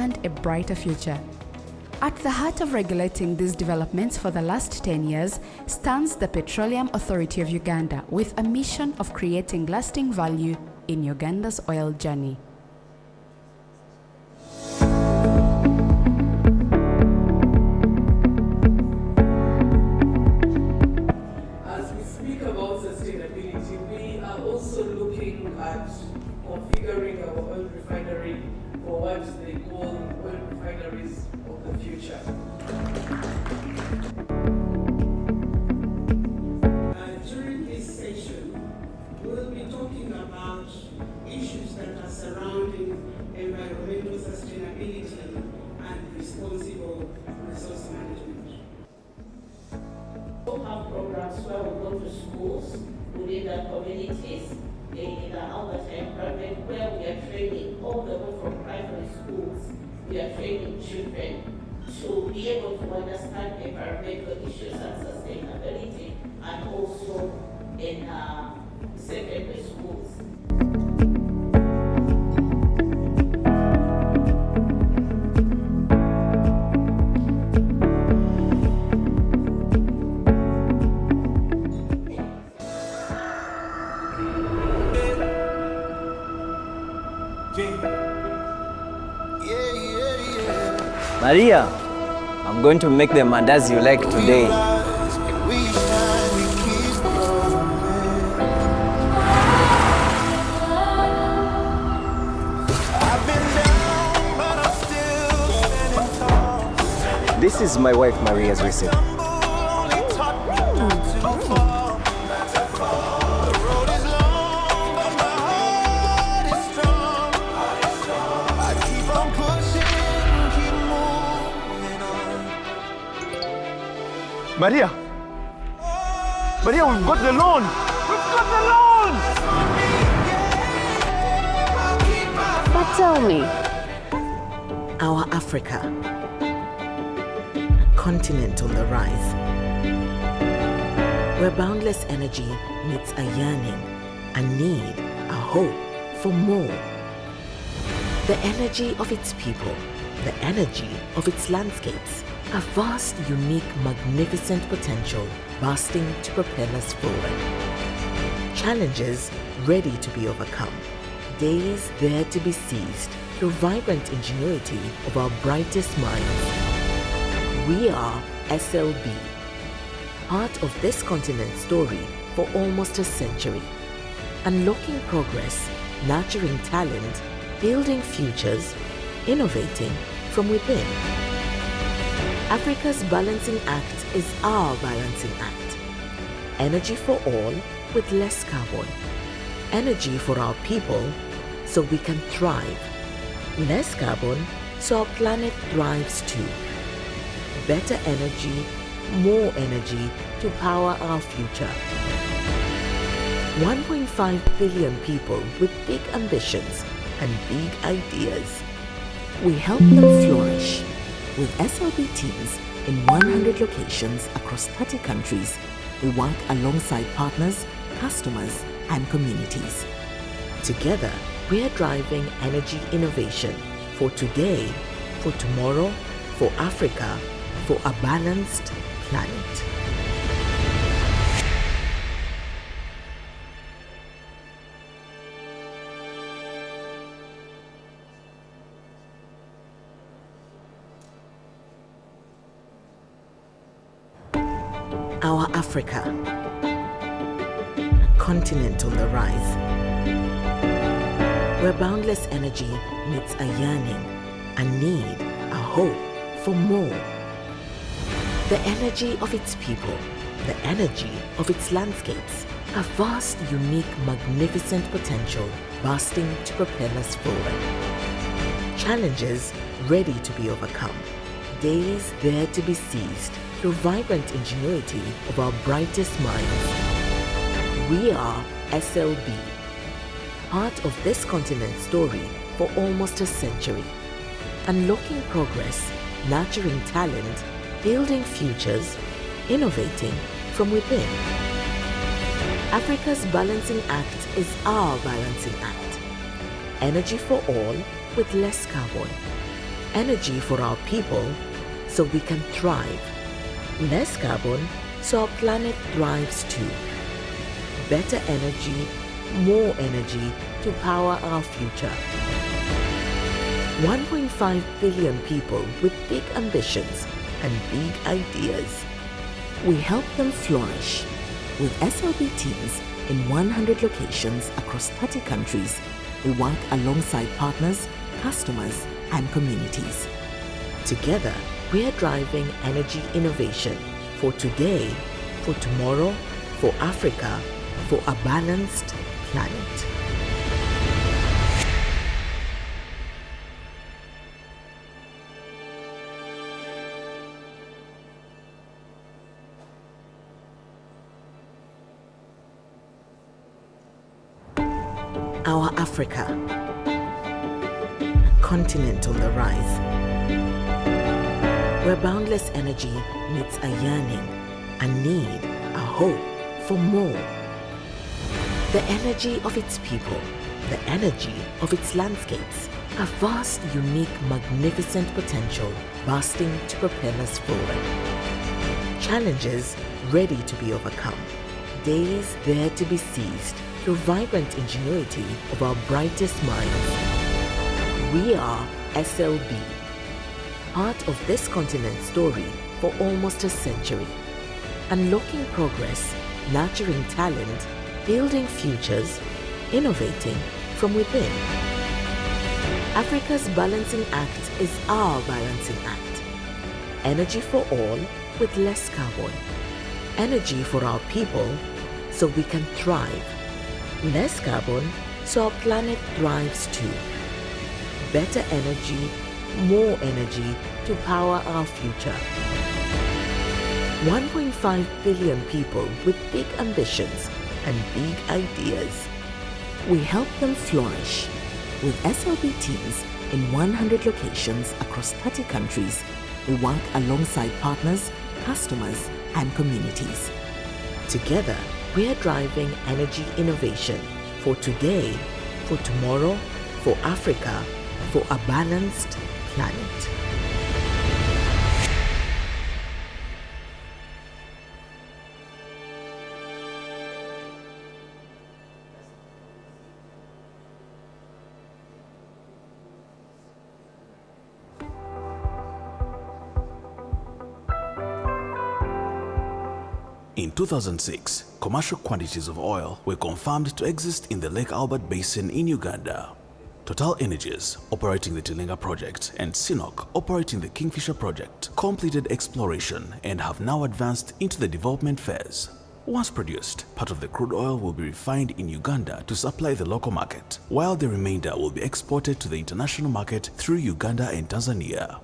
and a brighter future. At the heart of regulating these developments for the last 10 years stands the Petroleum Authority of Uganda, with a mission of creating lasting value in Uganda's oil journey. As we speak about sustainability, we are also looking at configuring our oil refinery for what they call oil refineries of the future. During this session, we'll be talking about issues that are surrounding environmental sustainability and responsible resource management. We have programs where we go to schools within the communities in the Albert environment, where we are training all the way from primary schools. We are training children to be able to understand environmental issues and sustainability, and also in secondary schools. Maria, I'm going to make the mandazi you like today. This is my wife Maria's recipe. Maria! Maria, we've got the loan! We've got the loan! But tell me, Our Africa, a continent on the rise, where boundless energy meets a yearning, a need, a hope for more. The energy of its people, the energy of its landscapes, a vast, unique, magnificent potential bursting to propel us forward. Challenges ready to be overcome. Days there to be seized through vibrant ingenuity of our brightest minds. We are SLB, part of this continent's story for almost a century. Unlocking progress, nurturing talent, building futures, innovating from within. Africa's balancing act is our balancing act. Energy for all with less carbon. Energy for our people so we can thrive. Less carbon so our planet thrives too. Better energy, more energy to power our future. 1.5 billion people with big ambitions and big ideas. We help them flourish with SLB teams in 100 locations across 30 countries. We work alongside partners, customers, and communities. Together, we are driving energy innovation for today, for tomorrow, for Africa, for a balanced planet. Our Africa, a continent on the rise, where boundless energy meets a yearning, a need, a hope for more. The energy of its people, the energy of its landscapes, a vast, unique, magnificent potential bursting to propel us forward. Challenges ready to be overcome. Days there to be seized through vibrant ingenuity of our brightest minds. We are SLB, part of this continent's story for almost a century. Unlocking progress, nurturing talent, building futures, innovating from within. Africa's balancing act is our balancing act. Energy for all with less carbon. Energy for our people so we can thrive. Less carbon so our planet thrives too. Better energy, more energy to power our future. 1.5 billion people with big ambitions and big ideas. We help them flourish with SLB teams in 100 locations across 30 countries. We work alongside partners, customers, and communities. Together, we are driving energy innovation for today, for tomorrow, for Africa, for a balanced planet. Our Africa, a continent on the rise, where boundless energy meets a yearning, a need, a hope for more. The energy of its people, the energy of its landscapes, a vast, unique, magnificent potential bursting to propel us forward. Challenges ready to be overcome, days there to be seized through vibrant ingenuity of our brightest minds. We are SLB, part of this continent's story for almost a century, unlocking progress, nurturing talent, building futures, innovating from within. Africa's balancing act is our balancing act. Energy for all with less carbon. Energy for our people so we can thrive. Less carbon so our planet thrives too. Better energy, more energy to power our future. 1.5 billion people with big ambitions and big ideas. We help them flourish with SLB teams in 100 locations across 30 countries. We work alongside partners, customers, and communities. Together, we are driving energy innovation for today, for tomorrow, for Africa, for a balanced planet. In 2006, commercial quantities of oil were confirmed to exist in the Lake Albert Basin in Uganda. Total Energies, operating the Tilenga project, and CNOOC, operating the Kingfisher project, completed exploration and have now advanced into the development phase. Once produced, part of the crude oil will be refined in Uganda to supply the local market, while the remainder will be exported to the international market through Uganda and Tanzania.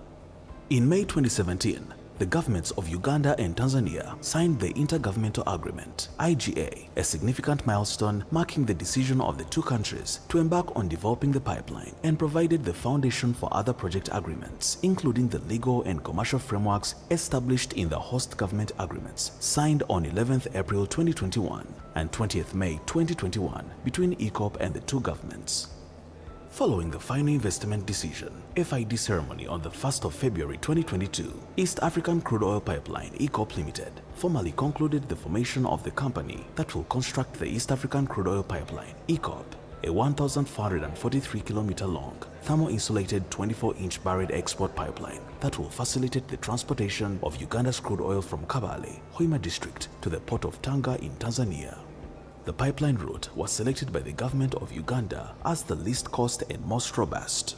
In May 2017, the governments of Uganda and Tanzania signed the Intergovernmental Agreement, IGA, a significant milestone marking the decision of the two countries to embark on developing the pipeline, and provided the foundation for other project agreements, including the legal and commercial frameworks established in the host government agreements signed on 11th April 2021 and 20th May 2021 between ECOP and the two governments. Following the final investment decision, FID ceremony on the 1st of February 2022, East African Crude Oil Pipeline (ECOP) Limited formally concluded the formation of the company that will construct the East African Crude Oil Pipeline (ECOP), a 1,443-kilometer long, thermo-insulated 24-inch buried export pipeline that will facilitate the transportation of Uganda's crude oil from Kabale, Hoima district, to the port of Tanga in Tanzania. The pipeline route was selected by the government of Uganda as the least cost and most robust.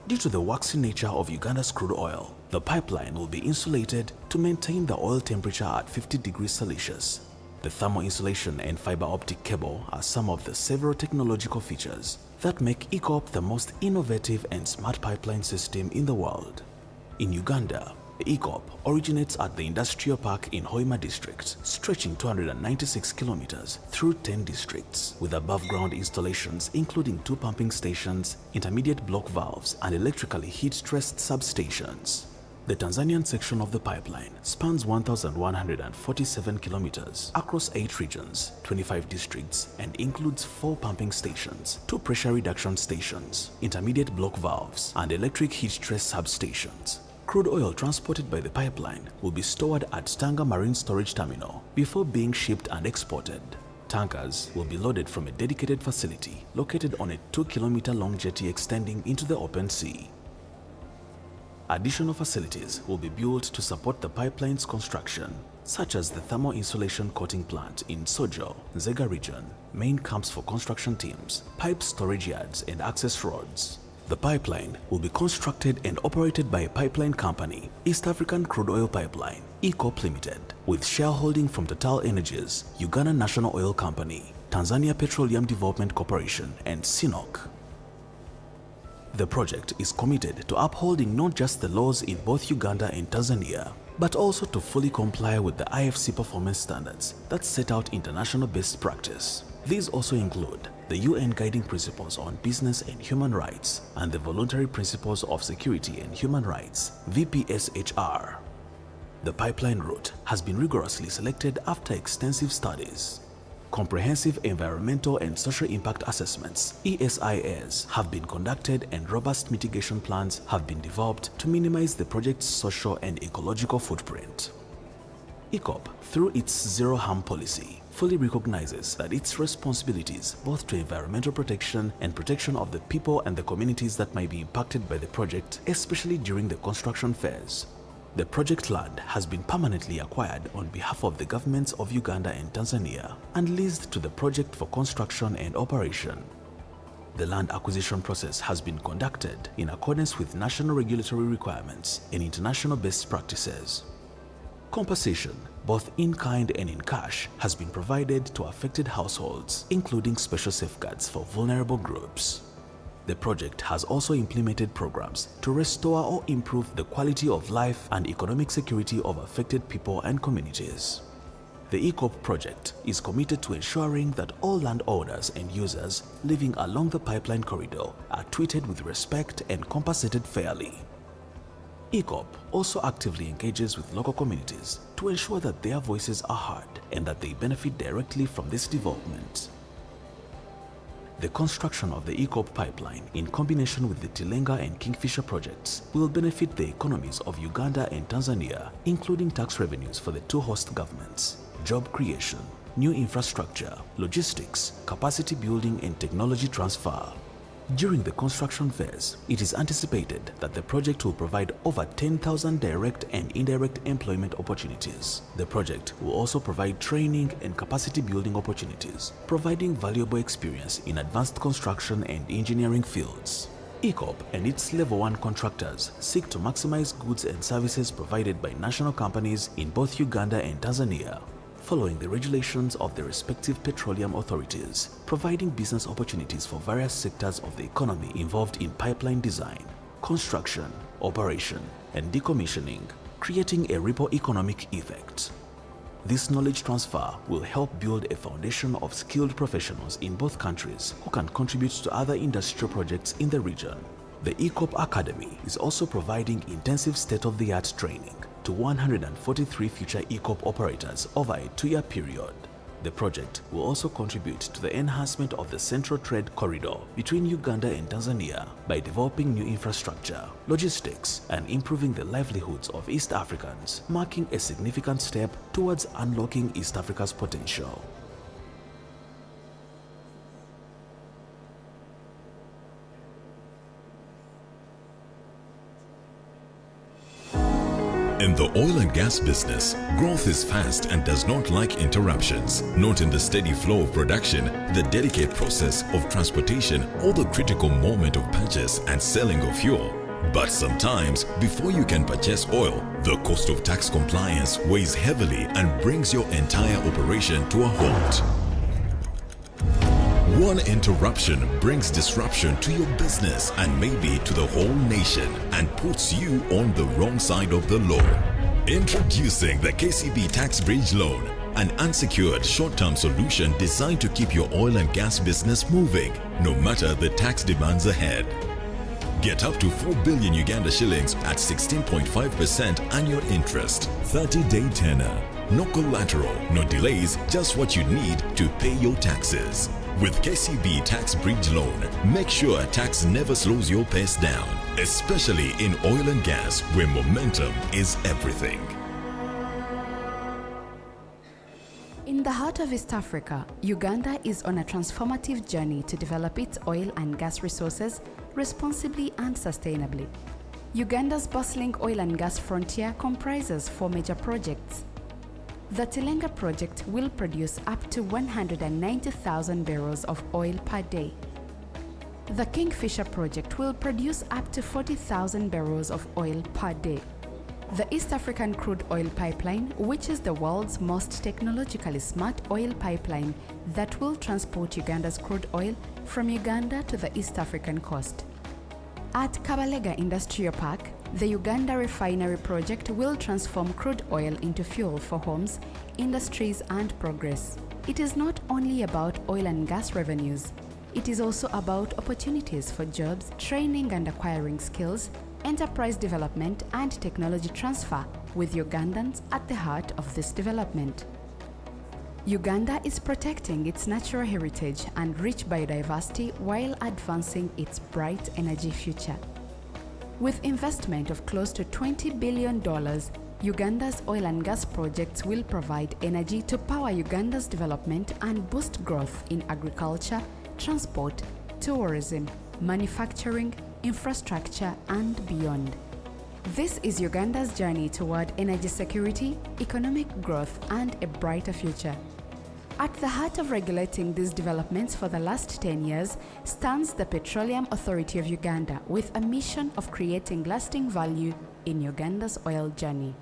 Due to the waxy nature of Uganda's crude oil, the pipeline will be insulated to maintain the oil temperature at 50 degrees Celsius. The thermal insulation and fiber optic cable are some of the several technological features that make ECOP the most innovative and smart pipeline system in the world. In Uganda, ECOP originates at the industrial park in Hoima district, stretching 296 kilometers through 10 districts, with above-ground installations including 2 pumping stations, intermediate block valves, and electrically heat-stressed substations. The Tanzanian section of the pipeline spans 1,147 kilometers across 8 regions, 25 districts, and includes 4 pumping stations, 2 pressure reduction stations, intermediate block valves, and electric heat stress substations. Crude oil transported by the pipeline will be stored at Tanga Marine Storage Terminal before being shipped and exported. Tankers will be loaded from a dedicated facility located on a 2-kilometer-long jetty extending into the open sea. Additional facilities will be built to support the pipeline's construction, such as the thermal insulation coating plant in Sojo, Nzega region, main camps for construction teams, pipe storage yards, and access roads. The pipeline will be constructed and operated by a pipeline company, East African Crude Oil Pipeline, ECOP Limited, with shareholding from Total Energies, Uganda National Oil Company, Tanzania Petroleum Development Corporation, and CNOOC. The project is committed to upholding not just the laws in both Uganda and Tanzania, but also to fully comply with the IFC performance standards that set out international best practice. These also include the UN Guiding Principles on Business and Human Rights and the Voluntary Principles of Security and Human Rights, VPSHR. The pipeline route has been rigorously selected after extensive studies. Comprehensive environmental and social impact assessments, ESIAs, have been conducted and robust mitigation plans have been developed to minimize the project's social and ecological footprint. ECOP, through its zero-harm policy, fully recognizes that its responsibilities both to environmental protection and protection of the people and the communities that might be impacted by the project, especially during the construction phase. The project land has been permanently acquired on behalf of the governments of Uganda and Tanzania and leased to the project for construction and operation. The land acquisition process has been conducted in accordance with national regulatory requirements and international best practices. Compensation, both in kind and in cash, has been provided to affected households, including special safeguards for vulnerable groups. The project has also implemented programs to restore or improve the quality of life and economic security of affected people and communities. The ECOP project is committed to ensuring that all landowners and users living along the pipeline corridor are treated with respect and compensated fairly. ECOP also actively engages with local communities to ensure that their voices are heard and that they benefit directly from this development. The construction of the ECOP pipeline in combination with the Tilenga and Kingfisher projects will benefit the economies of Uganda and Tanzania, including tax revenues for the 2 host governments, job creation, new infrastructure, logistics, capacity building, and technology transfer. During the construction phase, it is anticipated that the project will provide over 10,000 direct and indirect employment opportunities. The project will also provide training and capacity building opportunities, providing valuable experience in advanced construction and engineering fields. ECOP and its Level 1 contractors seek to maximize goods and services provided by national companies in both Uganda and Tanzania, following the regulations of the respective petroleum authorities, providing business opportunities for various sectors of the economy involved in pipeline design, construction, operation, and decommissioning, creating a ripple economic effect. This knowledge transfer will help build a foundation of skilled professionals in both countries who can contribute to other industrial projects in the region. The ECOP Academy is also providing intensive state-of-the-art training to 143 future ECOP operators over a 2-year period. The project will also contribute to the enhancement of the Central Trade Corridor between Uganda and Tanzania by developing new infrastructure, logistics, and improving the livelihoods of East Africans, marking a significant step towards unlocking East Africa's potential. In the oil and gas business, growth is fast and does not like interruptions. Not in the steady flow of production, the delicate process of transportation, or the critical moment of purchase and selling of fuel. But sometimes, before you can purchase oil, the cost of tax compliance weighs heavily and brings your entire operation to a halt. One interruption brings disruption to your business and maybe to the whole nation and puts you on the wrong side of the law. Introducing the KCB Tax Bridge Loan, an unsecured short-term solution designed to keep your oil and gas business moving, no matter the tax demands ahead. Get up to 4 billion Uganda shillings at 16.5% annual interest. 30-day tenor. No collateral, no delays, just what you need to pay your taxes. With KCB Tax Bridge Loan, make sure tax never slows your pace down, especially in oil and gas where momentum is everything. In the heart of East Africa, Uganda is on a transformative journey to develop its oil and gas resources responsibly and sustainably. Uganda's bustling oil and gas frontier comprises 4 major projects. The Tilenga project will produce up to 190,000 barrels of oil per day. The Kingfisher project will produce up to 40,000 barrels of oil per day. The East African Crude Oil Pipeline, which is the world's most technologically smart oil pipeline that will transport Uganda's crude oil from Uganda to the East African coast. At Kabalega Industrial Park, the Uganda Refinery project will transform crude oil into fuel for homes, industries, and progress. It is not only about oil and gas revenues. It is also about opportunities for jobs, training and acquiring skills, enterprise development, and technology transfer, with Ugandans at the heart of this development. Uganda is protecting its natural heritage and rich biodiversity while advancing its bright energy future. With investment of close to $20 billion, Uganda's oil and gas projects will provide energy to power Uganda's development and boost growth in agriculture, transport, tourism, manufacturing, infrastructure, and beyond. This is Uganda's journey toward energy security, economic growth, and a brighter future. At the heart of regulating these developments for the last 10 years stands the Petroleum Authority of Uganda, with a mission of creating lasting value in Uganda's oil journey.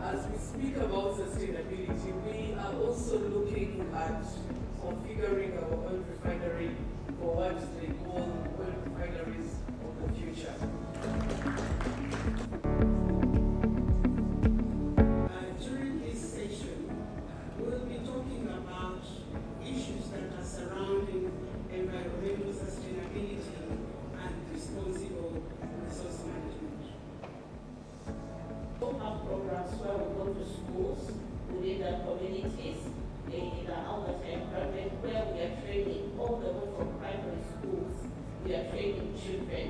As we speak about sustainability, we are also looking at configuring our oil refinery for what they call oil refineries of the future. During this session, we'll be talking about issues that are surrounding environmental sustainability and responsible resource management. We have programs where we go to schools within the communities in the Albert environment, where we are training all the way from primary schools. We are training children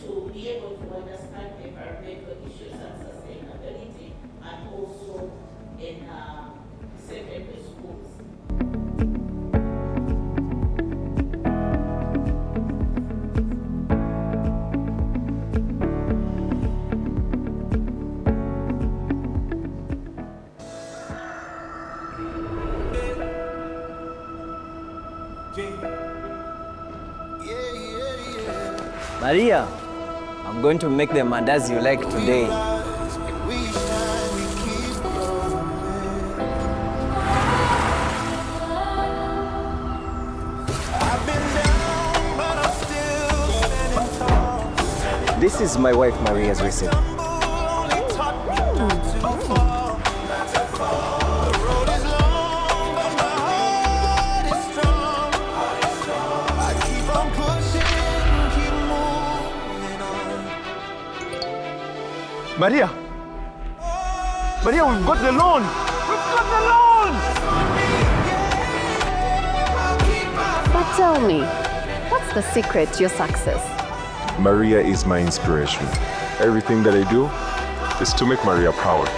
to be able to understand environmental issues and sustainability, and also in secondary schools. Maria, I'm going to make the mandazi you like today. This is my wife Maria's recipe. Maria! Maria, we've got the loan! We've got the loan! But tell me, what's the secret to your success? Maria is my inspiration. Everything that I do is to make Maria proud.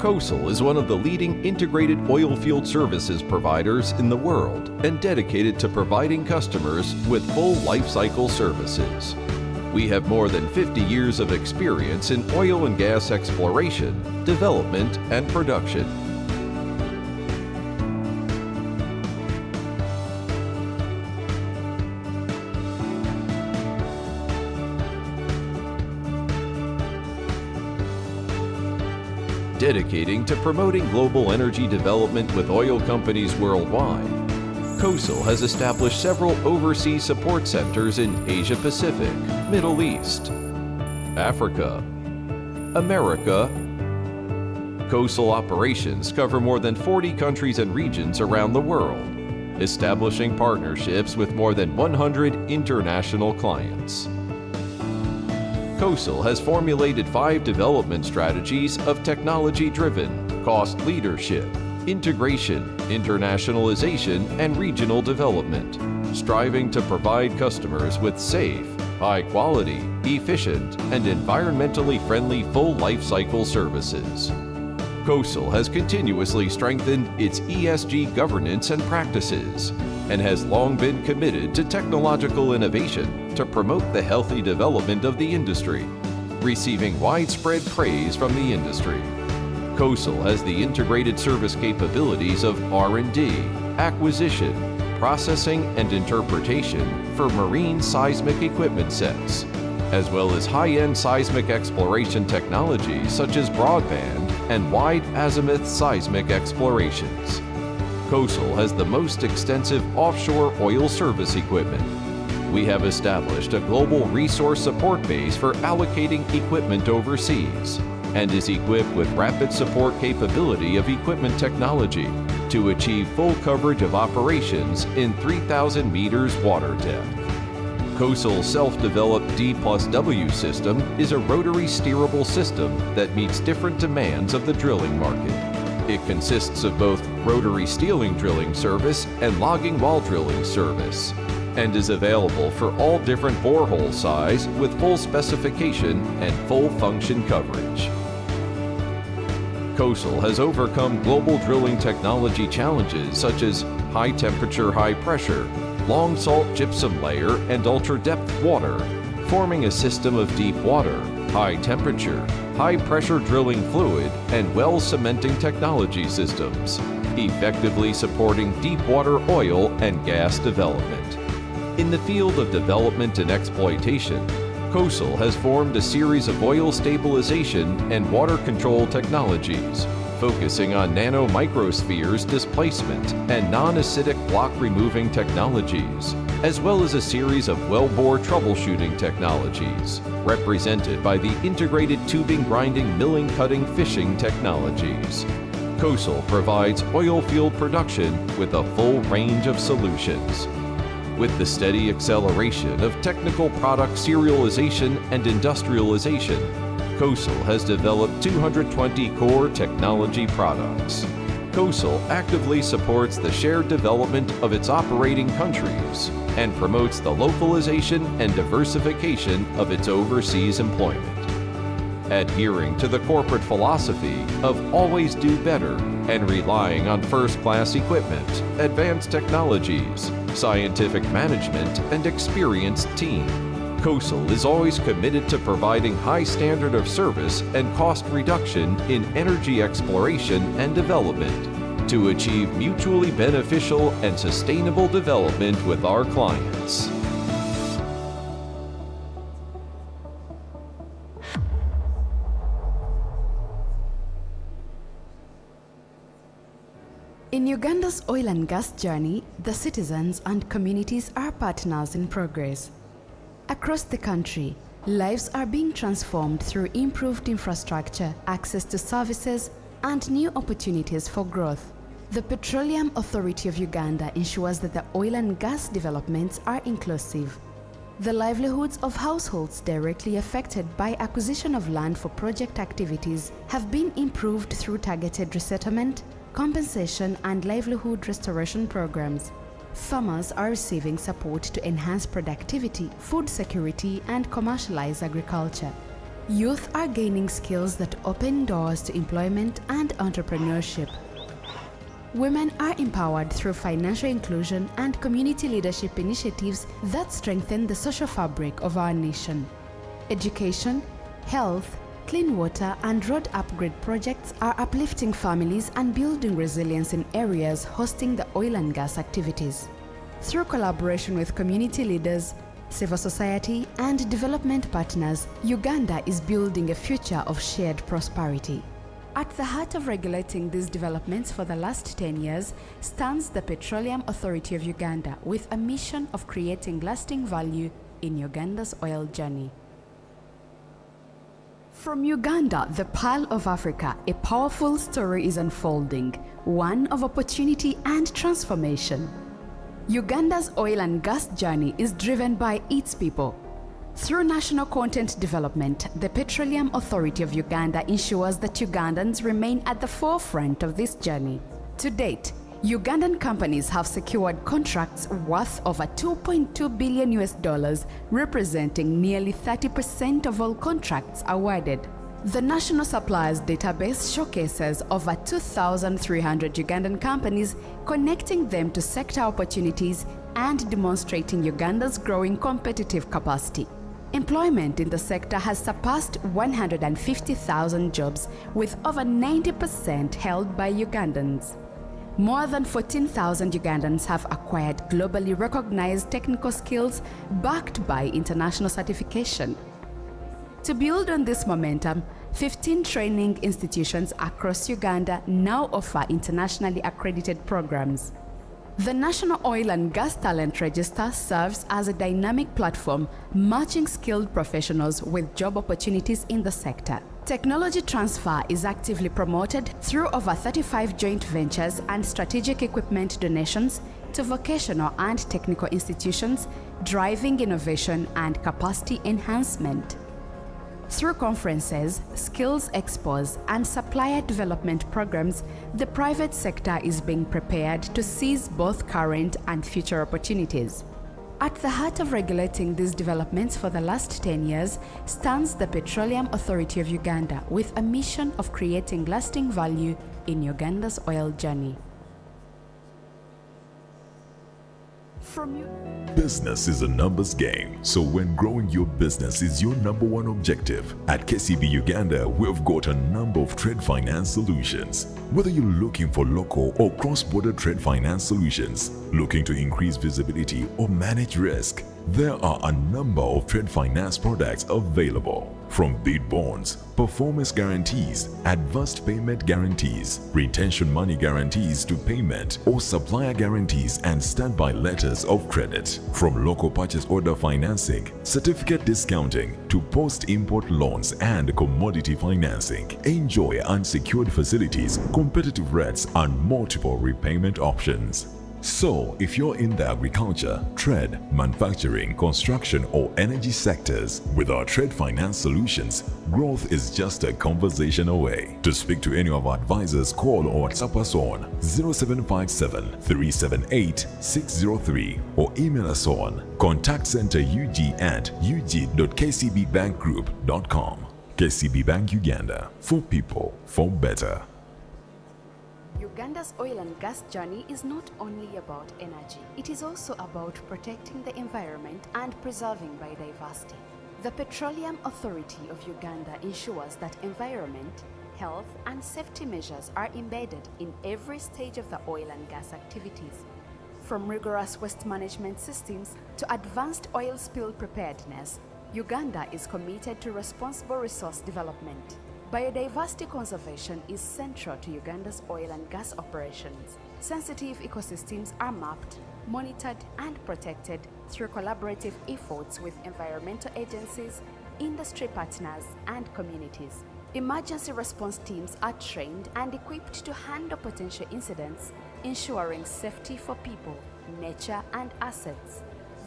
COSAL is one of the leading integrated oil field services providers in the world and dedicated to providing customers with full life cycle services. We have more than 50 years of experience in oil and gas exploration, development, and production. Dedicating to promoting global energy development with oil companies worldwide, COSL has established several overseas support centers in Asia Pacific, Middle East, Africa, America. COSL operations cover more than 40 countries and regions around the world, establishing partnerships with more than 100 international clients. COSL has formulated 5 development strategies of technology-driven, cost leadership, integration, internationalization, and regional development, striving to provide customers with safe, high-quality, efficient, and environmentally friendly full life-cycle services. COSL has continuously strengthened its ESG governance and practices and has long been committed to technological innovation to promote the healthy development of the industry, receiving widespread praise from the industry. COSL has the integrated service capabilities of R&D, acquisition, processing, and interpretation for marine seismic equipment sets, as well as high-end seismic exploration technologies such as broadband and wide azimuth seismic explorations. COSL has the most extensive offshore oil service equipment. We have established a global resource support base for allocating equipment overseas and is equipped with rapid support capability of equipment technology to achieve full coverage of operations in 3,000 meters water depth. COSL's self-developed D+W system is a rotary steerable system that meets different demands of the drilling market. It consists of both rotary steering drilling service and logging while drilling service, and is available for all different borehole size with full specification and full function coverage. COSL has overcome global drilling technology challenges such as high temperature, high pressure, long salt gypsum layer, and ultra-depth water, forming a system of deep water, high temperature, high pressure drilling fluid, and well cementing technology systems, effectively supporting deep water oil and gas development. In the field of development and exploitation, COSL has formed a series of oil stabilization and water control technologies, focusing on nano-microspheres displacement and non-acidic block removing technologies, as well as a series of wellbore troubleshooting technologies, represented by the integrated tubing grinding milling cutting fishing technologies. COSL provides oil field production with a full range of solutions. With the steady acceleration of technical product serialization and industrialization, COSL has developed 220 core technology products. COSL actively supports the shared development of its operating countries and promotes the localization and diversification of its overseas employment. Adhering to the corporate philosophy of always do better and relying on first-class equipment, advanced technologies, scientific management, and experienced team, COSL is always committed to providing high standard of service and cost reduction in energy exploration and development to achieve mutually beneficial and sustainable development with our clients. In Uganda's oil and gas journey, the citizens and communities are partners in progress. Across the country, lives are being transformed through improved infrastructure, access to services, and new opportunities for growth. The Petroleum Authority of Uganda ensures that the oil and gas developments are inclusive. The livelihoods of households directly affected by acquisition of land for project activities have been improved through targeted resettlement, compensation, and livelihood restoration programs. Farmers are receiving support to enhance productivity, food security, and commercialize agriculture. Youth are gaining skills that open doors to employment and entrepreneurship. Women are empowered through financial inclusion and community leadership initiatives that strengthen the social fabric of our nation. Education, health, clean water, and road upgrade projects are uplifting families and building resilience in areas hosting the oil and gas activities. Through collaboration with community leaders, civil society, and development partners, Uganda is building a future of shared prosperity. At the heart of regulating these developments for the last 10 years stands the Petroleum Authority of Uganda with a mission of creating lasting value in Uganda's oil journey. From Uganda, the Pearl of Africa, a powerful story is unfolding, one of opportunity and transformation. Uganda's oil and gas journey is driven by its people. Through national content development, the Petroleum Authority of Uganda ensures that Ugandans remain at the forefront of this journey. To date, Ugandan companies have secured contracts worth over $2.2 billion, representing nearly 30% of all contracts awarded. The National Suppliers Database showcases over 2,300 Ugandan companies, connecting them to sector opportunities and demonstrating Uganda's growing competitive capacity. Employment in the sector has surpassed 150,000 jobs, with over 90% held by Ugandans. More than 14,000 Ugandans have acquired globally recognized technical skills backed by international certification. To build on this momentum, 15 training institutions across Uganda now offer internationally accredited programs. The National Oil and Gas Talent Register serves as a dynamic platform matching skilled professionals with job opportunities in the sector. Technology transfer is actively promoted through over 35 joint ventures and strategic equipment donations to vocational and technical institutions, driving innovation and capacity enhancement. Through conferences, skills expos, and supplier development programs, the private sector is being prepared to seize both current and future opportunities. At the heart of regulating these developments for the last 10 years stands the Petroleum Authority of Uganda with a mission of creating lasting value in Uganda's oil journey. Business is a numbers game, so when growing your business is your number one objective, at KCB Uganda, we've got a number of trade finance solutions. Whether you're looking for local or cross-border trade finance solutions, looking to increase visibility or manage risk, there are a number of trade finance products available. From bid bonds, performance guarantees, advanced payment guarantees, retention money guarantees to payment or supplier guarantees and standby letters of credit. From local purchase order financing, certificate discounting to post-import loans and commodity financing. Enjoy unsecured facilities, competitive rates and multiple repayment options. So, if you're in the agriculture, trade, manufacturing, construction or energy sectors, with our trade finance solutions, growth is just a conversation away. To speak to any of our advisors, call or WhatsApp us on 0757 378 603 or email us on contactcenterug@ug.kcbbankgroup.com. KCB Bank Uganda, for people, for better. Uganda's oil and gas journey is not only about energy, it is also about protecting the environment and preserving biodiversity. The Petroleum Authority of Uganda ensures that environment, health and safety measures are embedded in every stage of the oil and gas activities. From rigorous waste management systems to advanced oil spill preparedness, Uganda is committed to responsible resource development. Biodiversity conservation is central to Uganda's oil and gas operations. Sensitive ecosystems are mapped, monitored, and protected through collaborative efforts with environmental agencies, industry partners, and communities. Emergency response teams are trained and equipped to handle potential incidents, ensuring safety for people, nature, and assets.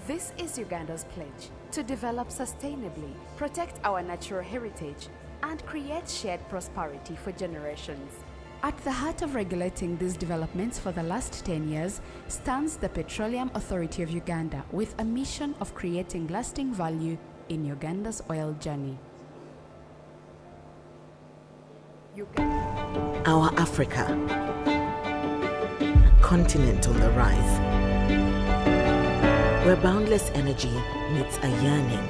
This is Uganda's pledge to develop sustainably, protect our natural heritage, and create shared prosperity for generations. At the heart of regulating these developments for the last 10 years stands the Petroleum Authority of Uganda with a mission of creating lasting value in Uganda's oil journey. Our Africa, a continent on the rise, where boundless energy meets a yearning,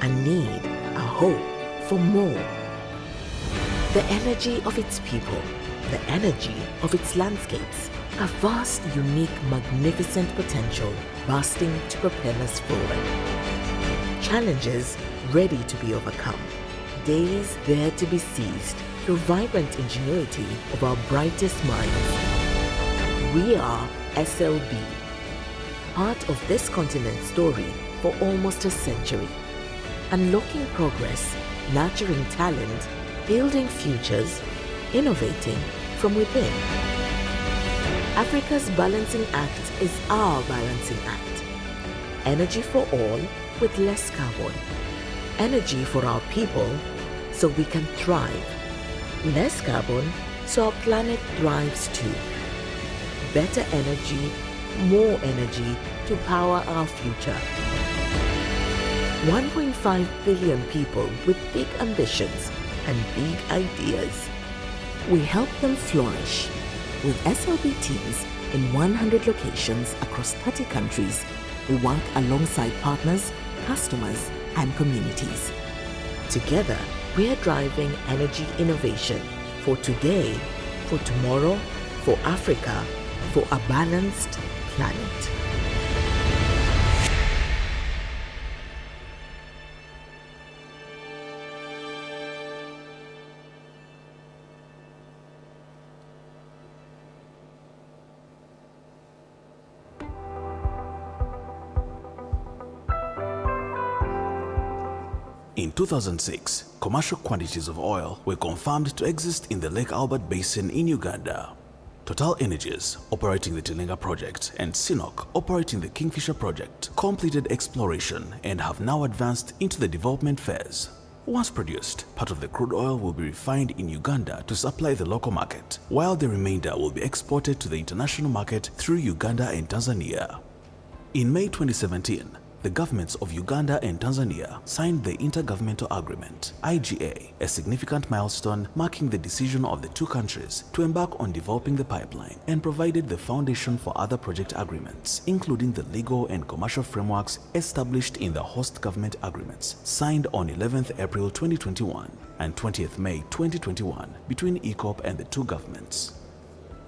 a need, a hope for more. The energy of its people, the energy of its landscapes, a vast, unique, magnificent potential bursting to propel us forward. Challenges ready to be overcome, days there to be seized, through vibrant ingenuity of our brightest minds. We are SLB, part of this continent's story for almost a century, unlocking progress, nurturing talent, building futures, innovating from within. Africa's balancing act is our balancing act. Energy for all with less carbon. Energy for our people so we can thrive. Less carbon so our planet thrives too. Better energy, more energy to power our future. 1.5 billion people with big ambitions and big ideas. We help them flourish with SLB teams in 100 locations across 30 countries. We work alongside partners, customers, and communities. Together, we are driving energy innovation for today, for tomorrow, for Africa, for a balanced planet. In 2006, commercial quantities of oil were confirmed to exist in the Lake Albert Basin in Uganda. Total Energies, operating the Tilinga project, and CNOOC, operating the Kingfisher project, completed exploration and have now advanced into the development phase. Once produced, part of the crude oil will be refined in Uganda to supply the local market, while the remainder will be exported to the international market through Uganda and Tanzania. In May 2017, the governments of Uganda and Tanzania signed the Intergovernmental Agreement, IGA, a significant milestone marking the decision of the two countries to embark on developing the pipeline, and provided the foundation for other project agreements, including the legal and commercial frameworks established in the host government agreements signed on 11th April 2021 and 20th May 2021 between ECOP and the two governments.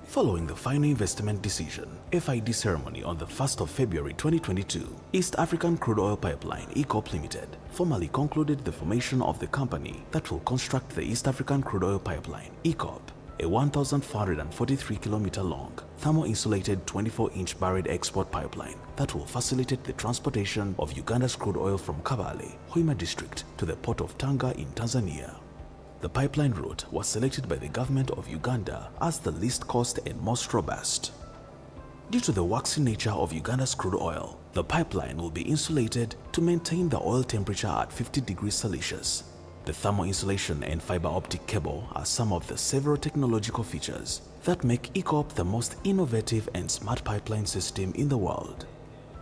Following the final investment decision, FID ceremony on the 1st of February 2022, East African Crude Oil Pipeline (ECOP Limited) formally concluded the formation of the company that will construct the East African Crude Oil Pipeline (ECOP), a 1,443-kilometer long, thermo-insulated 24-inch buried export pipeline that will facilitate the transportation of Uganda's crude oil from Kabale, Hoima district, to the port of Tanga in Tanzania. The pipeline route was selected by the government of Uganda as the least cost and most robust. Due to the waxy nature of Uganda's crude oil, the pipeline will be insulated to maintain the oil temperature at 50 degrees Celsius. The thermal insulation and fiber optic cable are some of the several technological features that make ECOP the most innovative and smart pipeline system in the world.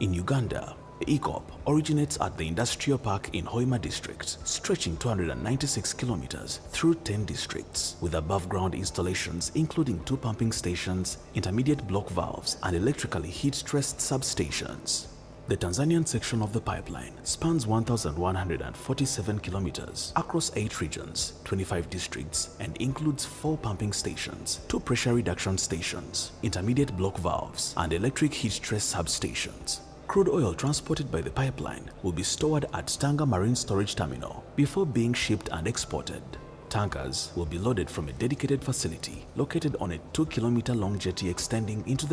In Uganda, ECOP originates at the industrial park in Hoima district, stretching 296 kilometers through 10 districts, with above-ground installations including 2 pumping stations, intermediate block valves, and electrically heat-stressed substations. The Tanzanian section of the pipeline spans 1,147 kilometers across 8 regions, 25 districts, and includes 4 pumping stations, 2 pressure reduction stations, intermediate block valves, and electric heat-stress substations. Crude oil transported by the pipeline will be stored at Tanga Marine Storage Terminal before being shipped and exported. Tankers will be loaded from a dedicated facility located on a 2-kilometer-long jetty extending into the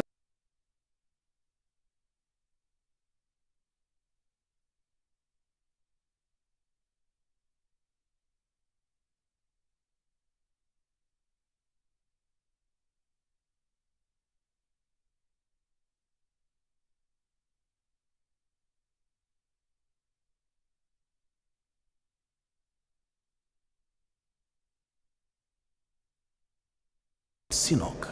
CNOOC.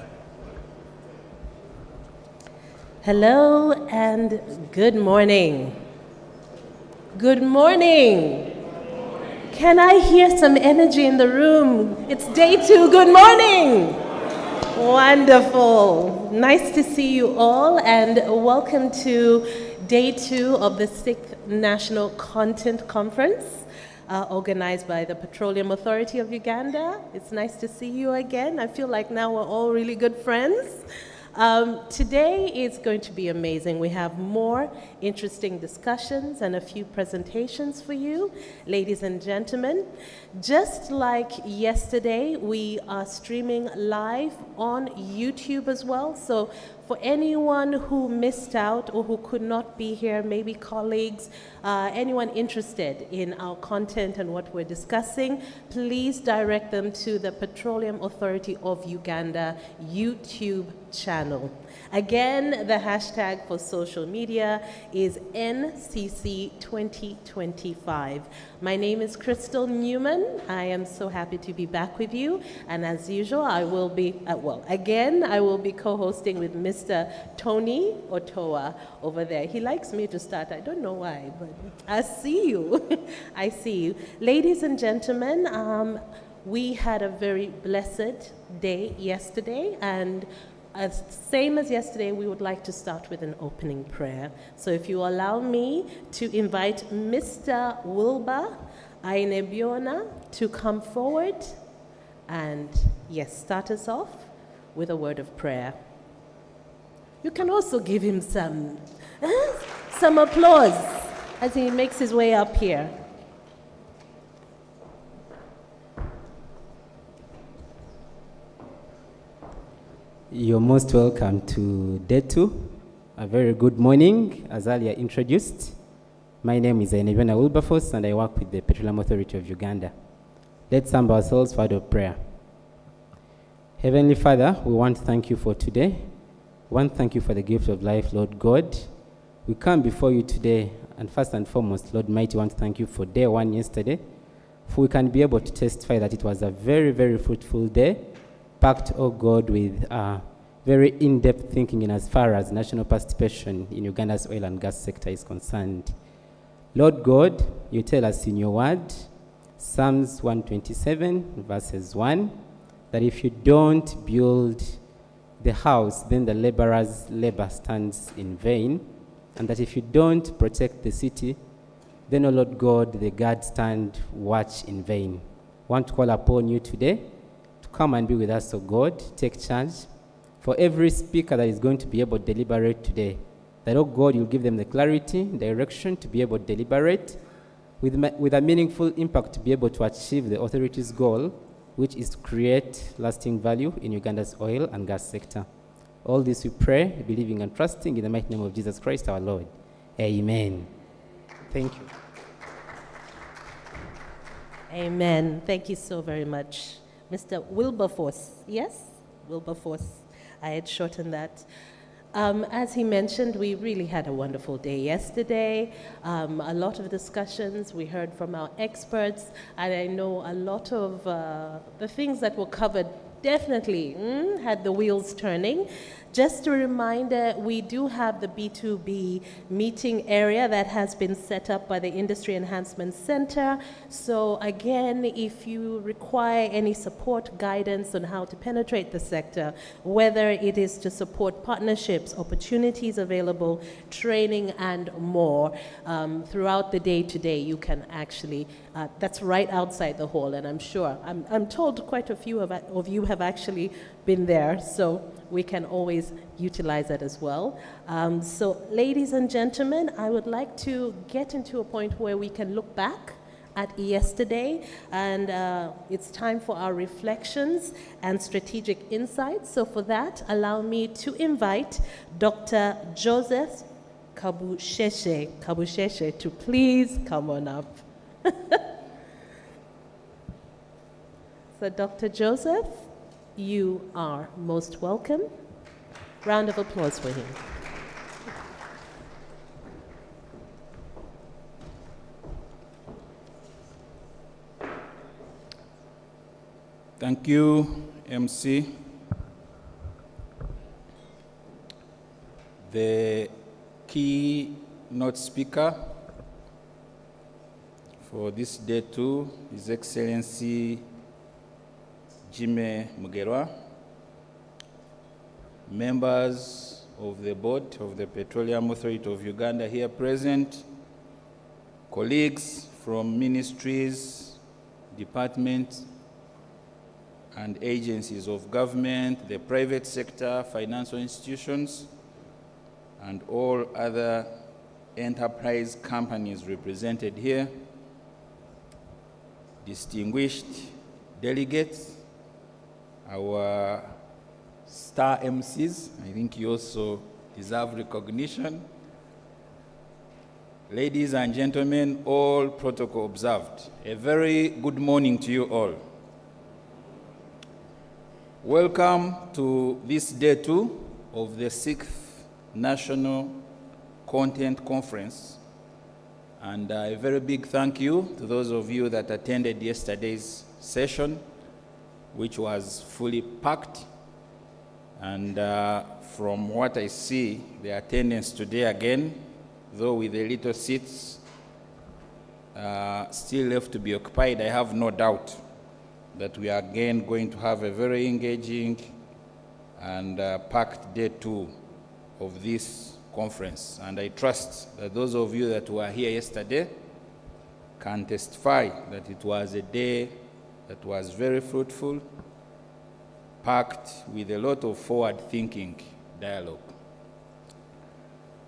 Hello and good morning. Good morning. Can I hear some energy in the room? It's day 2. Good morning. Wonderful. Nice to see you all and welcome to day 2 of the 6th National Content Conference. Organized by the Petroleum Authority of Uganda. It's nice to see you again. I feel like now we're all really good friends. Today is going to be amazing. We have more interesting discussions and a few presentations for you, ladies and gentlemen. Just like yesterday, we are streaming live on YouTube as well. So for anyone who missed out or who could not be here, maybe colleagues, anyone interested in our content and what we're discussing, please direct them to the Petroleum Authority of Uganda YouTube channel. Again, the hashtag for social media is NCC2025. My name is Crystal Newman. I am so happy to be back with you. And as usual, I will be, I will be co-hosting with Mr. Tony Otoa over there. He likes me to start. I don't know why, but I see you. I see you. Ladies and gentlemen, we had a very blessed day yesterday, and same as yesterday, we would like to start with an opening prayer. So if you allow me to invite Mr. Wilbur Ainebiona to come forward and, yes, start us off with a word of prayer. You can also give him some applause as he makes his way up here. You're most welcome to Day 2. A very good morning, as earlier introduced. My name is Ainebiona Wilberforce, and I work with the Petroleum Authority of Uganda. Let's humble ourselves for a word of prayer. Heavenly Father, we want to thank you for today. We want to thank you for the gift of life, Lord God. We come before you today, and first and foremost, Lord Mighty, we want to thank you for day 1 yesterday, for we can be able to testify that it was a very, very fruitful day, packed, oh God, with very in-depth thinking in as far as national participation in Uganda's oil and gas sector is concerned. Lord God, you tell us in your word, Psalms 127, verses 1, that if you don't build the house, then the laborer's labor stands in vain, and that if you don't protect the city, then, O Lord God, the guards stand watch in vain. I want to call upon you today to come and be with us, O God. Take charge. For every speaker that is going to be able to deliberate today, that, oh God, you'll give them the clarity, direction to be able to deliberate with a meaningful impact to be able to achieve the authority's goal, which is to create lasting value in Uganda's oil and gas sector. All this we pray, believing and trusting in the mighty name of Jesus Christ our Lord. Amen. Thank you. Amen. Thank you so very much. Mr. Wilberforce. Yes? Wilberforce. I had shortened that. As he mentioned, we really had a wonderful day yesterday. A lot of discussions. We heard from our experts, and I know a lot of the things that were covered definitely had the wheels turning. Just a reminder, we do have the B2B meeting area that has been set up by the Industry Enhancement Center. So again, if you require any support, guidance on how to penetrate the sector, whether it is to support partnerships, opportunities available, training, and more, throughout the day today, you can actually, that's right outside the hall, and I'm told quite a few of you have actually been there, so we can always utilize that as well. So ladies and gentlemen, I would like to get into a point where we can look back at yesterday, and it's time for our reflections and strategic insights. So for that, allow me to invite Dr. Joseph Kabusheshe to please come on up. So Dr. Joseph, you are most welcome. Round of applause for him. Thank you, MC. The keynote speaker for this day 2, His Excellency Jimmy Mugerwa, members of the board of the Petroleum Authority of Uganda here present, colleagues from ministries, departments, and agencies of government, the private sector, financial institutions, and all other enterprise companies represented here, distinguished delegates, our star MCs, I think you also deserve recognition. Ladies and gentlemen, all protocol observed. A very good morning to you all. Welcome to this day 2 of the 6th National Content Conference. And a very big thank you to those of you that attended yesterday's session, which was fully packed. And from what I see, the attendance today again, though with the little seats still left to be occupied, I have no doubt that we are again going to have a very engaging and packed day 2 of this conference. And I trust that those of you that were here yesterday can testify that it was a day that was very fruitful, packed with a lot of forward-thinking dialogue.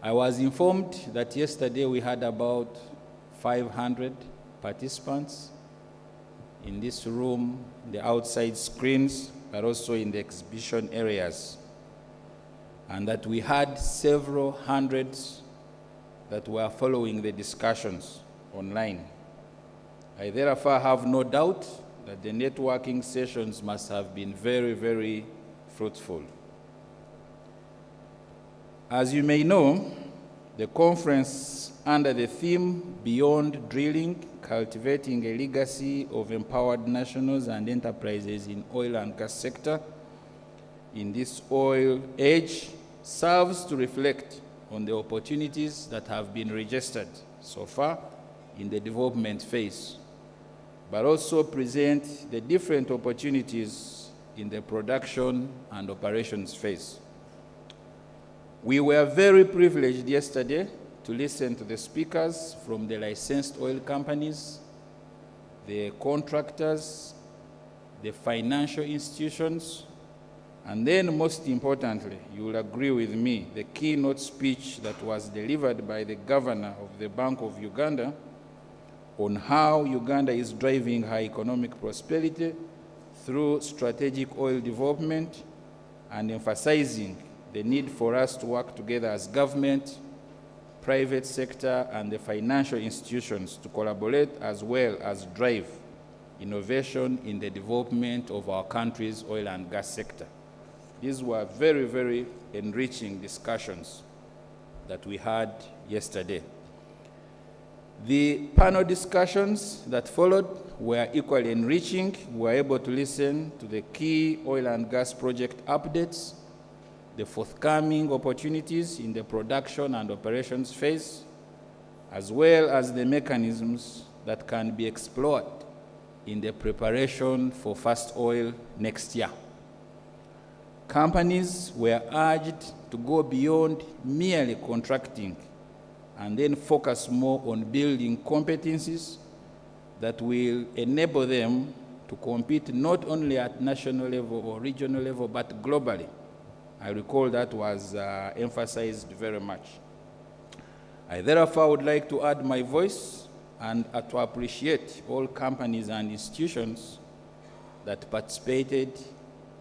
I was informed that yesterday we had about 500 participants in this room, the outside screens, but also in the exhibition areas, and that we had several hundreds that were following the discussions online. I therefore have no doubt that the networking sessions must have been very, very fruitful. As you may know, the conference under the theme Beyond Drilling, Cultivating a Legacy of Empowered Nationals and Enterprises in Oil and Gas Sector in this oil age serves to reflect on the opportunities that have been registered so far in the development phase, but also present the different opportunities in the production and operations phase. We were very privileged yesterday to listen to the speakers from the licensed oil companies, the contractors, the financial institutions, and then most importantly, you will agree with me, the keynote speech that was delivered by the governor of the Bank of Uganda on how Uganda is driving her economic prosperity through strategic oil development and emphasizing the need for us to work together as government, private sector, and the financial institutions to collaborate as well as drive innovation in the development of our country's oil and gas sector. These were very, very enriching discussions that we had yesterday. The panel discussions that followed were equally enriching. We were able to listen to the key oil and gas project updates, the forthcoming opportunities in the production and operations phase, as well as the mechanisms that can be explored in the preparation for first oil next year. Companies were urged to go beyond merely contracting and then focus more on building competencies that will enable them to compete not only at national level or regional level, but globally. I recall that was emphasized very much. I therefore would like to add my voice and to appreciate all companies and institutions that participated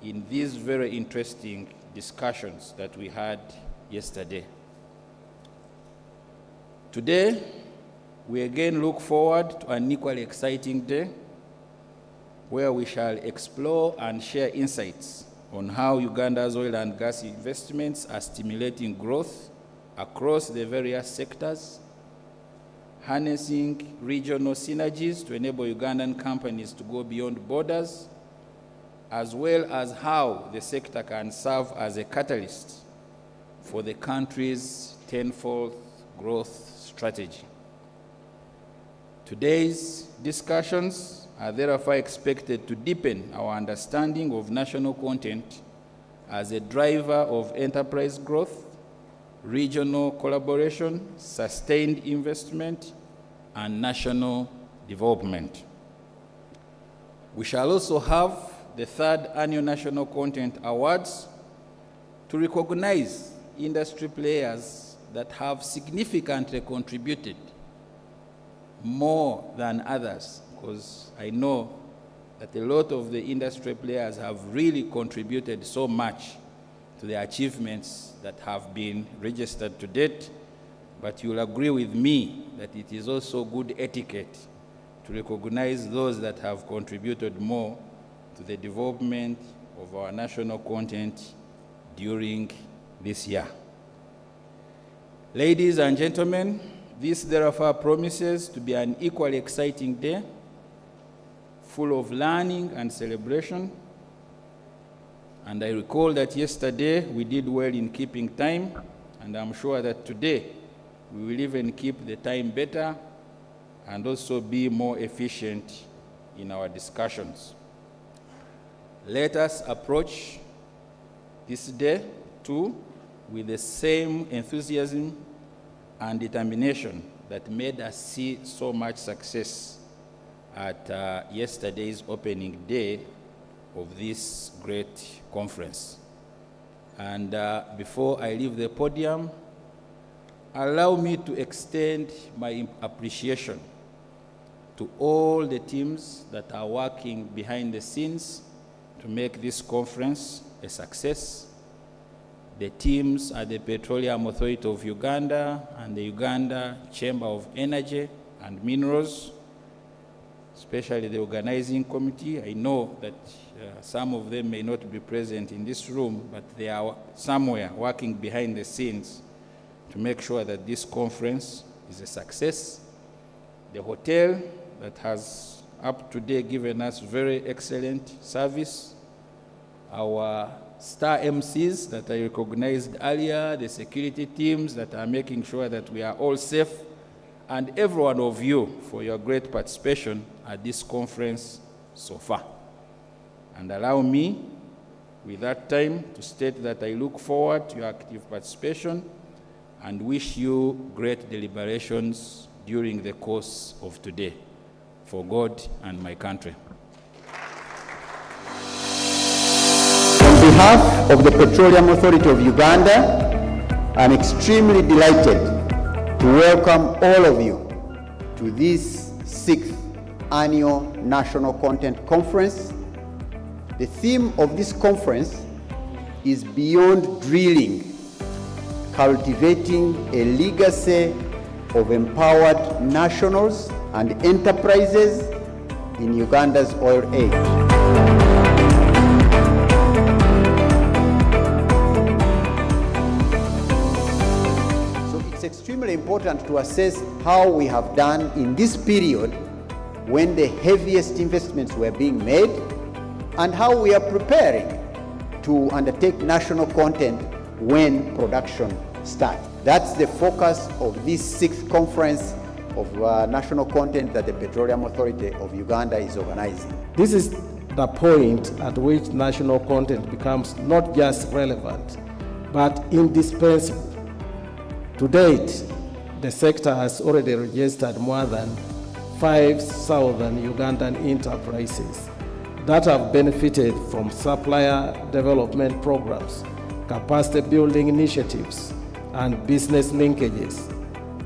in these very interesting discussions that we had yesterday. Today, we again look forward to an equally exciting day where we shall explore and share insights on how Uganda's oil and gas investments are stimulating growth across the various sectors, harnessing regional synergies to enable Ugandan companies to go beyond borders, as well as how the sector can serve as a catalyst for the country's tenfold growth strategy. Today's discussions are therefore expected to deepen our understanding of national content as a driver of enterprise growth, regional collaboration, sustained investment, and national development. We shall also have the 3rd Annual National Content Awards to recognize industry players that have significantly contributed more than others, because I know that a lot of the industry players have really contributed so much to the achievements that have been registered to date. But you'll agree with me that it is also good etiquette to recognize those that have contributed more to the development of our national content during this year. Ladies and gentlemen, this therefore promises to be an equally exciting day, full of learning and celebration. And I recall that yesterday we did well in keeping time, and I'm sure that today we will even keep the time better and also be more efficient in our discussions. Let us approach this day too with the same enthusiasm and determination that made us see so much success at yesterday's opening day of this great conference. And before I leave the podium, allow me to extend my appreciation to all the teams that are working behind the scenes to make this conference a success. The teams at the Petroleum Authority of Uganda and the Uganda Chamber of Energy and Minerals, especially the organizing committee. I know that some of them may not be present in this room, but they are somewhere working behind the scenes to make sure that this conference is a success. The hotel that has up to date given us very excellent service, our star MCs that I recognized earlier, the security teams that are making sure that we are all safe, and every one of you for your great participation at this conference so far. And allow me, with that time, to state that I look forward to your active participation and wish you great deliberations during the course of today. For God and my country. On behalf of the Petroleum Authority of Uganda, I'm extremely delighted to welcome all of you to this 6th Annual National Content Conference. The theme of this conference is Beyond Drilling, Cultivating a Legacy of Empowered Nationals and Enterprises in Uganda's Oil Age. It's extremely important to assess how we have done in this period when the heaviest investments were being made and how we are preparing to undertake national content when production starts. That's the focus of this 6th conference of national content that the Petroleum Authority of Uganda is organizing. This is the point at which national content becomes not just relevant, but indispensable. To date, the sector has already registered more than 5,000 Ugandan enterprises that have benefited from supplier development programs, capacity building initiatives, and business linkages.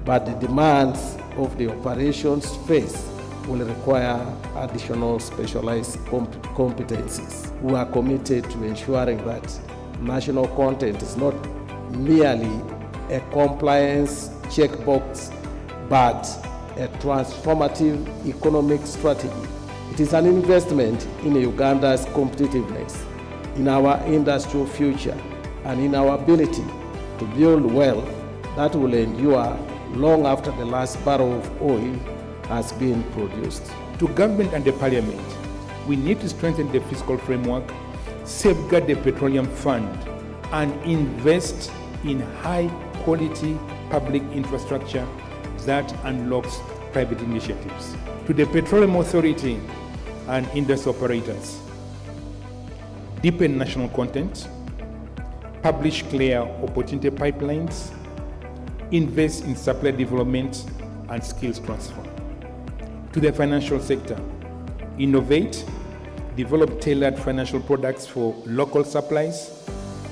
But the demands of the operations phase will require additional specialized competencies. We are committed to ensuring that national content is not merely a compliance checkbox, but a transformative economic strategy. It is an investment in Uganda's competitiveness, in our industrial future, and in our ability to build wealth that will endure long after the last barrel of oil has been produced. To government and the parliament, we need to strengthen the fiscal framework, safeguard the petroleum fund, and invest in high-quality public infrastructure that unlocks private initiatives. To the Petroleum Authority and industry operators, deepen national content, publish clear opportunity pipelines, invest in supply development and skills transfer. To the financial sector, innovate, develop tailored financial products for local supplies,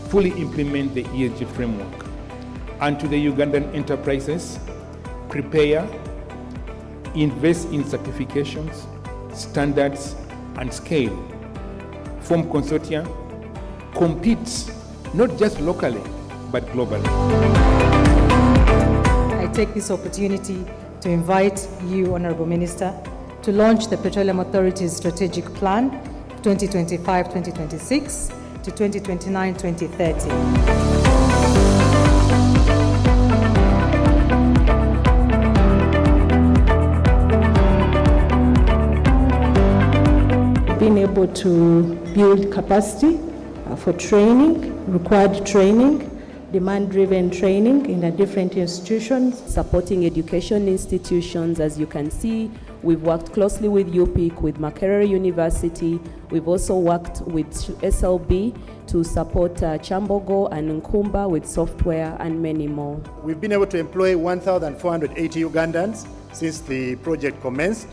fully implement the ESG framework. And to the Ugandan enterprises, prepare, invest in certifications, standards, and scale. Form consortia, compete not just locally, but globally. I take this opportunity to invite you, Honorable Minister, to launch the Petroleum Authority's Strategic Plan 2025-2026 to 2029-2030. Being able to build capacity for training, required training, demand-driven training in the different institutions. Supporting education institutions, as you can see, we've worked closely with UPIC, with Makerere University. We've also worked with SLB to support Chambogo and Nkumba with software and many more. We've been able to employ 1,480 Ugandans since the project commenced.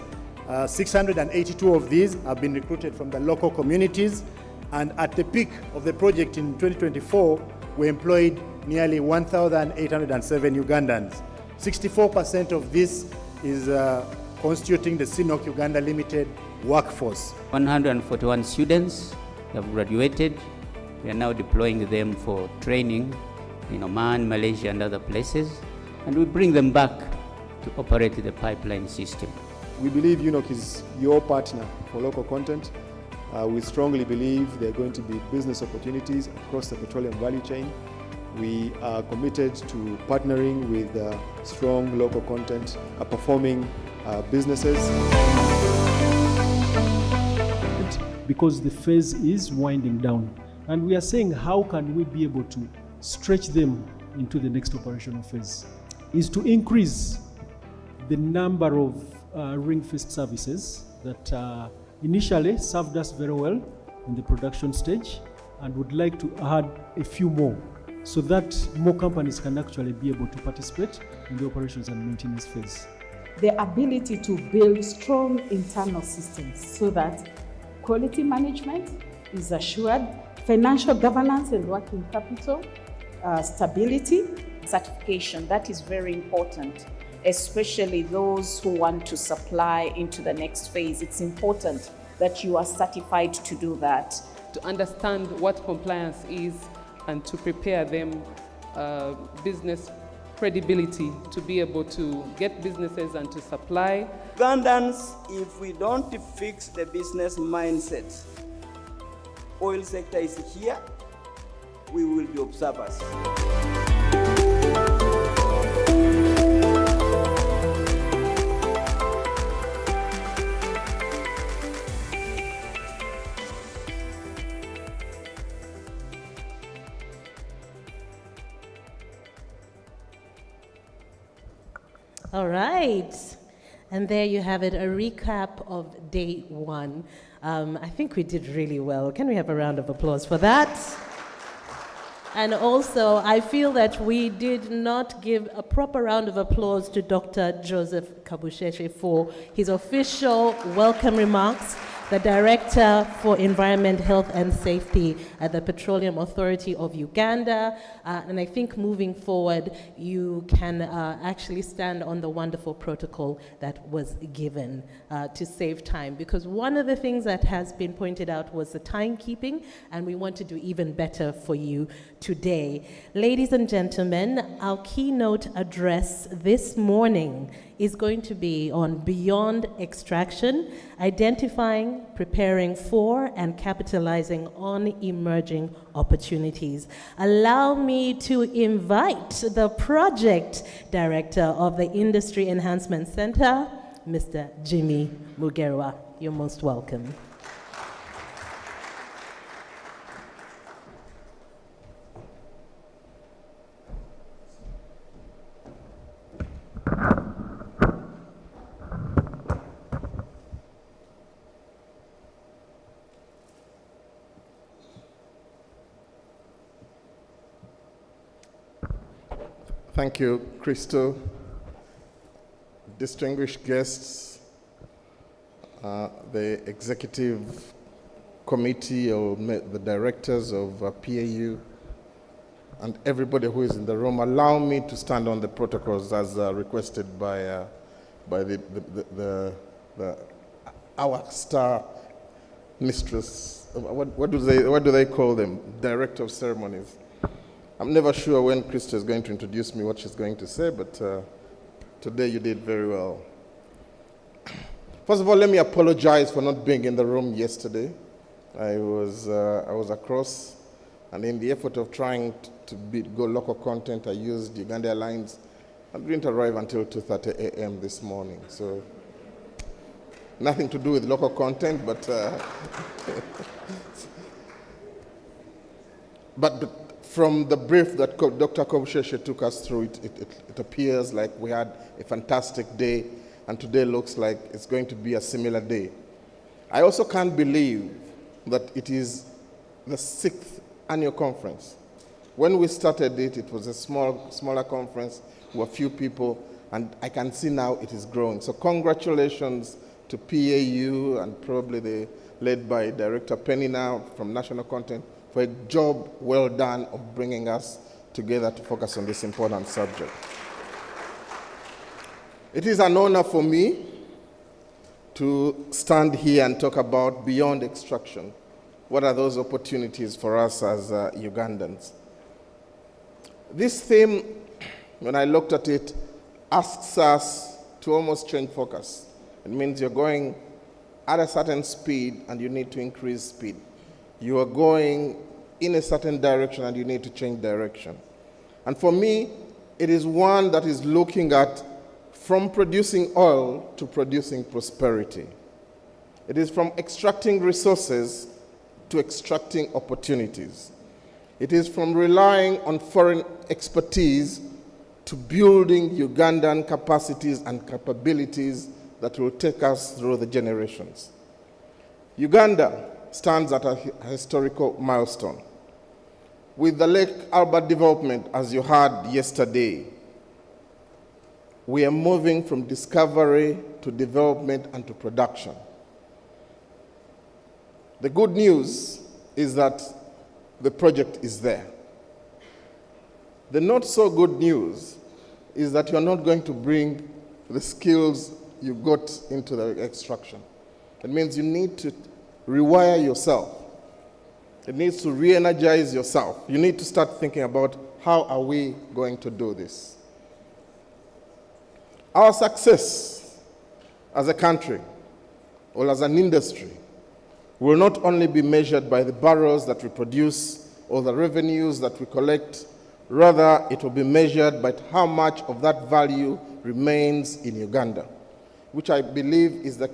682 of these have been recruited from the local communities, and at the peak of the project in 2024, we employed nearly 1,807 Ugandans. 64% of this is constituting the CNOC Uganda Limited workforce. 141 students have graduated. We are now deploying them for training in Oman, Malaysia, and other places, and we bring them back to operate the pipeline system. We believe UNOC is your partner for local content. We strongly believe there are going to be business opportunities across the petroleum value chain. We are committed to partnering with strong local content, performing businesses. Because the phase is winding down, and we are saying how can we be able to stretch them into the next operational phase, is to increase the number of ring-fenced services that initially served us very well in the production stage, and would like to add a few more so that more companies can actually be able to participate in the operations and maintenance phase. The ability to build strong internal systems so that quality management is assured, financial governance and working capital, stability. Certification, that is very important, especially those who want to supply into the next phase. It's important that you are certified to do that. To understand what compliance is and to prepare them business credibility to be able to get businesses and to supply. Ugandans, if we don't fix the business mindset, oil sector is here, we will be observers. All right, and there you have it, a recap of day one. I think we did really well. Can we have a round of applause for that? And also, I feel that we did not give a proper round of applause to Dr. Joseph Kabusheshe for his official welcome remarks, the Director for Environment, Health and Safety at the Petroleum Authority of Uganda. And I think moving forward, you can actually stand on the wonderful protocol that was given to save time. Because one of the things that has been pointed out was the timekeeping, and we want to do even better for you today. Ladies and gentlemen, our keynote address this morning is going to be on beyond extraction, identifying, preparing for, and capitalizing on emerging opportunities. Allow me to invite the project director of the Industry Enhancement Center, Mr. Jimmy Mugerwa. You're most welcome. Thank you, Crystal. Distinguished guests, the executive committee or the directors of PAU and everybody who is in the room, allow me to stand on the protocols as requested by our star mistress. What do they call them? Director of ceremonies. I'm never sure when Krista is going to introduce me what she's going to say, but today you did very well. First of all, let me apologize for not being in the room yesterday. I was across, and in the effort of trying to go local content, I used Uganda Airlines. I didn't arrive until 2:30 a.m. this morning, so nothing to do with local content, but but from the brief that Dr. Kobusheshe took us through, it appears like we had a fantastic day, and today looks like it's going to be a similar day. I also can't believe that it is the 6th annual conference. When we started it, it was a smaller conference, with a few people, and I can see now it is growing. So congratulations to PAU and probably led by Director Penny now from National Content for a job well done of bringing us together to focus on this important subject. It is an honor for me to stand here and talk about beyond extraction. What are those opportunities for us as Ugandans? This theme, when I looked at it, asks us to almost change focus. It means you're going at a certain speed and you need to increase speed. You are going in a certain direction and you need to change direction. And for me, it is one that is looking at from producing oil to producing prosperity. It is from extracting resources to extracting opportunities. It is from relying on foreign expertise to building Ugandan capacities and capabilities that will take us through the generations. Uganda stands at a historical milestone. With the Lake Albert development, as you heard yesterday, we are moving from discovery to development and to production. The good news is that the project is there. The not so good news is that you're not going to bring the skills you got into the extraction. It means you need to rewire yourself. It needs to re-energize yourself. You need to start thinking about how are we going to do this. Our success as a country or as an industry will not only be measured by the barrels that we produce or the revenues that we collect, rather it will be measured by how much of that value remains in Uganda, which I believe is the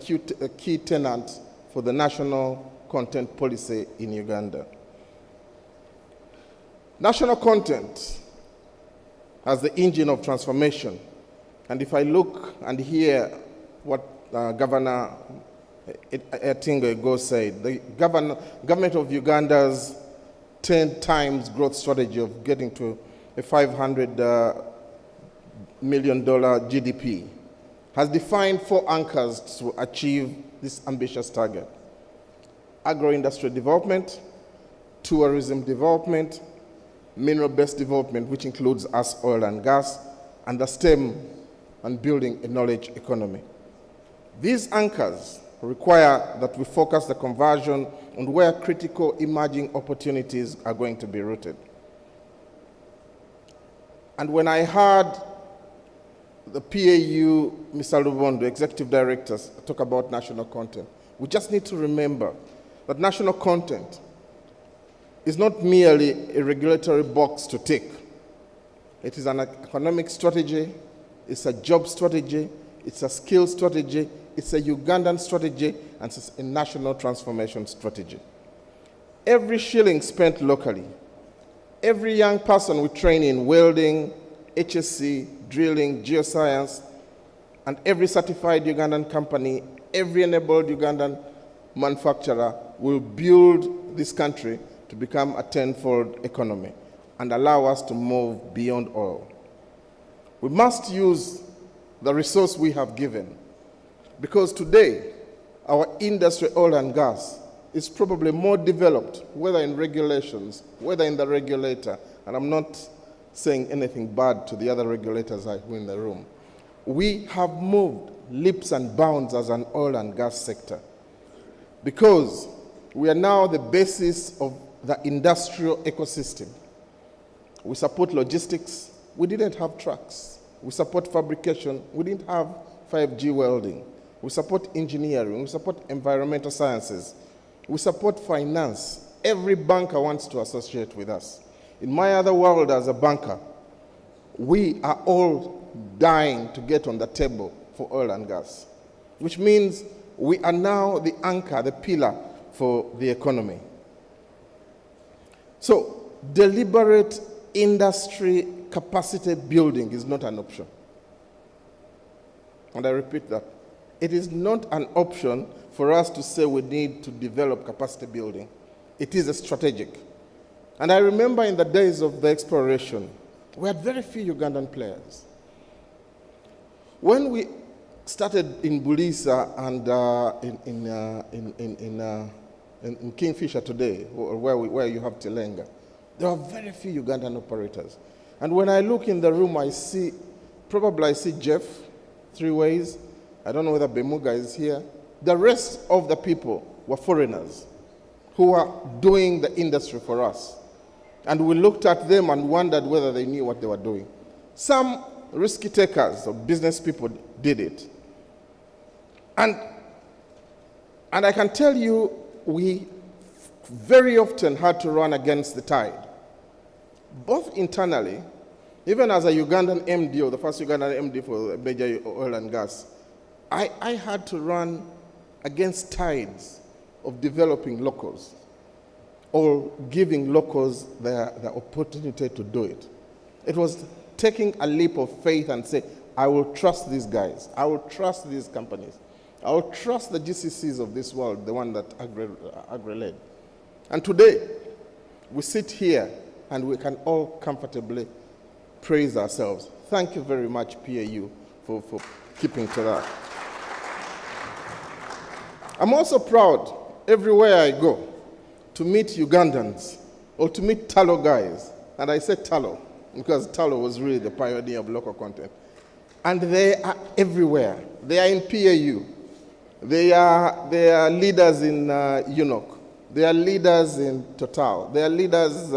key tenet for the national content policy in Uganda. National content as the engine of transformation. And if I look and hear what Governor Etingo said, the government of Uganda's 10 times growth strategy of getting to a $500 million GDP has defined 4 anchors to achieve this ambitious target: agro-industrial development, tourism development, mineral-based development, which includes us, oil and gas, and the STEM and building a knowledge economy. These anchors require that we focus the conversion on where critical emerging opportunities are going to be rooted. And when I heard the PAU, Mr. Lubondo, executive directors, talk about national content, we just need to remember that national content is not merely a regulatory box to tick. It is an economic strategy, it's a job strategy, it's a skill strategy, it's a Ugandan strategy, and it's a national transformation strategy. Every shilling spent locally, every young person we train in welding, HSC, drilling, geoscience, and every certified Ugandan company, every enabled Ugandan manufacturer will build this country to become a 10-fold economy and allow us to move beyond oil. We must use the resource we have given, because today our industry, oil and gas, is probably more developed, whether in regulations, whether in the regulator, and I'm not saying anything bad to the other regulators who are in the room. We have moved leaps and bounds as an oil and gas sector because we are now the basis of the industrial ecosystem. We support logistics. We didn't have trucks. We support fabrication. We didn't have 5G welding. We support engineering. We support environmental sciences. We support finance. Every banker wants to associate with us. In my other world as a banker, we are all dying to get on the table for oil and gas, which means we are now the anchor, the pillar for the economy. So, deliberate industry capacity building is not an option. And I repeat that. It is not an option for us to say we need to develop capacity building. It is a strategic. And I remember in the days of the exploration, we had very few Ugandan players. When we started in Bulisa and in Kingfisher today, where you have Tilenga, there are very few Ugandan operators. And when I look in the room, I see Jeff, Three Ways. I don't know whether Bemuga is here. The rest of the people were foreigners who were doing the industry for us. And we looked at them and wondered whether they knew what they were doing. Some risky takers or business people did it. And I can tell you, we very often had to run against the tide, both internally, even as a Ugandan MD, or the first Ugandan MD for major oil and gas, I had to run against tides of developing locals or giving locals the opportunity to do it. It was taking a leap of faith and say, I will trust these guys. I will trust these companies. I will trust the GCCs of this world, the one that Agri-led. And today, we sit here and we can all comfortably praise ourselves. Thank you very much, PAU, for keeping to that. I'm also proud, everywhere I go, to meet Ugandans or to meet Talo guys. And I say Talo because Talo was really the pioneer of local content. And they are everywhere. They are in PAU. They are leaders in UNOC. They are leaders in Total. They are leaders,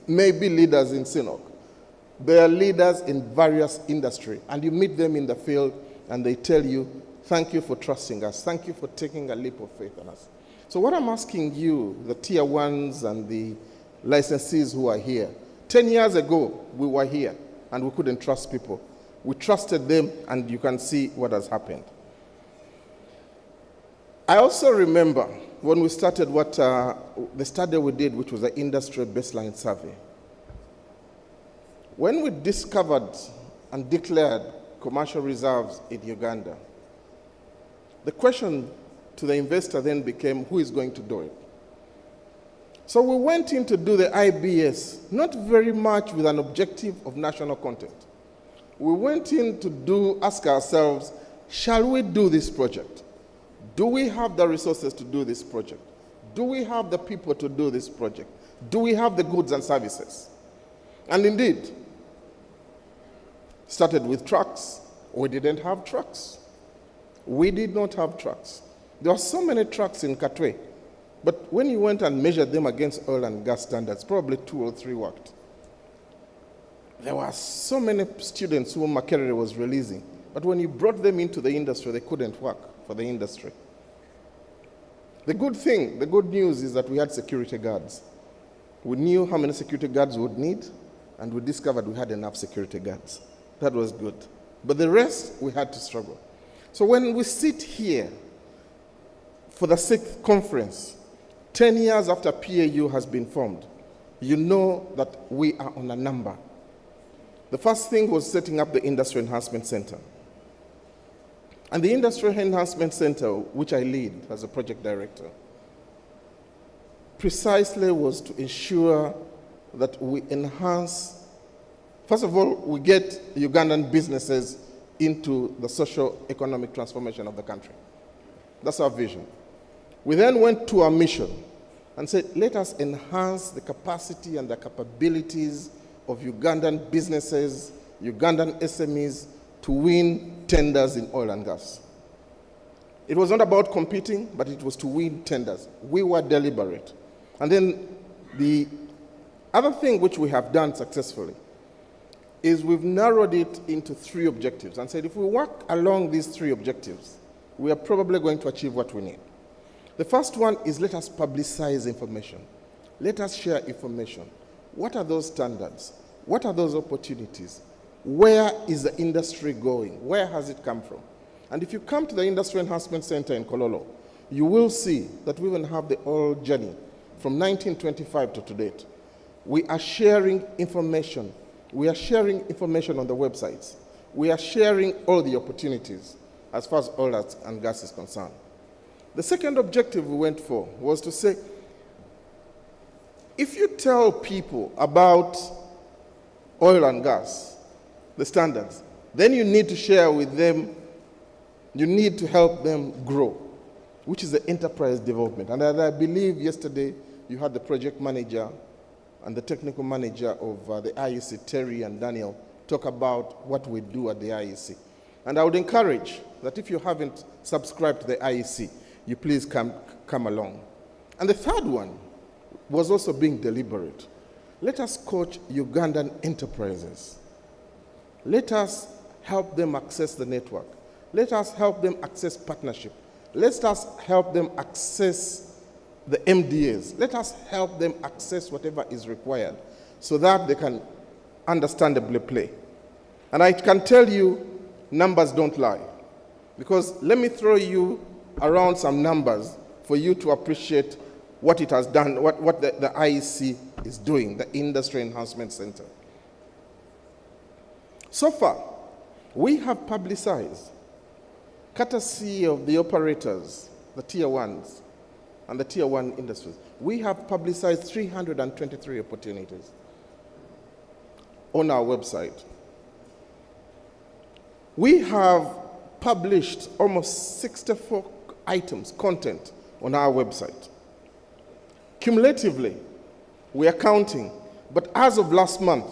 maybe leaders in SINOC. They are leaders in various industries. And you meet them in the field and they tell you, thank you for trusting us. Thank you for taking a leap of faith on us. So what I'm asking you, the tier ones and the licensees who are here, 10 years ago, we were here and we couldn't trust people. We trusted them and you can see what has happened. I also remember when we started the study we did, which was the industrial baseline survey. When we discovered and declared commercial reserves in Uganda, the question to the investor then became, who is going to do it? So we went in to do the IBS, not very much with an objective of national content. We went in to ask ourselves, shall we do this project? Do we have the resources to do this project? Do we have the people to do this project? Do we have the goods and services? And indeed, started with trucks. We didn't have trucks. We did not have trucks. There were so many trucks in Katwe, but when you went and measured them against oil and gas standards, probably 2 or 3 worked. There were so many students who Makerere was releasing, but when you brought them into the industry, they couldn't work for the industry. The good news is that we had security guards. We knew how many security guards we would need, and we discovered we had enough security guards. That was good. But the rest, we had to struggle. So when we sit here for the 6th conference, 10 years after PAU has been formed, you know that we are on a number. The first thing was setting up the Industry Enhancement Center. And the Industry Enhancement Center, which I lead as a project director, precisely was to ensure that we enhance, first of all, we get Ugandan businesses into the socio-economic transformation of the country. That's our vision. We then went to our mission and said, let us enhance the capacity and the capabilities of Ugandan businesses, Ugandan SMEs to win tenders in oil and gas. It was not about competing, but it was to win tenders. We were deliberate. And then the other thing which we have done successfully is we've narrowed it into 3 objectives and said if we work along these 3 objectives, we are probably going to achieve what we need. The first one is let us publicize information. Let us share information. What are those standards? What are those opportunities? Where is the industry going? Where has it come from? And if you come to the Industry Enhancement Center in Kololo, you will see that we even have the oil journey from 1925 to date. We are sharing information. We are sharing information on the websites. We are sharing all the opportunities as far as oil and gas is concerned. The second objective we went for was to say, if you tell people about oil and gas, the standards, then you need to share with them, you need to help them grow, which is the enterprise development. And I believe yesterday you had the project manager and the technical manager of the IEC, Terry and Daniel, talk about what we do at the IEC. And I would encourage that if you haven't subscribed to the IEC, you please come along. And the third one was also being deliberate. Let us coach Ugandan enterprises. Let us help them access the network. Let us help them access partnership. Let us help them access the MDAs. Let us help them access whatever is required so that they can understandably play. And I can tell you, numbers don't lie. Because let me throw you around some numbers for you to appreciate what it has done, what the IEC is doing, the Industry Enhancement Center. So far, we have publicized, courtesy of the operators, the tier 1s, and the tier 1 industries, we have publicized 323 opportunities on our website. We have published almost 64 items, content, on our website. Cumulatively, we are counting, but as of last month,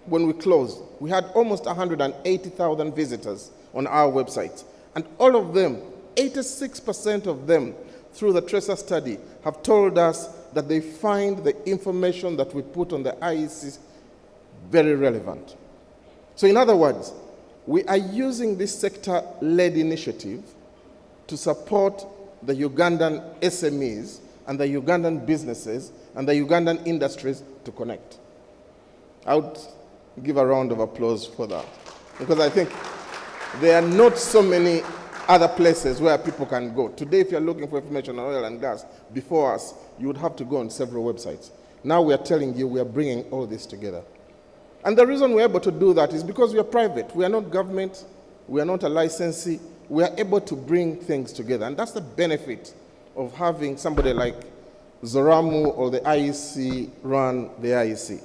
when we closed, we had almost 180,000 visitors on our website. And all of them, 86% of them, through the Tracer study, have told us that they find the information that we put on the IEC very relevant. So in other words, we are using this sector-led initiative to support the Ugandan SMEs and the Ugandan businesses and the Ugandan industries to connect. I would give a round of applause for that, because I think there are not so many other places where people can go. Today, if you're looking for information on oil and gas, before us, you would have to go on several websites. Now we are telling you we are bringing all this together. And the reason we're able to do that is because we are private. We are not government. We are not a licensee. We are able to bring things together. And that's the benefit of having somebody like Zoramu or the IEC run the IEC.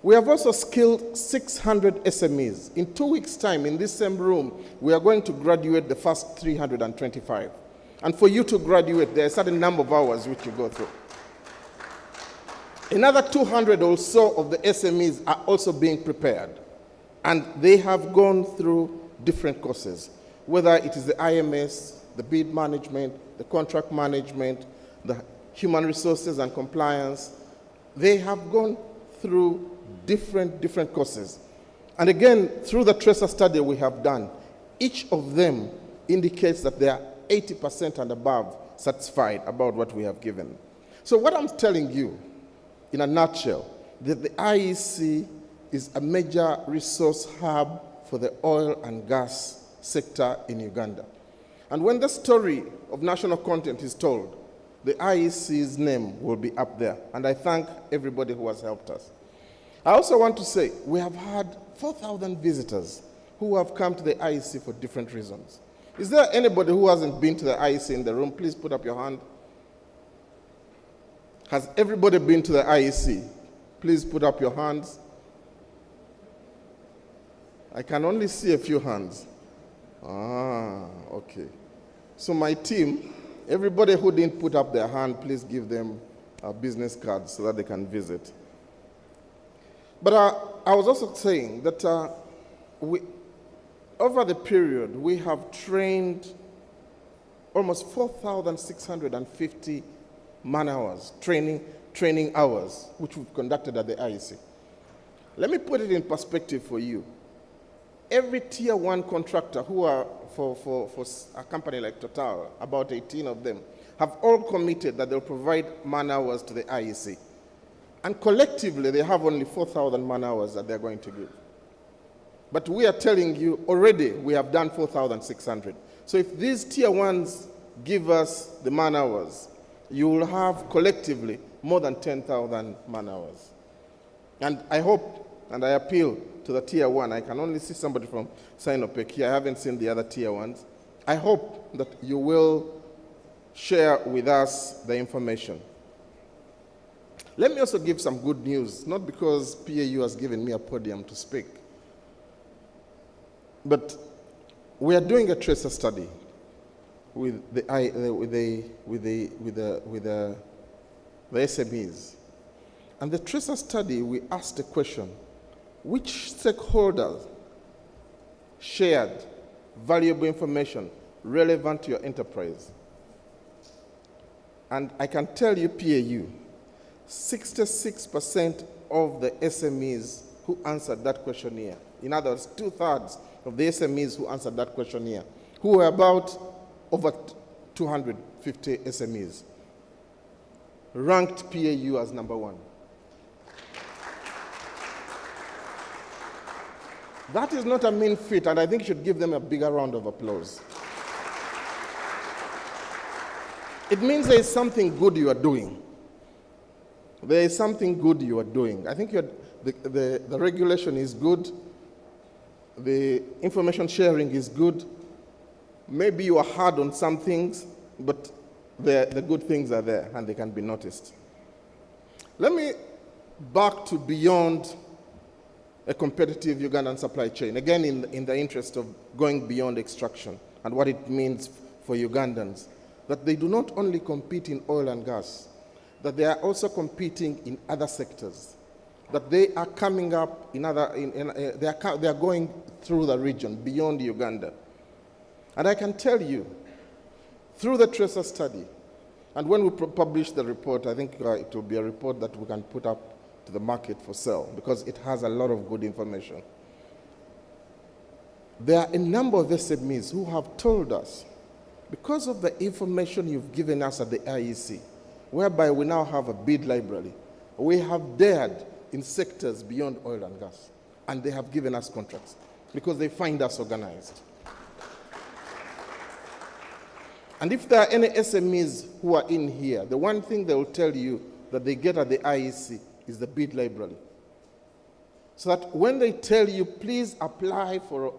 We have also skilled 600 SMEs. In 2 weeks' time, in this same room, we are going to graduate the first 325. And for you to graduate, there are a certain number of hours which you go through. Another 200 or so of the SMEs are also being prepared. And they have gone through different courses, whether it is the IMS, the bid management, the contract management, the human resources and compliance. They have gone through different courses. And again, through the Tracer study we have done, each of them indicates that they are 80% and above satisfied about what we have given. So what I'm telling you, in a nutshell, that the IEC is a major resource hub for the oil and gas sector in Uganda. And when the story of national content is told, the IEC's name will be up there. And I thank everybody who has helped us. I also want to say we have had 4,000 visitors who have come to the IEC for different reasons. Is there anybody who hasn't been to the IEC in the room? Please put up your hand. Has everybody been to the IEC? Please put up your hands. I can only see a few hands. Ah, okay. So my team Everybody who didn't put up their hand, please give them business cards so that they can visit. But I was also saying that over the period, we have trained almost 4,650 man-hours, training hours, which we've conducted at the IEC. Let me put it in perspective for you. Every tier 1 contractor who are for a company like Total, about 18 of them, have all committed that they'll provide man-hours to the IEC. And collectively, they have only 4,000 man-hours that they're going to give. But we are telling you already we have done 4,600. So if these tier 1s give us the man-hours, you will have collectively more than 10,000 man-hours. And I hope and I appeal to the tier 1. I can only see somebody from Sinopec here. I haven't seen the other tier 1s. I hope that you will share with us the information. Let me also give some good news, not because PAU has given me a podium to speak, but we are doing a tracer study with the SMEs. And the tracer study, we asked the question, which stakeholders shared valuable information relevant to your enterprise? And I can tell you, PAU, 66% of the SMEs who answered that questionnaire, in other words, 2/3 of the SMEs who answered that questionnaire, who were about over 250 SMEs, ranked PAU as number 1. That is not a mean feat, and I think you should give them a bigger round of applause. It means there is something good you are doing. There is something good you are doing. I think the regulation is good. The information sharing is good. Maybe you are hard on some things, but the good things are there and they can be noticed. Let me back to beyond a competitive Ugandan supply chain, again in the interest of going beyond extraction and what it means for Ugandans, that they do not only compete in oil and gas, that they are also competing in other sectors, that they are coming up in other, they are going through the region beyond Uganda. And I can tell you, through the tracer study, and when we publish the report, I think it will be a report that we can put up to the market for sale because it has a lot of good information. There are a number of SMEs who have told us, because of the information you've given us at the IEC, whereby we now have a bid library, we have dared in sectors beyond oil and gas, and they have given us contracts because they find us organized. And if there are any SMEs who are in here, the one thing they will tell you that they get at the IEC is the bid library. So that when they tell you, please apply for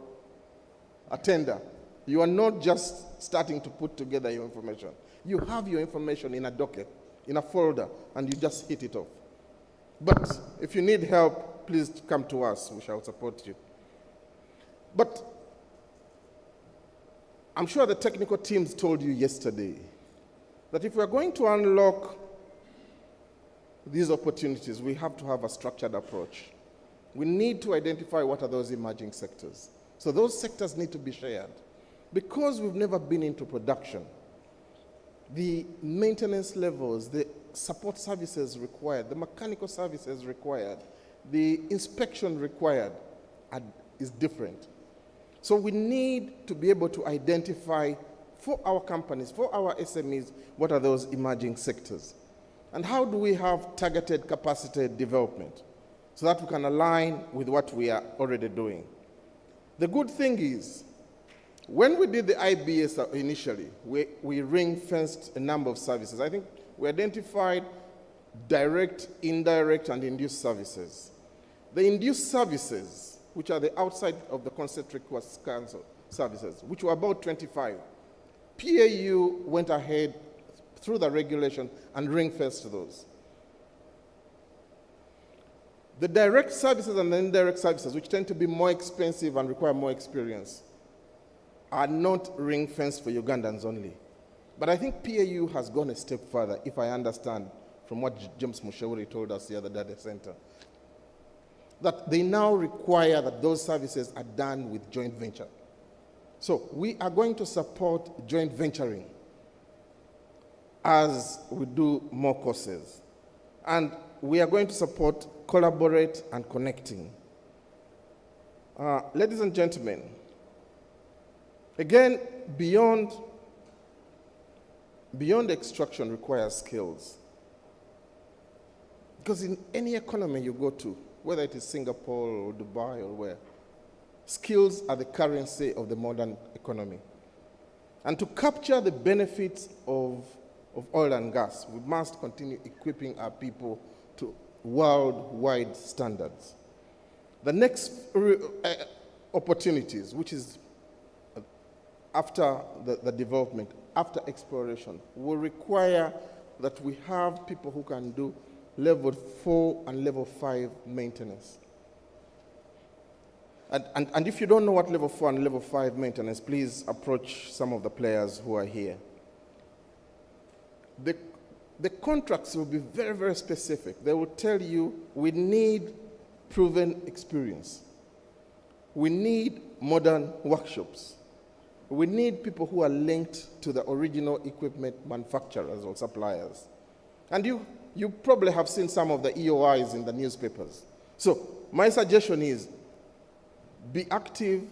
a tender, you are not just starting to put together your information. You have your information in a docket, in a folder, and you just hit it off. But if you need help, please come to us. We shall support you. But I'm sure the technical teams told you yesterday that if we're going to unlock these opportunities, we have to have a structured approach. We need to identify what are those emerging sectors. So those sectors need to be shared. Because we've never been into production, the maintenance levels, the support services required, the mechanical services required, the inspection required is different. So we need to be able to identify for our companies, for our SMEs, what are those emerging sectors? And how do we have targeted capacity development so that we can align with what we are already doing? The good thing is, when we did the IBS initially, we ring-fenced a number of services. I think we identified direct, indirect, and induced services. The induced services, which are the outside of the concentric council services, which were about 25, PAU went ahead through the regulation and ring-fenced those. The direct services and the indirect services, which tend to be more expensive and require more experience, are not ring-fenced for Ugandans only. But I think PAU has gone a step further, if I understand from what James Mushauri told us the other day at the center, that they now require that those services are done with joint venture. So we are going to support joint venturing as we do more courses. And we are going to support collaborate and connecting. Ladies and gentlemen, again, beyond extraction requires skills. Because in any economy you go to, whether it is Singapore or Dubai or where, skills are the currency of the modern economy. And to capture the benefits of oil and gas, we must continue equipping our people to worldwide standards. The next opportunities, which is after the development, after exploration, will require that we have people who can do level 4 and level 5 maintenance. And if you don't know what level 4 and level 5 maintenance, please approach some of the players who are here. The contracts will be very, very specific. They will tell you we need proven experience. We need modern workshops. We need people who are linked to the original equipment manufacturers or suppliers. And you probably have seen some of the EOIs in the newspapers. So my suggestion is be active,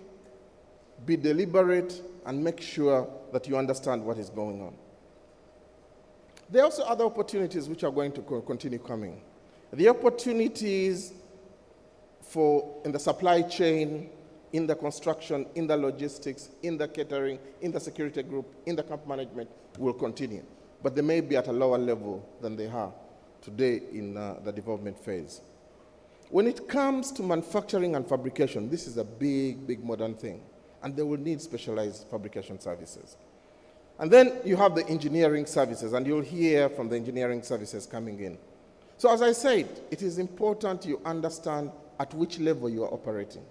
be deliberate, and make sure that you understand what is going on. There are also other opportunities which are going to continue coming. The opportunities in the supply chain, in the construction, in the logistics, in the catering, in the security group, in the camp management will continue. But they may be at a lower level than they are today in the development phase. When it comes to manufacturing and fabrication, this is a big, big modern thing. And they will need specialized fabrication services. And then you have the engineering services, and you'll hear from the engineering services coming in. So as I said, it is important you understand at which level you are operating.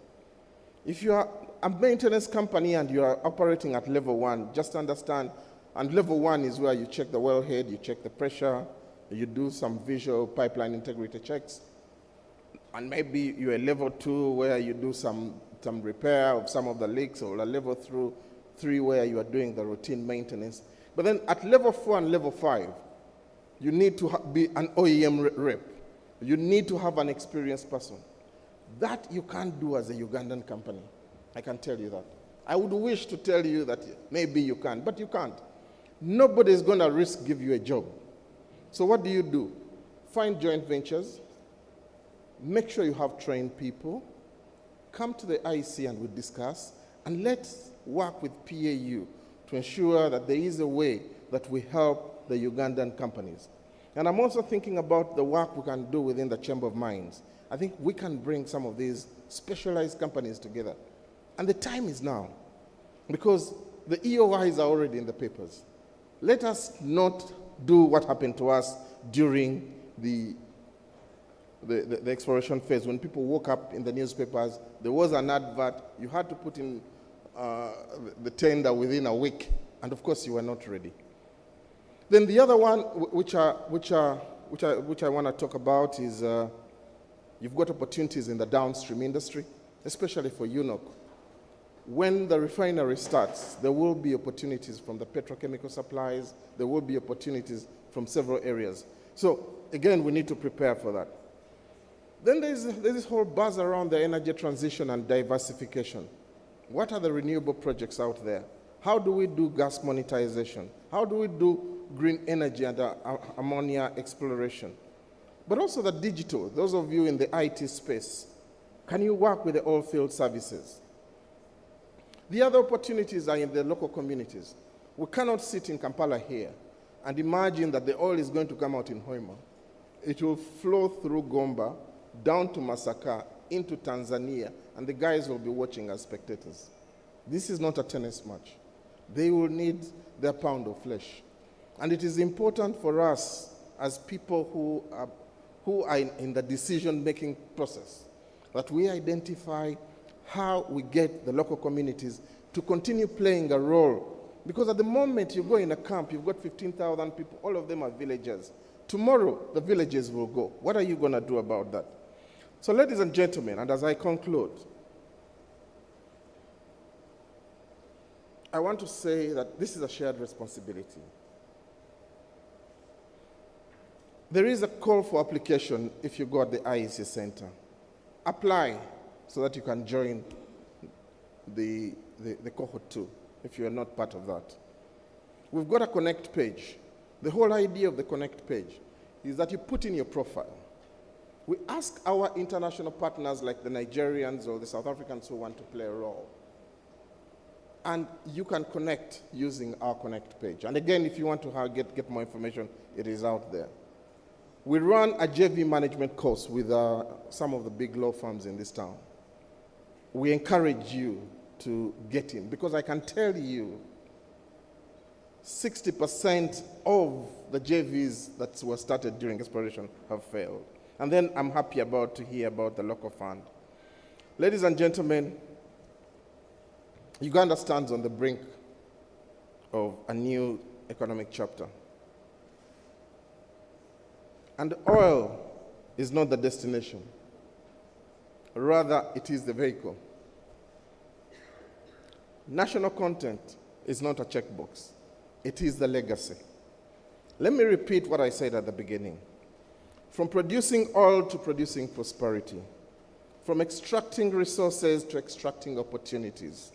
If you are a maintenance company and you are operating at level 1, just understand, and level 1 is where you check the wellhead, you check the pressure, you do some visual pipeline integrity checks, and maybe you're a level 2 where you do some repair of some of the leaks, or a level 3 where you are doing the routine maintenance. But then at level 4 and level 5, you need to be an OEM rep. You need to have an experienced person. That you can't do as a Ugandan company. I can tell you that. I would wish to tell you that maybe you can, but you can't. Nobody is going to risk give you a job. So what do? Find joint ventures. Make sure you have trained people. Come to the IC and we'll discuss. And let's work with PAU to ensure that there is a way that we help the Ugandan companies. And I'm also thinking about the work we can do within the Chamber of Mines. I think we can bring some of these specialized companies together. And the time is now, because the EOIs are already in the papers. Let us not do what happened to us during the exploration phase. When people woke up in the newspapers, there was an advert, you had to put in the tender within a week, and of course you were not ready. Then the other one, which I want to talk about, is you've got opportunities in the downstream industry, especially for UNOC. When the refinery starts, there will be opportunities from the petrochemical supplies, there will be opportunities from several areas. So again, we need to prepare for that. Then there's this whole buzz around the energy transition and diversification. What are the renewable projects out there? How do we do gas monetization? How do we do green energy and ammonia exploration? But also the digital, those of you in the IT space, can you work with the oil field services? The other opportunities are in the local communities. We cannot sit in Kampala here and imagine that the oil is going to come out in Hoima. It will flow through Gomba, down to Masaka, into Tanzania, and the guys will be watching as spectators. This is not a tennis match. They will need their pound of flesh. And it is important for us as people who are in the decision-making process that we identify how we get the local communities to continue playing a role Because at the moment you go in a camp, you've got 15,000 people, all of them are villagers. Tomorrow, the villages will go. What are you going to do about that? So, ladies and gentlemen, and as I conclude, I want to say that this is a shared responsibility. There is a call for application if you go at the IEC Center. Apply so that you can join the cohort 2 if you are not part of that. We've got a Connect page. The whole idea of the Connect page is that you put in your profile. We ask our international partners like the Nigerians or the South Africans who want to play a role. And you can connect using our Connect page. And again, if you want to get more information, it is out there. We run a JV management course with some of the big law firms in this town. We encourage you to get in, because I can tell you 60% of the JVs that were started during exploration have failed. And then I'm happy to hear about the local fund. Ladies and gentlemen, Uganda stands on the brink of a new economic chapter. And oil is not the destination. Rather, it is the vehicle. National content is not a checkbox. It is the legacy. Let me repeat what I said at the beginning. From producing oil to producing prosperity. From extracting resources to extracting opportunities.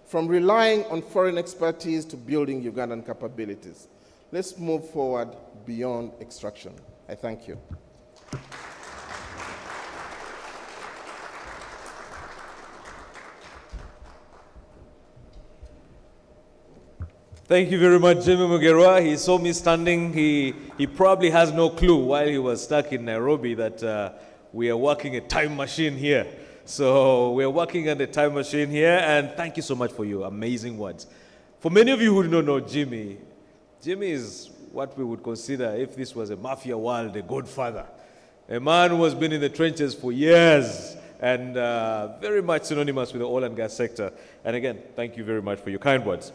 From relying on foreign expertise to building Ugandan capabilities. Let's move forward beyond extraction. I thank you. Thank you very much, Jimmy Mugerwa. He saw me standing. He probably has no clue while he was stuck in Nairobi that we are working a time machine here. So we are working on the time machine here, and thank you so much for your amazing words. For many of you who do not know Jimmy, Jimmy is what we would consider, if this was a mafia world, a godfather. A man who has been in the trenches for years and very much synonymous with the oil and gas sector. And again, thank you very much for your kind words.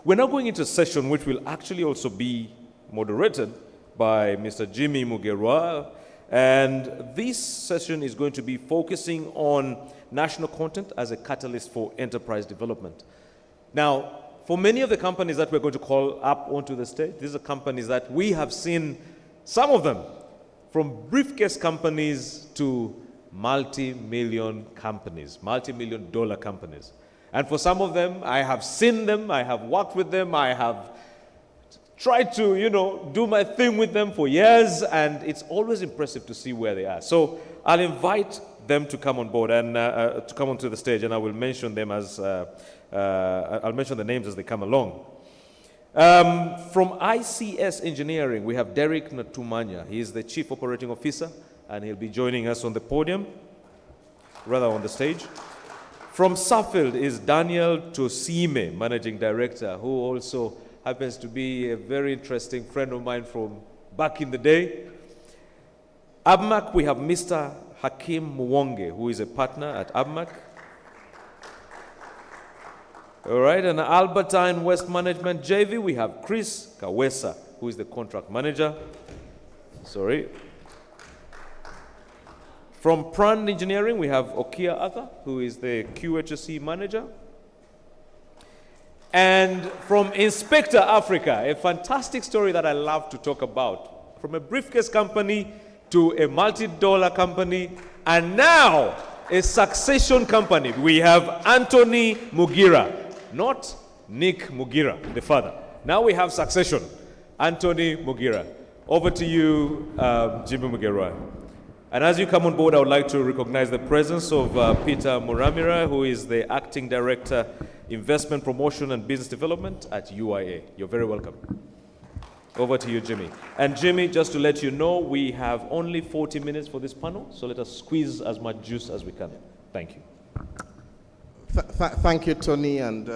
We're now going into a session which will actually also be moderated by Mr. Jimmy Mugerwa. And this session is going to be focusing on national content as a catalyst for enterprise development. Now, for many of the companies that we're going to call up onto the stage, these are companies that we have seen, some of them, from briefcase companies to multi-million companies, multi-million dollar companies. And for some of them, I have seen them, I have worked with them, I have tried to, do my thing with them for years, and it's always impressive to see where they are. So I'll invite them to come on board and to come onto the stage, and I will mention them as, I'll mention the names as they come along. From ICS Engineering, we have Derek Natumanya. He is the Chief Operating Officer, and he'll be joining us on the podium, rather on the stage. From Suffield is Daniel Tosime, Managing Director, who also happens to be a very interesting friend of mine from back in the day. ABMAC, we have Mr. Hakim Mwonge, who is a partner at ABMAC. All right, and Albertine West Management JV, we have Chris Kawesa, who is the contract manager. Sorry. From Prand Engineering, we have Okia Arthur, who is the QHSE manager. And from Inspector Africa, a fantastic story that I love to talk about. From a briefcase company to a multi-dollar company, and now a succession company. We have Anthony Mugira, not Nick Mugira, the father. Now we have succession. Anthony Mugira. Over to you, Jimmy Mugerwa. And as you come on board, I would like to recognize the presence of Peter Muramira, who is the Acting Director, Investment Promotion and Business Development at UIA. You're very welcome. Over to you, Jimmy. And Jimmy, just to let you know, we have only 40 minutes for this panel, so let us squeeze as much juice as we can. Thank you. Thank you, Tony, and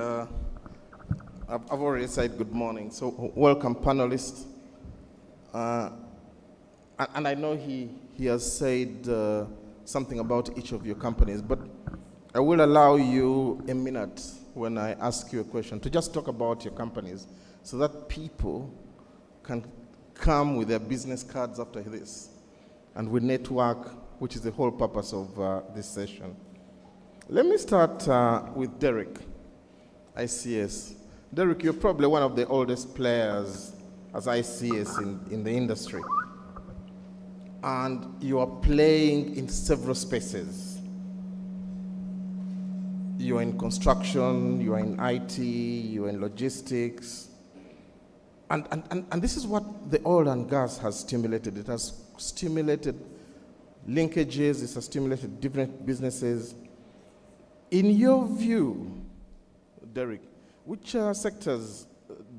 I've already said good morning. So welcome, panelists. And I know he has said something about each of your companies, but I will allow you a minute when I ask you a question, to just talk about your companies so that people can come with their business cards after this. And we network, which is the whole purpose of this session. Let me start with Derek, ICS. Derek, you're probably one of the oldest players as ICS in the industry. And you are playing in several spaces. You are in construction, you are in IT, you are in logistics. And this is what the oil and gas has stimulated. It has stimulated linkages, it has stimulated different businesses. In your view, Derek, which sectors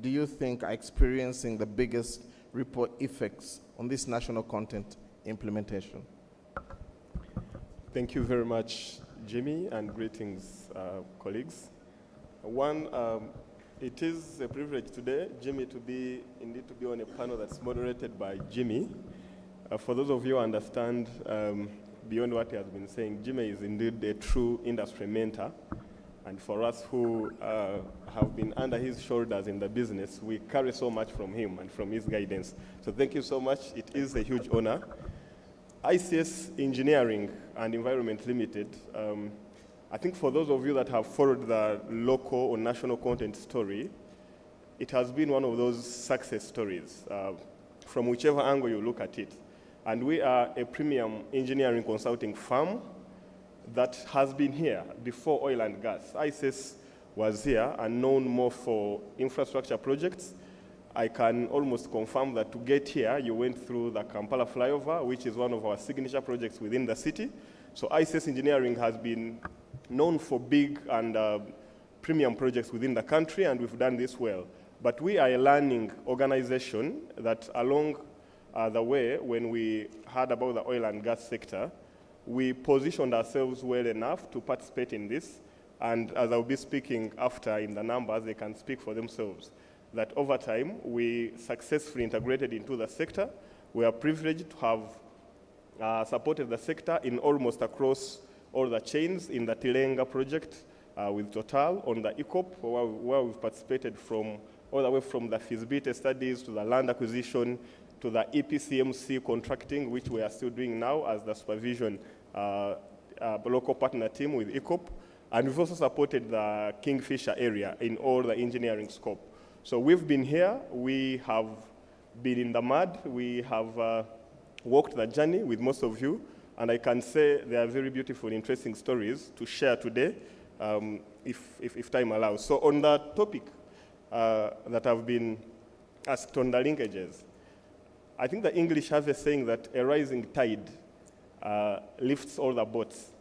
do you think are experiencing the biggest ripple effects on this national content implementation? Thank you very much, Jimmy, and greetings, colleagues. One, it is a privilege today, Jimmy, to be on a panel that's moderated by Jimmy. For those of you who understand, beyond what he has been saying, Jimmy is indeed a true industry mentor. And for us who have been under his shoulders in the business, we carry so much from him and from his guidance. So thank you so much. It is a huge honor. ICS Engineering and Environment Limited, I think for those of you that have followed the local or national content story, it has been one of those success stories from whichever angle you look at it. And we are a premium engineering consulting firm that has been here before oil and gas. ICS was here and known more for infrastructure projects. I can almost confirm that to get here, you went through the Kampala flyover, which is one of our signature projects within the city. So ICS Engineering has been known for big and premium projects within the country, and we've done this well. But we are a learning organization that along the way, when we heard about the oil and gas sector, we positioned ourselves well enough to participate in this. And as I'll be speaking after in the numbers, they can speak for themselves. That over time, we successfully integrated into the sector. We are privileged to have supported the sector in almost across all the chains in the Tilenga project with Total on the ECOP, where we've participated from all the way from the feasibility studies to the land acquisition to the EPCMC contracting, which we are still doing now as the supervision local partner team with ECOP. And we've also supported the Kingfisher area in all the engineering scope. So we've been here, we have been in the mud, we have walked the journey with most of you, and I can say they are very beautiful, interesting stories to share today, if time allows. So on that topic that I've been asked on the linkages, I think the English have a saying that a rising tide lifts all the boats.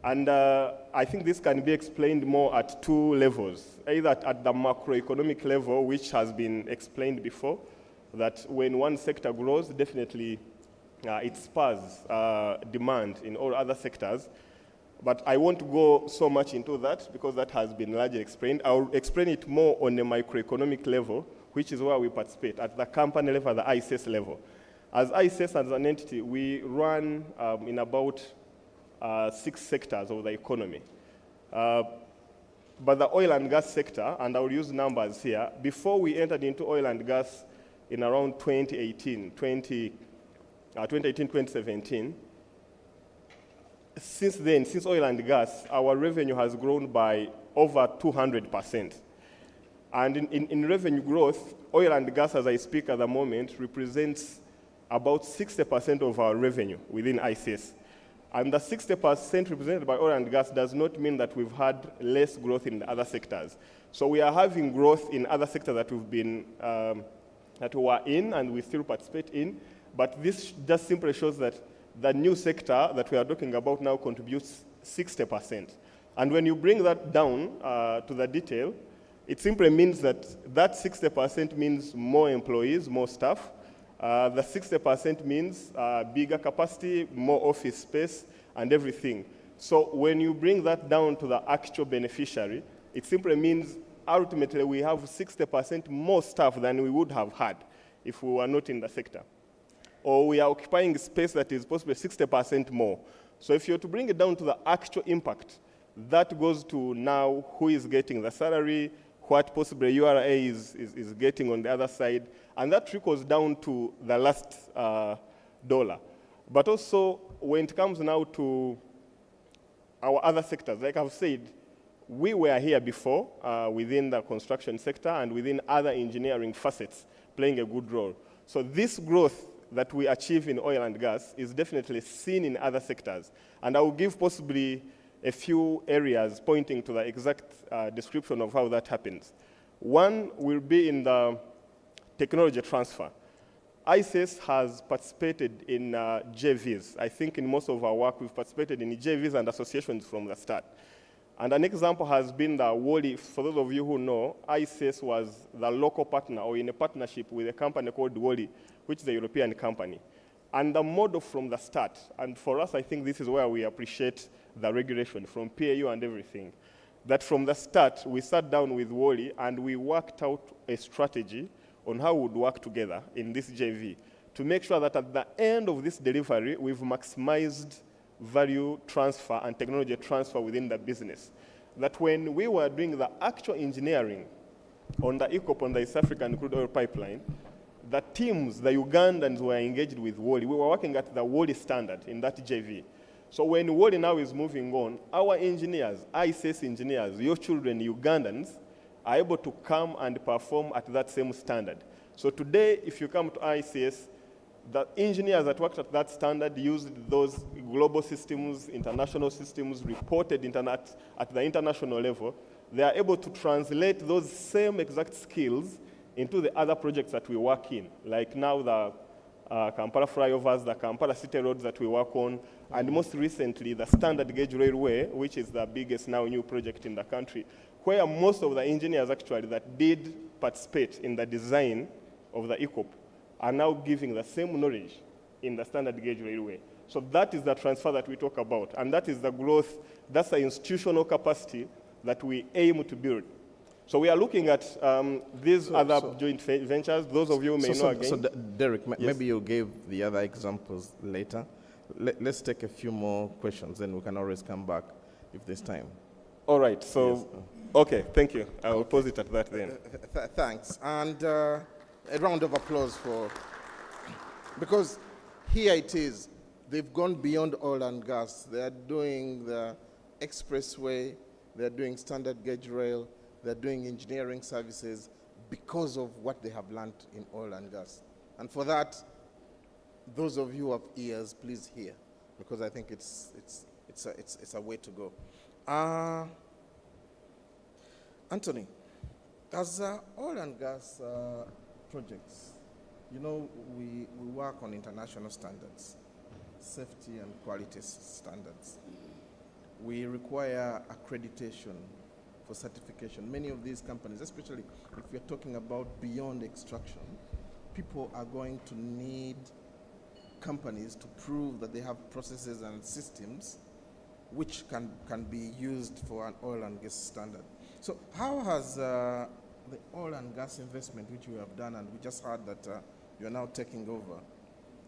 And I think this can be explained more at two levels, either at the macroeconomic level, which has been explained before, that when one sector grows, definitely it spurs demand in all other sectors. But I won't go so much into that because that has been largely explained. I'll explain it more on a microeconomic level, which is where we participate, at the company level, the ICS level. As ICS, as an entity, we run in about 6 sectors of the economy. But the oil and gas sector, and I'll use numbers here, before we entered into oil and gas in around 2018, 2017, since then, since oil and gas, our revenue has grown by over 200%. And in revenue growth, oil and gas, as I speak at the moment, represents about 60% of our revenue within ICS. And the 60% represented by oil and gas does not mean that we've had less growth in the other sectors. So we are having growth in other sectors that we've been, that we are in and we still participate in. But this just simply shows that the new sector that we are talking about now contributes 60%. And when you bring that down to the detail, it simply means that that 60% means more employees, more staff. The 60% means bigger capacity, more office space, and everything. So when you bring that down to the actual beneficiary, it simply means ultimately we have 60% more staff than we would have had if we were not in the sector. Or we are occupying space that is possibly 60% more. So if you're to bring it down to the actual impact, That goes to now who is getting the salary, what possibly URA is getting on the other side, and that trickles down to the last dollar. But also, when it comes now to our other sectors, like I've said, we were here before within the construction sector and within other engineering facets playing a good role. So this growth that we achieve in oil and gas is definitely seen in other sectors. And I will give possibly a few areas pointing to the exact description of how that happens. One will be in the technology transfer. ICS has participated in JVs. I think in most of our work we've participated in JVs and associations from the start. And an example has been the Wally. For those of you who know, ICS was the local partner or in a partnership with a company called Wally, which is a European company. And the model from the start, and for us I think this is where we appreciate the regulation from PAU and everything, that from the start we sat down with Wally and we worked out a strategy on how we would work together in this JV to make sure that at the end of this delivery we've maximized value transfer and technology transfer within the business. That when we were doing the actual engineering on the ECOP, on the East African crude oil pipeline, the teams, the Ugandans were engaged with Wally. We were working at the Wally standard in that JV. So when Wally now is moving on, our engineers, ICS engineers, your children, Ugandans, are able to come and perform at that same standard. So today, if you come to ICS, the engineers that worked at that standard used those global systems, international systems, reported at the international level. They are able to translate those same exact skills into the other projects that we work in, like now the Kampala flyovers, the Kampala city roads that we work on, and most recently the standard gauge railway, which is the biggest now new project in the country, where most of the engineers actually that did participate in the design of the ECOP are now giving the same knowledge in the standard gauge railway. So that is the transfer that we talk about, and that is the growth, that's the institutional capacity that we aim to build. So we are looking at these other joint ventures. Those of you may know again. So Derek, maybe you'll give the other examples later. Let's take a few more questions, then we can always come back if there's time. All right, so, yes. Okay, thank you. I will pause it at that then. Thanks. And a round of applause for, because here it is, they've gone beyond oil and gas. They are doing the expressway, they're doing standard gauge rail, they're doing engineering services because of what they have learned in oil and gas. And for that, those of you who have ears, please hear, because I think it's a way to go. Anthony, as oil and gas projects, you know, we work on international standards, safety and quality standards. We require accreditation for certification. Many of these companies, especially if we're talking about beyond extraction, people are going to need companies to prove that they have processes and systems which can be used for an oil and gas standard. So how has the oil and gas investment which you have done, and we just heard that you're now taking over,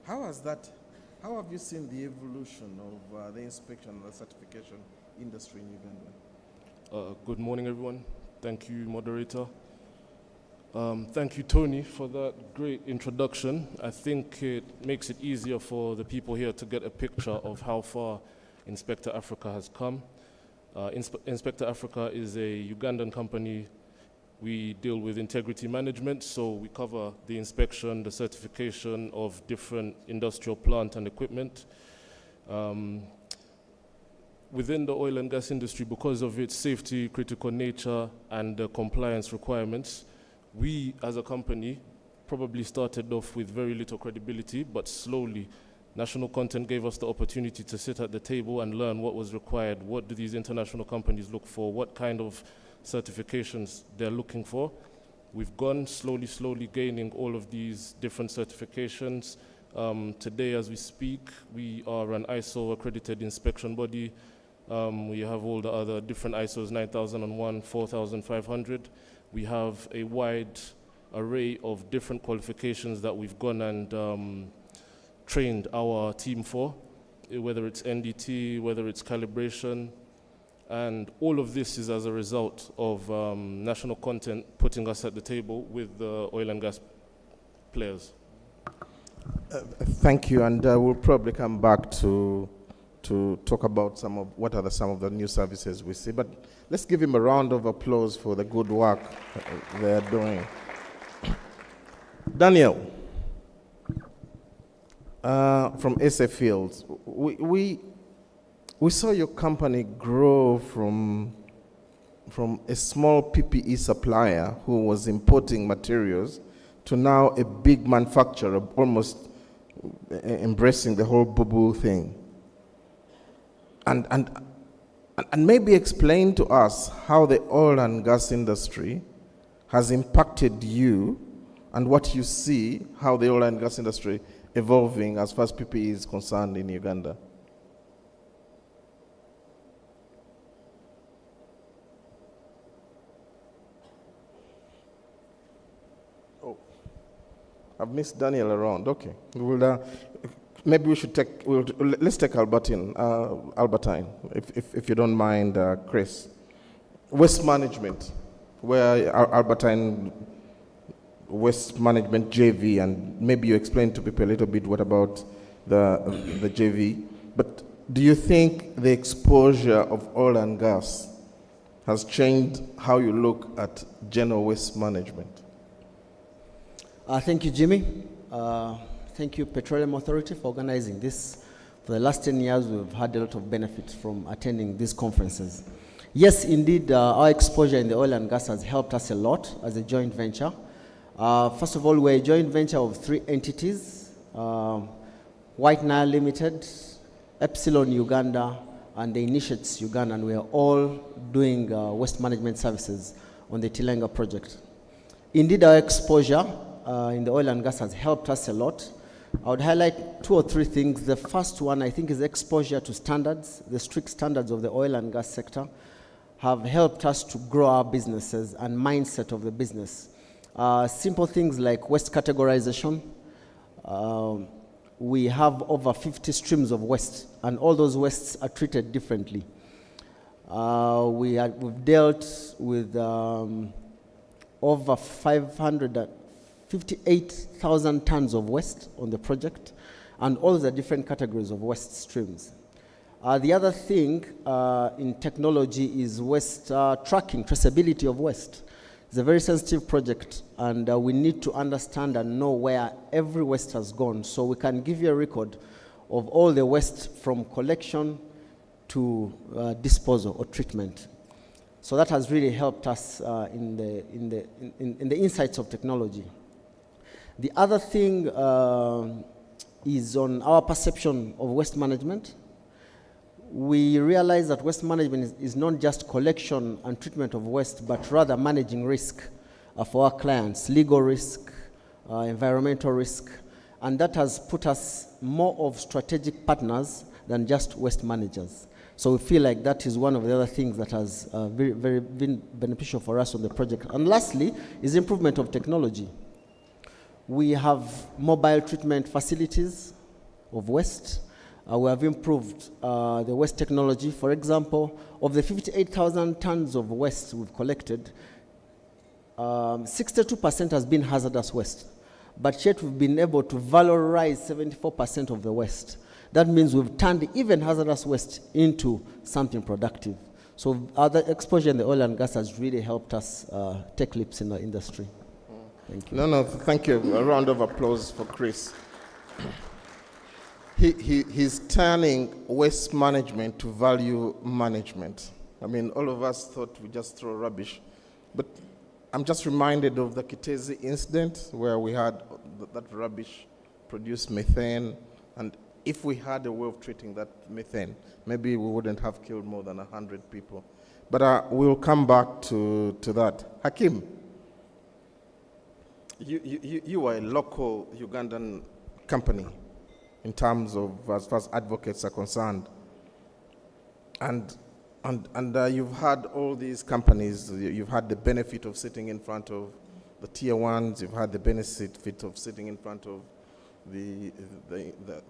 how have you seen the evolution of the inspection and the certification industry in Uganda? Good morning, everyone. Thank you, moderator. Thank you, Tony, for that great introduction. I think it makes it easier for the people here to get a picture of how far Inspector Africa has come. Inspector Africa is a Ugandan company. We deal with integrity management, so we cover the inspection, the certification of different industrial plant and equipment. Within the oil and gas industry, because of its safety, critical nature, and compliance requirements, we as a company probably started off with very little credibility, but slowly National Content gave us the opportunity to sit at the table and learn what was required. What do these international companies look for? What kind of certifications they're looking for? We've gone slowly gaining all of these different certifications. Today, as we speak, we are an ISO accredited inspection body. We have all the other different ISOs, 9001, 4500. We have a wide array of different qualifications that we've gone and trained our team for, whether it's NDT, whether it's calibration. And all of this is as a result of national content putting us at the table with the oil and gas players. Thank you, and we'll probably come back to talk about some of the new services we see. But let's give him a round of applause for the good work they're doing. Daniel, from SA Fields, we saw your company grow from a small PPE supplier who was importing materials to now a big manufacturer, almost embracing the whole boo-boo thing. And maybe explain to us how the oil and gas industry has impacted you and what you see, how the oil and gas industry evolving as far as PPE is concerned in Uganda. Oh, I've missed Daniel around. Okay, maybe we should let's take Albertine, if you don't mind, Chris. Waste management, where Albertine Waste Management JV, and maybe you explain to people a little bit what about the JV. But do you think the exposure of oil and gas has changed how you look at general waste management? Thank you, Jimmy. Thank you, Petroleum Authority, for organizing this. For the last 10 years, we've had a lot of benefits from attending these conferences. Yes, indeed, our exposure in the oil and gas has helped us a lot as a joint venture. First of all, we're a joint venture of 3 entities, White Nile Limited, Epsilon Uganda, and the Initiates Uganda, and we are all doing waste management services on the Tilenga project. Indeed, our exposure in the oil and gas has helped us a lot. I would highlight 2 or 3 things. The first one, I think, is exposure to standards. The strict standards of the oil and gas sector have helped us to grow our businesses and mindset of the business. Simple things like waste categorization. We have over 50 streams of waste, and all those wastes are treated differently. We've dealt with over 558,000 tons of waste on the project, and all the different categories of waste streams. The other thing in technology is waste tracking, traceability of waste. It's a very sensitive project, and we need to understand and know where every waste has gone, so we can give you a record of all the waste from collection to disposal or treatment. So that has really helped us in the insights of technology. The other thing is on our perception of waste management. We realize that waste management is not just collection and treatment of waste, but rather managing risk for our clients, legal risk, environmental risk, and that has put us more of strategic partners than just waste managers. So we feel like that is one of the other things that has very been beneficial for us on the project. And lastly is improvement of technology. We have mobile treatment facilities of waste. We have improved the waste technology. For example, of the 58,000 tons of waste we've collected, 62% has been hazardous waste. But yet we've been able to valorize 74% of the waste. That means we've turned even hazardous waste into something productive. So other exposure in the oil and gas has really helped us take leaps in the industry. Thank you. No, thank you. A round of applause for Chris. He's turning waste management to value management. I mean, all of us thought we just throw rubbish, but I'm just reminded of the Kitezi incident where we had that rubbish produce methane, and if we had a way of treating that methane, maybe we wouldn't have killed more than 100 people. But we'll come back to that. Hakim, you are a local Ugandan company in terms of as far as advocates are concerned. And you've had all these companies, you've had the benefit of sitting in front of the tier ones, you've had the benefit of sitting in front of the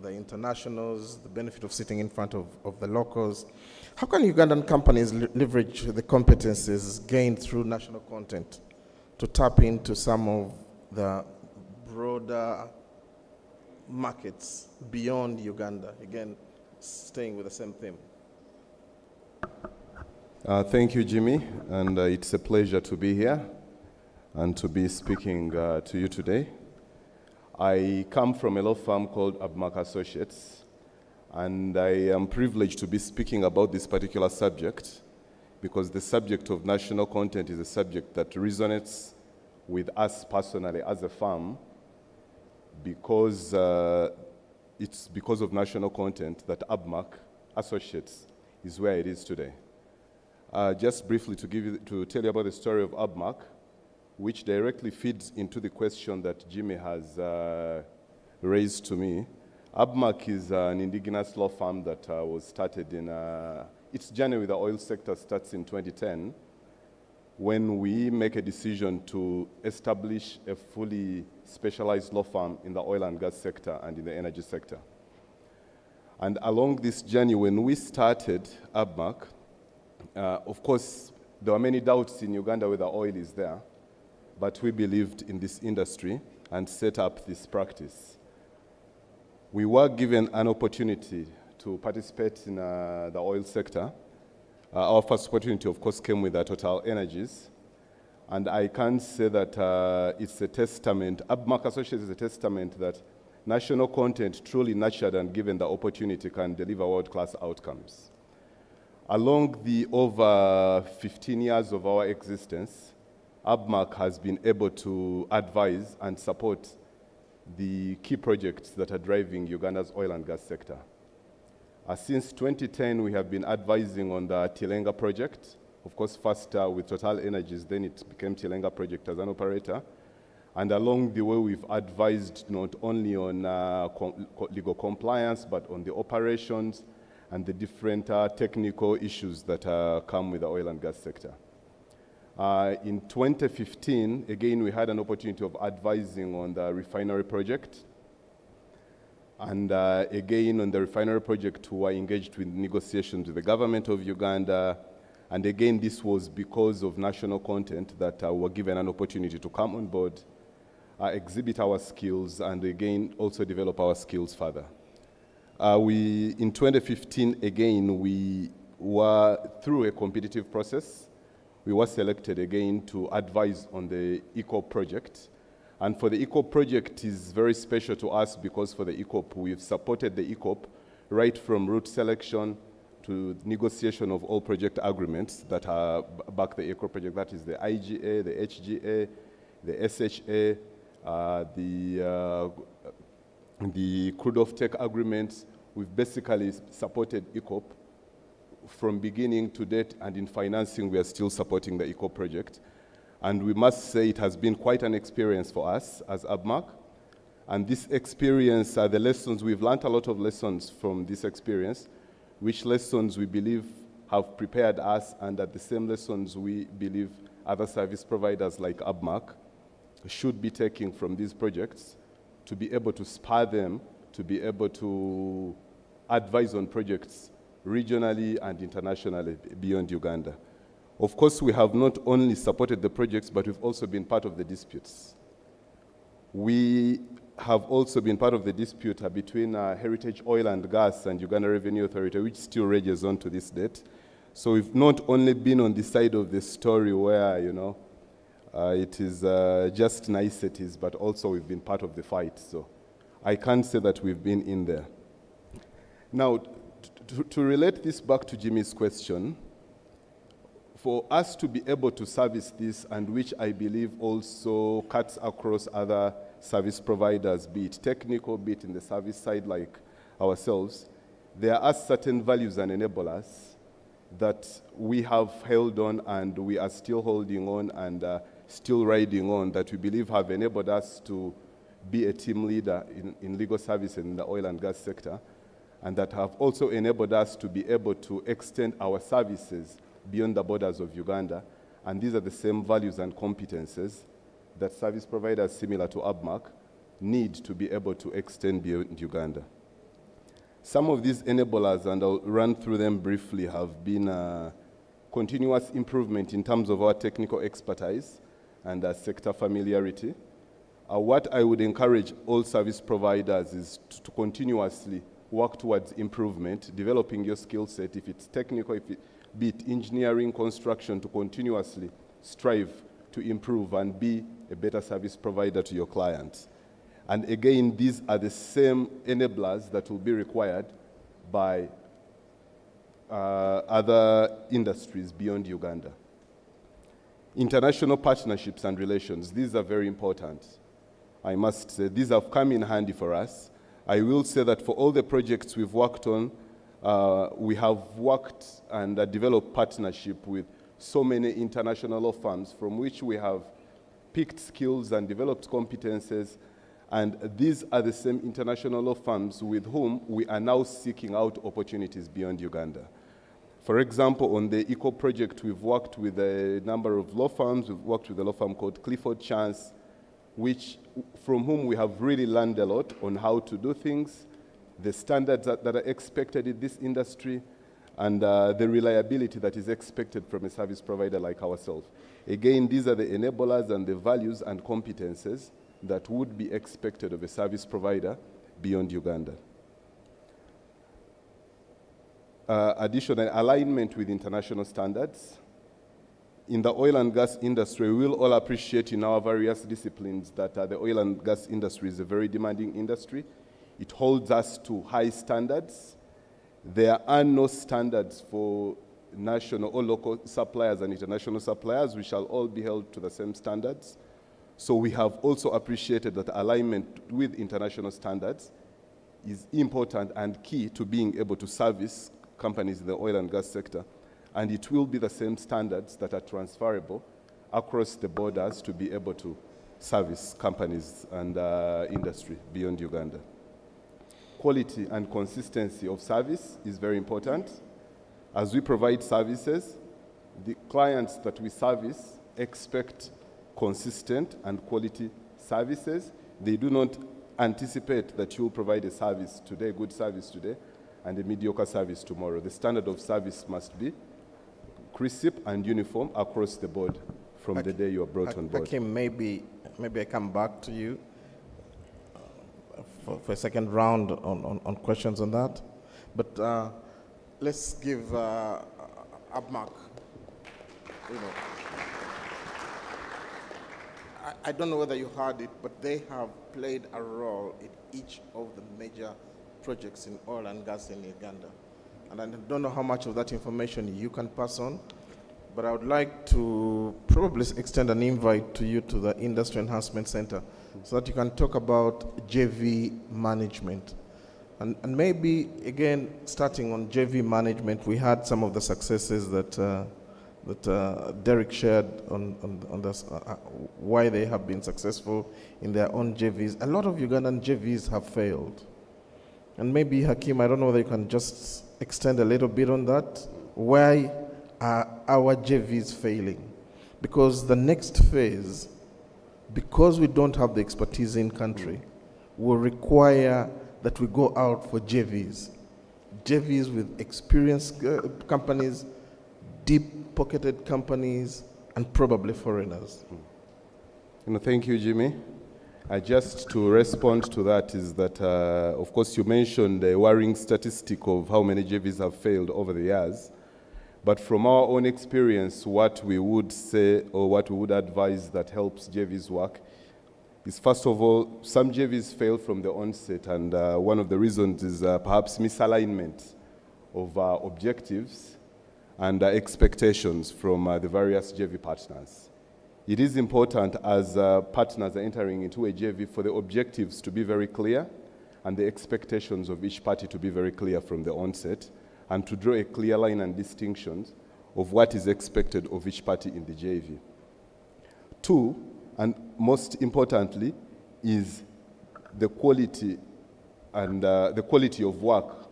internationals, the benefit of sitting in front of the locals. How can Ugandan companies leverage the competencies gained through national content to tap into some of the broader markets beyond Uganda? Again, staying with the same theme. Thank you, Jimmy, and it's a pleasure to be here and to be speaking to you today. I come from a law firm called Abmak Associates, and I am privileged to be speaking about this particular subject because the subject of national content is a subject that resonates with us personally as a firm because it's because of national content that Abmak Associates is where it is today. Just briefly to tell you about the story of Abmak, which directly feeds into the question that Jimmy has raised to me. Abmak is an indigenous law firm that was started in, its journey with the oil sector starts in 2010, when we make a decision to establish a fully specialized law firm in the oil and gas sector and in the energy sector. And along this journey, when we started Abmak, of course, there were many doubts in Uganda whether oil is there, but we believed in this industry and set up this practice. We were given an opportunity to participate in the oil sector. Our first opportunity, of course, came with Total Energies. And I can say that it's a testament, Abmak Associates is a testament that national content truly nurtured and given the opportunity can deliver world-class outcomes. Along the over 15 years of our existence, Abmak has been able to advise and support the key projects that are driving Uganda's oil and gas sector. Since 2010, we have been advising on the Tilenga project. Of course, first with Total Energies, then it became Tilenga project as an operator. And along the way, we've advised not only on legal compliance, but on the operations and the different technical issues that come with the oil and gas sector. In 2015, again, we had an opportunity of advising on the refinery project. And again, on the refinery project, we were engaged with negotiations with the government of Uganda. And again, this was because of national content that we were given an opportunity to come on board, exhibit our skills, and again, also develop our skills further. In 2015, again, we were through a competitive process. We were selected again to advise on the ECOP project. And for the ECOP project is very special to us because for the ECOP, we've supported the ECOP right from route selection to negotiation of all project agreements that back the ECOP project. That is the IGA, the HGA, the SHA, the crude offtake agreements. We've basically supported ECOP from beginning to date, and in financing, we are still supporting the ECOP project. And we must say it has been quite an experience for us as Abmak. And this experience, the lessons, we've learned a lot of lessons from this experience, which lessons we believe have prepared us, and at the same lessons we believe other service providers like Abmak should be taking from these projects to be able to spur them, to be able to advise on projects regionally and internationally beyond Uganda. Of course, we have not only supported the projects, but we've also been part of the disputes. We have also been part of the dispute between Heritage Oil and Gas and Uganda Revenue Authority, which still rages on to this date. So we've not only been on the side of the story where, it is just niceties, but also we've been part of the fight. So I can't say that we've been in there. Now, to relate this back to Jimmy's question, for us to be able to service this, and which I believe also cuts across other service providers, be it technical, be it in the service side like ourselves, there are certain values and enablers that we have held on and we are still holding on and still riding on that we believe have enabled us to be a team leader in legal service in the oil and gas sector, and that have also enabled us to be able to extend our services beyond the borders of Uganda. And these are the same values and competences that service providers similar to Abmak need to be able to extend beyond Uganda. Some of these enablers, and I'll run through them briefly, have been continuous improvement in terms of our technical expertise and sector familiarity. What I would encourage all service providers is to continuously work towards improvement, developing your skill set, if it's technical, be it engineering, construction, to continuously strive to improve and be a better service provider to your clients. And again, these are the same enablers that will be required by other industries beyond Uganda. International partnerships and relations, these are very important. I must say, these have come in handy for us. I will say that for all the projects we've worked on, we have worked and developed partnership with so many international law firms from which we have picked skills and developed competences. And these are the same international law firms with whom we are now seeking out opportunities beyond Uganda. For example, on the ECO project, we've worked with a number of law firms. We've worked with a law firm called Clifford Chance, from whom we have really learned a lot on how to do things, the standards that are expected in this industry, and the reliability that is expected from a service provider like ourselves. Again, these are the enablers and the values and competences that would be expected of a service provider beyond Uganda. Additional alignment with international standards. In the oil and gas industry, we will all appreciate in our various disciplines that the oil and gas industry is a very demanding industry. It holds us to high standards. There are no standards for national or local suppliers and international suppliers. We shall all be held to the same standards. So we have also appreciated that alignment with international standards is important and key to being able to service companies in the oil and gas sector. And it will be the same standards that are transferable across the borders to be able to service companies and industry beyond Uganda. Quality and consistency of service is very important. As we provide services, the clients that we service expect consistent and quality services. They do not anticipate that you will provide a service today, good service today, and a mediocre service tomorrow. The standard of service must be crisp and uniform across the board from the day you are brought on board. Hakim, maybe I come back to you for a second round on questions on that. But let's give Abmak. I don't know whether you heard it, but they have played a role in each of the major projects in oil and gas in Uganda. And I don't know how much of that information you can pass on, but I would like to probably extend an invite to you to the Industry Enhancement Center so that you can talk about JV management. And maybe, again, starting on JV management, we had some of the successes that Derek shared on this, why they have been successful in their own JVs. A lot of Ugandan JVs have failed. And maybe, Hakim, I don't know whether you can just extend a little bit on that. Why are our JVs failing? Because the next phase, because we don't have the expertise in country, will require that we go out for JVs. JVs with experienced companies, deep-pocketed companies, and probably foreigners. Thank you, Jimmy. Just to respond to that is that, of course, you mentioned the worrying statistic of how many JVs have failed over the years. But from our own experience, what we would say or what we would advise that helps JVs work is, first of all, some JVs fail from the onset, and one of the reasons is perhaps misalignment of objectives and expectations from the various JV partners. It is important as partners are entering into a JV for the objectives to be very clear and the expectations of each party to be very clear from the onset, and to draw a clear line and distinctions of what is expected of each party in the JV. Two, and most importantly, is the quality and the quality of work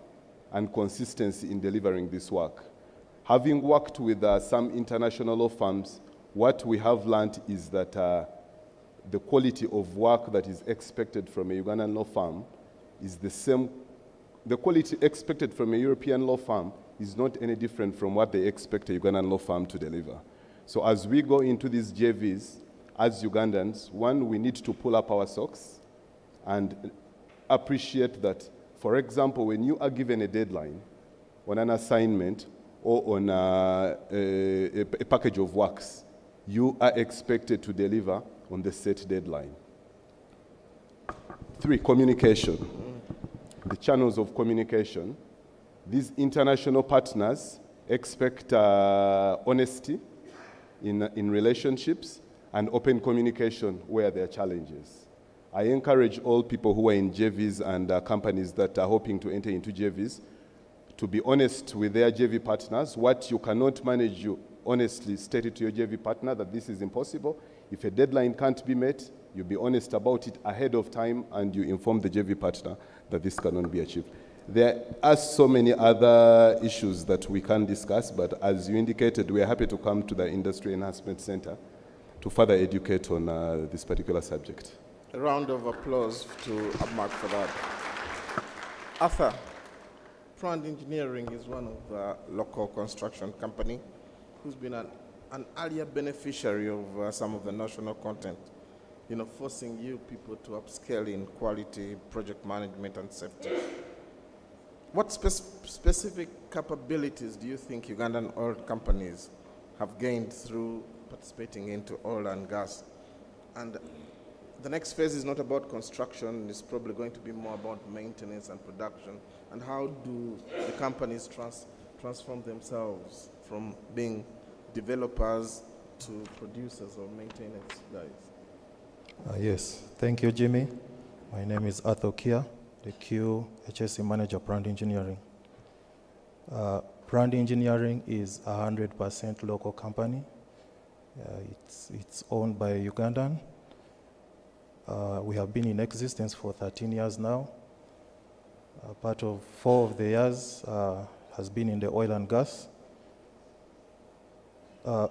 and consistency in delivering this work. Having worked with some international law firms, what we have learned is that the quality of work that is expected from a Ugandan law firm is the same. The quality expected from a European law firm is not any different from what they expect a Ugandan law firm to deliver. So as we go into these JVs, as Ugandans, one, we need to pull up our socks and appreciate that, for example, when you are given a deadline on an assignment or on a package of works, you are expected to deliver on the set deadline. 3, communication. The channels of communication. These international partners expect honesty in relationships and open communication where there are challenges. I encourage all people who are in JVs and companies that are hoping to enter into JVs to be honest with their JV partners. What you cannot manage, you honestly state it to your JV partner that this is impossible. If a deadline can't be met, you be honest about it ahead of time and you inform the JV partner that this cannot be achieved. There are so many other issues that we can discuss, but as you indicated, we are happy to come to the Industry Enhancement Center to further educate on this particular subject. A round of applause to Abmark for that. Arthur, Brand Engineering is one of the local construction company who's been an earlier beneficiary of some of the national content, forcing you people to upscale in quality, project management, and safety. What specific capabilities do you think Ugandan oil companies have gained through participating into oil and gas? And the next phase is not about construction, it's probably going to be more about maintenance and production. And how do the companies transform themselves from being developers to producers or maintenance guys? Yes, thank you, Jimmy. My name is Arthur Kia, the QHSE Manager, Brand Engineering. Brand Engineering is a 100% local company. It's owned by a Ugandan. We have been in existence for 13 years now. Part of 4 of the years has been in the oil and gas.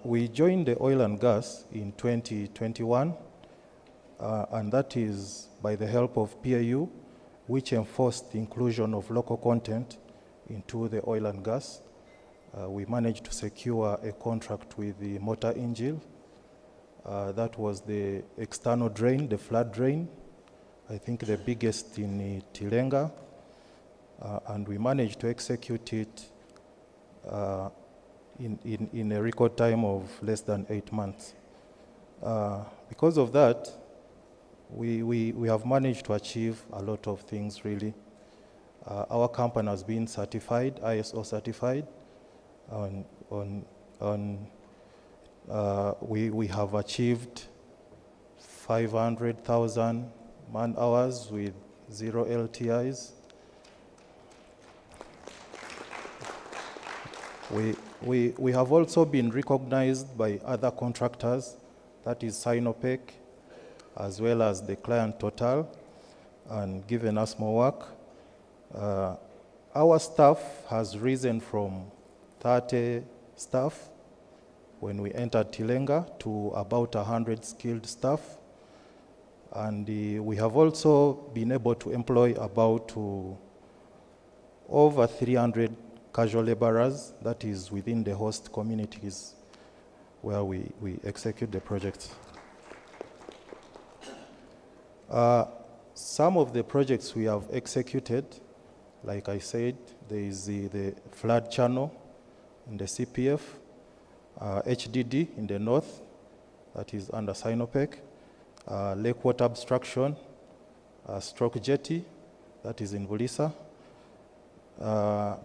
We joined the oil and gas in 2021, and that is by the help of PAU, which enforced the inclusion of local content into the oil and gas. We managed to secure a contract with the Motor Engine. That was the external drain, the flood drain, I think the biggest in Tilenga. And we managed to execute it in a record time of less than 8 months. Because of that, we have managed to achieve a lot of things, really. Our company has been certified, ISO certified. We have achieved 500,000 man-hours with 0 LTIs. We have also been recognized by other contractors, that is Sinopec, as well as the client Total, and given us more work. Our staff has risen from 30 staff when we entered Tilenga to about 100 skilled staff. And we have also been able to employ about over 300 casual laborers, that is within the host communities where we execute the projects. Some of the projects we have executed, like I said, there is the flood channel in the CPF, HDD in the north, that is under Sinopec, lake water obstruction, stroke jetty, that is in Bulisa.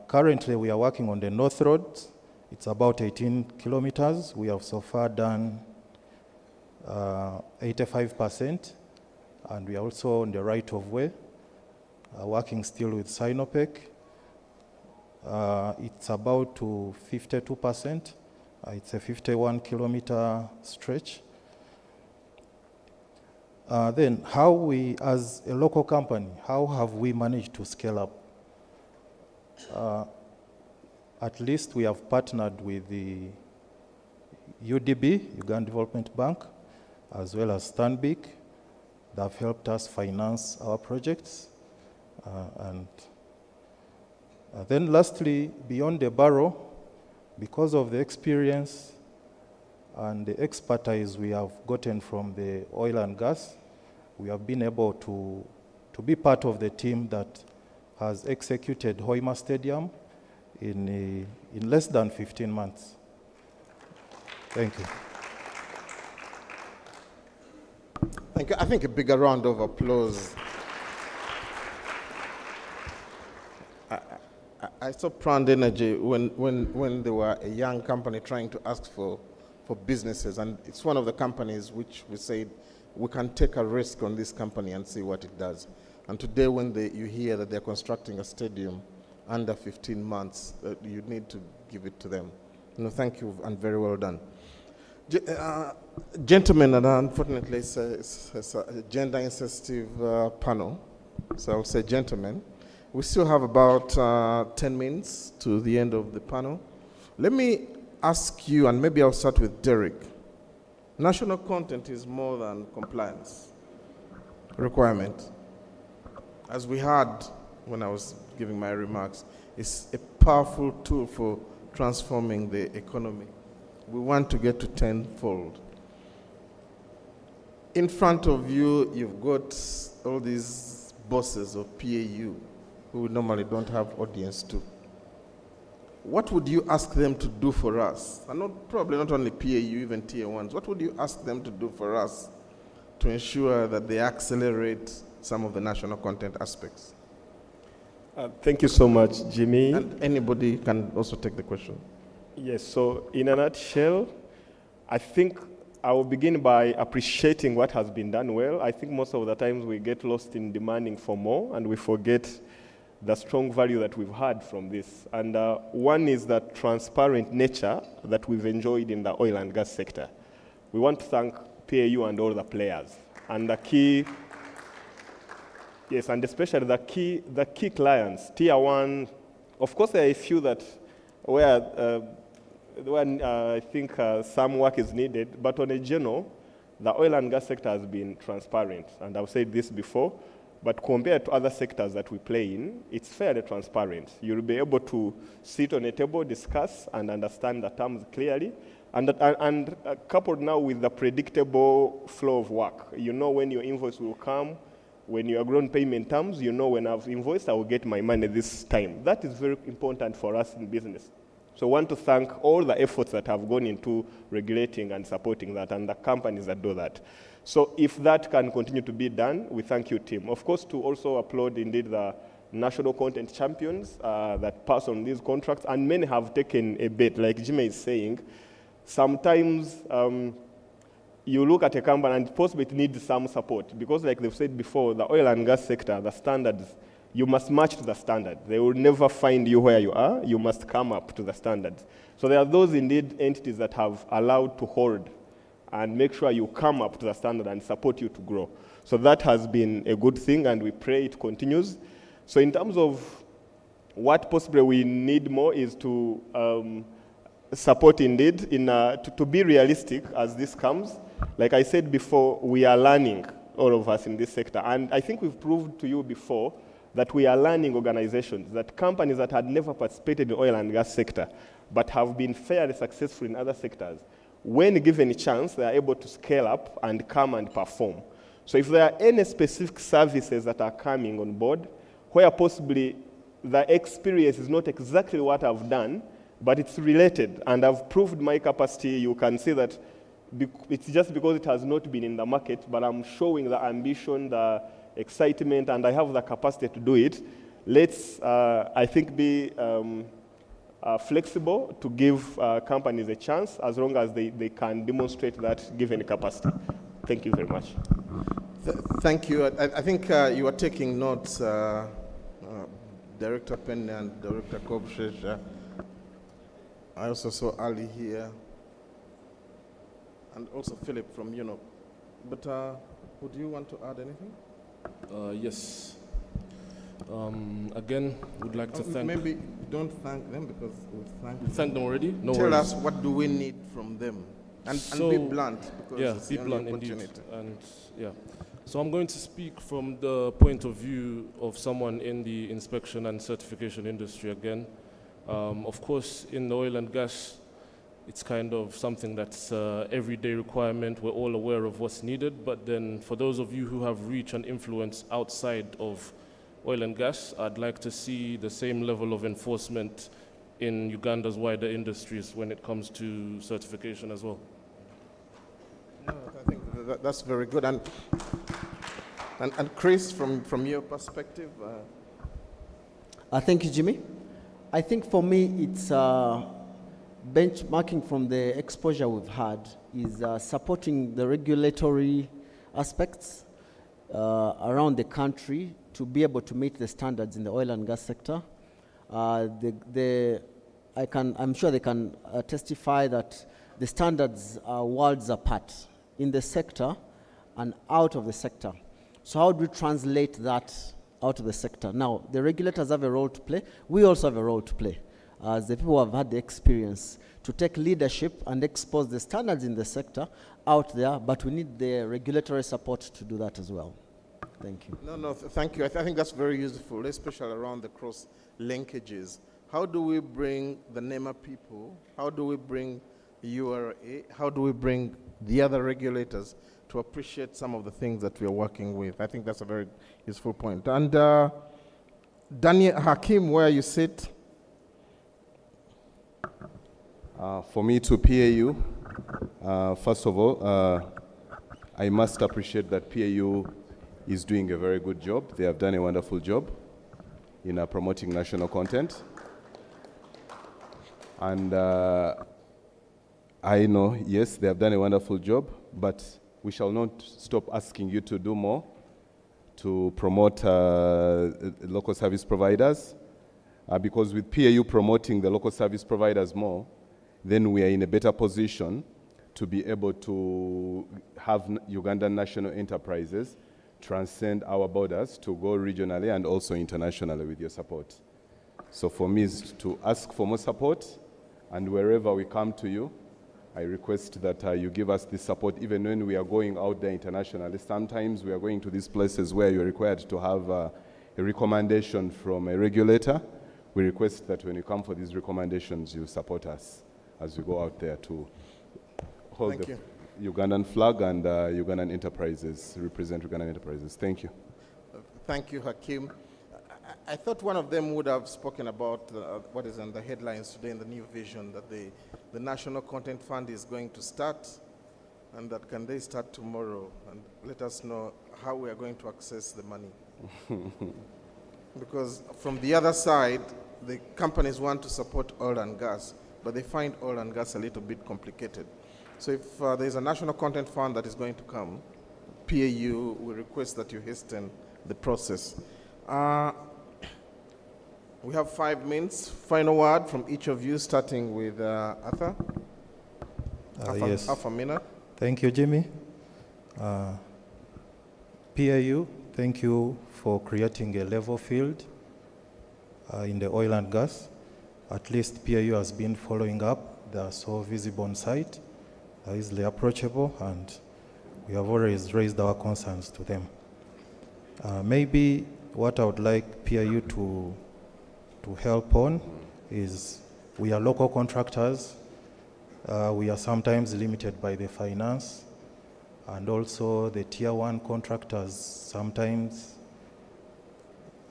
Currently, we are working on the North Road. It's about 18 kilometers. We have so far done 85%, and we are also on the right of way, working still with Sinopec. It's about to 52%. It's a 51-kilometer stretch. Then, how we, as a local company, how have we managed to scale up? At least we have partnered with the UDB, Uganda Development Bank, as well as Stanbic. They have helped us finance our projects. And then lastly, beyond the barrow, because of the experience and the expertise we have gotten from the oil and gas, we have been able to be part of the team that has executed Hoima Stadium in less than 15 months. Thank you. Thank you. I think a bigger round of applause. I saw Prand Energy when they were a young company trying to ask for businesses, and it's one of the companies which we said we can take a risk on this company and see what it does. And today when you hear that they're constructing a stadium under 15 months, you need to give it to them. Thank you and very well done. Gentlemen, and unfortunately it's a gender insensitive panel, so I'll say gentlemen. We still have about 10 minutes to the end of the panel. Let me ask you, and maybe I'll start with Derek. National content is more than compliance requirement. As we heard when I was giving my remarks, it's a powerful tool for transforming the economy. We want to get to tenfold. In front of you, you've got all these bosses of PAU who normally don't have audience to. What would you ask them to do for us? And probably not only PAU, even Tier 1s. What would you ask them to do for us to ensure that they accelerate some of the national content aspects? Thank you so much, Jimmy. And anybody can also take the question. Yes, so in a nutshell, I think I will begin by appreciating what has been done well. I think most of the times we get lost in demanding for more and we forget the strong value that we've had from this. And one is that transparent nature that we've enjoyed in the oil and gas sector. We want to thank PAU and all the players. And the key, yes, and especially the key clients, Tier 1. Of course, there are a few that where I think some work is needed, but on a general, the oil and gas sector has been transparent. And I've said this before, but compared to other sectors that we play in, it's fairly transparent. You'll be able to sit on a table, discuss, and understand the terms clearly. And coupled now with the predictable flow of work. You know when your invoice will come, when you agree on payment terms, you know when I've invoiced, I will get my money this time. That is very important for us in business. So I want to thank all the efforts that have gone into regulating and supporting that and the companies that do that. So if that can continue to be done, we thank you, team. Of course, to also applaud indeed the national content champions that pass on these contracts, and many have taken a bit, like Jimmy is saying. Sometimes you look at a company and possibly it needs some support because like they've said before, the oil and gas sector, the standards, you must match to the standard. They will never find you where you are. You must come up to the standards. So there are those indeed entities that have allowed to hold and make sure you come up to the standard and support you to grow. So that has been a good thing and we pray it continues. So in terms of what possibly we need more is to support indeed, to be realistic as this comes. Like I said before, we are learning, all of us in this sector. And I think we've proved to you before that we are learning organizations, that companies that had never participated in the oil and gas sector, but have been fairly successful in other sectors, when given a chance, they are able to scale up and come and perform. So if there are any specific services that are coming on board, where possibly the experience is not exactly what I've done, but it's related, and I've proved my capacity, you can see that it's just because it has not been in the market, but I'm showing the ambition, the excitement, and I have the capacity to do it. Let's, I think, be flexible to give companies a chance as long as they can demonstrate that given capacity. Thank you very much. Thank you. I think you are taking notes, Director Penny and Director Kobshesha. I also saw Ali here, and also Philip from UNOP. But would you want to add anything? Yes. Again, would like to thank... Maybe don't thank them because we thank them. Thank them already? No Tell worries. us what do we need from them And So, be blunt, because yeah, it's be the only blunt indeed. opportunity. And yeah, so I'm going to speak from the point of view of someone in the inspection and certification industry again. Of course, in the oil and gas, it's kind of something that's everyday requirement. We're all aware of what's needed, but then for those of you who have reach and influence outside of oil and gas, I'd like to see the same level of enforcement in Uganda's wider industries when it comes to certification as well. No, I think that's very good. And Chris, from your perspective? Thank you, Jimmy. I think for me, it's benchmarking from the exposure we've had is supporting the regulatory aspects around the country to be able to meet the standards in the oil and gas sector. I'm sure they can testify that the standards are worlds apart in the sector and out of the sector. So how do we translate that out of the sector? Now, the regulators have a role to play. We also have a role to play as the people who have had the experience to take leadership and expose the standards in the sector out there, but we need the regulatory support to do that as well. Thank you. No, thank you. I think that's very useful, especially around the cross linkages. How do we bring the NEMA people? How do we bring URA? How do we bring the other regulators to appreciate some of the things that we are working with? I think that's a very useful point. And Daniel Hakim, where you sit? For me to PAU, first of all, I must appreciate that PAU is doing a very good job. They have done a wonderful job in promoting national content. And I know, yes, they have done a wonderful job, but we shall not stop asking you to do more to promote local service providers, because with PAU promoting the local service providers more, then we are in a better position to be able to have Ugandan national enterprises transcend our borders to go regionally and also internationally with your support. So for me, is to ask for more support, and wherever we come to you, I request that you give us this support even when we are going out there internationally. Sometimes we are going to these places where you're required to have a recommendation from a regulator. We request that when you come for these recommendations, you support us as we go out there to hold the Ugandan flag and Ugandan enterprises, represent Ugandan enterprises. Thank you. Thank you, Hakim. I thought one of them would have spoken about what is in the headlines today in the new vision, that the National Content Fund is going to start, and that can they start tomorrow, and let us know how we are going to access the money. Because from the other side, the companies want to support oil and gas, but they find oil and gas a little bit complicated. So if there's a National Content Fund that is going to come, PAU will request that you hasten the process. We have 5 minutes. Final word from each of you, starting with Arthur. Yes. Half a minute. Thank you, Jimmy. PAU, thank you for creating a level field in the oil and gas. At least PAU has been following up. They are so visible on site, easily approachable, and we have always raised our concerns to them. Maybe what I would like PAU to help on is we are local contractors. We are sometimes limited by the finance, and also the tier 1 contractors sometimes,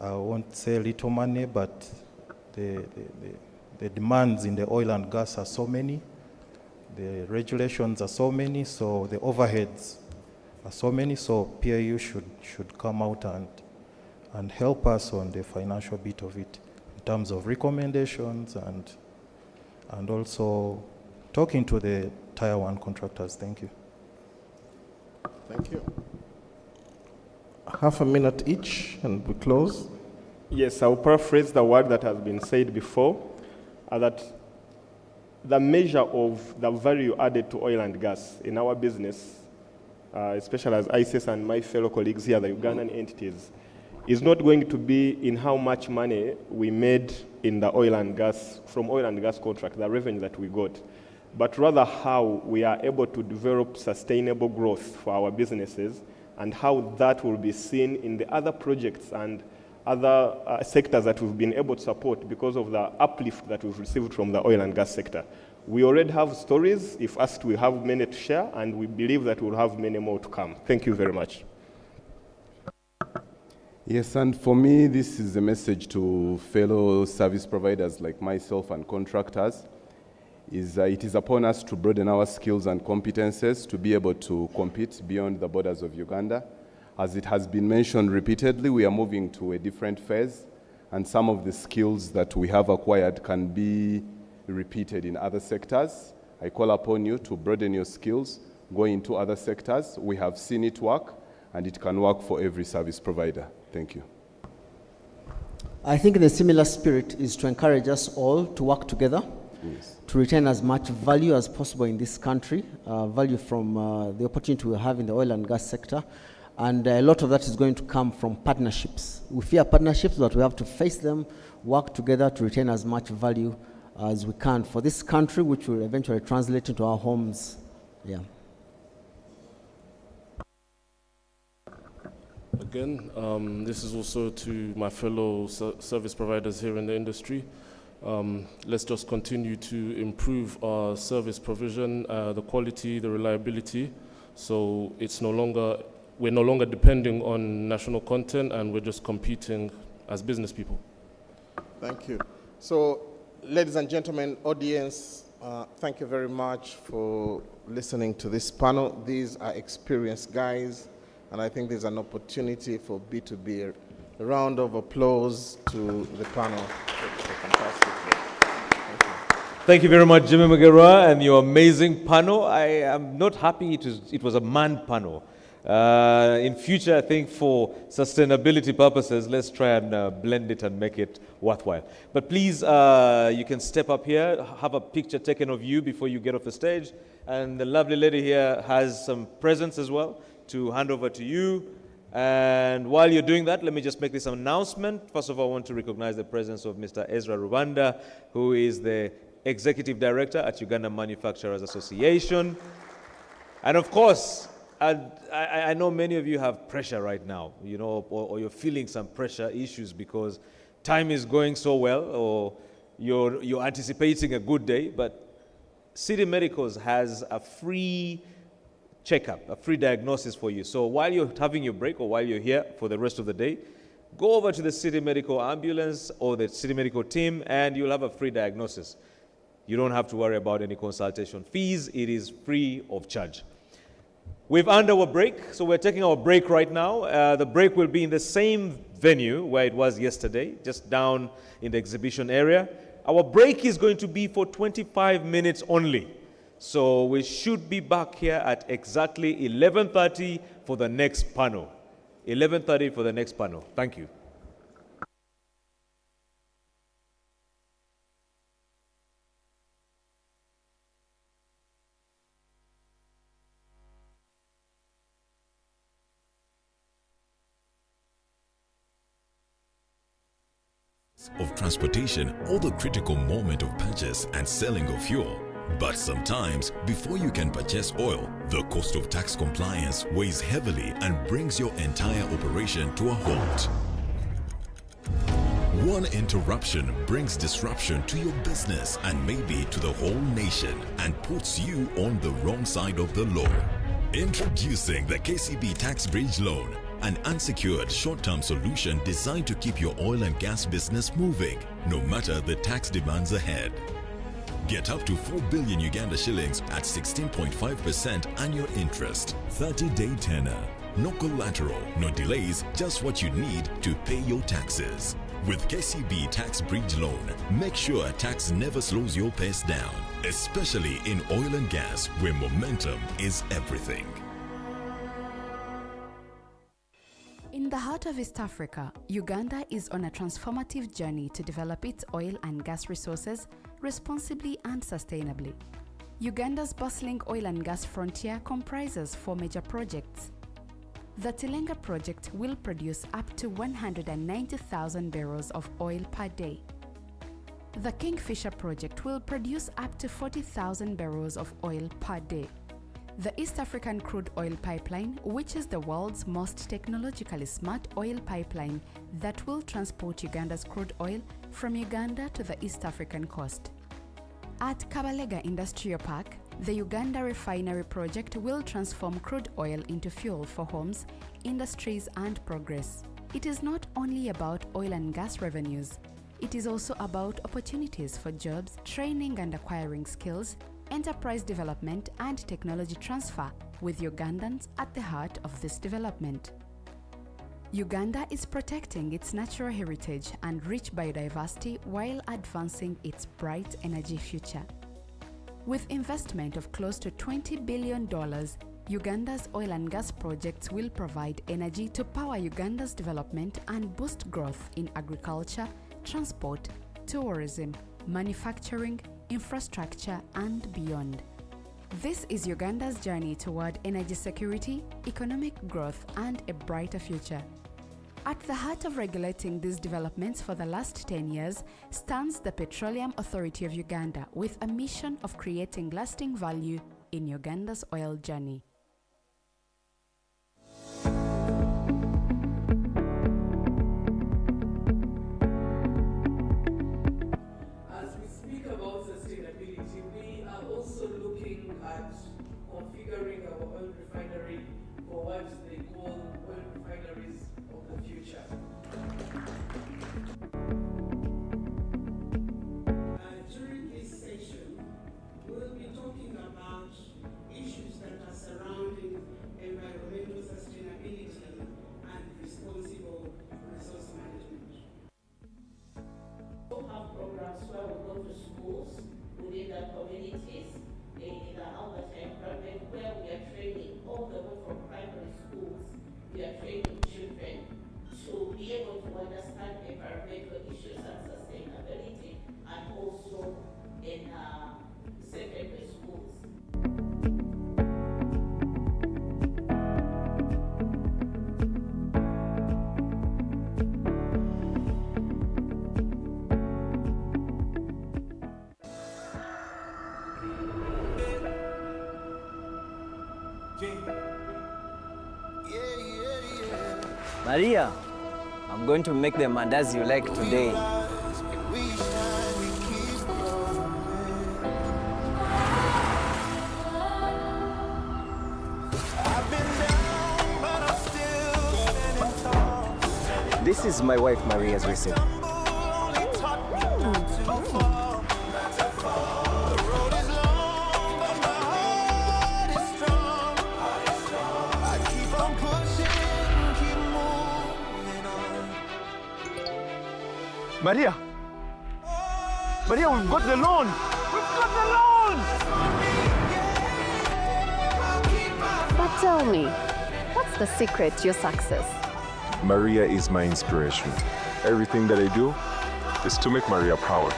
I won't say little money, but the demands in the oil and gas are so many, the regulations are so many, so the overheads are so many, so PAU should come out and help us on the financial bit of it in terms of recommendations and also talking to the tier 1 contractors. Thank you. Thank you. Half a minute each, and we close. Yes, I'll paraphrase the word that has been said before, that the measure of the value added to oil and gas in our business, especially as ISIS and my fellow colleagues here, the Ugandan entities, is not going to be in how much money we made in the oil and gas, from oil and gas contract, the revenue that we got. but rather how we are able to develop sustainable growth for our businesses and how that will be seen in the other projects and other sectors that we've been able to support because of the uplift that we've received from the oil and gas sector. We already have stories. If asked, we have many to share, and we believe that we'll have many more to come. Thank you very much. Yes, and for me, this is a message to fellow service providers like myself and contractors. It is upon us to broaden our skills and competences to be able to compete beyond the borders of Uganda. As it has been mentioned repeatedly, we are moving to a different phase, and some of the skills that we have acquired can be repeated in other sectors. I call upon you to broaden your skills, go into other sectors. We have seen it work, and it can work for every service provider. Thank you. I think the similar spirit is to encourage us all to work together, yes, to retain as much value as possible in this country, value from the opportunity we have in the oil and gas sector. And a lot of that is going to come from partnerships. We fear partnerships, but we have to face them, work together to retain as much value as we can for this country, which will eventually translate into our homes. Yeah. Again, this is also to my fellow service providers here in the industry. Let's just continue to improve our service provision, the quality, the reliability. So we're no longer depending on national content, and we're just competing as business people. Thank you. So, ladies and gentlemen, audience, thank you very much for listening to this panel. These are experienced guys, and I think there's an opportunity for B2B. A round of applause to the panel. Fantastic. Thank you very much, Jimmy Mugerwa, and your amazing panel. I am not happy it was a manned panel. In future, I think for sustainability purposes, let's try and blend it and make it worthwhile. But please, you can step up here, have a picture taken of you before you get off the stage. And the lovely lady here has some presents as well to hand over to you. And while you're doing that, let me just make this announcement. First of all, I want to recognize the presence of Mr. Ezra Rubanda, who is the Executive Director at Uganda Manufacturers Association. And of course, I know many of you have pressure right now, you know, or you're feeling some pressure issues because time is going so well, or you're anticipating a good day. But City Medicals has a free checkup, a free diagnosis for you. So while you're having your break or while you're here for the rest of the day, go over to the City Medical ambulance or the City Medical team and you'll have a free diagnosis. You don't have to worry about any consultation fees. It is free of charge. We've earned our break, so we're taking our break right now. The break will be in the same venue where it was yesterday, just down in the exhibition area. Our break is going to be for 25 minutes only. So we should be back here at exactly 11:30 for the next panel. 11:30 for the next panel. Thank you. Of transportation or the critical moment of purchase and selling of fuel. But sometimes, before you can purchase oil, the cost of tax compliance weighs heavily and brings your entire operation to a halt. One interruption brings disruption to your business and maybe to the whole nation and puts you on the wrong side of the law. Introducing the KCB Tax Bridge Loan, an unsecured short-term solution designed to keep your oil and gas business moving, no matter the tax demands ahead. Get up to 4 billion Uganda shillings at 16.5% annual interest, 30-day tenor. No collateral, no delays, just what you need to pay your taxes. With KCB Tax Bridge Loan, make sure tax never slows your pace down, especially in oil and gas where momentum is everything. In the heart of East Africa, Uganda is on a transformative journey to develop its oil and gas resources responsibly and sustainably. Uganda's bustling oil and gas frontier comprises 4 major projects. The Tilenga project will produce up to 190,000 barrels of oil per day. The Kingfisher project will produce up to 40,000 barrels of oil per day. The East African Crude Oil Pipeline, which is the world's most technologically smart oil pipeline that will transport Uganda's crude oil from Uganda to the East African coast. At Kabalega Industrial Park, the Uganda Refinery project will transform crude oil into fuel for homes, industries, and progress. It is not only about oil and gas revenues. It is also about opportunities for jobs, training and acquiring skills, enterprise development and technology transfer, with Ugandans at the heart of this development. Uganda is protecting its natural heritage and rich biodiversity while advancing its bright energy future. With investment of close to $20 billion, Uganda's oil and gas projects will provide energy to power Uganda's development and boost growth in agriculture, transport, tourism, manufacturing, infrastructure, and beyond. This is Uganda's journey toward energy security, economic growth, and a brighter future. At the heart of regulating these developments for the last 10 years stands the Petroleum Authority of Uganda, with a mission of creating lasting value in Uganda's oil journey. Configuring our oil refinery for what they call oil refineries of the future. During this session, we'll be talking about issues that are surrounding environmental sustainability and responsible resource management. We'll have programs where we go to schools within the communities, in the Albert Private, where we are training all the way from primary schools. We are training children to be able to understand environmental issues and sustainability, and also in secondary schools. Maria, I'm going to make the mandazi you like today. This is my wife Maria's recipe. Maria! Maria, we've got the loan! We've got the loan! But tell me, what's the secret to your success? Maria is my inspiration. Everything that I do is to make Maria proud.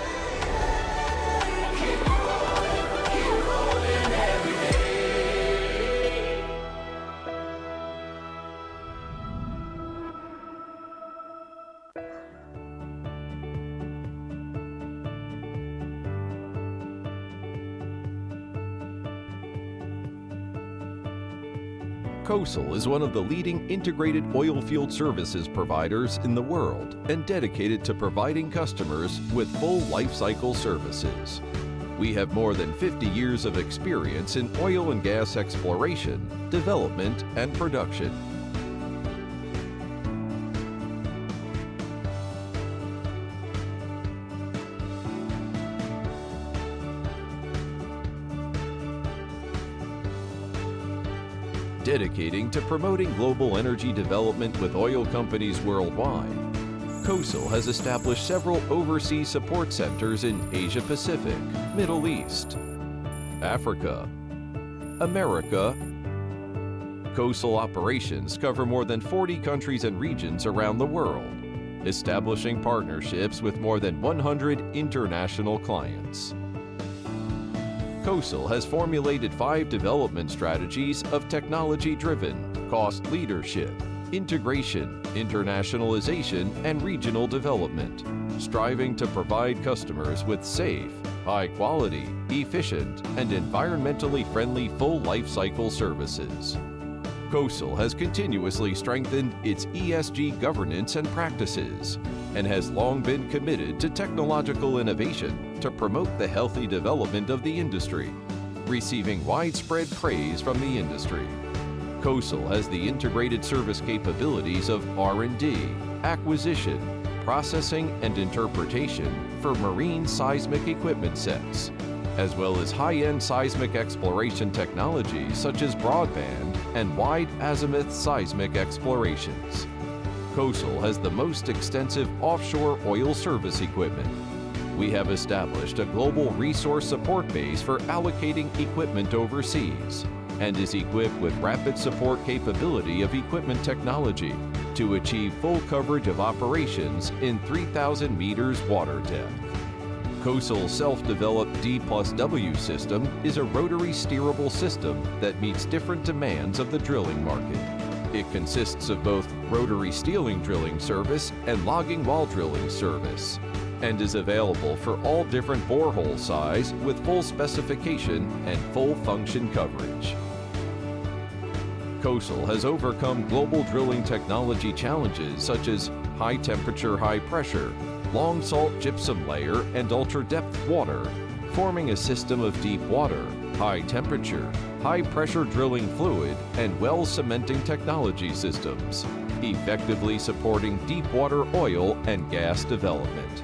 COSL is one of the leading integrated oil field services providers in the world and dedicated to providing customers with full life cycle services. We have more than 50 years of experience in oil and gas exploration, development, and production. Dedicating to promoting global energy development with oil companies worldwide, COSL has established several overseas support centers in Asia Pacific, Middle East, Africa, America. COSL operations cover more than 40 countries and regions around the world, establishing partnerships with more than 100 international clients. COSL has formulated 5 development strategies of technology-driven, cost leadership, integration, internationalization, and regional development, striving to provide customers with safe, high-quality, efficient, and environmentally friendly full life cycle services. COSL has continuously strengthened its ESG governance and practices and has long been committed to technological innovation to promote the healthy development of the industry, receiving widespread praise from the industry. COSL has the integrated service capabilities of R&D, acquisition, processing, and interpretation for marine seismic equipment sets, as well as high-end seismic exploration technologies such as broadband and wide azimuth seismic explorations. COSL has the most extensive offshore oil service equipment. We have established a global resource support base for allocating equipment overseas and is equipped with rapid support capability of equipment technology to achieve full coverage of operations in 3,000 meters water depth. COSL's self-developed D+W system is a rotary steerable system that meets different demands of the drilling market. It consists of both rotary steering drilling service and logging while drilling service, and is available for all different borehole size with full specification and full function coverage. COSL has overcome global drilling technology challenges such as high temperature, high pressure, long salt gypsum layer, and ultra-depth water, forming a system of deep water, high temperature, high pressure drilling fluid, and well cementing technology systems, effectively supporting deep water oil and gas development.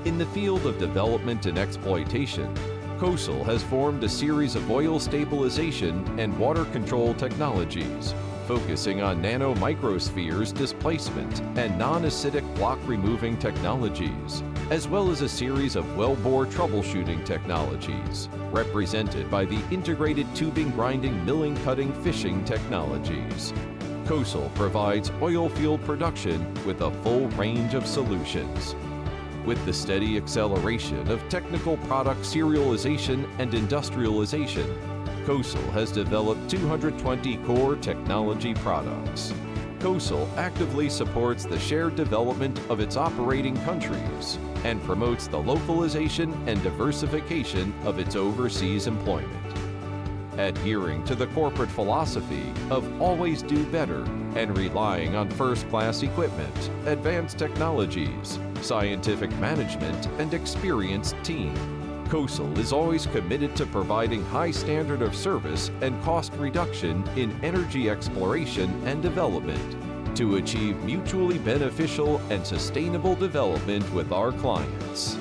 In the field of development and exploitation, COSL has formed a series of oil stabilization and water control technologies, focusing on nano-microspheres displacement and non-acidic block removing technologies, as well as a series of wellbore troubleshooting technologies, represented by the integrated tubing grinding milling cutting fishing technologies. COSL provides oil field production with a full range of solutions. With the steady acceleration of technical product serialization and industrialization, COSL has developed 220 core technology products. COSL actively supports the shared development of its operating countries and promotes the localization and diversification of its overseas employment. Adhering to the corporate philosophy of always do better and relying on first-class equipment, advanced technologies, scientific management, and experienced team, COSL is always committed to providing high standard of service and cost reduction in energy exploration and development to achieve mutually beneficial and sustainable development with our clients.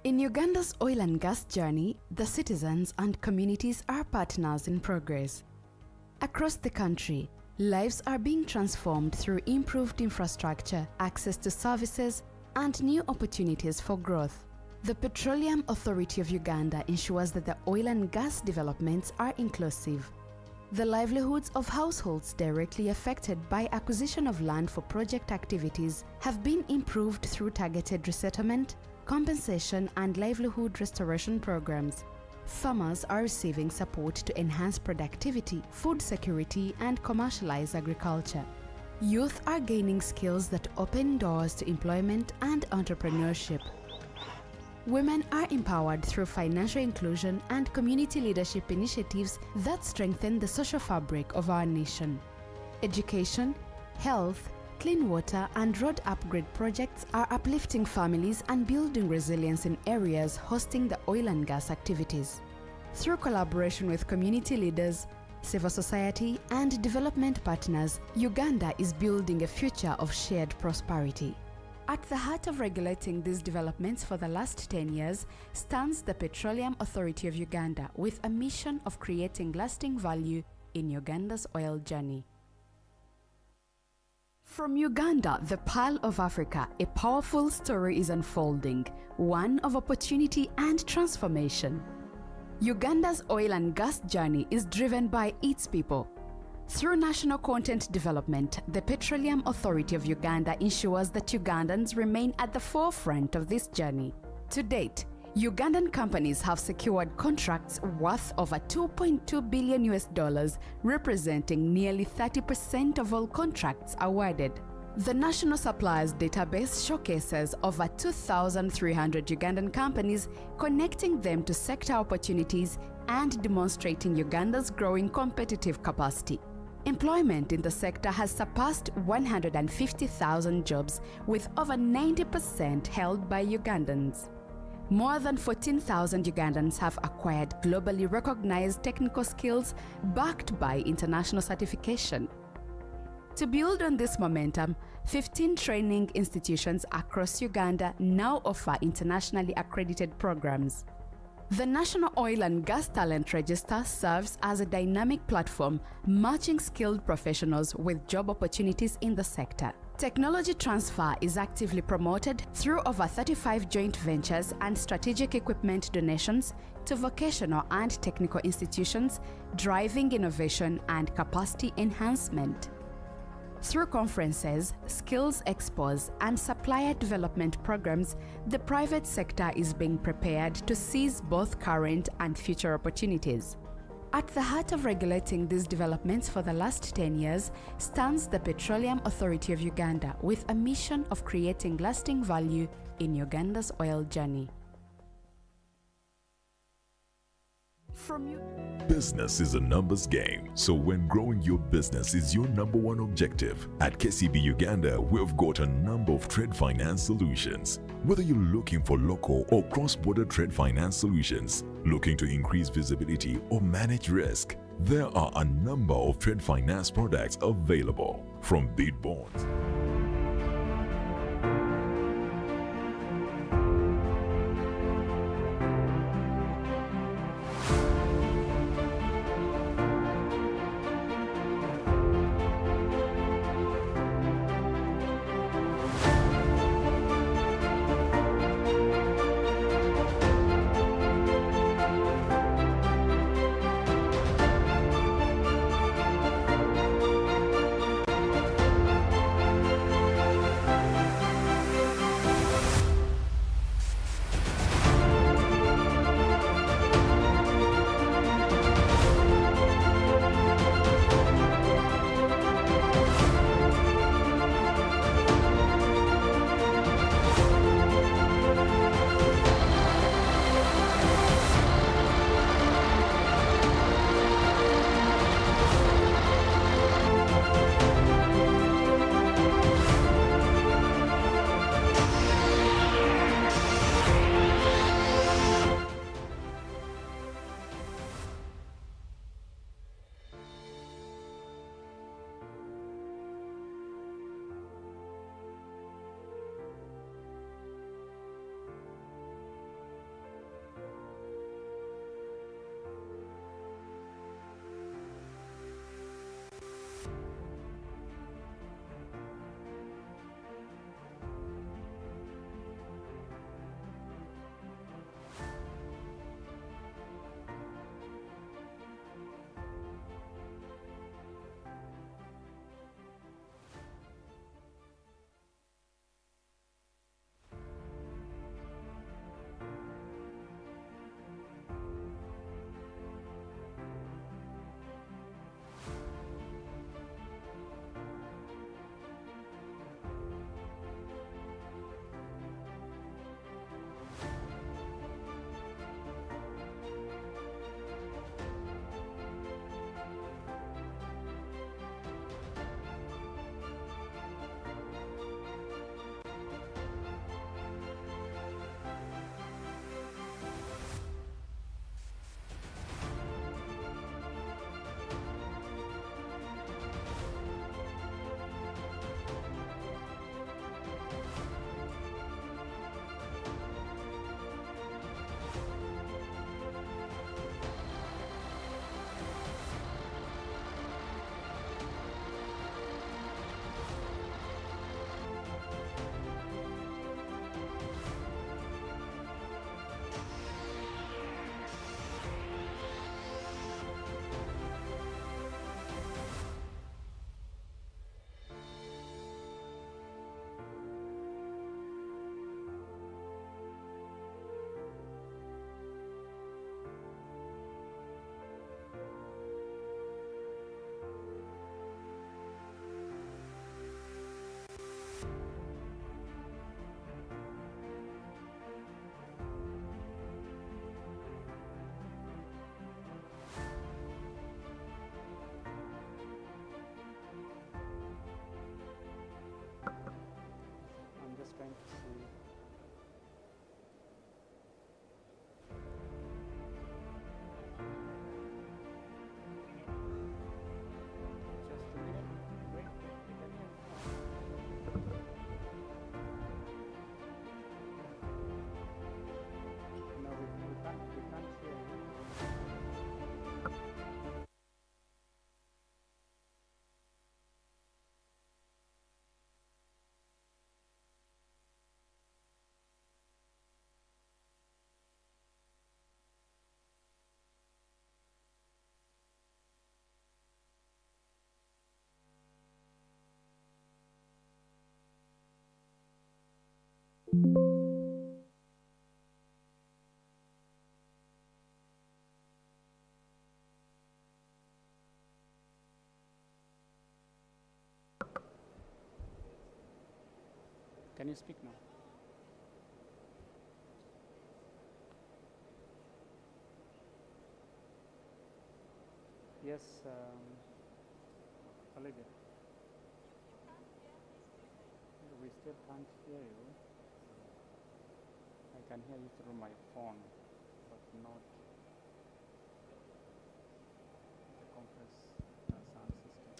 In Uganda's oil and gas journey, the citizens and communities are partners in progress. Across the country, lives are being transformed through improved infrastructure, access to services, and new opportunities for growth. The Petroleum Authority of Uganda ensures that the oil and gas developments are inclusive. The livelihoods of households directly affected by acquisition of land for project activities have been improved through targeted resettlement, compensation, and livelihood restoration programs. Farmers are receiving support to enhance productivity, food security, and commercialize agriculture. Youth are gaining skills that open doors to employment and entrepreneurship. Women are empowered through financial inclusion and community leadership initiatives that strengthen the social fabric of our nation. Education, health, clean water, and road upgrade projects are uplifting families and building resilience in areas hosting the oil and gas activities. Through collaboration with community leaders, civil society, and development partners, Uganda is building a future of shared prosperity. At the heart of regulating these developments for the last 10 years stands the Petroleum Authority of Uganda, with a mission of creating lasting value in Uganda's oil journey. From Uganda, the Pearl of Africa, a powerful story is unfolding, one of opportunity and transformation. Uganda's oil and gas journey is driven by its people. Through national content development, the Petroleum Authority of Uganda ensures that Ugandans remain at the forefront of this journey. To date, Ugandan companies have secured contracts worth over $2.2 billion, representing nearly 30% of all contracts awarded. The National Suppliers Database showcases over 2,300 Ugandan companies, connecting them to sector opportunities and demonstrating Uganda's growing competitive capacity. Employment in the sector has surpassed 150,000 jobs, with over 90% held by Ugandans. More than 14,000 Ugandans have acquired globally recognized technical skills backed by international certification. To build on this momentum, 15 training institutions across Uganda now offer internationally accredited programs. The National Oil and Gas Talent Register serves as a dynamic platform matching skilled professionals with job opportunities in the sector. Technology transfer is actively promoted through over 35 joint ventures and strategic equipment donations to vocational and technical institutions, driving innovation and capacity enhancement. Through conferences, skills expos, and supplier development programs, the private sector is being prepared to seize both current and future opportunities. At the heart of regulating these developments for the last 10 years stands the Petroleum Authority of Uganda, with a mission of creating lasting value in Uganda's oil journey. Business is a numbers game, so when growing your business is your number one objective, at KCB Uganda, we've got a number of trade finance solutions. Whether you're looking for local or cross-border trade finance solutions, looking to increase visibility or manage risk, there are a number of trade finance products available, from bid bonds, Can you speak now? Yes, Olivia. We still can't hear you. I can hear you through my phone, but not the conference sound system.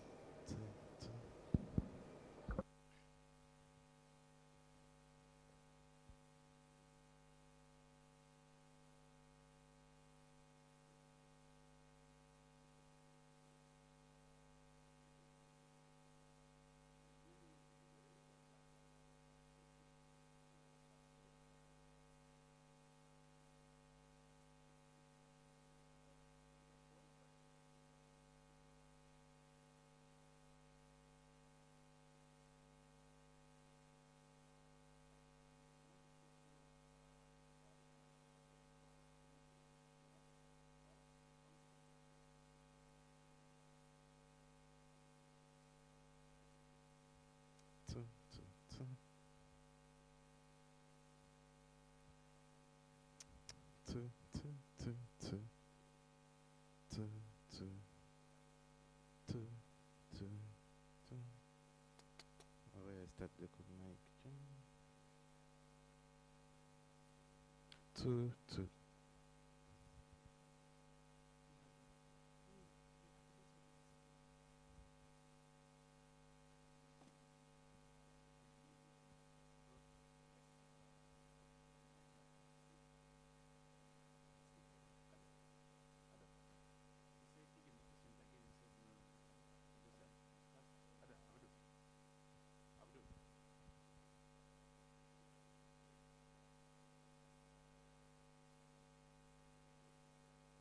Where I start the good mic. Two.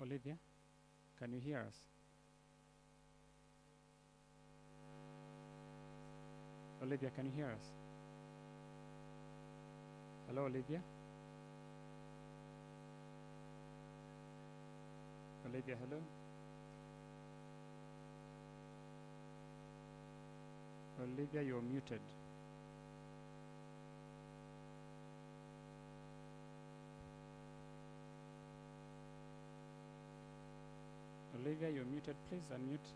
Olivia, can you hear us? Olivia, can you hear us? Hello, Olivia? Olivia, hello? Olivia, you're muted. Olivia, you're muted. Please unmute.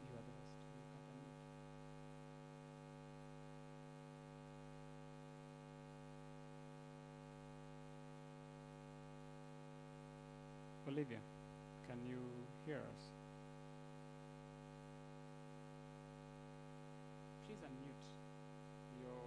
You are the host. You can't unmute. Olivia, can you hear us? Please unmute your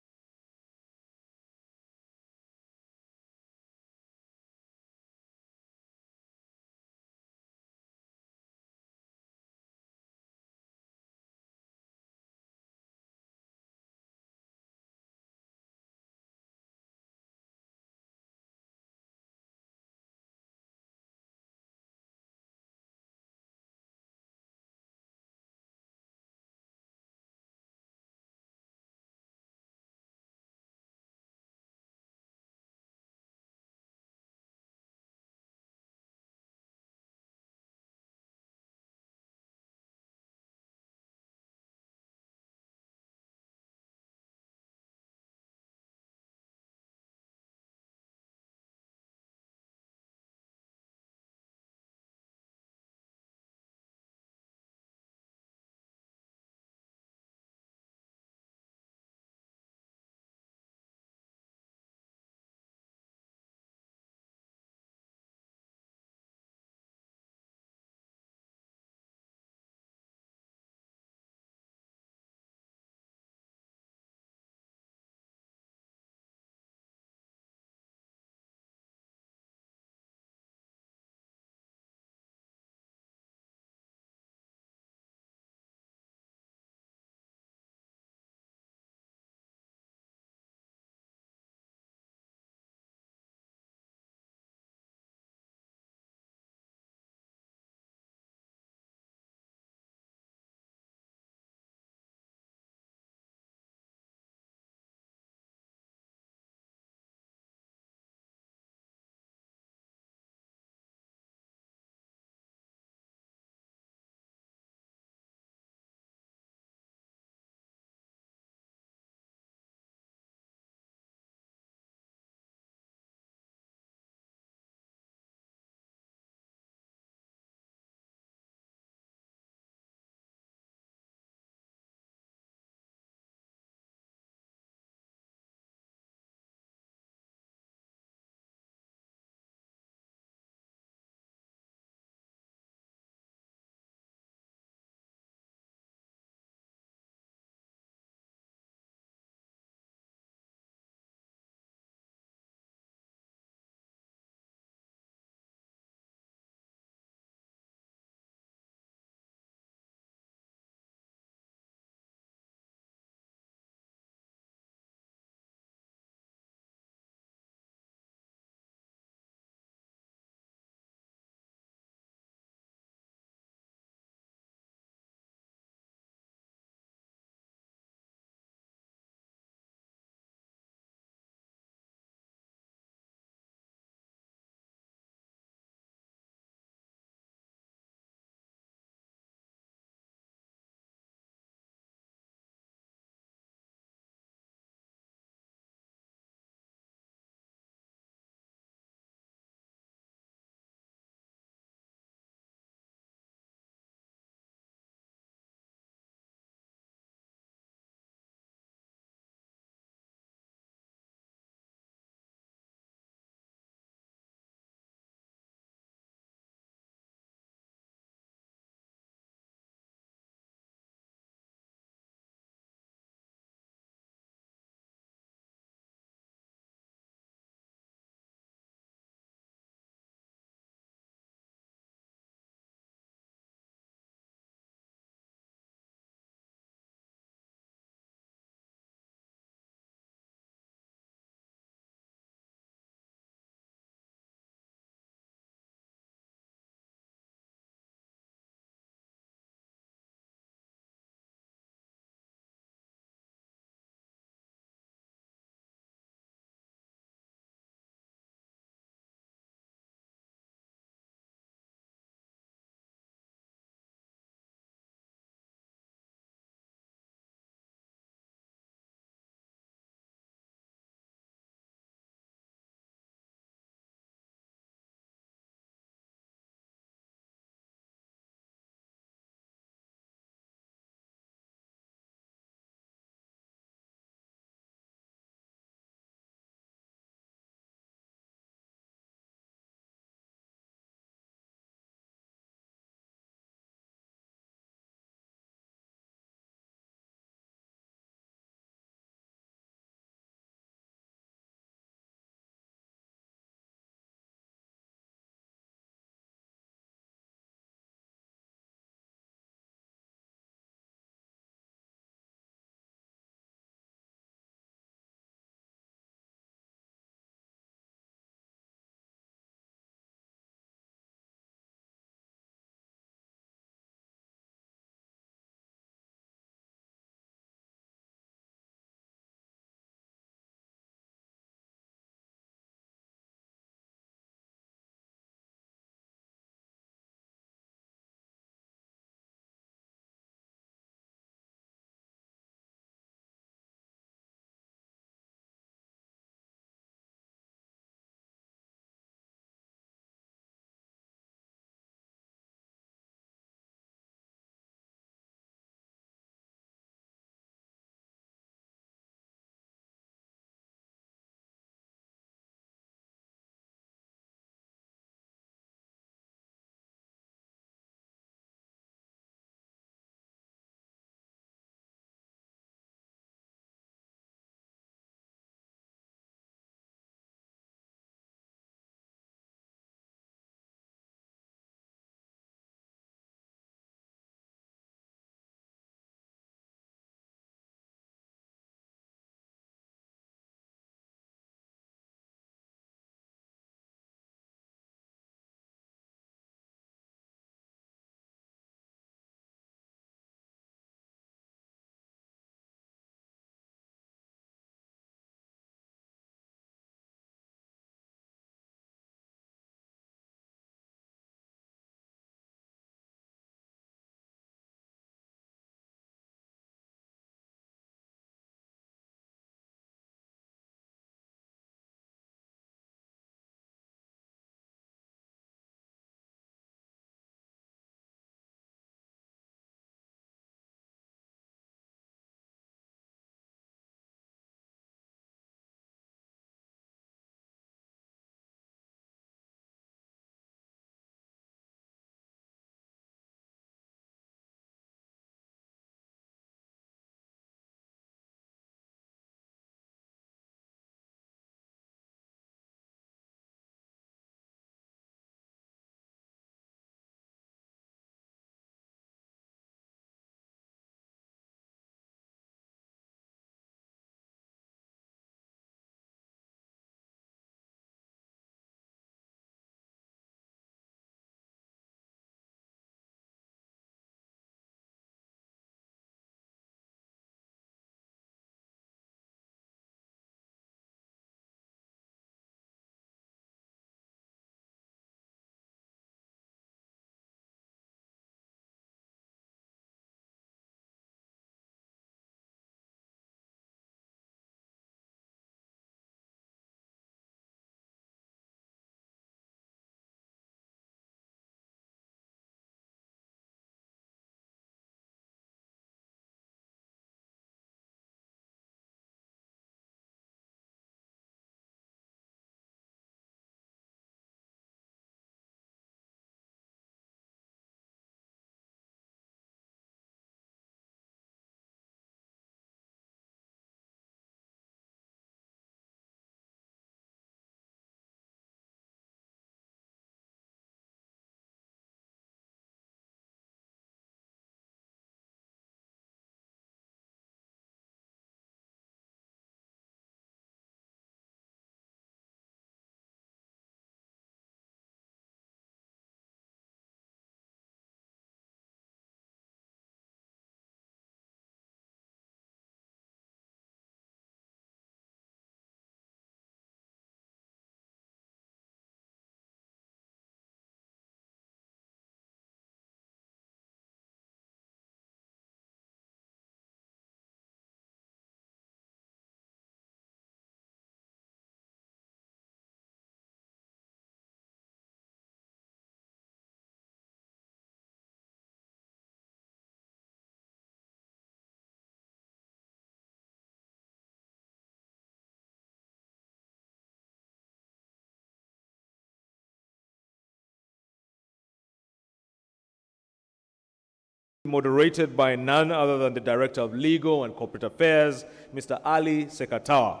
moderated by none other than the Director of Legal and Corporate Affairs, Mr. Ali Sekatawa.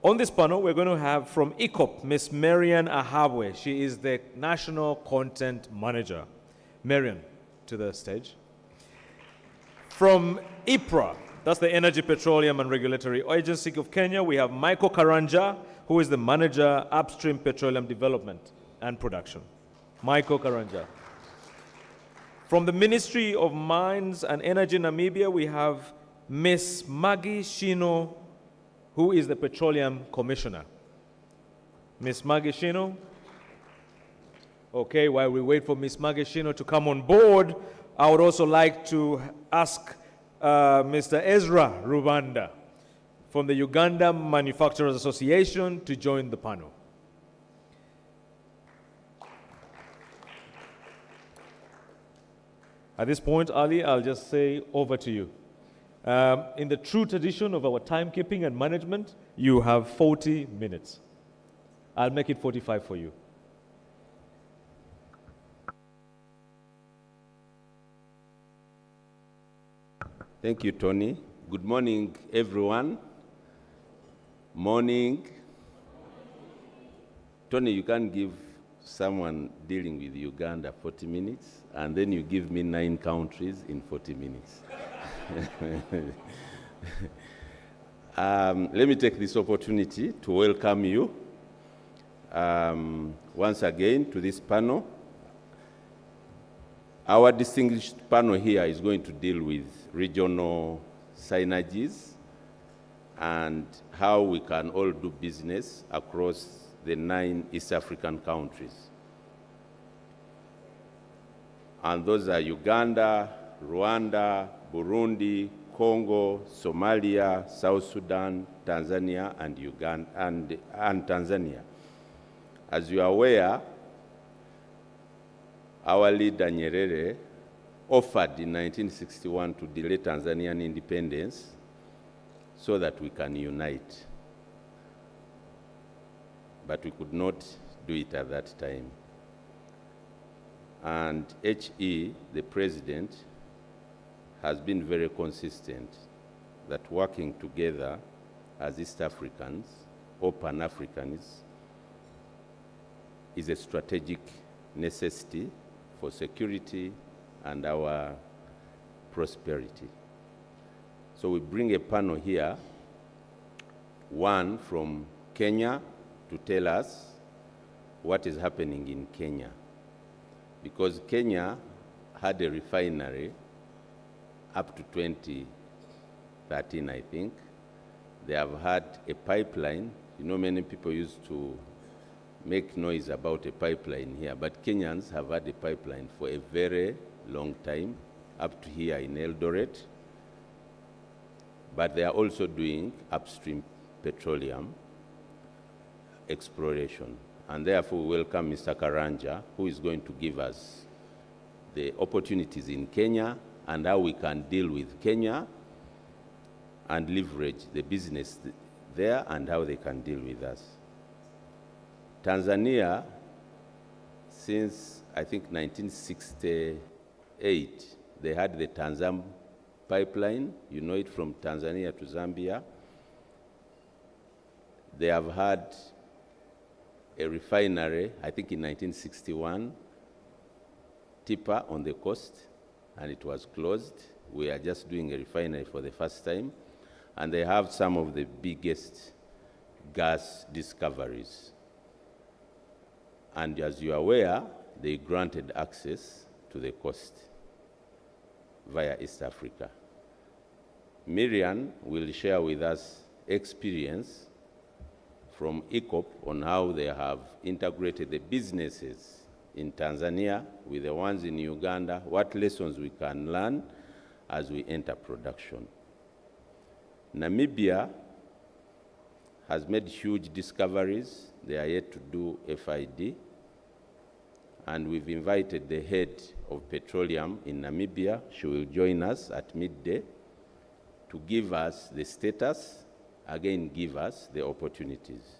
On this panel, we're going to have from ICOP, Ms. Marian Ahabwe. She is the National Content Manager. Marian, to the stage. From IPRA, that's the Energy, Petroleum and Regulatory Agency of Kenya, we have Michael Karanja, who is the Manager, Upstream Petroleum Development and Production. Michael Karanja. From the Ministry of Mines and Energy Namibia, we have Ms. Maggie Shino, who is the Petroleum Commissioner. Ms. Maggie Shino. Okay, while we wait for Ms. Maggie Shino to come on board, I would also like to ask Mr. Ezra Rubanda from the Uganda Manufacturers Association to join the panel. At this point, Ali, I'll just say over to you. In the true tradition of our timekeeping and management, you have 40 minutes. I'll make it 45 for you. Thank you, Tony. Good morning, everyone. Morning. Tony, you can't give someone dealing with Uganda 40 minutes, and then you give me 9 countries in 40 minutes. Let me take this opportunity to welcome you once again to this panel. Our distinguished panel here is going to deal with regional synergies and how we can all do business across the 9 East African countries. And those are Uganda, Rwanda, Burundi, Congo, Somalia, South Sudan, Tanzania, and Uganda, and Tanzania. As you are aware, our leader Nyerere offered in 1961 to delay Tanzanian independence so that we can unite. But we could not do it at that time. And HE, the president, has been very consistent that working together as East Africans or Pan-Africans is a strategic necessity for security and our prosperity. So we bring a panel here, one from Kenya, to tell us what is happening in Kenya. Because Kenya had a refinery up to 2013, I think. They have had a pipeline. You know, many people used to make noise about a pipeline here, but Kenyans have had a pipeline for a very long time, up to here in Eldoret. But they are also doing upstream petroleum exploration. And therefore, we welcome Mr. Karanja, who is going to give us the opportunities in Kenya and how we can deal with Kenya and leverage the business there and how they can deal with us. Tanzania, since I think 1968, they had the Tanzam pipeline, you know it, from Tanzania to Zambia. They have had a refinery, I think in 1961, Tipa on the coast, and it was closed. We are just doing a refinery for the first time. And they have some of the biggest gas discoveries. And as you are aware, they granted access to the coast via East Africa. Miriam will share with us experience from ICOP on how they have integrated the businesses in Tanzania with the ones in Uganda, what lessons we can learn as we enter production. Namibia has made huge discoveries. They are yet to do FID. And we've invited the head of petroleum in Namibia. She will join us at midday to give us the status, again, give us the opportunities.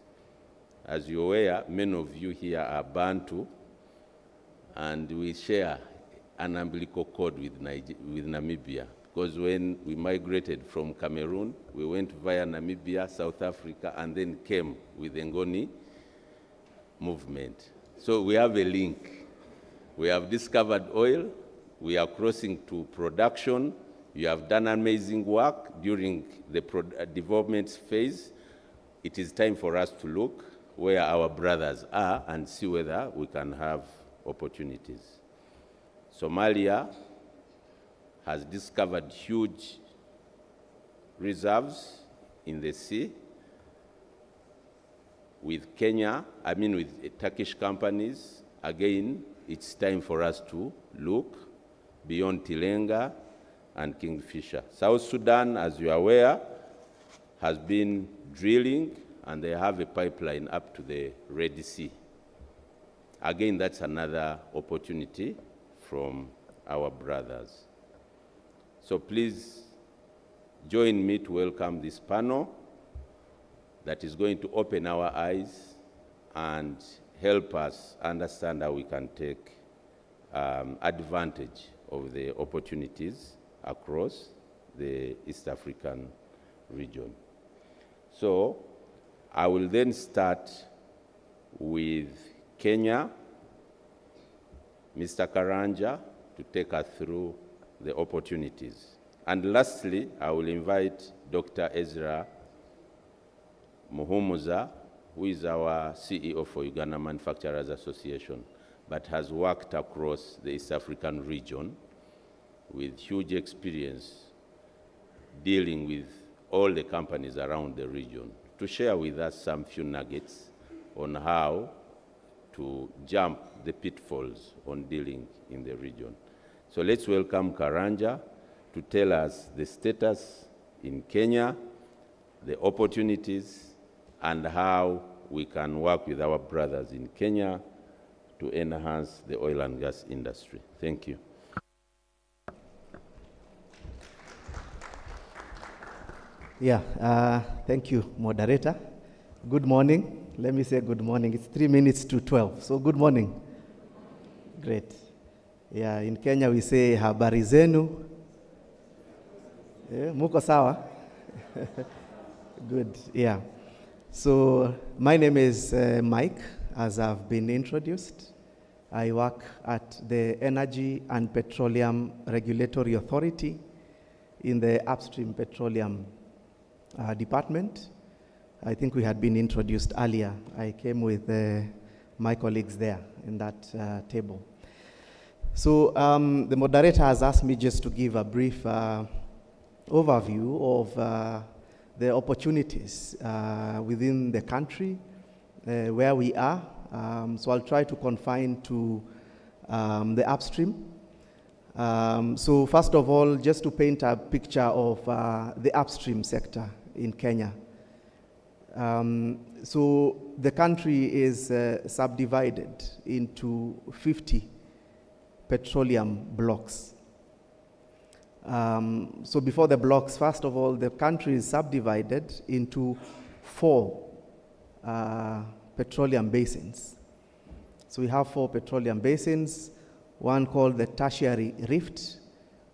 As you're aware, many of you here are Bantu, and we share an umbilical cord with Namibia. Because when we migrated from Cameroon, we went via Namibia, South Africa, and then came with the Ngoni movement. So we have a link. We have discovered oil. We are crossing to production. You have done amazing work during the development phase. It is time for us to look where our brothers are and see whether we can have opportunities. Somalia has discovered huge reserves in the sea with with Turkish companies. Again, it's time for us to look beyond Tilenga and Kingfisher. South Sudan, as you are aware, has been drilling, and they have a pipeline up to the Red Sea. Again, that's another opportunity from our brothers. So please join me to welcome this panel that is going to open our eyes and help us understand how we can take advantage of the opportunities across the East African region. So I will then start with Kenya, Mr. Karanja, to take us through the opportunities. And lastly, I will invite Dr. Ezra Muhumuza, who is our CEO for Uganda Manufacturers Association, but has worked across the East African region with huge experience dealing with all the companies around the region, to share with us some few nuggets on how to jump the pitfalls on dealing in the region. So let's welcome Karanja to tell us the status in Kenya, the opportunities, and how we can work with our brothers in Kenya to enhance the oil and gas industry. Thank you. Yeah, thank you, moderator. Good morning. Let me say good morning. It's 3 minutes to 12, so good morning. Great. Yeah, in Kenya we say habari zenu. Muko sawa? Good, yeah. So my name is Mike, as I've been introduced. I work at the Energy and Petroleum Regulatory Authority in the upstream petroleum department. I think we had been introduced earlier. I came with my colleagues there in that table. So the moderator has asked me just to give a brief overview of the opportunities within the country, where we are. So I'll try to confine to the upstream. So first of all, just to paint a picture of the upstream sector in Kenya. So the country is subdivided into 50 petroleum blocks. So before the blocks, first of all, the country is subdivided into 4 petroleum basins. So we have 4 petroleum basins, one called the Tertiary Rift.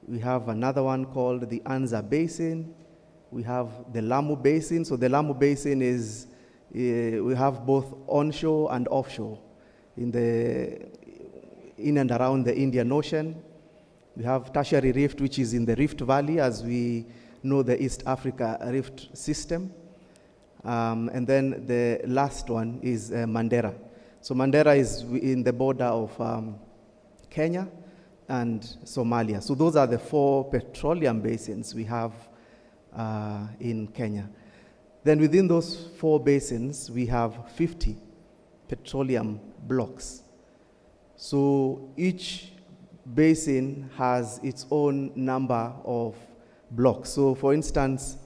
We have another one called the Anza Basin. We have the Lamu Basin. So the Lamu Basin is, we have both onshore and offshore in and around the Indian Ocean. We have Tertiary Rift, which is in the Rift Valley, as we know the East Africa Rift system. And then the last one is Mandera. So Mandera is in the border of Kenya and Somalia. So those are the 4 petroleum basins we have in Kenya. Then within those 4 basins, we have 50 petroleum blocks. So each basin has its own number of blocks. So for instance,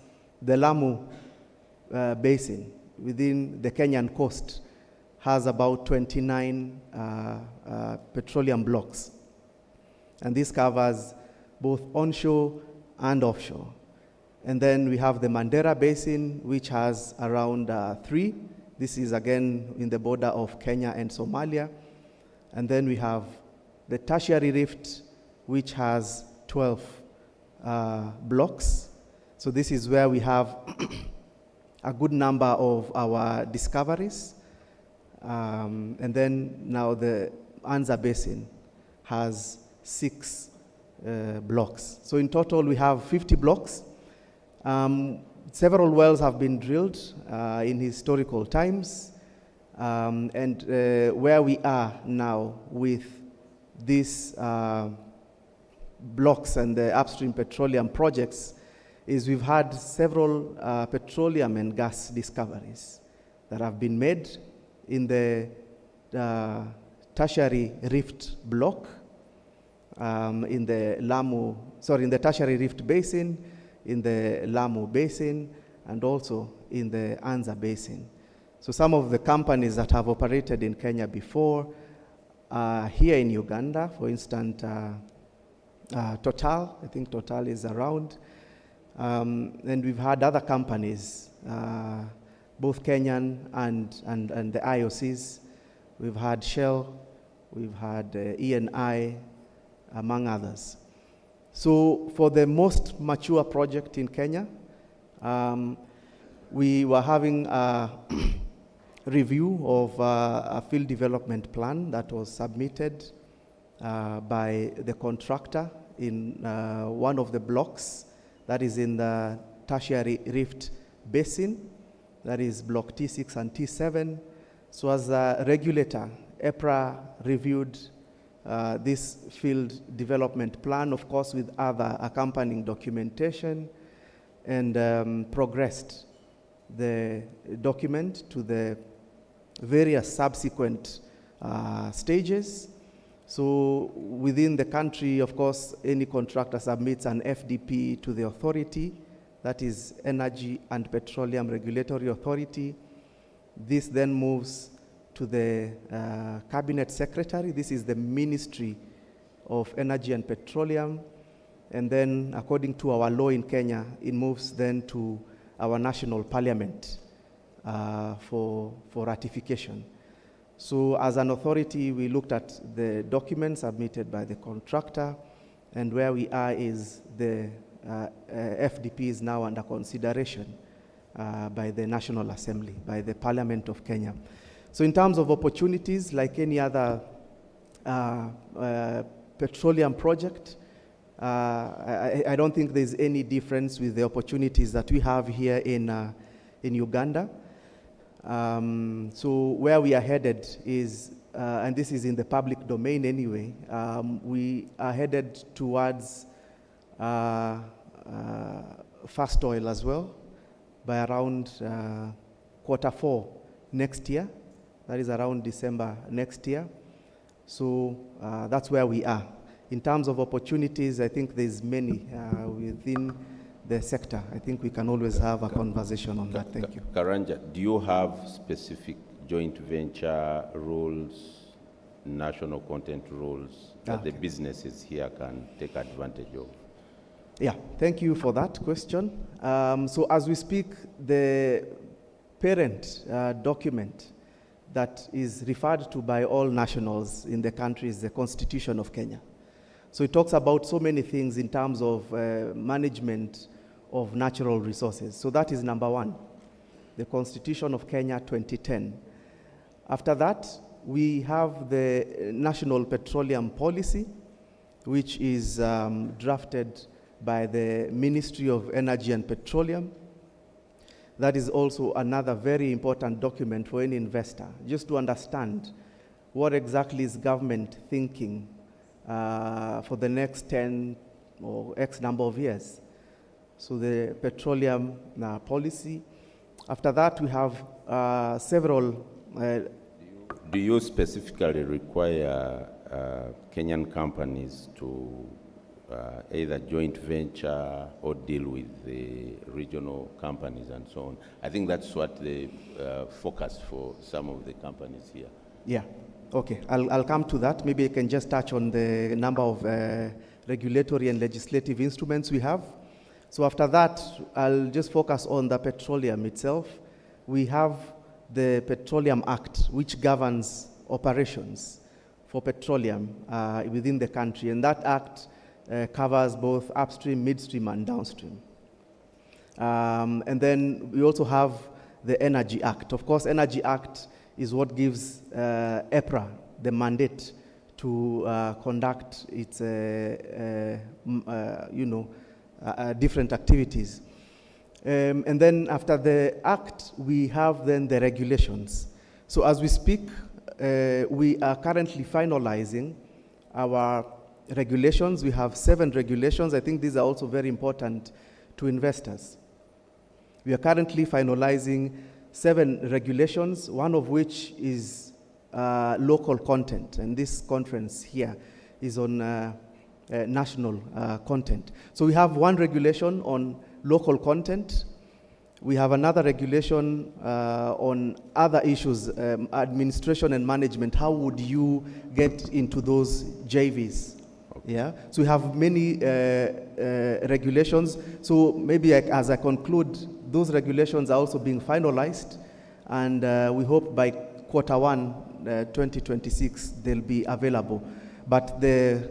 the Lamu Basin within the Kenyan coast has about 29 petroleum blocks. And this covers both onshore and offshore. And then we have the Mandera Basin, which has around 3. This is again in the border of Kenya and Somalia. And then we have the Tertiary Rift, which has 12 blocks. So this is where we have a good number of our discoveries. And then now the Anza Basin has 6 blocks. So in total, we have 50 blocks. Several wells have been drilled in historical times. And where we are now with these blocks and the upstream petroleum projects is we've had several petroleum and gas discoveries that have been made in the tertiary rift block, in the tertiary rift basin, in the Lamu basin, and also in the Anza basin. So some of the companies that have operated in Kenya before are here in Uganda. For instance, Total, I think Total is around. And we've had other companies, both Kenyan and the IOCs. We've had Shell, we've had ENI, among others. So for the most mature project in Kenya, we were having a review of a field development plan that was submitted by the contractor in one of the blocks that is in the tertiary rift basin, that is block T6 and T7. So as a regulator, EPRA reviewed this field development plan, of course, with other accompanying documentation, and progressed the document to the various subsequent stages. So within the country, of course, any contractor submits an FDP to the authority, that is Energy and Petroleum Regulatory Authority. This then moves to the Cabinet Secretary. This is the Ministry of Energy and Petroleum. And then, according to our law in Kenya, it moves then to our national parliament for ratification. So as an authority, we looked at the documents submitted by the contractor, and where we are is the FDP is now under consideration by the National Assembly, by the Parliament of Kenya. So in terms of opportunities, like any other petroleum project, I don't think there's any difference with the opportunities that we have here in Uganda. So where we are headed is, and this is in the public domain anyway, we are headed towards fast oil as well by around Q4 next year. That is around December next year. So that's where we are. In terms of opportunities, I think there's many within the sector. I think we can always have a conversation on that. Thank you. Karanja, do you have specific joint venture rules, national content rules that the businesses here can take advantage of? Yeah, thank you for that question. So as we speak, the parent document that is referred to by all nationals in the country is the Constitution of Kenya. So it talks about so many things in terms of management of natural resources. So that is number one, the Constitution of Kenya 2010. After that, we have the National Petroleum Policy, which is drafted by the Ministry of Energy and Petroleum. That is also another very important document for any investor, just to understand what exactly is government thinking for the next 10 or X number of years. So the petroleum policy. After that, we have several. Do you specifically require Kenyan companies to either joint venture or deal with the regional companies and so on? I think that's what the focus for some of the companies here. Yeah, okay, I'll come to that. Maybe I can just touch on the number of regulatory and legislative instruments we have. So after that, I'll just focus on the petroleum itself. We have the Petroleum Act, which governs operations for petroleum within the country. And that act covers both upstream, midstream, and downstream. And then we also have the Energy Act. Of course, Energy Act is what gives EPRA the mandate to conduct its, different activities. And then after the Act, we have then the regulations. So as we speak, we are currently finalizing our regulations. We have 7 regulations. I think these are also very important to investors. We are currently finalizing 7 regulations, one of which is local content, and this conference here is on national content. So we have one regulation on local content. We have another regulation on other issues, administration and management. How would you get into those JVs? Yeah, so we have many regulations. So maybe as I conclude, those regulations are also being finalized, and we hope by Q1 2026 they'll be available. But the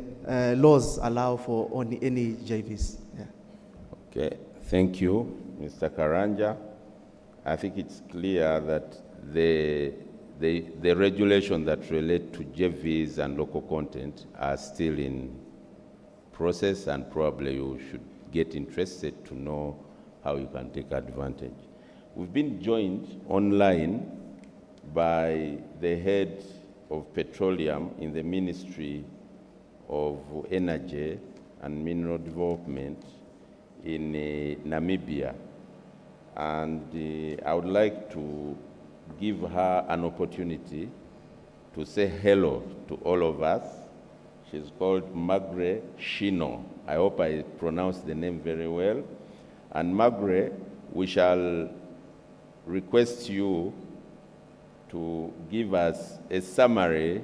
laws allow for only any JVs. Yeah. Okay, thank you, Mr. Karanja. I think it's clear that the regulations that relate to JVs and local content are still in process, and probably you should get interested to know how you can take advantage. We've been joined online by the head of petroleum in the Ministry of Energy and Mineral Development in Namibia. And I would like to give her an opportunity to say hello to all of us. She's called Magre Shino. I hope I pronounced the name very well. And Magre, we shall request you to give us a summary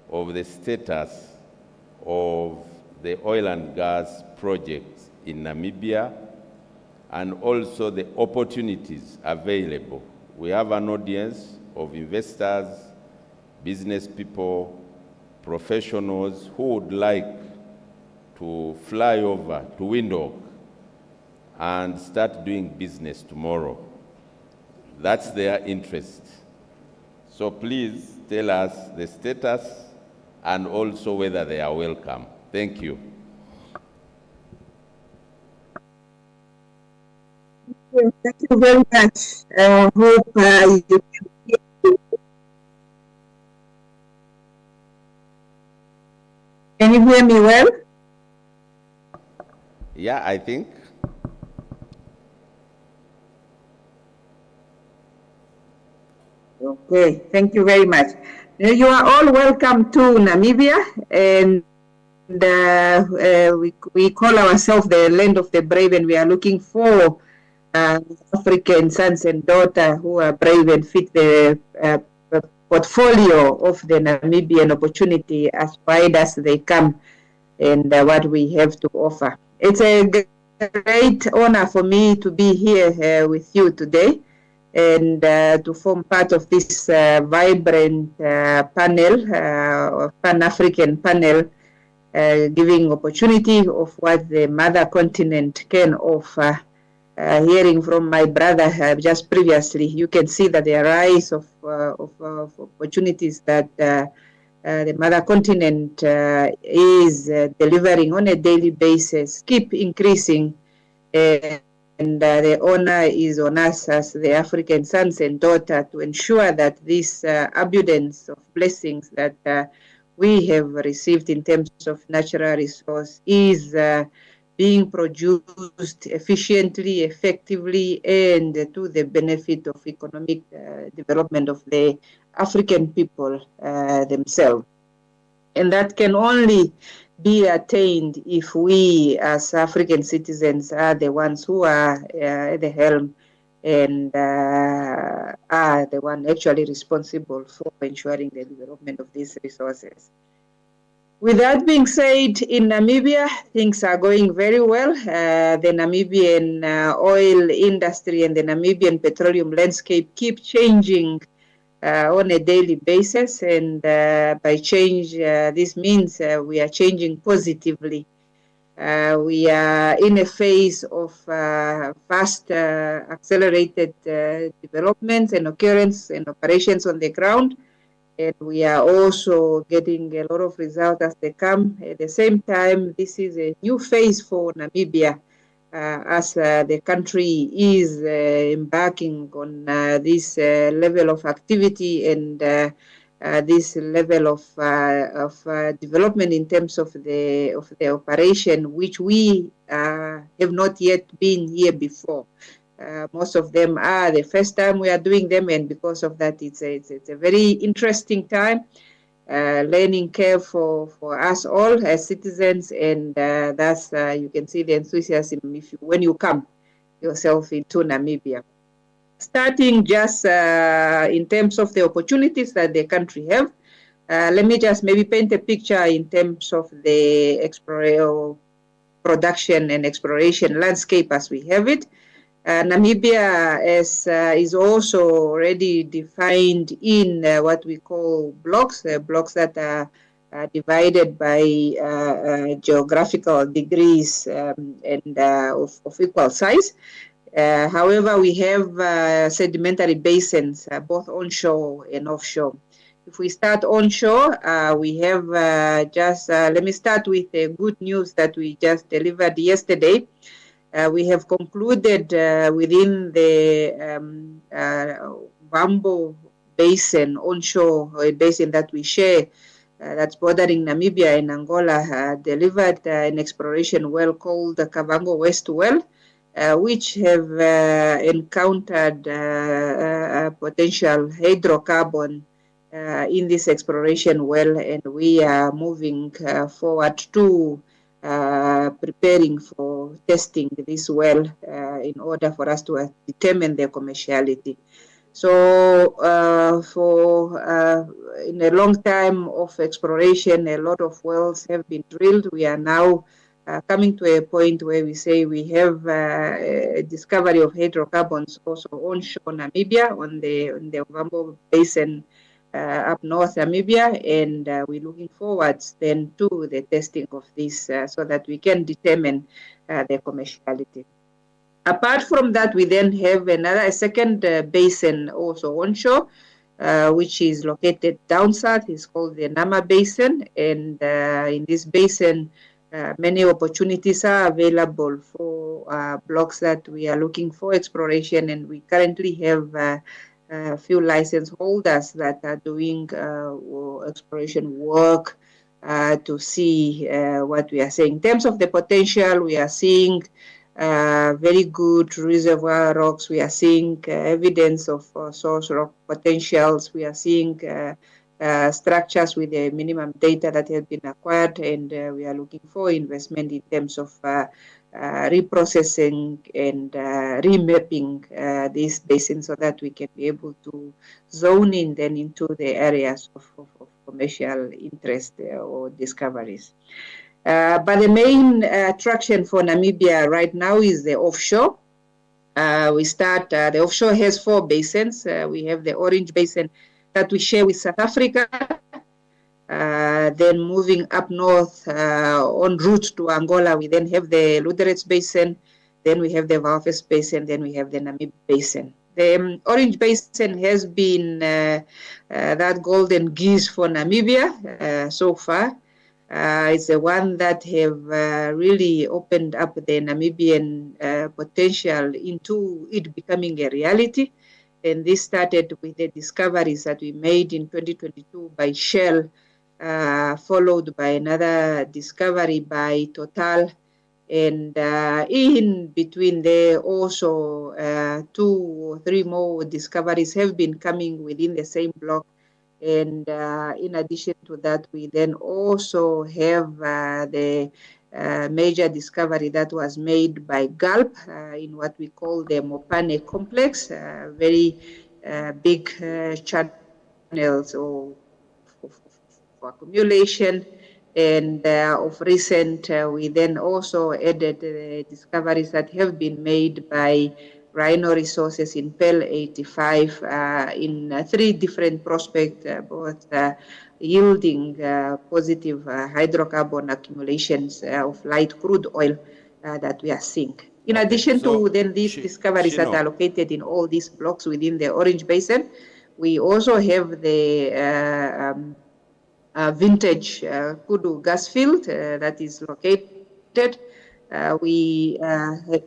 of the status of the oil and gas projects in Namibia, and also the opportunities available. We have an audience of investors, business people, professionals who would like to fly over to Windhoek and start doing business tomorrow. That's their interest. So please tell us the status and also whether they are welcome. Thank you. Thank you very much. I hope you can hear me. Can you hear me well? Yeah, I think. Okay, thank you very much. You are all welcome to Namibia, and we call ourselves the land of the brave, and we are looking for African sons and daughters who are brave and fit the portfolio of the Namibian opportunity as wide as they come, and what we have to offer. It's a great honor for me to be here with you today, and to form part of this vibrant panel, Pan-African panel, giving opportunity of what the mother continent can offer. Hearing from my brother just previously, you can see that the rise of opportunities that the mother continent is delivering on a daily basis keep increasing, and the honor is on us as the African sons and daughters to ensure that this abundance of blessings that we have received in terms of natural resource is being produced efficiently, effectively, and to the benefit of economic development of the African people themselves. And that can only be attained if we as African citizens are the ones who are at the helm and are the one actually responsible for ensuring the development of these resources. With that being said, in Namibia, things are going very well. The Namibian oil industry and the Namibian petroleum landscape keep changing on a daily basis. And by change, this means we are changing positively. We are in a phase of fast accelerated developments and occurrence and operations on the ground. And we are also getting a lot of results as they come. At the same time, this is a new phase for Namibia as the country is embarking on this level of activity and this level of development in terms of the operation, which we have not yet been here before. Most of them are the first time we are doing them, and because of that, it's a very interesting time, learning curve for us all as citizens, and that's you can see the enthusiasm when you come yourself into Namibia. Starting just in terms of the opportunities that the country have, let me just maybe paint a picture in terms of the production and exploration landscape as we have it. Namibia is also already defined in what we call blocks, blocks that are divided by geographical degrees and of equal size. However, we have sedimentary basins, both onshore and offshore. If we start onshore, we have let me start with the good news that we just delivered yesterday. We have concluded within the Wambo Basin, onshore basin that we share, that's bordering Namibia and Angola, delivered an exploration well called the Kavango West Well, which have encountered potential hydrocarbon in this exploration well, and we are moving forward to preparing for testing this well in order for us to determine their commerciality. So in a long time of exploration, a lot of wells have been drilled. We are now coming to a point where we say we have a discovery of hydrocarbons also onshore Namibia on the Wambo Basin up north Namibia, and we're looking forward then to the testing of this so that we can determine the commerciality. Apart from that, we then have a second basin also onshore, which is located down south. It's called the Nama Basin, and in this basin, many opportunities are available for blocks that we are looking for exploration, and we currently have a few license holders that are doing exploration work to see what we are seeing. In terms of the potential, we are seeing very good reservoir rocks. We are seeing evidence of source rock potentials. We are seeing structures with the minimum data that have been acquired, and we are looking for investment in terms of reprocessing and remapping this basin so that we can be able to zone in then into the areas of commercial interest or discoveries. But the main attraction for Namibia right now is the offshore. The offshore has 4 basins. We have the Orange Basin that we share with South Africa. Then moving up north en route to Angola, we then have the Lüderitz Basin, then we have the Walvis Basin, then we have the Namib Basin. The Orange Basin has been that golden goose for Namibia so far. It's the one that have really opened up the Namibian potential into it becoming a reality. And this started with the discoveries that we made in 2022 by Shell, followed by another discovery by Total. And in between there also 2 or 3 more discoveries have been coming within the same block. And in addition to that, we then also have the major discovery that was made by Gulp in what we call the Mopane complex, very big channels for accumulation. And of recent, we then also added the discoveries that have been made by rhino resources in Pearl 85 in 3 different prospects, both yielding positive hydrocarbon accumulations of light crude oil that we are seeing. In addition to then these discoveries that are located in all these blocks within the Orange Basin, we also have the vintage Kudu gas field that is located. We have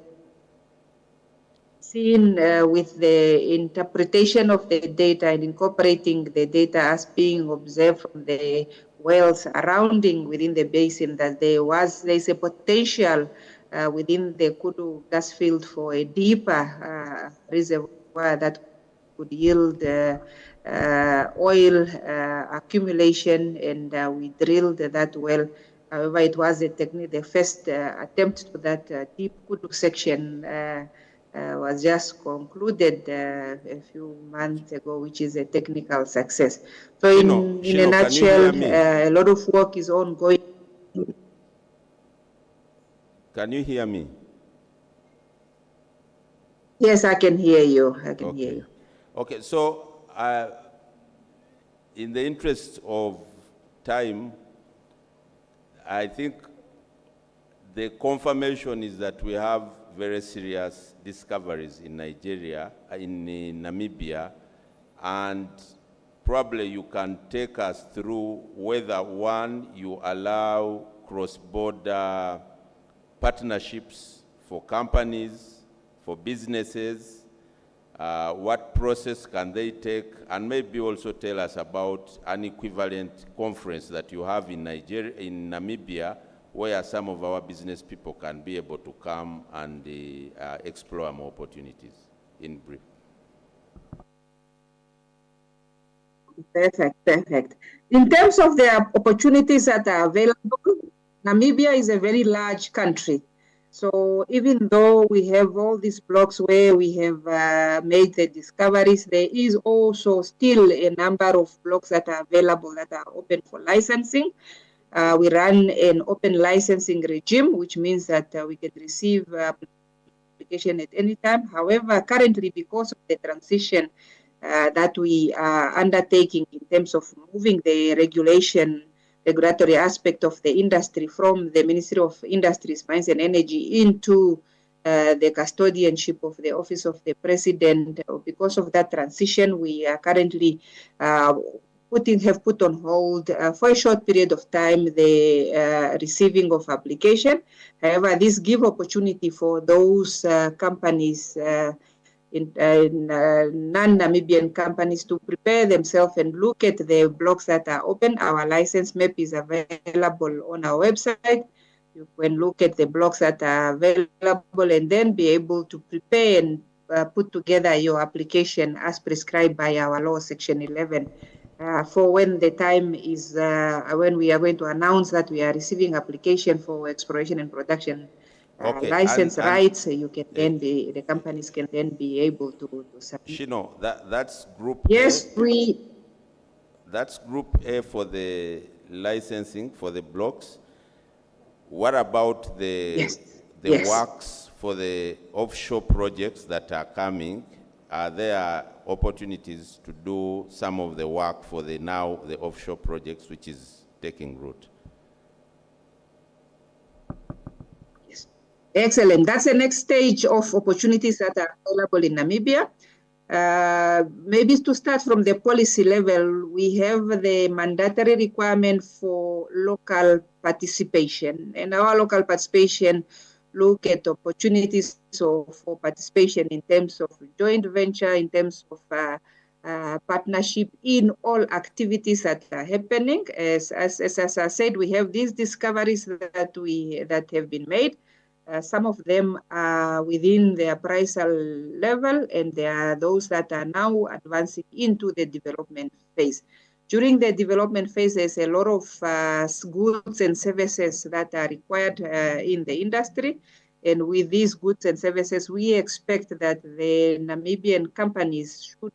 seen with the interpretation of the data and incorporating the data as being observed from the wells surrounding within the basin that there's a potential within the Kudu gas field for a deeper reservoir that could yield oil accumulation, and we drilled that well. However, it was the first attempt to that deep Kudu section was just concluded a few months ago, which is a technical success. So in a nutshell, a lot of work is ongoing. Can you hear me? Yes, I can hear you. I can hear you. Okay, so in the interest of time, I think the confirmation is that we have very serious discoveries in Nigeria, in Namibia, and probably you can take us through whether, one, you allow cross-border partnerships for companies, for businesses, what process can they take, and maybe also tell us about an equivalent conference that you have in Nigeria, in Namibia, where some of our business people can be able to come and explore more opportunities, in brief. Perfect. In terms of the opportunities that are available, Namibia is a very large country. So even though we have all these blocks where we have made the discoveries, there is also still a number of blocks that are available that are open for licensing. We run an open licensing regime, which means that we can receive application at any time. However, currently, because of the transition that we are undertaking in terms of moving the regulatory aspect of the industry from the Ministry of Industries, Mines and Energy into the custodianship of the Office of the President. Because of that transition, we are currently have put on hold for a short period of time the receiving of application. However, this gives opportunity for those companies in non-Namibian companies to prepare themselves and look at the blocks that are open. Our license map is available on our website. You can look at the blocks that are available and then be able to prepare and put together your application as prescribed by our law, Section 11. For when the time is, when we are going to announce that we are receiving application for exploration and production license rights, you can then be, the companies can then be able to submit. Shino, that's group yes, A. That's group A for the licensing for the blocks. What about the works for the offshore projects that are coming? Are there opportunities to do some of the work for the offshore projects which is taking root? Yes. Excellent. That's the next stage of opportunities that are available in Namibia. Maybe to start from the policy level, we have the mandatory requirement for local participation, and our local participation look at opportunities for participation in terms of joint venture, in terms of partnership in all activities that are happening. As I said, we have these discoveries that have been made. Some of them are within the appraisal level, and there are those that are now advancing into the development phase. During the development phase, there's a lot of goods and services that are required in the industry. And with these goods and services, we expect that the Namibian companies should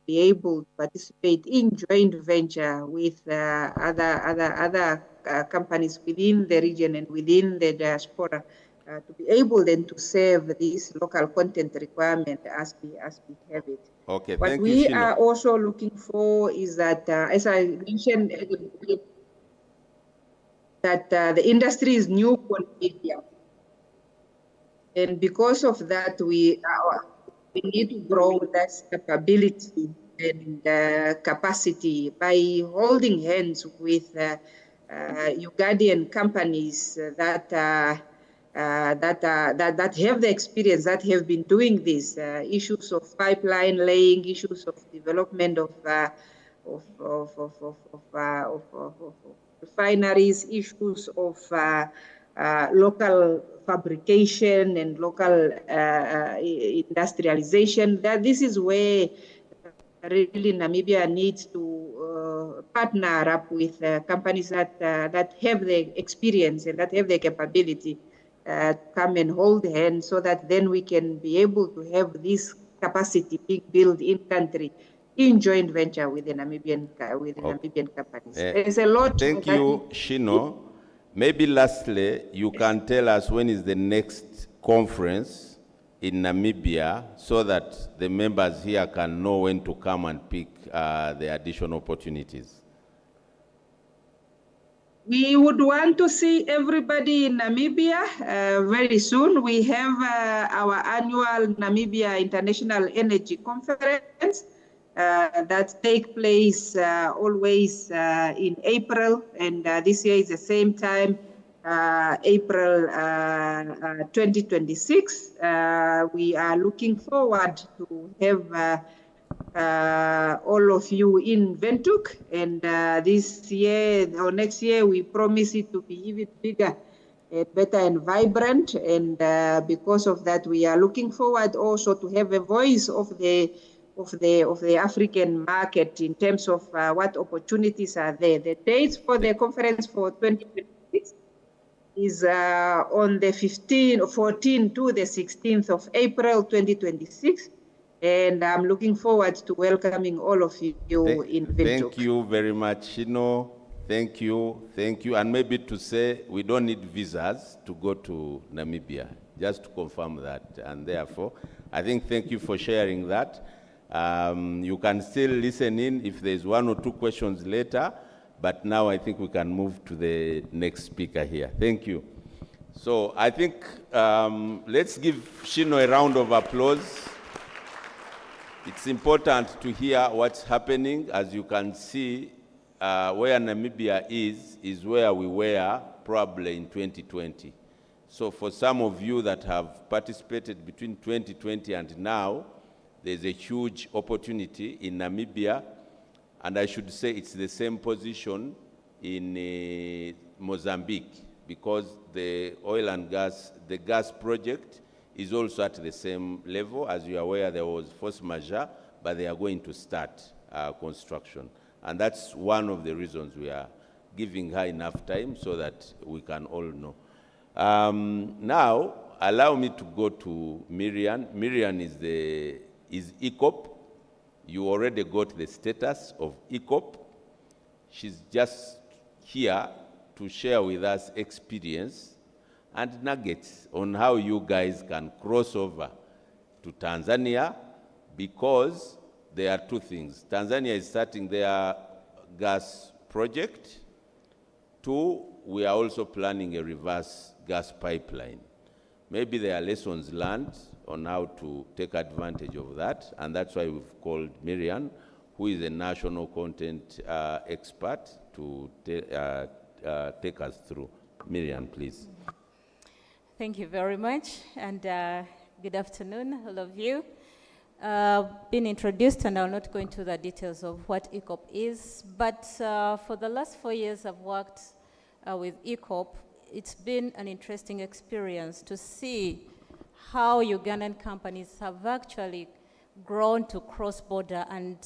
be able to participate in joint venture with other companies within the region and within the diaspora to be able then to serve this local content requirement as we have it. Okay, What thank we you, Shino. are also looking for is that, as I mentioned, that the industry is new for media. And because of that, we need to grow that capability and capacity by holding hands with Ugandan companies that have the experience, that have been doing this, issues of pipeline laying, issues of development of refineries, issues of local fabrication and local industrialization. That this is where really Namibia needs to partner up with companies that have the experience and that have the capability to come and hold hands, so that then we can be able to have this capacity being built in country in joint venture with the Namibian companies. There's a lot. Thank you, Shino. Maybe lastly, you can tell us when is the next conference in Namibia, so that the members here can know when to come and pick the additional opportunities. We would want to see everybody in Namibia very soon. We have our annual Namibia International Energy Conference that take place always in April, and this year is the same time, April 2026. We are looking forward to have all of you in Windhoek, and this year or next year we promise it to be even bigger, better and vibrant, and because of that we are looking forward also to have a voice of the African market in terms of what opportunities are there. The dates for the conference for 2026 is on the 14th to the 16th of April 2026. And I'm looking forward to welcoming all of you in Windhoek. Thank you very much, Shino. Thank you. And maybe to say we don't need visas to go to Namibia, just to confirm that. And therefore, I think thank you for sharing that. You can still listen in if there's one or two questions later, but now I think we can move to the next speaker here. Thank you. So I think let's give Shino a round of applause. It's important to hear what's happening. As you can see, where Namibia is where we were probably in 2020. So for some of you that have participated between 2020 and now, there's a huge opportunity in Namibia, and I should say it's the same position in Mozambique, because the oil and gas, the gas project is also at the same level. As you are aware, there was force majeure, but they are going to start construction. And that's one of the reasons we are giving her enough time so that we can all know. Now, allow me to go to Miriam. Miriam is ECOP. You already got the status of ECOP. She's just here to share with us experience and nuggets on how you guys can cross over to Tanzania, because there are two things. Tanzania is starting their gas project. Two, we are also planning a reverse gas pipeline. Maybe there are lessons learned on how to take advantage of that, and that's why we've called Miriam, who is a national content expert, to take us through. Miriam, please. Thank you very much, and good afternoon, all of you. Been introduced, and I'll not go into the details of what ECOP is, but for the last 4 years I've worked with ECOP. It's been an interesting experience to see how Ugandan companies have actually grown to cross-border and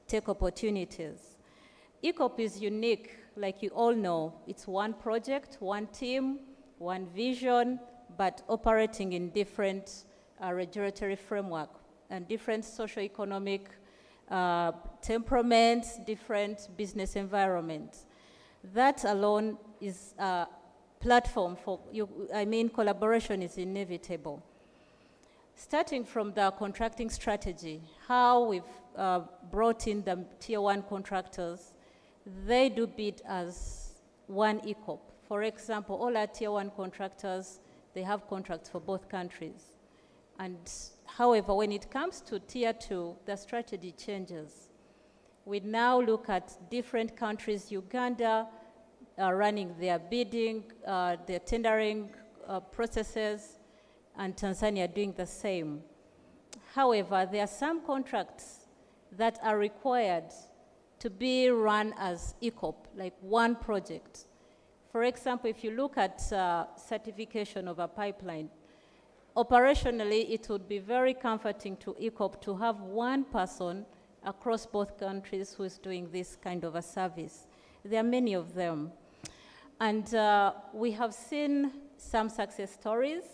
take opportunities. ECOP is unique, like you all know. It's one project, one team, one vision, but operating in different regulatory framework and different socio-economic temperaments, different business environments. That alone is platform for collaboration is inevitable. Starting from the contracting strategy, how we've brought in the tier 1 contractors, they do bid as one ECOP. For example, all our tier 1 contractors, they have contracts for both countries. And however, when it comes to tier 2, the strategy changes. We now look at different countries, Uganda running their bidding, their tendering processes, and Tanzania doing the same. However, there are some contracts that are required to be run as ECOP, like one project. For example, if you look at certification of a pipeline, operationally, it would be very comforting to ECOP to have one person across both countries who is doing this kind of a service. There are many of them. And we have seen some success stories.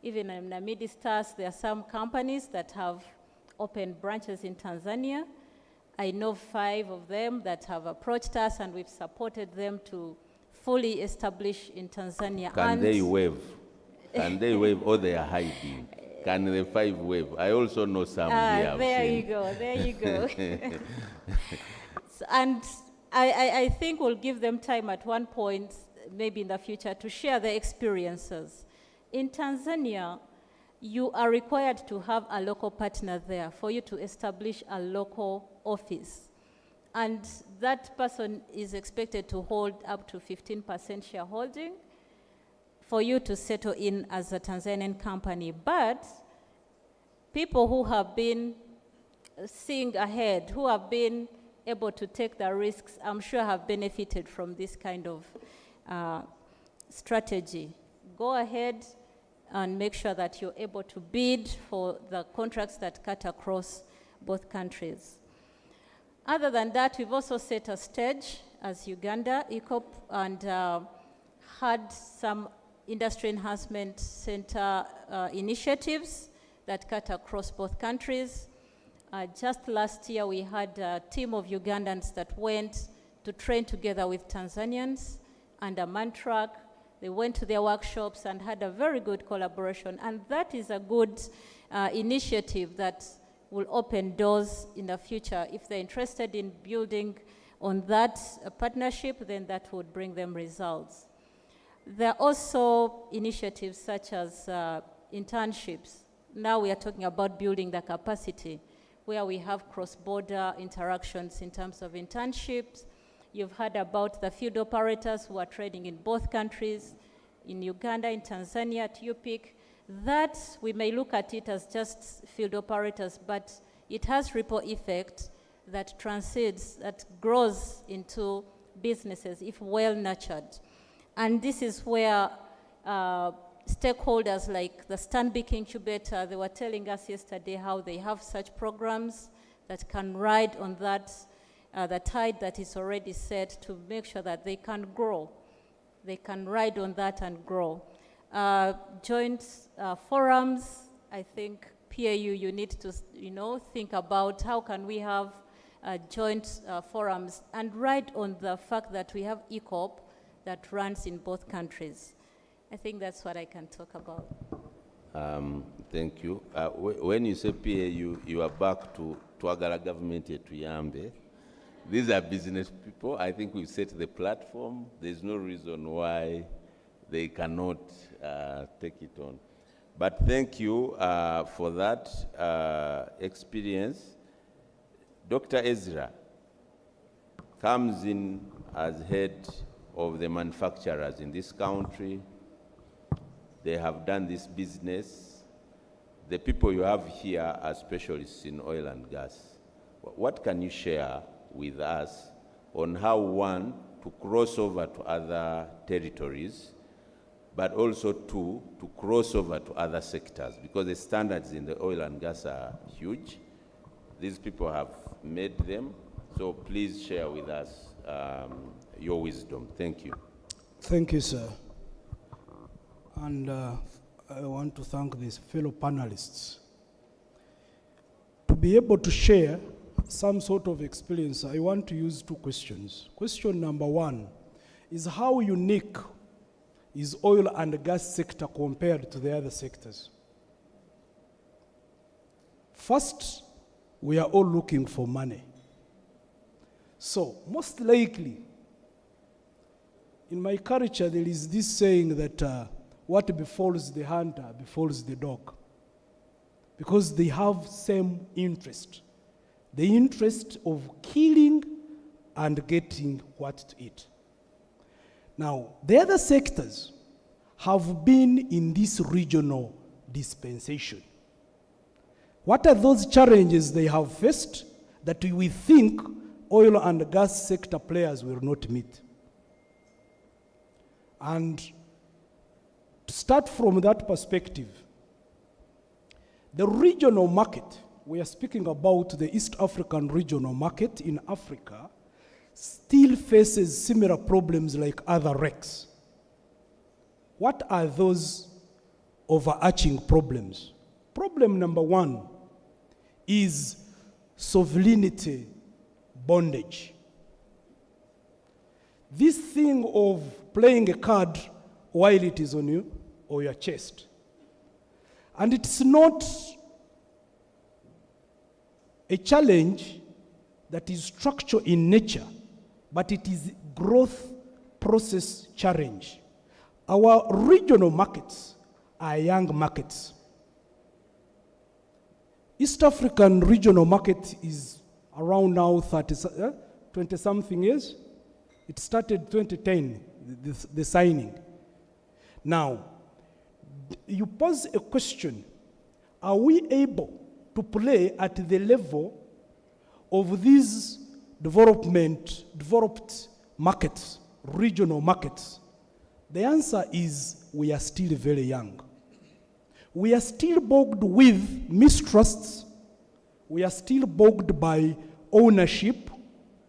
Even in Namidi Stars, there are some companies that have opened branches in Tanzania. I know 5 of them that have approached us, and we've supported them to fully establish in Tanzania. Can they wave? Can they wave, or they are hiding? Can the 5 wave? I also know some here. There you go, there you go. And I think we'll give them time at one point, maybe in the future, to share their experiences. In Tanzania, you are required to have a local partner there for you to establish a local office. And that person is expected to hold up to 15% shareholding for you to settle in as a Tanzanian company. But people who have been seeing ahead, who have been able to take the risks, I'm sure have benefited from this kind of strategy. Go ahead and make sure that you're able to bid for the contracts that cut across both countries. Other than that, we've also set a stage as Uganda, ECOP, and had some industry enhancement center initiatives that cut across both countries. Just last year, we had a team of Ugandans that went to train together with Tanzanians under Mantrack. They went to their workshops and had a very good collaboration. And that is a good initiative that will open doors in the future. If they're interested in building on that partnership, then that would bring them results. There are also initiatives such as internships. Now we are talking about building the capacity, where we have cross-border interactions in terms of internships. You've heard about the field operators who are trading in both countries, in Uganda, in Tanzania, at UPIC. That, we may look at it as just field operators, but it has ripple effect that transcends, that grows into businesses if well nurtured. And this is where stakeholders like the Stanbic Incubator, they were telling us yesterday how they have such programs that can ride on that, the tide that is already set to make sure that they can grow. They can ride on that and grow. Joint forums, I think PAU, you need to think about how can we have joint forums and ride on the fact that we have ECOP that runs in both countries. I think that's what I can talk about. Thank you. When you say PAU, you are back to Twagala government at Tuyambe. These are business people. I think we've set the platform. There's no reason why they cannot take it on. But thank you for that experience. Dr. Ezra comes in as head of the manufacturers in this country. They have done this business. The people you have here are specialists in oil and gas. What can you share with us on how, one, to cross over to other territories, but also two, to cross over to other sectors? Because the standards in the oil and gas are huge. These people have made them. So please share with us your wisdom. Thank you. Thank you, sir. And I want to thank these fellow panelists. To be able to share some sort of experience, I want to use 2 questions. Question number 1 is how unique is oil and gas sector compared to the other sectors? First, we are all looking for money. So, most likely, in my culture, there is this saying that what befalls the hunter befalls the dog. Because they have same interest. The interest of killing and getting what to eat. Now, the other sectors have been in this regional dispensation. What are those challenges they have faced that we think oil and gas sector players will not meet? And to start from that perspective, the regional market, we are speaking about the East African regional market in Africa, still faces similar problems like other RECs. What are those overarching problems? Problem number one is sovereignty bondage. This thing of playing a card while it is on you or your chest. And it's not a challenge that is structural in nature, but it is growth process challenge. Our regional markets are young markets. East African regional market is around now 20-something years. It started 2010, the signing. Now, you pose a question, are we able to play at the level of these developed markets, regional markets? The answer is we are still very young. We are still bogged with mistrusts. We are still bogged by ownership,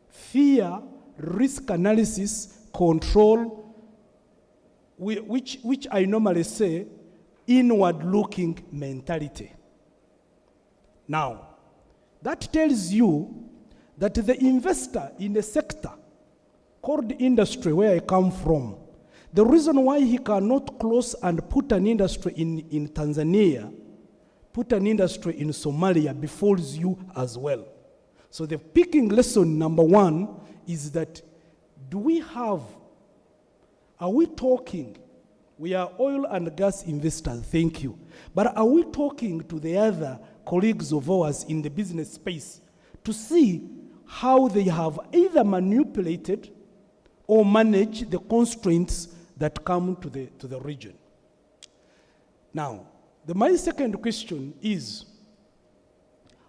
fear, risk analysis, control, which I normally say, inward-looking mentality. Now, that tells you that the investor in a sector called industry, where I come from, the reason why he cannot close and put an industry in Tanzania, put an industry in Somalia, befalls you as well. So the picking lesson number one is that, are we talking, we are oil and gas investors, thank you, but are we talking to the other colleagues of ours in the business space to see how they have either manipulated or managed the constraints that come to the region? Now, my second question is,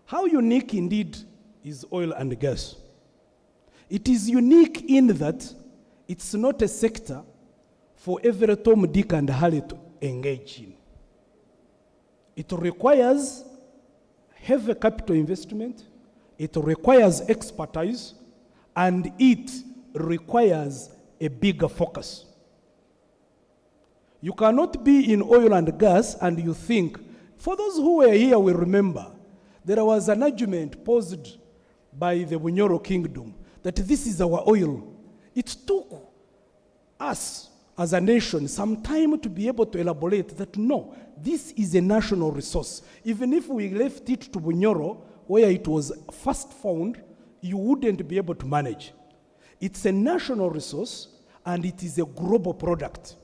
how unique indeed is oil and gas? It is unique in that it's not a sector for every Tom, Dick, and Harry to engage in. It requires heavy capital investment, it requires expertise, and it requires a bigger focus. You cannot be in oil and gas and you think, for those who were here will remember, there was an argument posed by the Bunyoro Kingdom that this is our oil. It took us as a nation some time to be able to elaborate that no, this is a national resource. Even if we left it to Bunyoro, where it was first found, you wouldn't be able to manage. It's a national resource and it is a global product.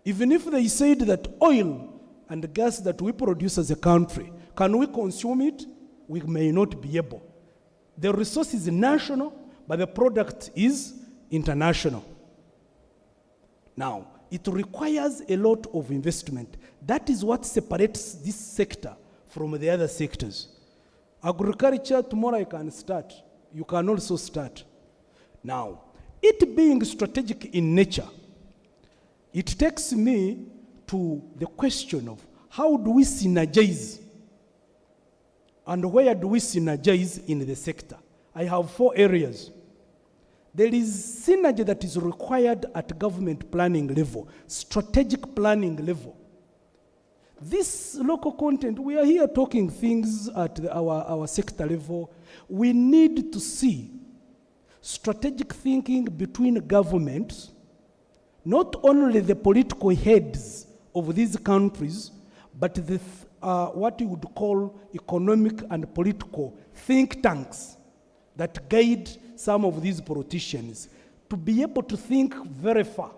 Even if they said that oil and gas that we produce as a country, can we consume it? We may not be able. The resource is national, but the product is international. Now, it requires a lot of investment. That is what separates this sector from the other sectors. Agriculture, tomorrow I can start. You can also start. Now, it being strategic in nature, it takes me to the question of how do we synergize and where do we synergize in the sector? I have 4 areas. There is synergy that is required at government planning level, strategic planning level. This local content, we are here talking things at our sector level. We need to see strategic thinking between governments, not only the political heads of these countries, but the what you would call economic and political think tanks that guide some of these politicians to be able to think very far.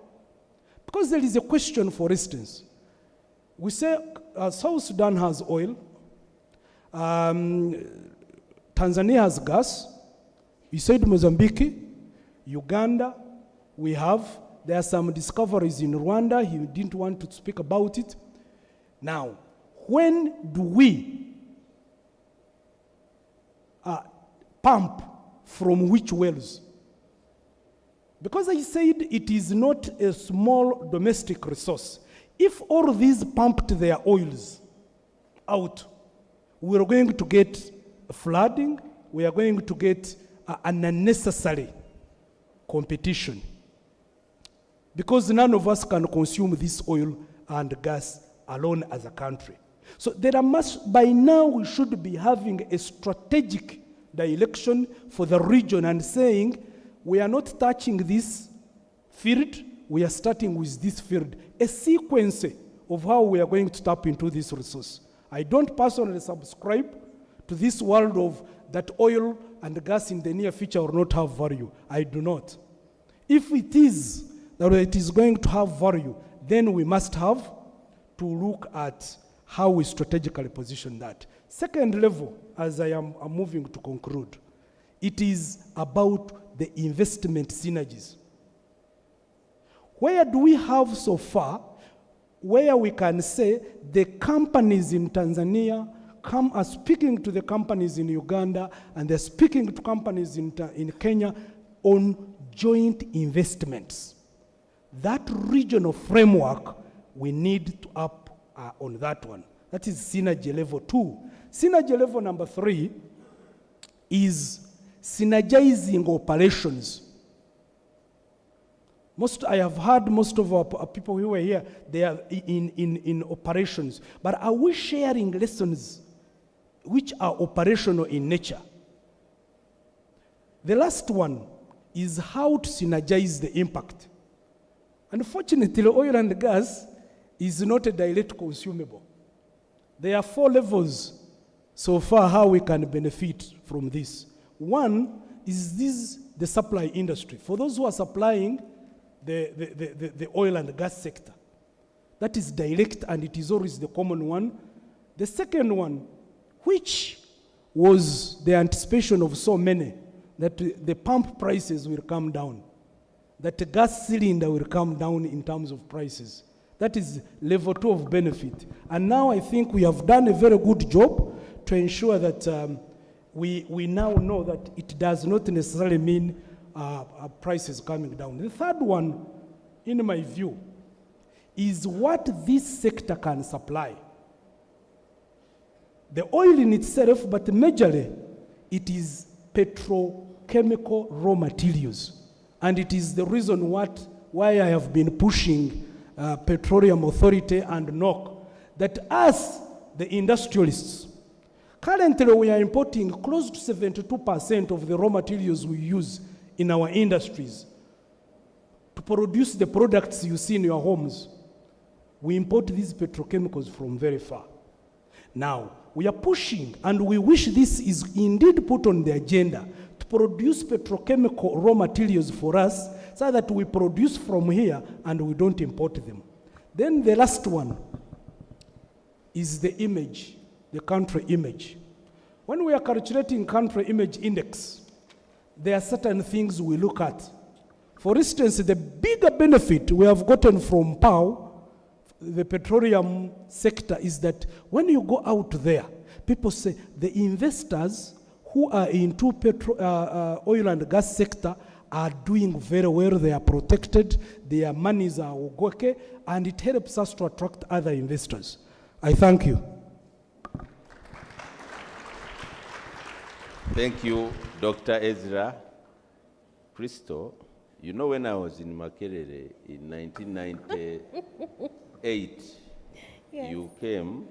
Because there is a question, for instance, we say South Sudan has oil, Tanzania has gas, you said Mozambique, Uganda, there are some discoveries in Rwanda, he didn't want to speak about it. Now, when do we pump from which wells? Because I said it is not a small domestic resource. If all these pumped their oils out, we are going to get flooding, we are going to get an unnecessary competition. Because none of us can consume this oil and gas alone as a country. So by now we should be having a strategic direction for the region and saying, we are not touching this field, we are starting with this field. A sequence of how we are going to tap into this resource. I don't personally subscribe to this world of that oil and gas in the near future will not have value. I do not. If it is that it is going to have value, then we must have to look at how we strategically position that. Second level, as I'm moving to conclude, it is about the investment synergies. Where do we have so far where we can say the companies in Tanzania are speaking to the companies in Uganda and they're speaking to companies in Kenya on joint investments? That regional framework, we need to up on that one. That is synergy level 2. Synergy level number 3 is synergizing operations. I have heard most of our people who were here, they are in operations. But are we sharing lessons which are operational in nature? The last one is how to synergize the impact. Unfortunately, oil and gas is not a direct consumable. There are 4 levels so far how we can benefit from this. One is the supply industry. For those who are supplying the oil and gas sector, that is direct and it is always the common one. The second one, which was the anticipation of so many, that the pump prices will come down, that the gas cylinder will come down in terms of prices. That is level 2 of benefit. And now I think we have done a very good job to ensure that we now know that it does not necessarily mean prices coming down. The third one, in my view, is what this sector can supply. The oil in itself, but majorly, it is petrochemical raw materials. And it is the reason why I have been pushing Petroleum Authority and NOC, that us, the industrialists, currently we are importing close to 72% of the raw materials we use in our industries to produce the products you see in your homes. We import these petrochemicals from very far. Now, we are pushing, and we wish this is indeed put on the agenda, to produce petrochemical raw materials for us so that we produce from here and we don't import them. Then the last one is the image, the country image. When we are calculating country image index, there are certain things we look at. For instance, the bigger benefit we have gotten from POW, the petroleum sector, is that when you go out there, people say the investors who are into oil and gas sector are doing very well, they are protected, their monies are okay, and it helps us to attract other investors. I thank you. Thank you, Dr. Ezra. Crystal, you know when I was in Makerere in 1998, yes. You came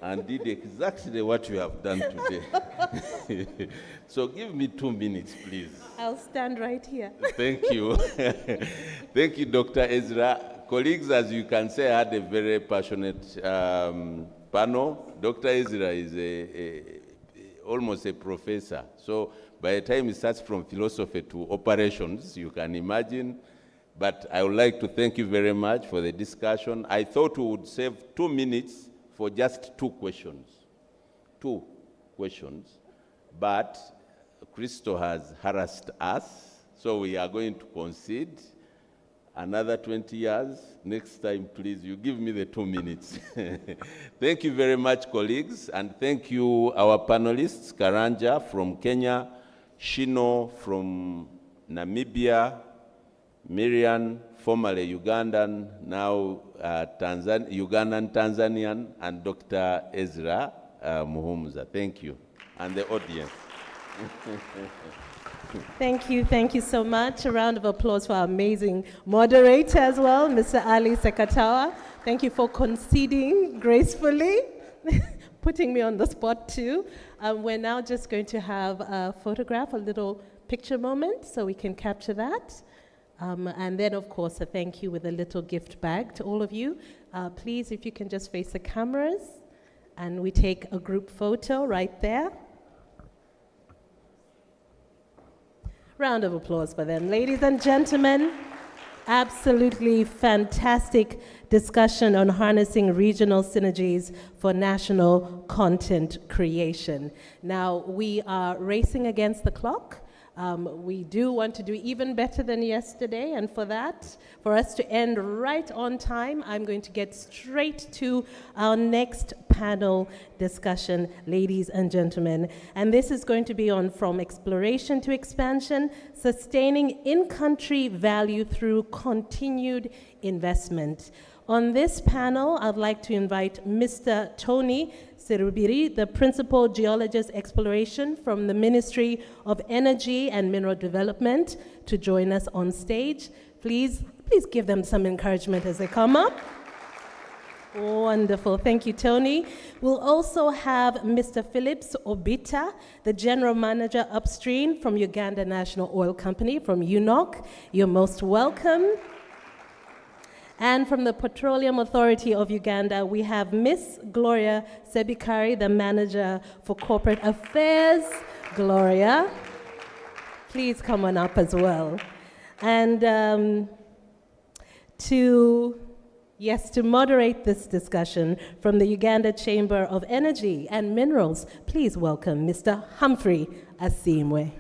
and did exactly what you have done today. So give me 2 minutes, please. I'll stand right here. Thank you. Thank you, Dr. Ezra. Colleagues, as you can see, I had a very passionate panel. Dr. Ezra is almost a professor. So by the time he starts from philosophy to operations, you can imagine. But I would like to thank you very much for the discussion. I thought we would save 2 minutes for just 2 questions. 2 questions. But Crystal has harassed us, so we are going to concede another 20 years. Next time, please, you give me the 2 minutes. Thank you very much, colleagues, and thank you, our panelists, Karanja from Kenya, Shino from Namibia, Miriam, formerly Ugandan, now Ugandan Tanzanian, and Dr. Ezra Muhumuza. Thank you, and the audience. Thank you so much. A round of applause for our amazing moderator as well, Mr. Ali Sekatawa. Thank you for conceding gracefully, putting me on the spot too. We're now just going to have a photograph, a little picture moment, so we can capture that. And then, of course, a thank you with a little gift bag to all of you. Please, if you can just face the cameras, and we take a group photo right there. Round of applause for them. Ladies and gentlemen, absolutely fantastic discussion on harnessing regional synergies for national content creation. Now, we are racing against the clock. We do want to do even better than yesterday, and for that, for us to end right on time, I'm going to get straight to our next panel discussion, ladies and gentlemen. And this is going to be on From Exploration to Expansion, Sustaining In-Country Value Through Continued Investment. On this panel, I'd like to invite Mr. Tony Serubiri, the Principal Geologist Exploration from the Ministry of Energy and Mineral Development, to join us on stage. Please give them some encouragement as they come up. Wonderful. Thank you, Tony. We'll also have Mr. Phillips Obita, the General Manager Upstream from Uganda National Oil Company, from UNOC. You're most welcome. And from the Petroleum Authority of Uganda, we have Miss Gloria Sebikari, the Manager for Corporate Affairs. Gloria, please come on up as well. And to moderate this discussion from the Uganda Chamber of Energy and Minerals, please welcome Mr. Humphrey Asimwe.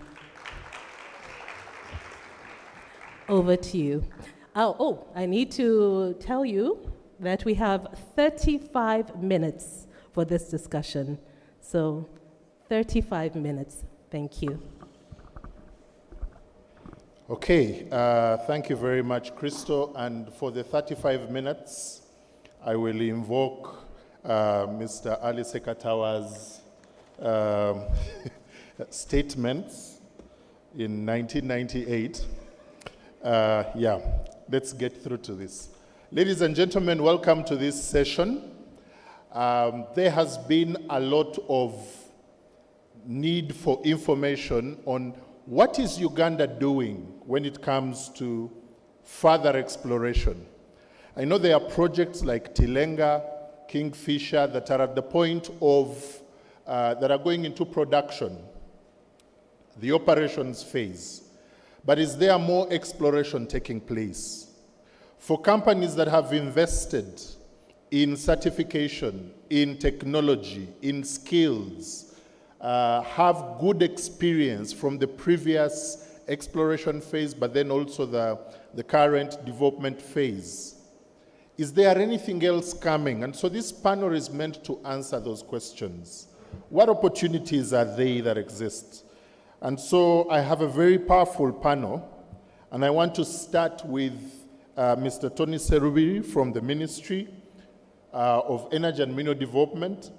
Over to you. Oh, I need to tell you that we have 35 minutes for this discussion. So 35 minutes. Thank you. Okay, thank you very much, Crystal. And for the 35 minutes, I will invoke Mr. Ali Sekatawa's statements in 1998. Let's get through to this. Ladies and gentlemen, welcome to this session. There has been a lot of need for information on what is Uganda doing when it comes to further exploration. I know there are projects like Tilenga, Kingfisher that are at the point of, that are going into production, the operations phase. But is there more exploration taking place? For companies that have invested in certification, in technology, in skills, have good experience from the previous exploration phase, but then also the current development phase. Is there anything else coming? And so this panel is meant to answer those questions. What opportunities are they that exist? And so I have a very powerful panel, and I want to start with Mr. Tony Serubiri from the Ministry of Energy and Mineral Development.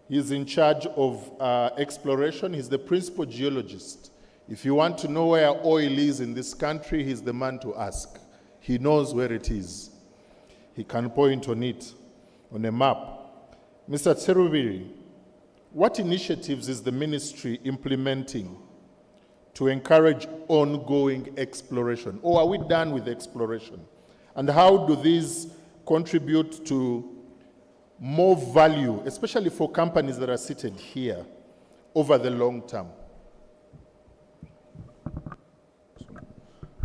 He's in charge of exploration. He's the principal geologist. If you want to know where oil is in this country, he's the man to ask. He knows where it is. He can point on it on a map. Mr. Tserubiri, what initiatives is the ministry implementing to encourage ongoing exploration? Or are we done with exploration? And how do these contribute to more value, especially for companies that are seated here, over the long term?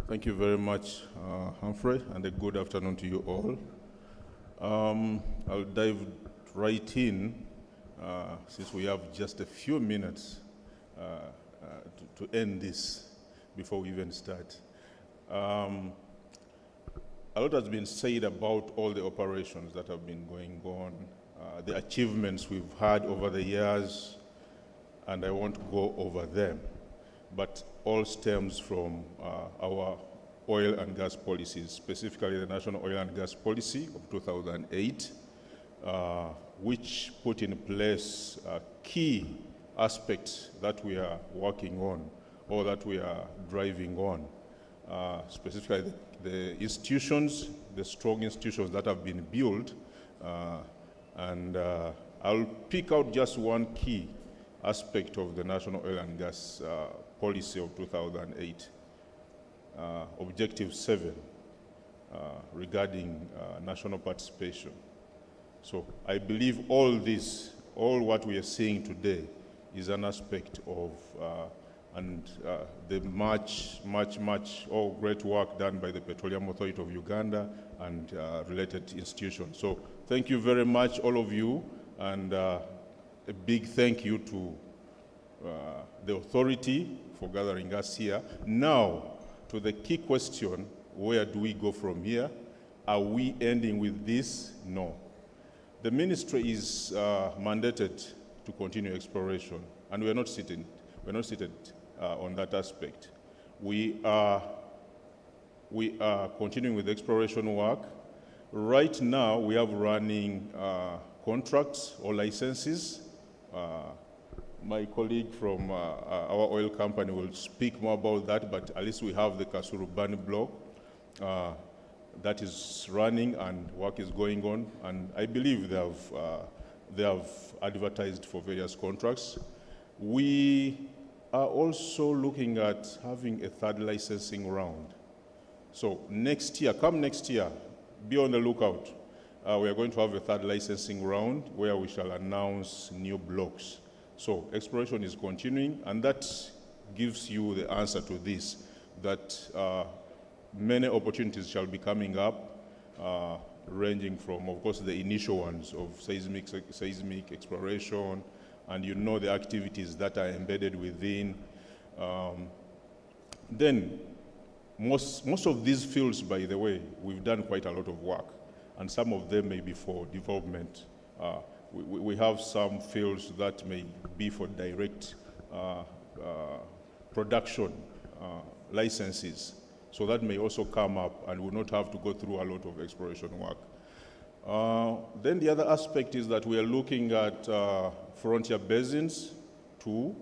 Thank you very much, Humphrey, and a good afternoon to you all. I'll dive right in, since we have just a few minutes to end this before we even start. A lot has been said about all the operations that have been going on, the achievements we've had over the years, and I won't go over them, but all stems from our oil and gas policies, specifically the National Oil and Gas Policy of 2008, which put in place key aspects that we are working on or that we are driving on, specifically the institutions, the strong institutions that have been built, and I'll pick out just one key aspect of the National Oil and Gas Policy of 2008, Objective 7, regarding national participation. So I believe all this, all what we are seeing today is an aspect of the much great work done by the Petroleum Authority of Uganda and related institutions. So thank you very much, all of you, and a big thank you to the authority for gathering us here. Now, to the key question, where do we go from here? Are we ending with this? No. The ministry is mandated to continue exploration, and we're not seated on that aspect. We are continuing with exploration work. Right now, we have running contracts or licenses. My colleague from our oil company will speak more about that, but at least we have the Kasurubani block that is running and work is going on, and I believe they have advertised for various contracts. We are also looking at having a third licensing round. So next year, come next year, be on the lookout. We are going to have a third licensing round where we shall announce new blocks. So exploration is continuing, and that gives you the answer to this, that many opportunities shall be coming up, ranging from, of course, the initial ones of seismic exploration, and you know the activities that are embedded within. Then, most of these fields, by the way, we've done quite a lot of work, and some of them may be for development. We have some fields that may be for direct production licenses. So that may also come up and will not have to go through a lot of exploration work. Then the other aspect is that we are looking at frontier basins too,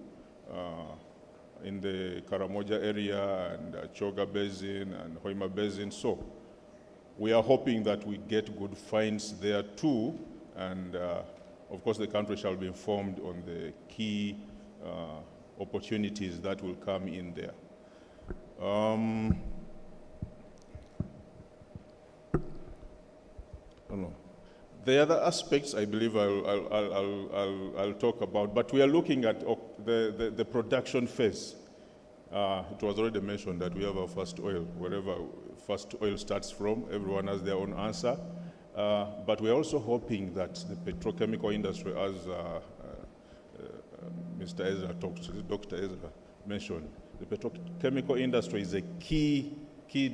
in the Karamoja area and Choga Basin and Hoima Basin. So we are hoping that we get good finds there too, and of course the country shall be informed on the key opportunities that will come in there. The other aspects I believe I'll talk about, but we are looking at the production phase. It was already mentioned that we have our first oil. Wherever first oil starts from, everyone has their own answer. But we're also hoping that the petrochemical industry, as Mr. Ezra talked, Dr. Ezra mentioned, the petrochemical industry is a key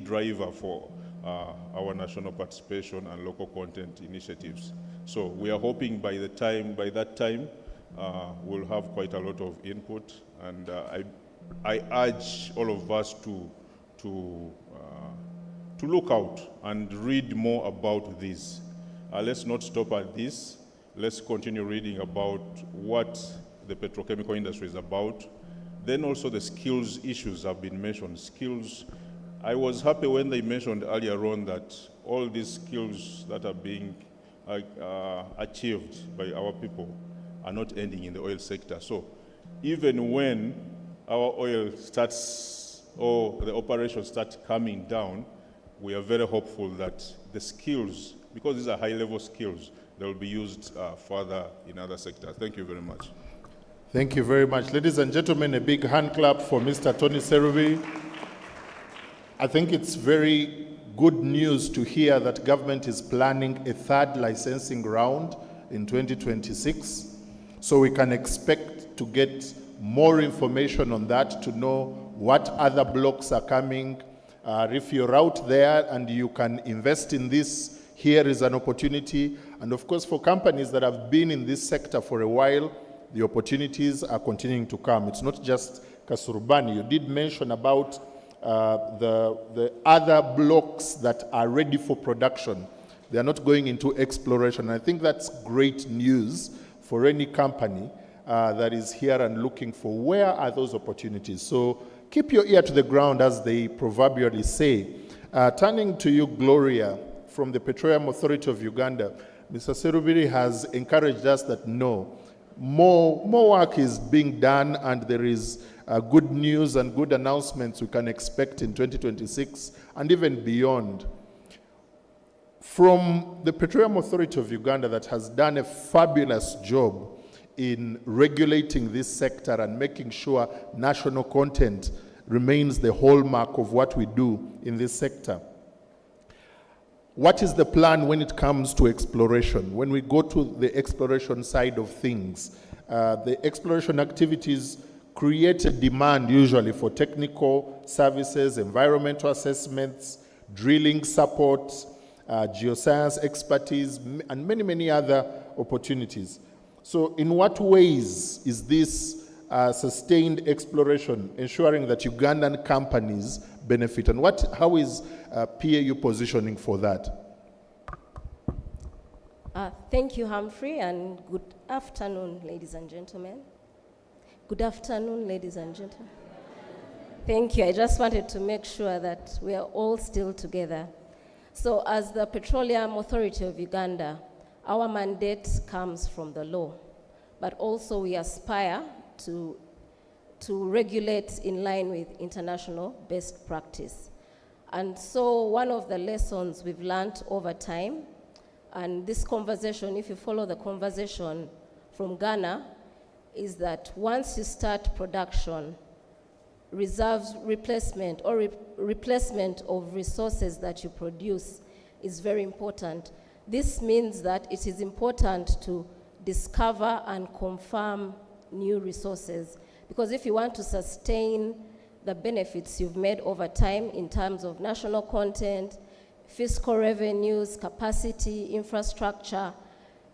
driver for our national participation and local content initiatives. So we are hoping by that time, we'll have quite a lot of input, and I urge all of us to look out and read more about this. Let's not stop at this. Let's continue reading about what the petrochemical industry is about. Then also the skills issues have been mentioned. Skills, I was happy when they mentioned earlier on that all these skills that are being achieved by our people are not ending in the oil sector. So even when our oil starts or the operations start coming down, we are very hopeful that the skills, because these are high-level skills, they will be used further in other sectors. Thank you very much. Thank you very much. Ladies and gentlemen, a big hand clap for Mr. Tony Serubi. I think it's very good news to hear that government is planning a third licensing round in 2026. So we can expect to get more information on that, to know what other blocks are coming. If you're out there and you can invest in this, here is an opportunity. And of course, for companies that have been in this sector for a while, the opportunities are continuing to come. It's not just Kasurubani. You did mention about the other blocks that are ready for production. They are not going into exploration. I think that's great news for any company that is here and looking for where are those opportunities. So keep your ear to the ground, as they proverbially say. Turning to you, Gloria, from the Petroleum Authority of Uganda, Mr. Serubiri has encouraged us that no, more work is being done, and there is good news and good announcements we can expect in 2026 and even beyond. From the Petroleum Authority of Uganda, that has done a fabulous job in regulating this sector and making sure national content remains the hallmark of what we do in this sector. What is the plan when it comes to exploration? When we go to the exploration side of things, the exploration activities create a demand usually for technical services, environmental assessments, drilling support, geoscience expertise, and many, many other opportunities. So in what ways is this sustained exploration ensuring that Ugandan companies benefit? And how is PAU positioning for that? Thank you, Humphrey, and good afternoon, ladies and gentlemen. Good afternoon, ladies and gentlemen. Thank you. I just wanted to make sure that we are all still together. So as the Petroleum Authority of Uganda, our mandate comes from the law, but also we aspire to regulate in line with international best practice. And so one of the lessons we've learned over time, and this conversation, if you follow the conversation from Ghana, is that once you start production, reserves replacement or replacement of resources that you produce is very important. This means that it is important to discover and confirm new resources, because if you want to sustain the benefits you've made over time in terms of national content, fiscal revenues, capacity, infrastructure,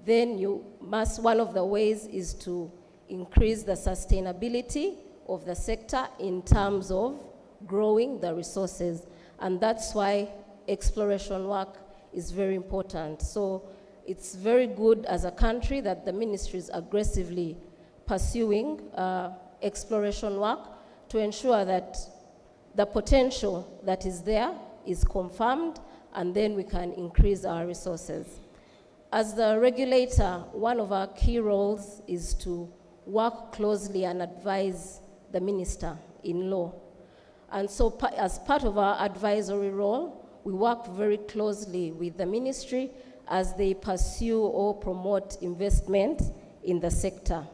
then one of the ways is to increase the sustainability of the sector in terms of growing the resources. And that's why exploration work is very important. So it's very good as a country that the ministry is aggressively pursuing exploration work to ensure that the potential that is there is confirmed, and then we can increase our resources. As the regulator, one of our key roles is to work closely and advise the minister in law. And so as part of our advisory role, we work very closely with the ministry as they pursue or promote investment in the sector.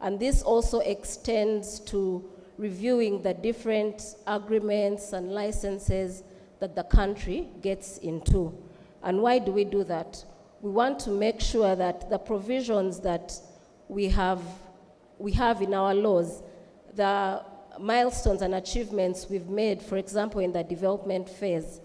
And this also extends to reviewing the different agreements and licenses that the country gets into. And why do we do that? We want to make sure that the provisions that we have in our laws, the milestones and achievements we've made, for example, in the development phase,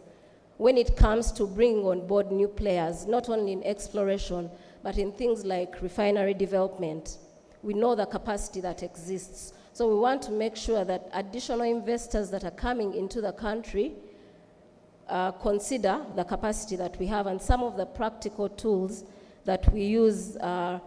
when it comes to bringing on board new players, not only in exploration, but in things like refinery development, we know the capacity that exists. So we want to make sure that additional investors that are coming into the country consider the capacity that we have, and some of the practical tools that we use are,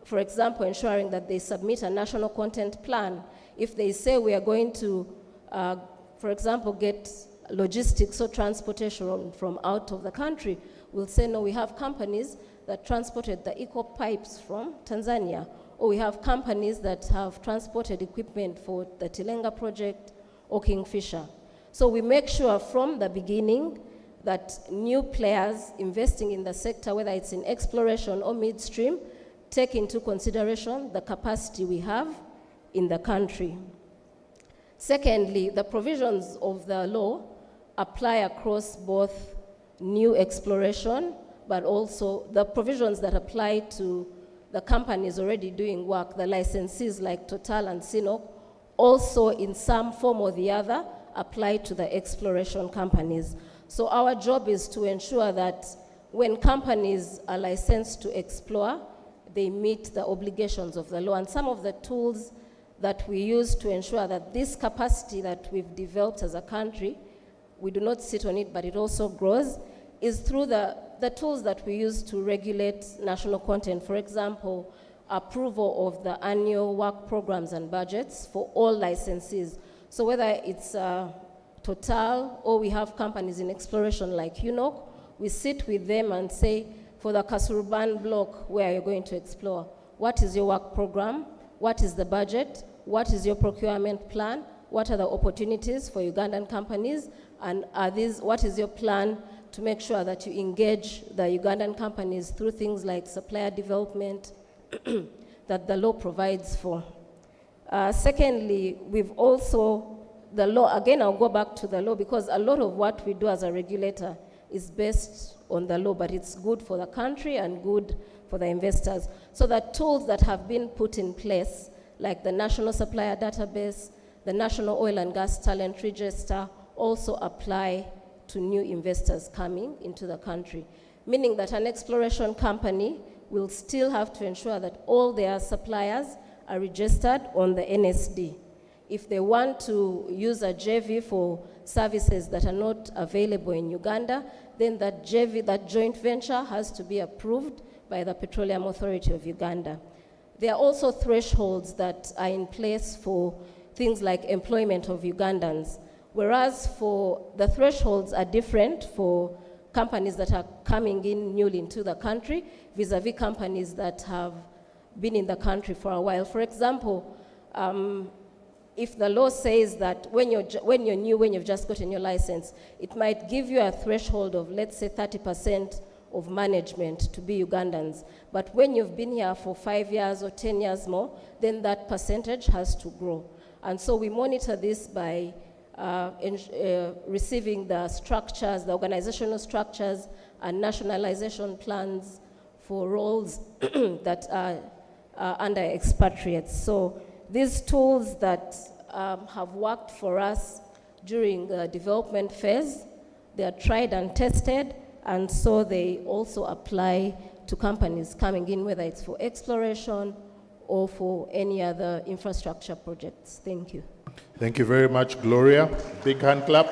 for example, ensuring that they submit a national content plan. If they say we are going to, for example, get logistics or transportation from out of the country, We'll say, no, we have companies that transported the eco pipes from Tanzania, or we have companies that have transported equipment for the Tilenga project or Kingfisher. So we make sure from the beginning that new players investing in the sector, whether it's in exploration or midstream, take into consideration the capacity we have in the country. Secondly, the provisions of the law apply across both new exploration, but also the provisions that apply to the companies already doing work, the licensees like Total and Sinopec, also in some form or the other apply to the exploration companies. So our job is to ensure that when companies are licensed to explore, they meet the obligations of the law. And some of the tools that we use to ensure that this capacity that we've developed as a country, we do not sit on it, but it also grows, is through the tools that we use to regulate national content. For example, approval of the annual work programs and budgets for all licensees. So whether it's Total or we have companies in exploration like UNOC, we sit with them and say, for the Kasuruban block where you're going to explore, what is your work program? What is the budget? What is your procurement plan? What are the opportunities for Ugandan companies? And what is your plan to make sure that you engage the Ugandan companies through things like supplier development that the law provides for? Secondly, we've also, the law, again, I'll go back to the law because a lot of what we do as a regulator is based on the law, but it's good for the country and good for the investors. So the tools that have been put in place, like the National Supplier Database, the National Oil and Gas Talent Register, also apply to new investors coming into the country, meaning that an exploration company will still have to ensure that all their suppliers are registered on the NSD. If they want to use a JV for services that are not available in Uganda, then that JV, that joint venture, has to be approved by the Petroleum Authority of Uganda. There are also thresholds that are in place for things like employment of Ugandans, whereas for the thresholds are different for companies that are coming in newly into the country vis-a-vis companies that have been in the country for a while. For example, if the law says that when you're new, when you've just gotten your license, it might give you a threshold of, let's say, 30% of management to be Ugandans. But when you've been here for 5 years or 10 years more, then that percentage has to grow. And so we monitor this by receiving the structures, the organizational structures and nationalization plans for roles that are under expatriates. So these tools that have worked for us during the development phase, they are tried and tested, and so they also apply to companies coming in, whether it's for exploration or for any other infrastructure projects. Thank you. Thank you very much, Gloria. Big hand clap.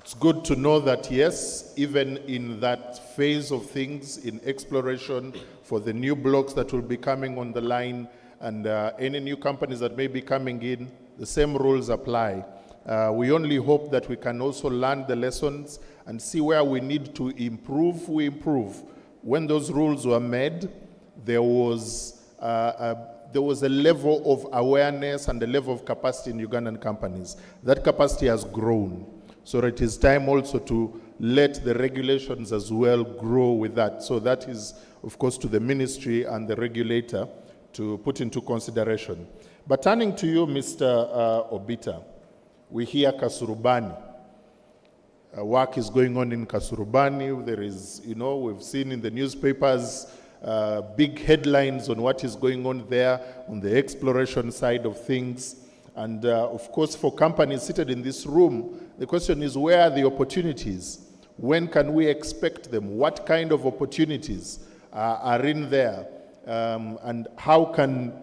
It's good to know that, yes, even in that phase of things, in exploration, for the new blocks that will be coming on the line and any new companies that may be coming in, the same rules apply. We only hope that we can also learn the lessons and see where we need to improve, we improve. When those rules were made, there was a level of awareness and a level of capacity in Ugandan companies. That capacity has grown. So it is time also to let the regulations as well grow with that. So that is, of course, to the ministry and the regulator to put into consideration. But turning to you, Mr. Obita, we hear Kasurubani. Work is going on in Kasurubani. There is, we've seen in the newspapers big headlines on what is going on there on the exploration side of things. And of course, for companies seated in this room, the question is, where are the opportunities? When can we expect them? What kind of opportunities are in there? And how can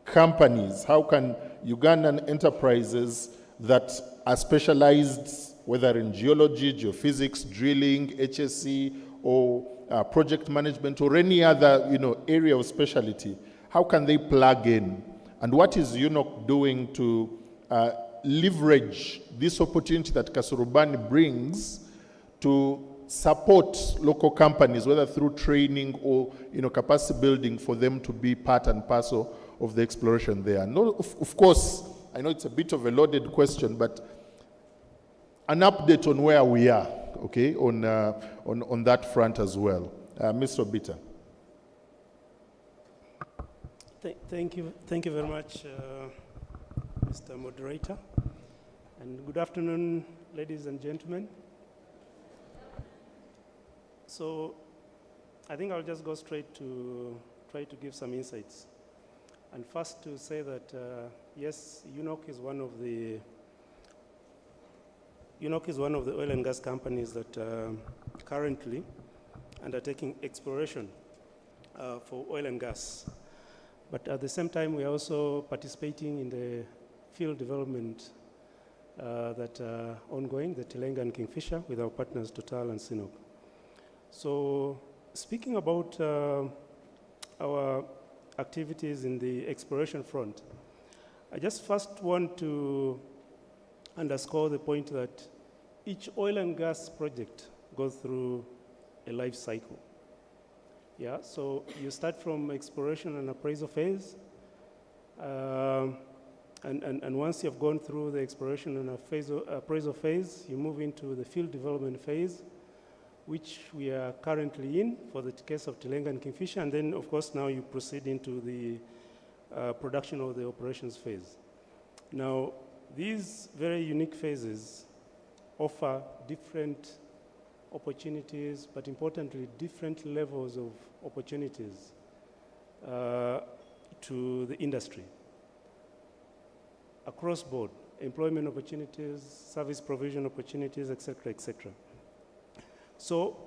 companies, how can Ugandan enterprises that are specialized, whether in geology, geophysics, drilling, HSC, or project management, or any other area of specialty, how can they plug in? And what is UNOC doing to leverage this opportunity that Kasurubani brings to support local companies, whether through training or capacity building, for them to be part and parcel of the exploration there. No, of course, I know it's a bit of a loaded question, but an update on where we are, okay, on that front as well. Mr. Obita. Thank you very much, Mr. Moderator, and good afternoon, ladies and gentlemen. So, I think I'll just go straight to try to give some insights. And first to say that, yes, UNOC is one of the oil and gas companies that currently undertaking exploration for oil and gas. But at the same time, we are also participating in the field development that are ongoing, the Tilenga and Kingfisher, with our partners Total and CNOOC. So speaking about our activities in the exploration front, I just first want to underscore the point that each oil and gas project goes through a life cycle. Yeah, so you start from exploration and appraisal phase, and once you've gone through the exploration and appraisal phase, you move into the field development phase, which we are currently in for the case of Tilenga and Kingfisher, and then of course now you proceed into the production of the operations phase. Now, these very unique phases offer different opportunities, but importantly, different levels of opportunities to the industry. Across board, employment opportunities, service provision opportunities, et cetera, et cetera. So,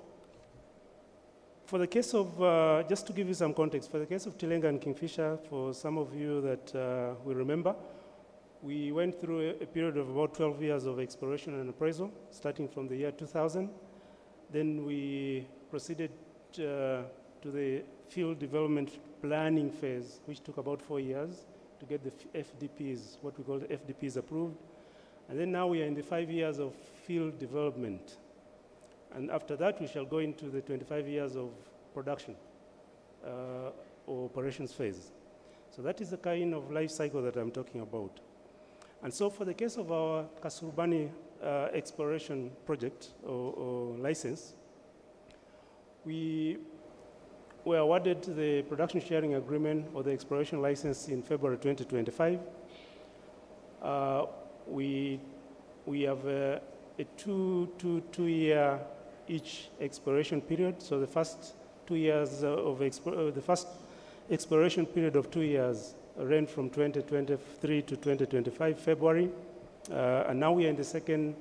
for the case of, just to give you some context, for the case of Tilenga and Kingfisher, for some of you that will remember, we went through a period of about 12 years of exploration and appraisal, starting from the year 2000. Then we proceeded to the field development planning phase, which took about 4 years to get the FDPs, what we call the FDPs approved. And then now we are in the 5 years of field development. And after that, we shall go into the 25 years of production or operations phase. So that is the kind of life cycle that I'm talking about. And so for the case of our Kasurubani exploration project or license, we were awarded the production sharing agreement or the exploration license in February 2025. We have a two-year each exploration period. So the first 2 years of the first exploration period of 2 years ran from 2023 to 2025 February, and now we are in the second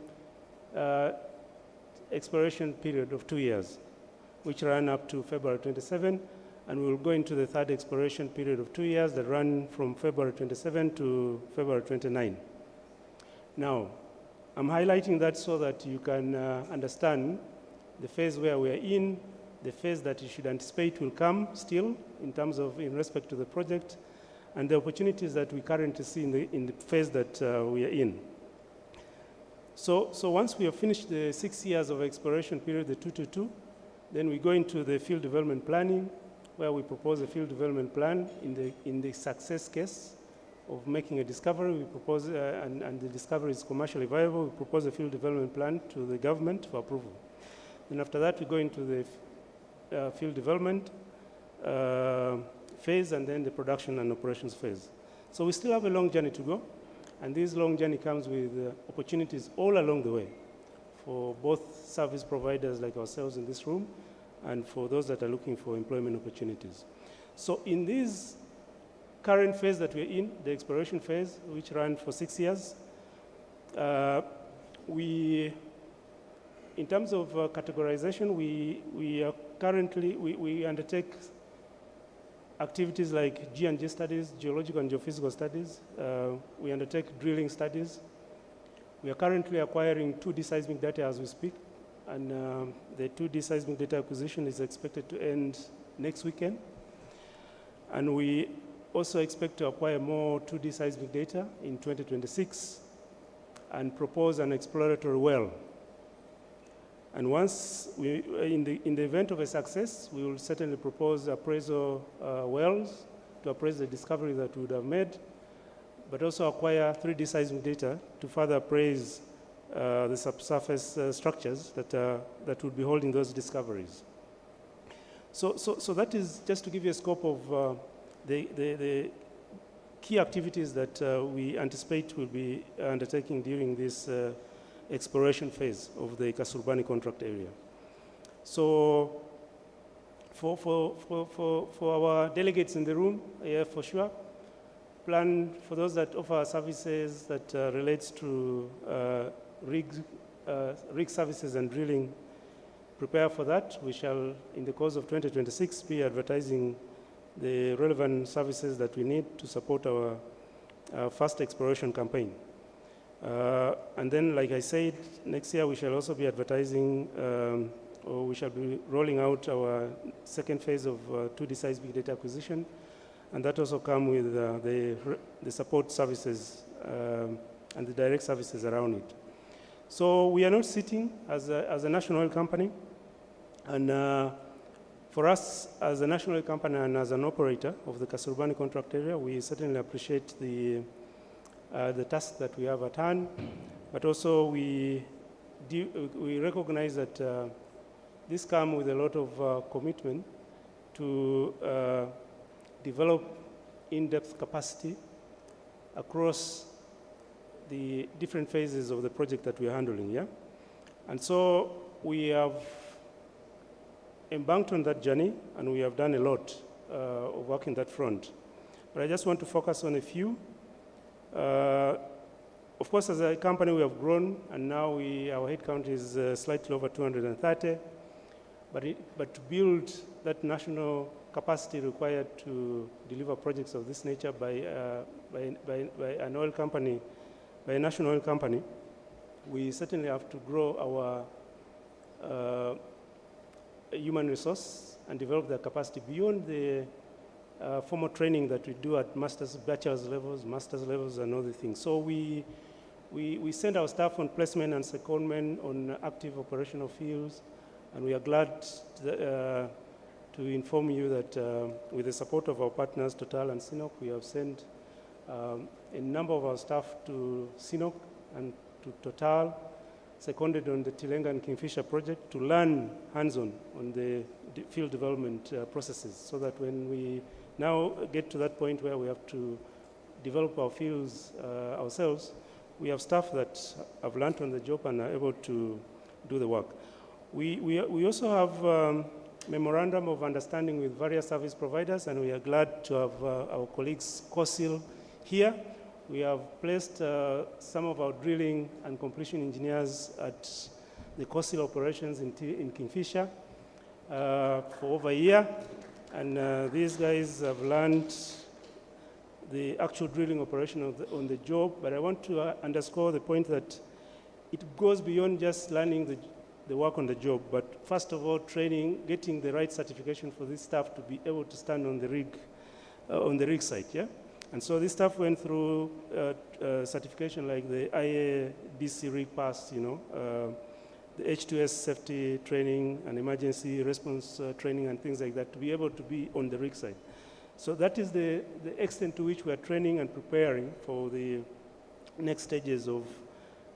exploration period of 2 years, which ran up to February 27, and we will go into the third exploration period of 2 years that run from February 27 to February 29. Now, I'm highlighting that so that you can understand the phase where we are in, the phase that you should anticipate will come still in terms of in respect to the project, and the opportunities that we currently see in the phase that we are in. So once we have finished the 6 years of exploration period, the 222, then we go into the field development planning, where we propose a field development plan in the success case of making a discovery. We propose, and the discovery is commercially viable, we propose a field development plan to the government for approval. And after that, we go into the field development phase, and then the production and operations phase. So we still have a long journey to go, and this long journey comes with opportunities all along the way for both service providers like ourselves in this room, and for those that are looking for employment opportunities. So in this current phase that we're in, the exploration phase, which ran for 6 years, in terms of categorization, we are currently, we undertake activities like G&G studies, geological and geophysical studies. We undertake drilling studies. We are currently acquiring 2D seismic data as we speak, and the 2D seismic data acquisition is expected to end next weekend. And we also expect to acquire more 2D seismic data in 2026 and propose an exploratory well And once in the event of a success, we will certainly propose appraisal wells to appraise the discovery that we would have made, but also acquire 3D seismic data to further appraise the subsurface structures that would be holding those discoveries. So that is just to give you a scope of the key activities that we anticipate will be undertaking during this exploration phase of the Kasurbani contract area. So for our delegates in the room, yeah, for sure, plan for those that offer services that relates to rig services and drilling, prepare for that. We shall, in the course of 2026, be advertising the relevant services that we need to support our first exploration campaign. And then, like I said, next year we shall also be advertising, or we shall be rolling out our second phase of 2D seismic data acquisition, and that also come with the support services and the direct services around it. So we are not sitting as a national oil company, and for us as a national oil company and as an operator of the Kasurbani contract area, we certainly appreciate the task that we have at hand, but also we recognize that this comes with a lot of commitment to develop in-depth capacity across the different phases of the project that we are handling, yeah? And so we have embarked on that journey, and we have done a lot of work in that front. But I just want to focus on a few. Of course, as a company, we have grown, and now our headcount is slightly over 230. But to build that national capacity required to deliver projects of this nature by an oil company, by a national oil company, we certainly have to grow our human resource and develop their capacity beyond the formal training that we do at bachelor's levels, and other things. So we send our staff on placement and secondment on active operational fields, and we are glad to inform you that with the support of our partners, Total and CNOOC, we have sent a number of our staff to CNOOC and to Total, seconded on the Tilenga and Kingfisher project, to learn hands-on on the field development processes, so that when we now get to that point where we have to develop our fields ourselves, we have staff that have learned on the job and are able to do the work. We also have memorandum of understanding with various service providers, and we are glad to have our colleagues COSIL here. We have placed some of our drilling and completion engineers at the COSIL operations in Kingfisher for over a year, and these guys have learned the actual drilling operation on the job. But I want to underscore the point that it goes beyond just learning the work on the job, but first of all, training, getting the right certification for this staff to be able to stand on the rig site, yeah? And so this staff went through certification like the IADC rig pass, you know, the H2S safety training and emergency response training and things like that, to be able to be on the rig site. So that is the extent to which we are training and preparing for the next stages of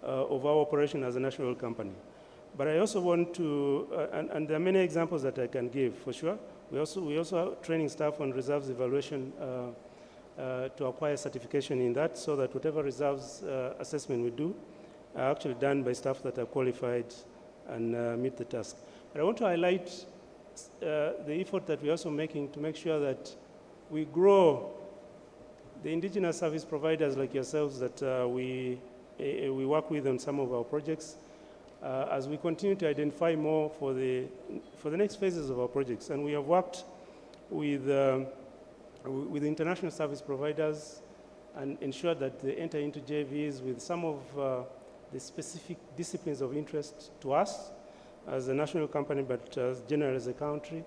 our operation as a national oil company. But I also want to, and there are many examples that I can give for sure. We also are training staff on reserves evaluation to acquire certification in that, so that whatever reserves assessment we do are actually done by staff that are qualified and meet the task. But I want to highlight the effort that we're also making to make sure that we grow the indigenous service providers like yourselves that we work with on some of our projects, as we continue to identify more for the next phases of our projects. And we have worked with international service providers and ensured that they enter into JVs with some of the specific disciplines of interest to us as a national company, but as general as a country,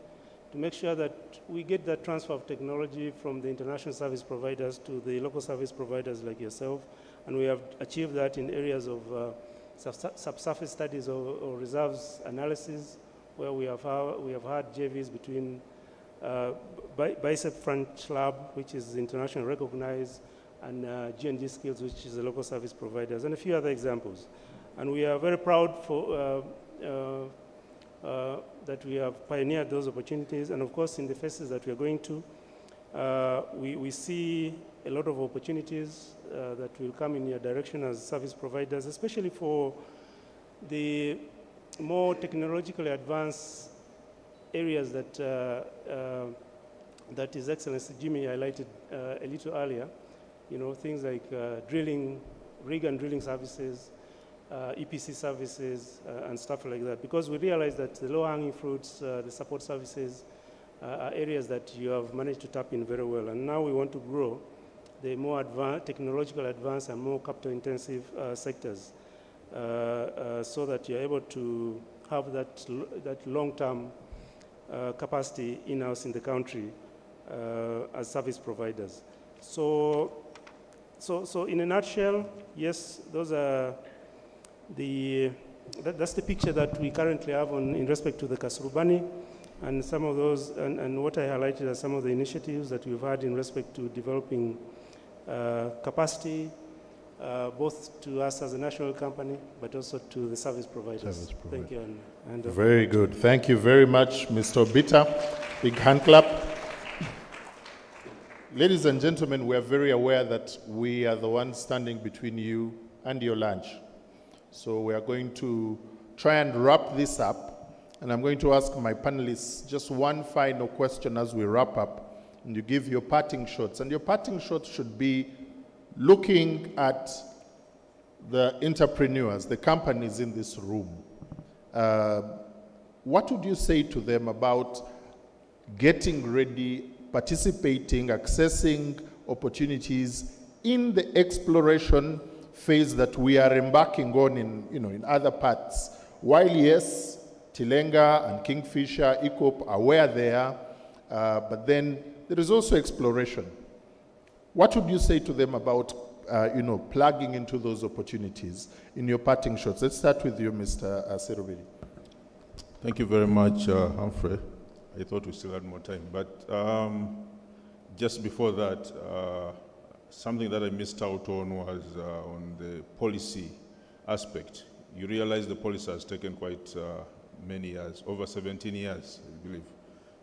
to make sure that we get that transfer of technology from the international service providers to the local service providers like yourself. And we have achieved that in areas of subsurface studies or reserves analysis, where we have had JVs between Bicep French Lab, which is internationally recognized, and G&G Skills, which is the local service providers, and a few other examples. And we are very proud that we have pioneered those opportunities. And of course, in the phases that we are going to, we see a lot of opportunities that will come in your direction as service providers, especially for the more technologically advanced areas that His Excellency Jimmy highlighted a little earlier. You know, things like drilling, rig and drilling services, EPC services, and stuff like that. Because we realize that the low-hanging fruits, the support services, are areas that you have managed to tap in very well. And now we want to grow the more technological advanced and more capital-intensive sectors so that you're able to have that long-term capacity in-house in the country as service providers. So in a nutshell, yes, those are that's the picture that we currently have in respect to the Kasurubani, and some of those, and what I highlighted as some of the initiatives that we've had in respect to developing capacity, both to us as a national company, but also to the service providers. Thank you. And very good. Thank you very much, Mr. Obita. Big hand clap. Ladies and gentlemen, we are very aware that we are the ones standing between you and your lunch. So we are going to try and wrap this up. And I'm going to ask my panelists just one final question as we wrap up. And you give your parting shots. And your parting shots should be looking at the entrepreneurs, the companies in this room. What would you say to them about getting ready, participating, accessing opportunities in the exploration phase that we are embarking on in other parts? While yes, Tilenga and Kingfisher, ECOP are where they are, but then there is also exploration. What would you say to them about plugging into those opportunities in your parting shots? Let's start with you, Mr. Serobiri. Thank you very much, Humphrey. I thought we still had more time, but just before that, something that I missed out on was on the policy aspect. You realize the policy has taken quite many years, over 17 years, I believe.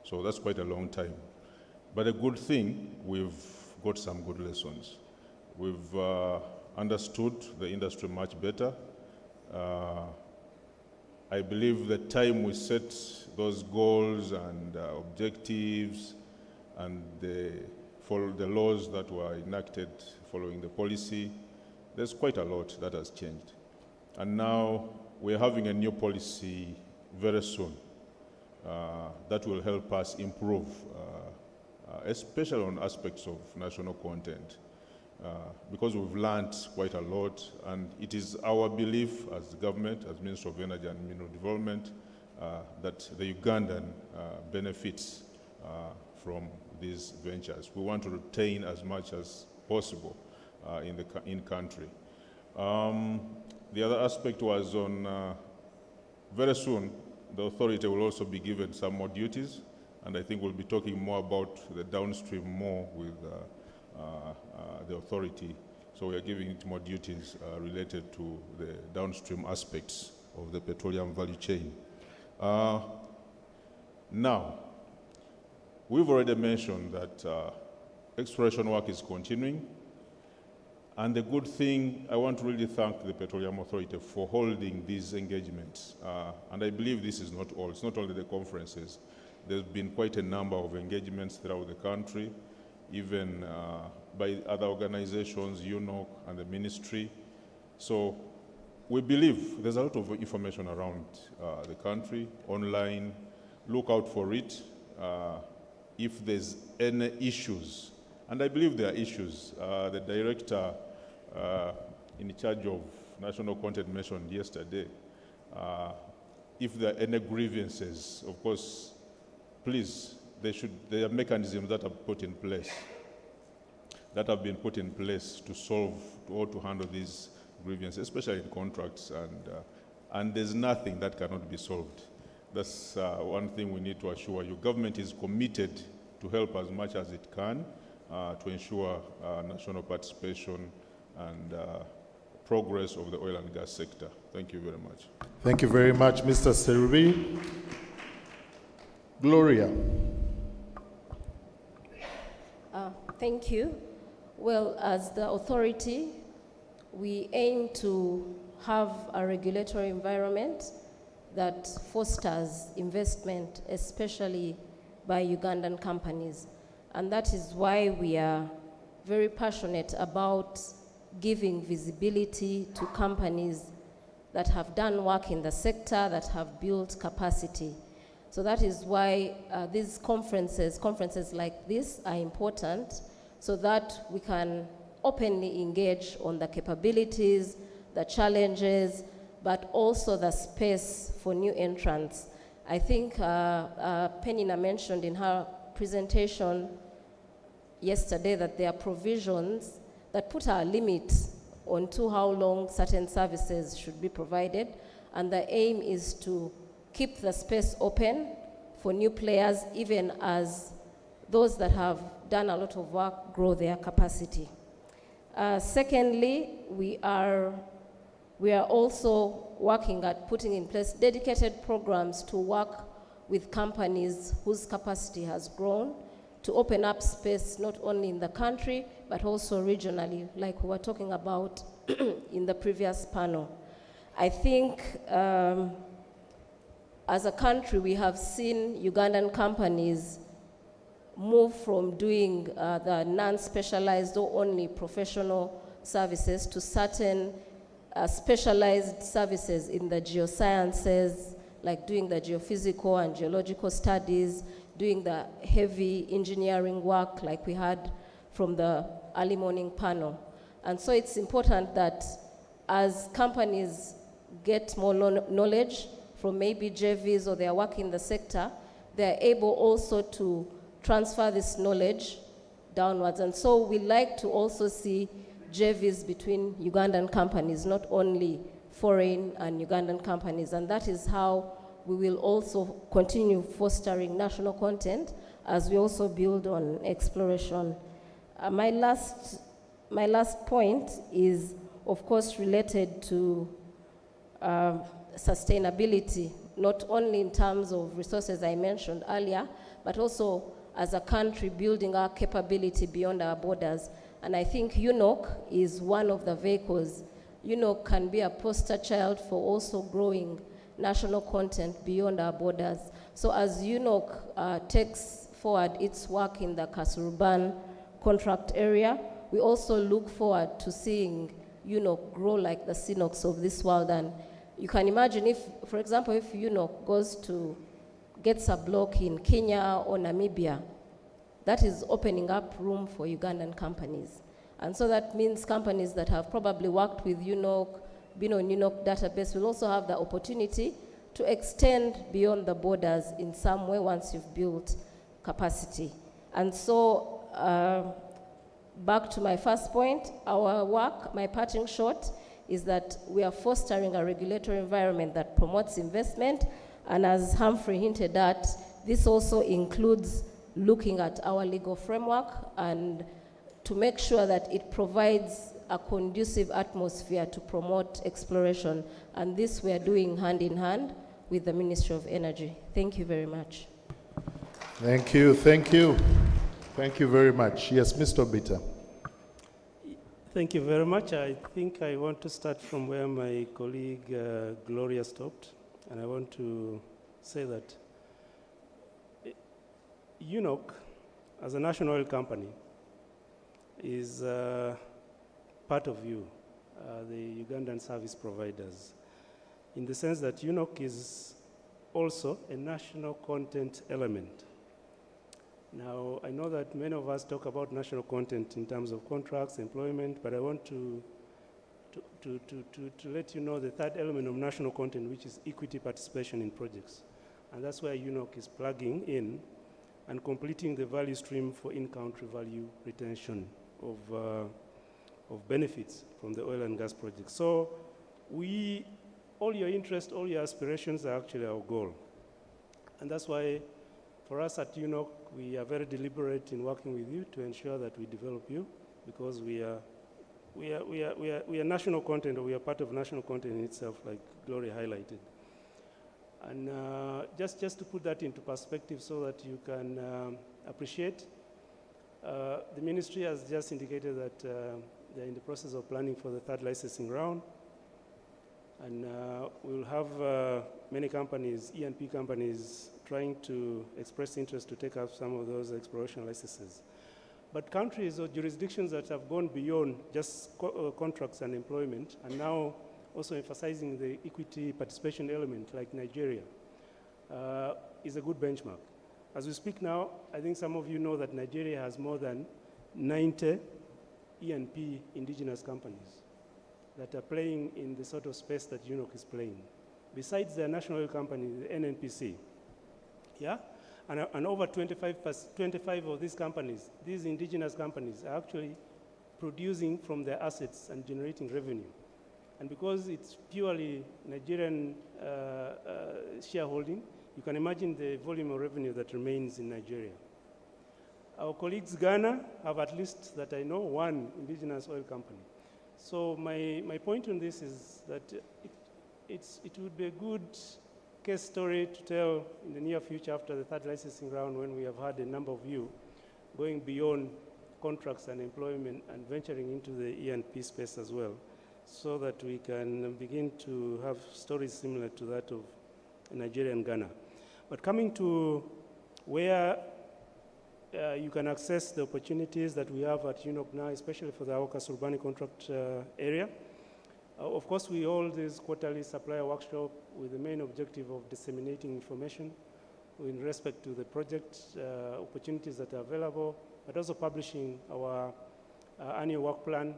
So that's quite a long time. But a good thing, we've got some good lessons. We've understood the industry much better. I believe the time we set those goals and objectives and follow the laws that were enacted following the policy, there's quite a lot that has changed. And now we're having a new policy very soon that will help us improve, especially on aspects of national content, because we've learned quite a lot, and it is our belief as the government, as Minister of Energy and Mineral Development, that the Ugandan benefits from these ventures. We want to retain as much as possible in country. The other aspect was on, very soon, the authority will also be given some more duties, and I think we'll be talking more about the downstream more with the authority. So we are giving it more duties related to the downstream aspects of the petroleum value chain. Now, we've already mentioned that exploration work is continuing. And the good thing, I want to really thank the Petroleum Authority for holding these engagements. And I believe this is not all. It's not only the conferences. There's been quite a number of engagements throughout the country, even by other organizations, UNOC and the ministry. So we believe there's a lot of information around the country, online. Look out for it. If there's any issues, and I believe there are issues. The director in charge of national content mentioned yesterday, if there are any grievances, of course, please, there are mechanisms that are put in place, that have been put in place to solve or to handle these grievances, especially in contracts, and there's nothing that cannot be solved. That's one thing we need to assure you. Government is committed to help as much as it can to ensure national participation and progress of the oil and gas sector. Thank you very much. Thank you very much, Mr. Serubi. Gloria. Thank you. Well, as the authority, we aim to have a regulatory environment that fosters investment, especially by Ugandan companies. And that is why we are very passionate about giving visibility to companies that have done work in the sector, that have built capacity. So that is why these conferences like this are important, so that we can openly engage on the capabilities, the challenges, but also the space for new entrants. I think Penina mentioned in her presentation yesterday that there are provisions that put a limit on to how long certain services should be provided, and the aim is to keep the space open for new players, even as those that have done a lot of work grow their capacity. Secondly, we are also working at putting in place dedicated programs to work with companies whose capacity has grown, to open up space not only in the country, but also regionally, like we were talking about in the previous panel. I think as a country, we have seen Ugandan companies move from doing the non-specialized or only professional services to certain specialized services in the geosciences, like doing the geophysical and geological studies, doing the heavy engineering work like we had from the early morning panel. And so it's important that as companies get more knowledge from maybe JVs or their work in the sector, they're able also to transfer this knowledge downwards. And so we like to also see JVs between Ugandan companies, not only foreign and Ugandan companies. And that is how we will also continue fostering national content as we also build on exploration. My last point is, of course, related to sustainability, not only in terms of resources I mentioned earlier, but also as a country building our capability beyond our borders. And I think UNOC is one of the vehicles. UNOC can be a poster child for also growing national content beyond our borders. So as UNOC takes forward its work in the Kasurban contract area, we also look forward to seeing UNOC grow like the CNOCs of this world. And you can imagine if, for example, if UNOC gets a block in Kenya or Namibia, that is opening up room for Ugandan companies. And so that means companies that have probably worked with UNOC, been on UNOC database, will also have the opportunity to extend beyond the borders in some way once you've built capacity. And so, back to my first point, our work, my parting shot, is that we are fostering a regulatory environment that promotes investment. And as Humphrey hinted at, this also includes looking at our legal framework and to make sure that it provides a conducive atmosphere to promote exploration. And this we are doing hand in hand with the Ministry of Energy. Thank you very much. Thank you, thank you. Thank you very much. Yes, Mr. Obita. Thank you very much. I think I want to start from where my colleague Gloria stopped. And I want to say that UNOC, as a national oil company, is part of you, the Ugandan service providers, in the sense that UNOC is also a national content element. Now, I know that many of us talk about national content in terms of contracts, employment, but I want to let you know the third element of national content, which is equity participation in projects. And that's where UNOC is plugging in and completing the value stream for in-country value retention of benefits from the oil and gas project. So all your interests, all your aspirations are actually our goal. And that's why for us at UNOC, we are very deliberate in working with you to ensure that we develop you, because we are national content, or we are part of national content in itself, like Gloria highlighted. And just to put that into perspective so that you can appreciate, the ministry has just indicated that they're in the process of planning for the third licensing round. And we will have many companies, E&P companies, trying to express interest to take up some of those exploration licenses. But countries or jurisdictions that have gone beyond just contracts and employment and now also emphasizing the equity participation element, like Nigeria, is a good benchmark. As we speak now, I think some of you know that Nigeria has more than 90 E&P indigenous companies that are playing in the sort of space that UNOC is playing. Besides their national oil company, the NNPC, yeah? And over 25 of these companies, these indigenous companies, are actually producing from their assets and generating revenue. And because it's purely Nigerian shareholding, you can imagine the volume of revenue that remains in Nigeria. Our colleagues Ghana have, at least that I know, one indigenous oil company. So my point on this is that it would be a good case story to tell in the near future after the third licensing round, when we have had a number of you going beyond contracts and employment and venturing into the E&P space as well, so that we can begin to have stories similar to that of Nigeria and Ghana. But coming to where you can access the opportunities that we have at UNOC now, especially for the Awaka-Surbani contract area. Of course, we hold this quarterly supplier workshop with the main objective of disseminating information in respect to the project opportunities that are available, but also publishing our annual work plan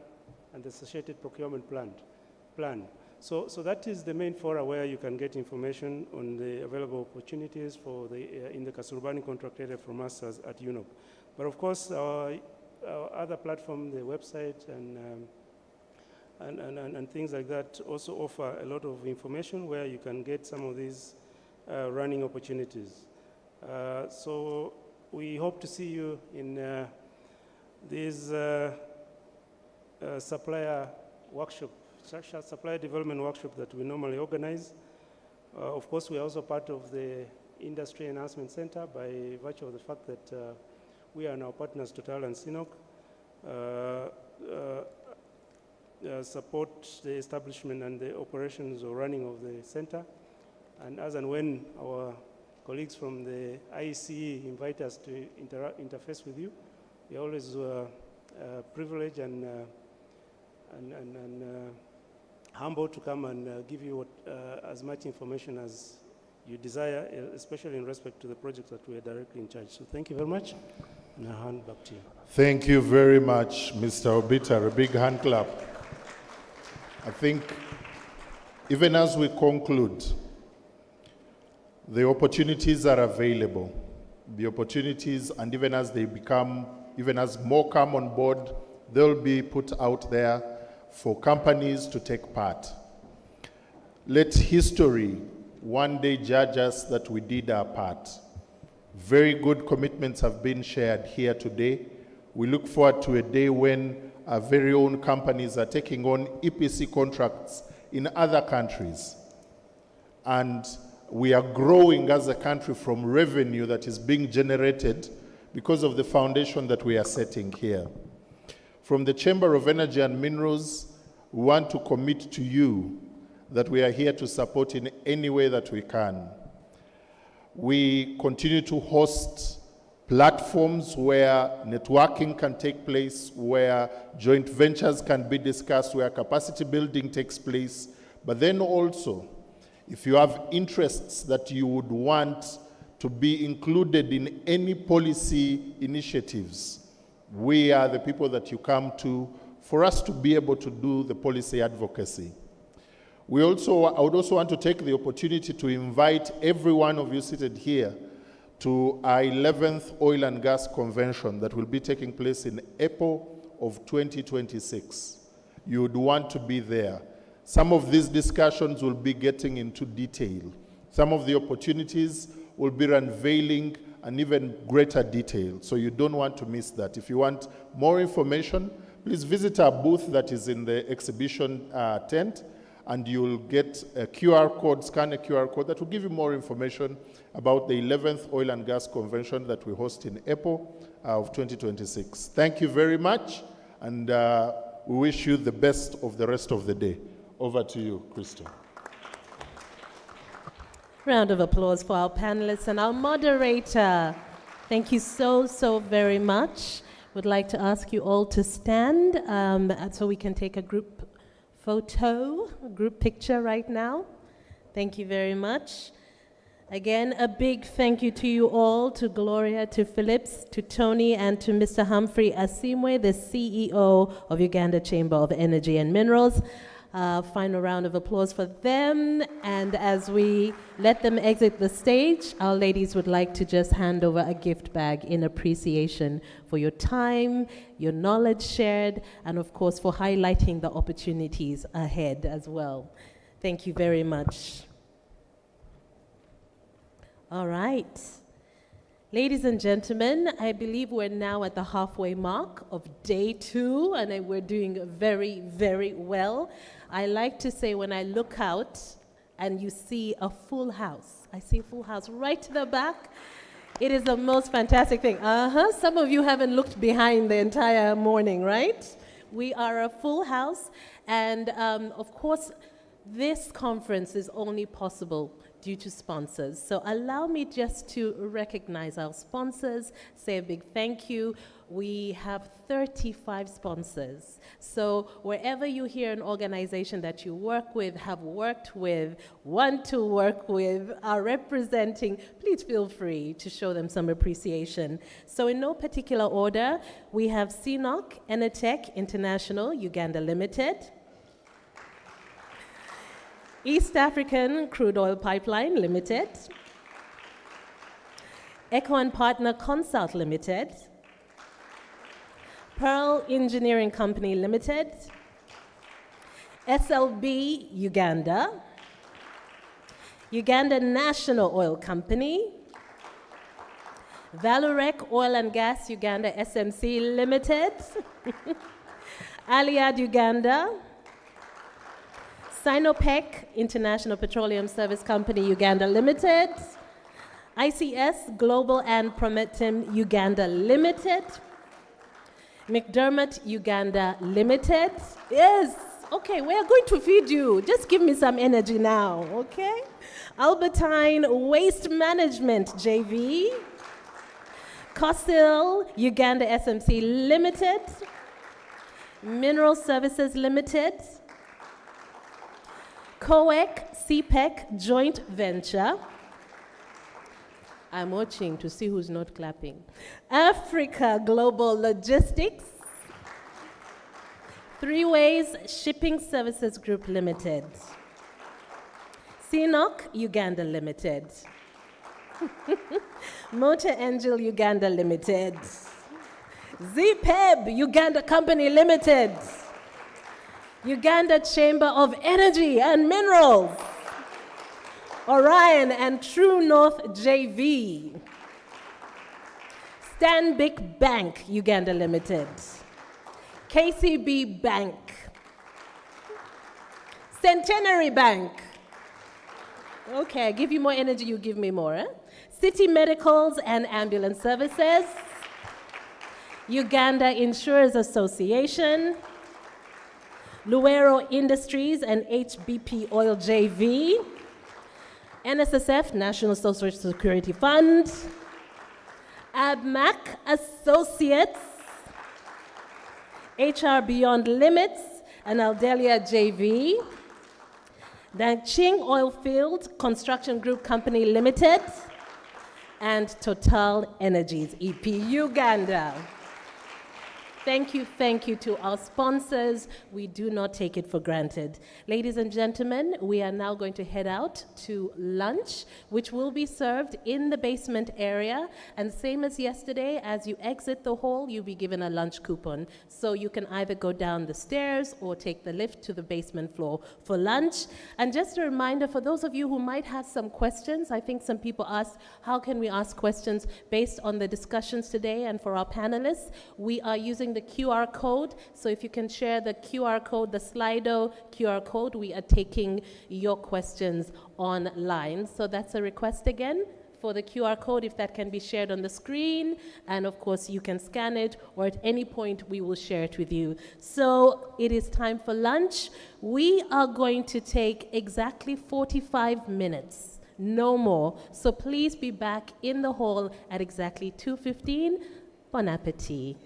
and the associated procurement plan. So that is the main forum where you can get information on the available opportunities for in the Kasurbani contract area from us at UNOC. But of course, our other platform, the website and things like that, also offer a lot of information where you can get some of these running opportunities. So we hope to see you in this supplier workshop, supplier development workshop that we normally organize. Of course, we are also part of the Industry Enhancement Center by virtue of the fact that we are now partners, Total and CNOC, support the establishment and the operations or running of the center. And as and when our colleagues from the IEC invite us to interface with you, we are always privileged and humble to come and give you as much information as you desire, especially in respect to the projects that we are directly in charge. So thank you very much, and I'll hand back to you. Thank you very much, Mr. Obita. A big hand clap. I think even as we conclude, the opportunities are available. The opportunities, and even as more come on board, they'll be put out there for companies to take part. Let history one day judge us that we did our part. Very good commitments have been shared here today. We look forward to a day when our very own companies are taking on EPC contracts in other countries. And we are growing as a country from revenue that is being generated because of the foundation that we are setting here. From the Chamber of Energy and Minerals, we want to commit to you that we are here to support in any way that we can. We continue to host platforms where networking can take place, where joint ventures can be discussed, where capacity building takes place. But then also, if you have interests that you would want to be included in any policy initiatives, we are the people that you come to for us to be able to do the policy advocacy. I would also want to take the opportunity to invite every one of you seated here to our 11th Oil and Gas Convention that will be taking place in April of 2026. you would want to be there. Some of these discussions will be getting into detail. Some of the opportunities will be unveiling an even greater detail, so you don't want to miss that. If you want more information, please visit our booth that is in the exhibition tent, and you'll get a QR code, scan a QR code that will give you more information about the 11th Oil and Gas Convention that we host in April of 2026. Thank you very much, and we wish you the best of the rest of the day. Over to you, Crystal. Round of applause for our panelists and our moderator. Thank you so very much. Would like to ask you all to stand so we can take a group photo, a group picture right now. Thank you very much. Again, a big thank you to you all, to Gloria, to Phillips, to Tony, and to Mr. Humphrey Asimwe, the CEO of Uganda Chamber of Energy and Minerals. Final round of applause for them. And as we let them exit the stage, our ladies would like to just hand over a gift bag in appreciation for your time, your knowledge shared, and of course for highlighting the opportunities ahead as well. Thank you very much. All right. Ladies and gentlemen, I believe we're now at the halfway mark of day 2, and we're doing very well. I like to say when I look out and you see a full house, I see a full house right to the back. It is the most fantastic thing. Some of you haven't looked behind the entire morning, right? We are a full house, and of course, this conference is only possible due to sponsors. So allow me just to recognize our sponsors, say a big thank you. We have 35 sponsors. So wherever you hear an organization that you work with, have worked with, want to work with, are representing, please feel free to show them some appreciation. So in no particular order, we have CNOC Enertech International, Uganda Limited, East African Crude Oil Pipeline Limited, Echo and Partner Consult Limited, Pearl Engineering Company Limited, SLB Uganda, Uganda National Oil Company, Valorec Oil and Gas Uganda SMC Limited, Alliad Uganda, Sinopec International Petroleum Service Company Uganda Limited, ICS Global and Prometem Uganda Limited, McDermott Uganda Limited. Yes, okay, we are going to feed you. Just give me some energy now, okay? Albertine Waste Management JV, Cosil Uganda SMC Limited, Mineral Services Limited, COEC CPEC Joint Venture. I'm watching to see who's not clapping. Africa Global Logistics, Three Ways Shipping Services Group Limited, CNOC Uganda Limited, Motor Angel Uganda Limited, ZPEB Uganda Company Limited, Uganda Chamber of Energy and Minerals, Orion and True North JV, Stanbic Bank Uganda Limited, KCB Bank, Centenary Bank. Okay, I give you more energy, you give me more. City Medicals and Ambulance Services, Uganda Insurers Association, Luero Industries and HBP Oil JV, NSSF, National Social Security Fund, ABMAC Associates, HR Beyond Limits, and Aldelia JV, Dangqing Oilfield Construction Group Company Limited, and Total Energies EP Uganda. Thank you to our sponsors. We do not take it for granted. Ladies and gentlemen, we are now going to head out to lunch, which will be served in the basement area. And same as yesterday, as you exit the hall, you'll be given a lunch coupon. So you can either go down the stairs or take the lift to the basement floor for lunch. And just a reminder for those of you who might have some questions, I think some people asked, how can we ask questions based on the discussions today? And for our panelists, we are using the QR code. So if you can share the QR code, the Slido QR code, we are taking your questions online. So that's a request again for the QR code, if that can be shared on the screen. And of course, you can scan it, or at any point, we will share it with you. So it is time for lunch. We are going to take exactly 45 minutes, no more. So please be back in the hall at exactly 2:15. Bon appetit.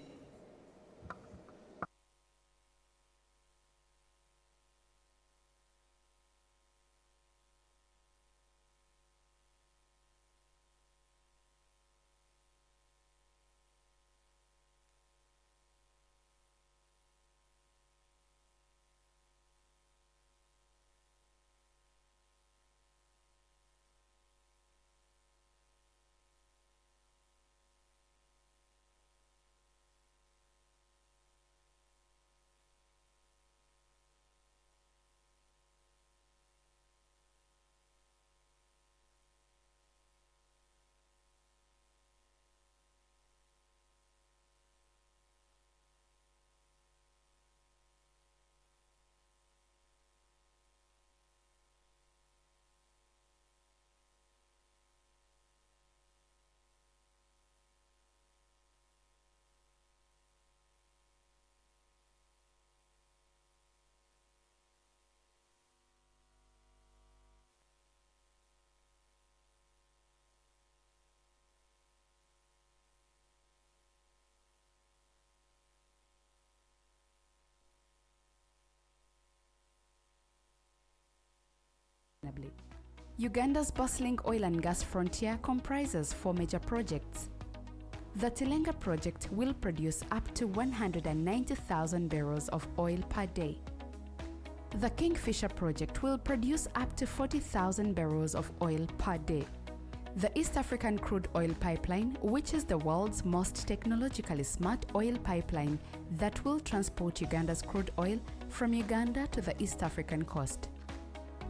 Uganda's bustling oil and gas frontier comprises 4 major projects. The Tilenga project will produce up to 190,000 barrels of oil per day. The Kingfisher project will produce up to 40,000 barrels of oil per day. The East African Crude Oil Pipeline, which is the world's most technologically smart oil pipeline that will transport Uganda's crude oil from Uganda to the East African coast.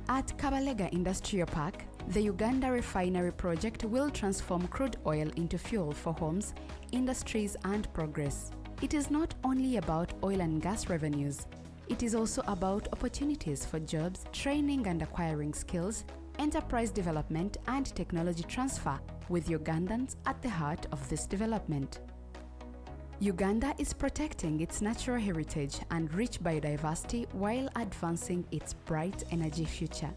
At Kabalega Industrial Park, the Uganda Refinery project will transform crude oil into fuel for homes, industries, and progress. It is not only about oil and gas revenues, it is also about opportunities for jobs, training and acquiring skills, enterprise development, and technology transfer, with Ugandans at the heart of this development. Uganda is protecting its natural heritage and rich biodiversity while advancing its bright energy future.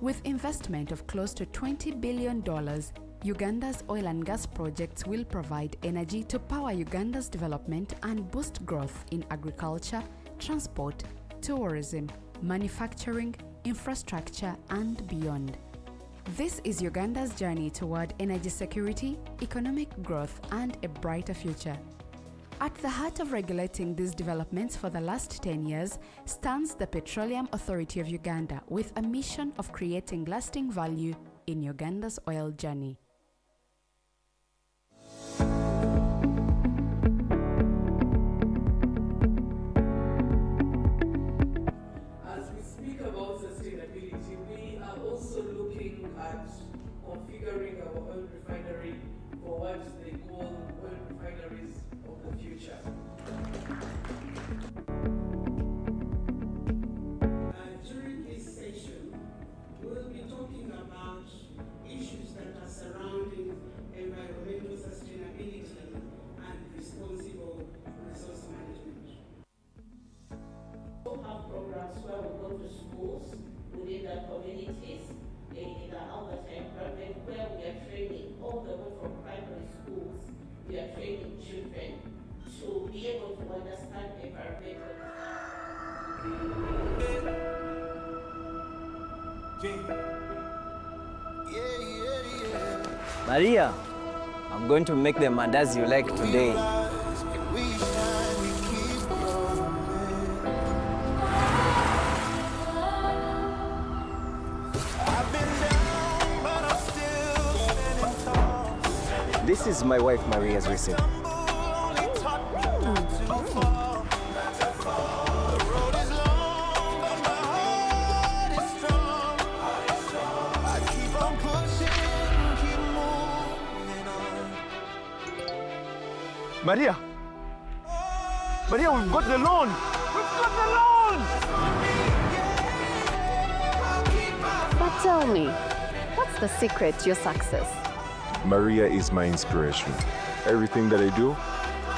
With investment of close to $20 billion, Uganda's oil and gas projects will provide energy to power Uganda's development and boost growth in agriculture, transport, tourism, manufacturing, infrastructure, and beyond. This is Uganda's journey toward energy security, economic growth, and a brighter future. At the heart of regulating these developments for the last 10 years stands the Petroleum Authority of Uganda, with a mission of creating lasting value in Uganda's oil journey. As we speak about sustainability, we are also looking at configuring our oil refinery for what they call oil refineries of the future. During this session, we'll be talking about issues that are surrounding environmental sustainability and responsible resource management. We have programs where we go to schools within the communities in the Albert environment, where we are training all the way from primary schools. We are training children to be able to understand environmental. Maria, I'm going to make the mandazi you like today. We shine. This is my wife Maria's recipe. Maria! Maria, we've got the loan! We've got the loan! But tell me, what's the secret to your success? Maria is my inspiration. Everything that I do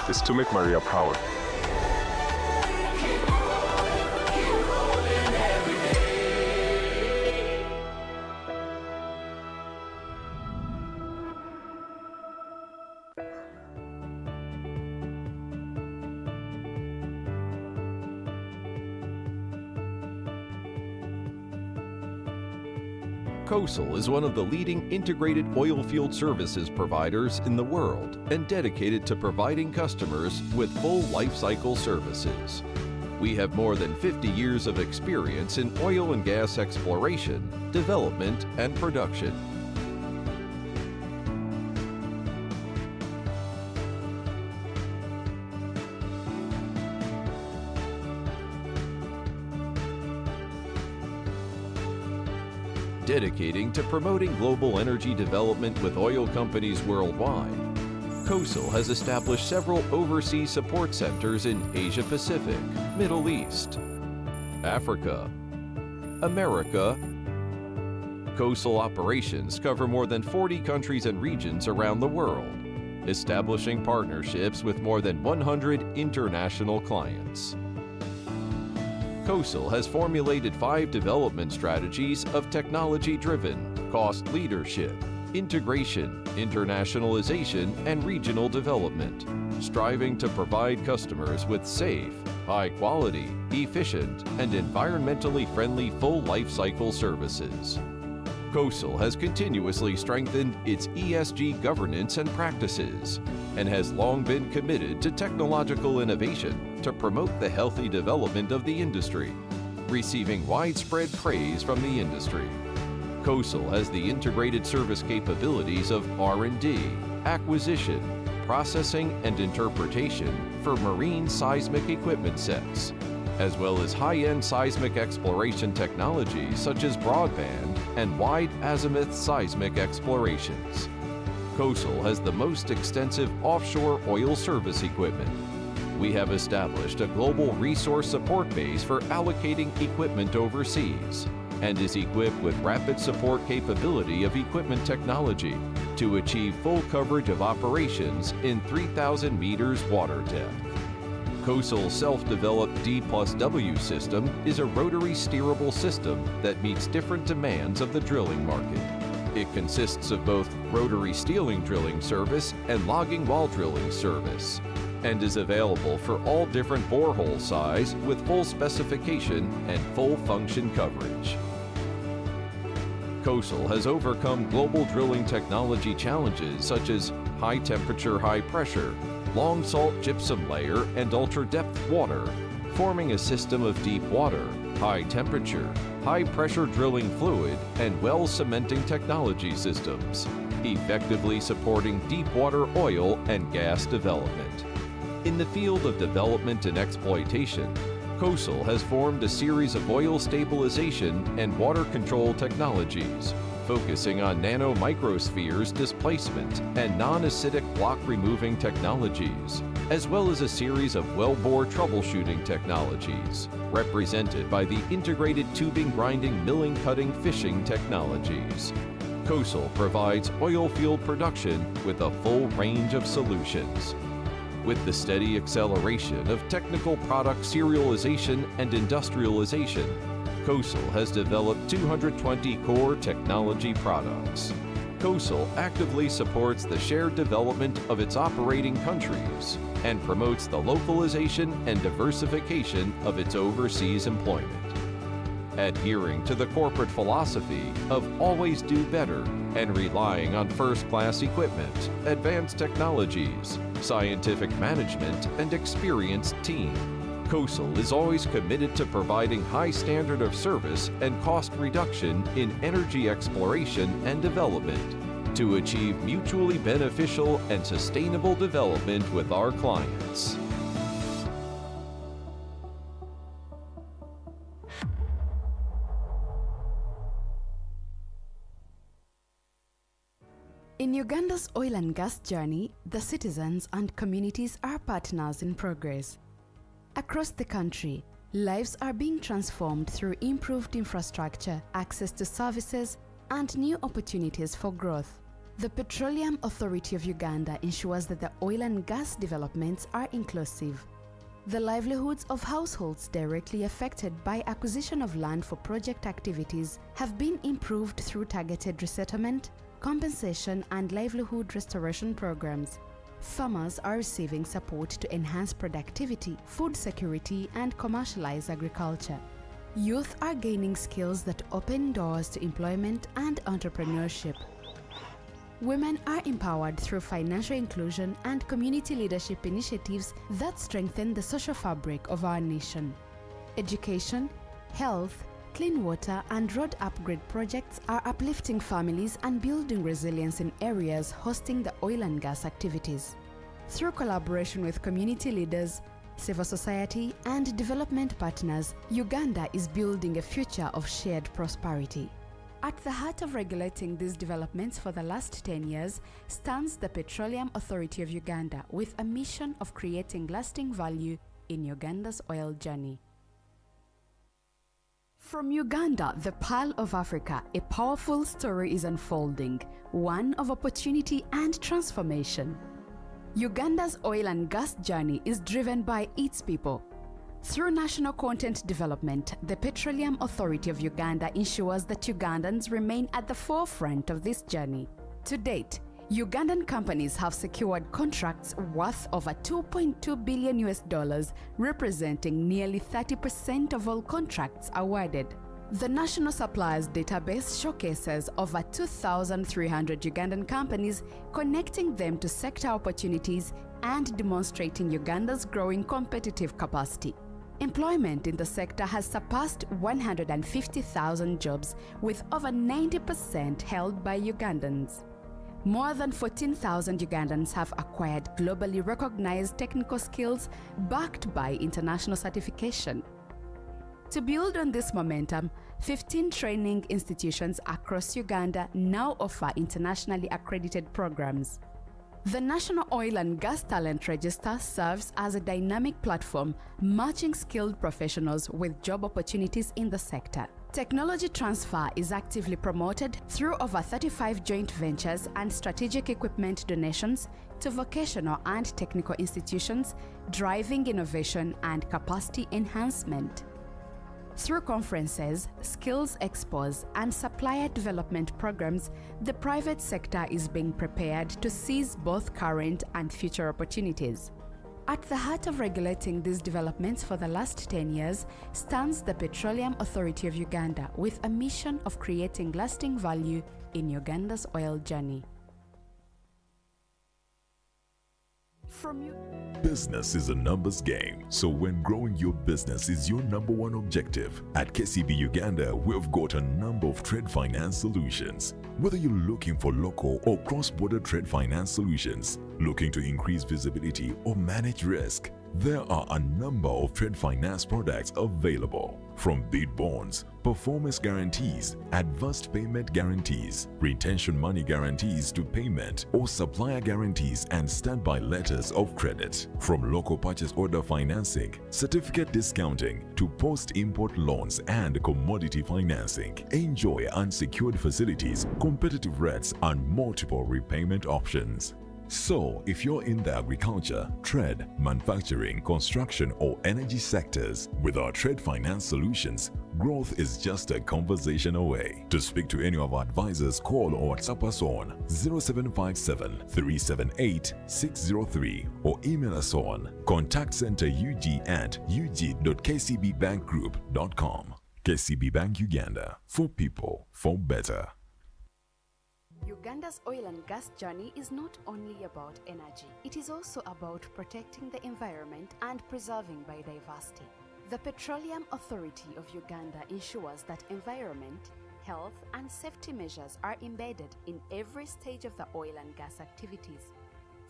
is to make Maria proud. COSL is one of the leading integrated oil field services providers in the world and dedicated to providing customers with full life cycle services. We have more than 50 years of experience in oil and gas exploration, development, and production. Dedicating to promoting global energy development with oil companies worldwide, COSL has established several overseas support centers in Asia Pacific, Middle East, Africa, America. COSL operations cover more than 40 countries and regions around the world, establishing partnerships with more than 100 international clients. COSL has formulated 5 development strategies of technology-driven, cost leadership, integration, internationalization, and regional development, striving to provide customers with safe, high-quality, efficient, and environmentally friendly full life cycle services. COSL has continuously strengthened its ESG governance and practices and has long been committed to technological innovation to promote the healthy development of the industry, receiving widespread praise from the industry. COSL has the integrated service capabilities of R&D, acquisition, processing, and interpretation for marine seismic equipment sets, as well as high-end seismic exploration technologies such as broadband and wide azimuth seismic explorations. COSL has the most extensive offshore oil service equipment. We have established a global resource support base for allocating equipment overseas and is equipped with rapid support capability of equipment technology to achieve full coverage of operations in 3,000 meters water depth. COSL's self-developed D+W system is a rotary steerable system that meets different demands of the drilling market. It consists of both rotary steeling drilling service and logging while drilling service, and is available for all different borehole size with full specification and full function coverage. COSL has overcome global drilling technology challenges such as high temperature, high pressure, long salt gypsum layer, and ultra-depth water, forming a system of deep water, high temperature, high pressure drilling fluid, and well cementing technology systems, effectively supporting deep water oil and gas development. In the field of development and exploitation, COSL has formed a series of oil stabilization and water control technologies, focusing on nano-microspheres displacement and non-acidic block removing technologies, as well as a series of wellbore troubleshooting technologies, represented by the integrated tubing grinding, milling, cutting, fishing technologies. COSL provides oil field production with a full range of solutions. With the steady acceleration of technical product serialization and industrialization, COSL has developed 220 core technology products. COSL actively supports the shared development of its operating countries and promotes the localization and diversification of its overseas employment. Adhering to the corporate philosophy of always do better and relying on first-class equipment, advanced technologies, scientific management, and experienced team, COSL is always committed to providing high standard of service and cost reduction in energy exploration and development, to achieve mutually beneficial and sustainable development with our clients. In Uganda's oil and gas journey, the citizens and communities are partners in progress. Across the country, lives are being transformed through improved infrastructure, access to services, and new opportunities for growth. The Petroleum Authority of Uganda ensures that the oil and gas developments are inclusive. The livelihoods of households directly affected by acquisition of land for project activities have been improved through targeted resettlement, compensation, and livelihood restoration programs. Farmers are receiving support to enhance productivity, food security, and commercialize agriculture. Youth are gaining skills that open doors to employment and entrepreneurship. Women are empowered through financial inclusion and community leadership initiatives that strengthen the social fabric of our nation. Education, health, clean water, and road upgrade projects are uplifting families and building resilience in areas hosting the oil and gas activities. Through collaboration with community leaders, civil society, and development partners, Uganda is building a future of shared prosperity. At the heart of regulating these developments for the last 10 years stands the Petroleum Authority of Uganda with a mission of creating lasting value in Uganda's oil journey. From Uganda, the Pearl of Africa, a powerful story is unfolding, one of opportunity and transformation. Uganda's oil and gas journey is driven by its people. Through national content development, the Petroleum Authority of Uganda ensures that Ugandans remain at the forefront of this journey. To date, Ugandan companies have secured contracts worth over $2.2 billion, representing nearly 30% of all contracts awarded. The National Suppliers Database showcases over 2,300 Ugandan companies, connecting them to sector opportunities and demonstrating Uganda's growing competitive capacity. Employment in the sector has surpassed 150,000 jobs, with over 90% held by Ugandans. More than 14,000 Ugandans have acquired globally recognized technical skills backed by international certification. To build on this momentum, 15 training institutions across Uganda now offer internationally accredited programs. The National Oil and Gas Talent Register serves as a dynamic platform matching skilled professionals with job opportunities in the sector. Technology transfer is actively promoted through over 35 joint ventures and strategic equipment donations to vocational and technical institutions, driving innovation and capacity enhancement. Through conferences, skills expos, and supplier development programs, the private sector is being prepared to seize both current and future opportunities. At the heart of regulating these developments for the last 10 years stands the Petroleum Authority of Uganda with a mission of creating lasting value in Uganda's oil journey. Business is a numbers game, so when growing your business is your number one objective, at KCB Uganda, we've got a number of trade finance solutions. Whether you're looking for local or cross-border trade finance solutions, looking to increase visibility or manage risk, there are a number of trade finance products available. From bid bonds, performance guarantees, advanced payment guarantees, retention money guarantees to payment or supplier guarantees and standby letters of credit. From local purchase order financing, certificate discounting to post-import loans and commodity financing. Enjoy unsecured facilities, competitive rates and multiple repayment options. So, if you're in the agriculture, trade, manufacturing, construction or energy sectors, with our trade finance solutions, growth is just a conversation away. To speak to any of our advisors, call or WhatsApp us on 0757 378 603 or email us on contactcenterug@ug.kcbbankgroup.com. KCB Bank Uganda, for people, for better. Uganda's oil and gas journey is not only about energy, it is also about protecting the environment and preserving biodiversity. The Petroleum Authority of Uganda ensures that environment, health, and safety measures are embedded in every stage of the oil and gas activities.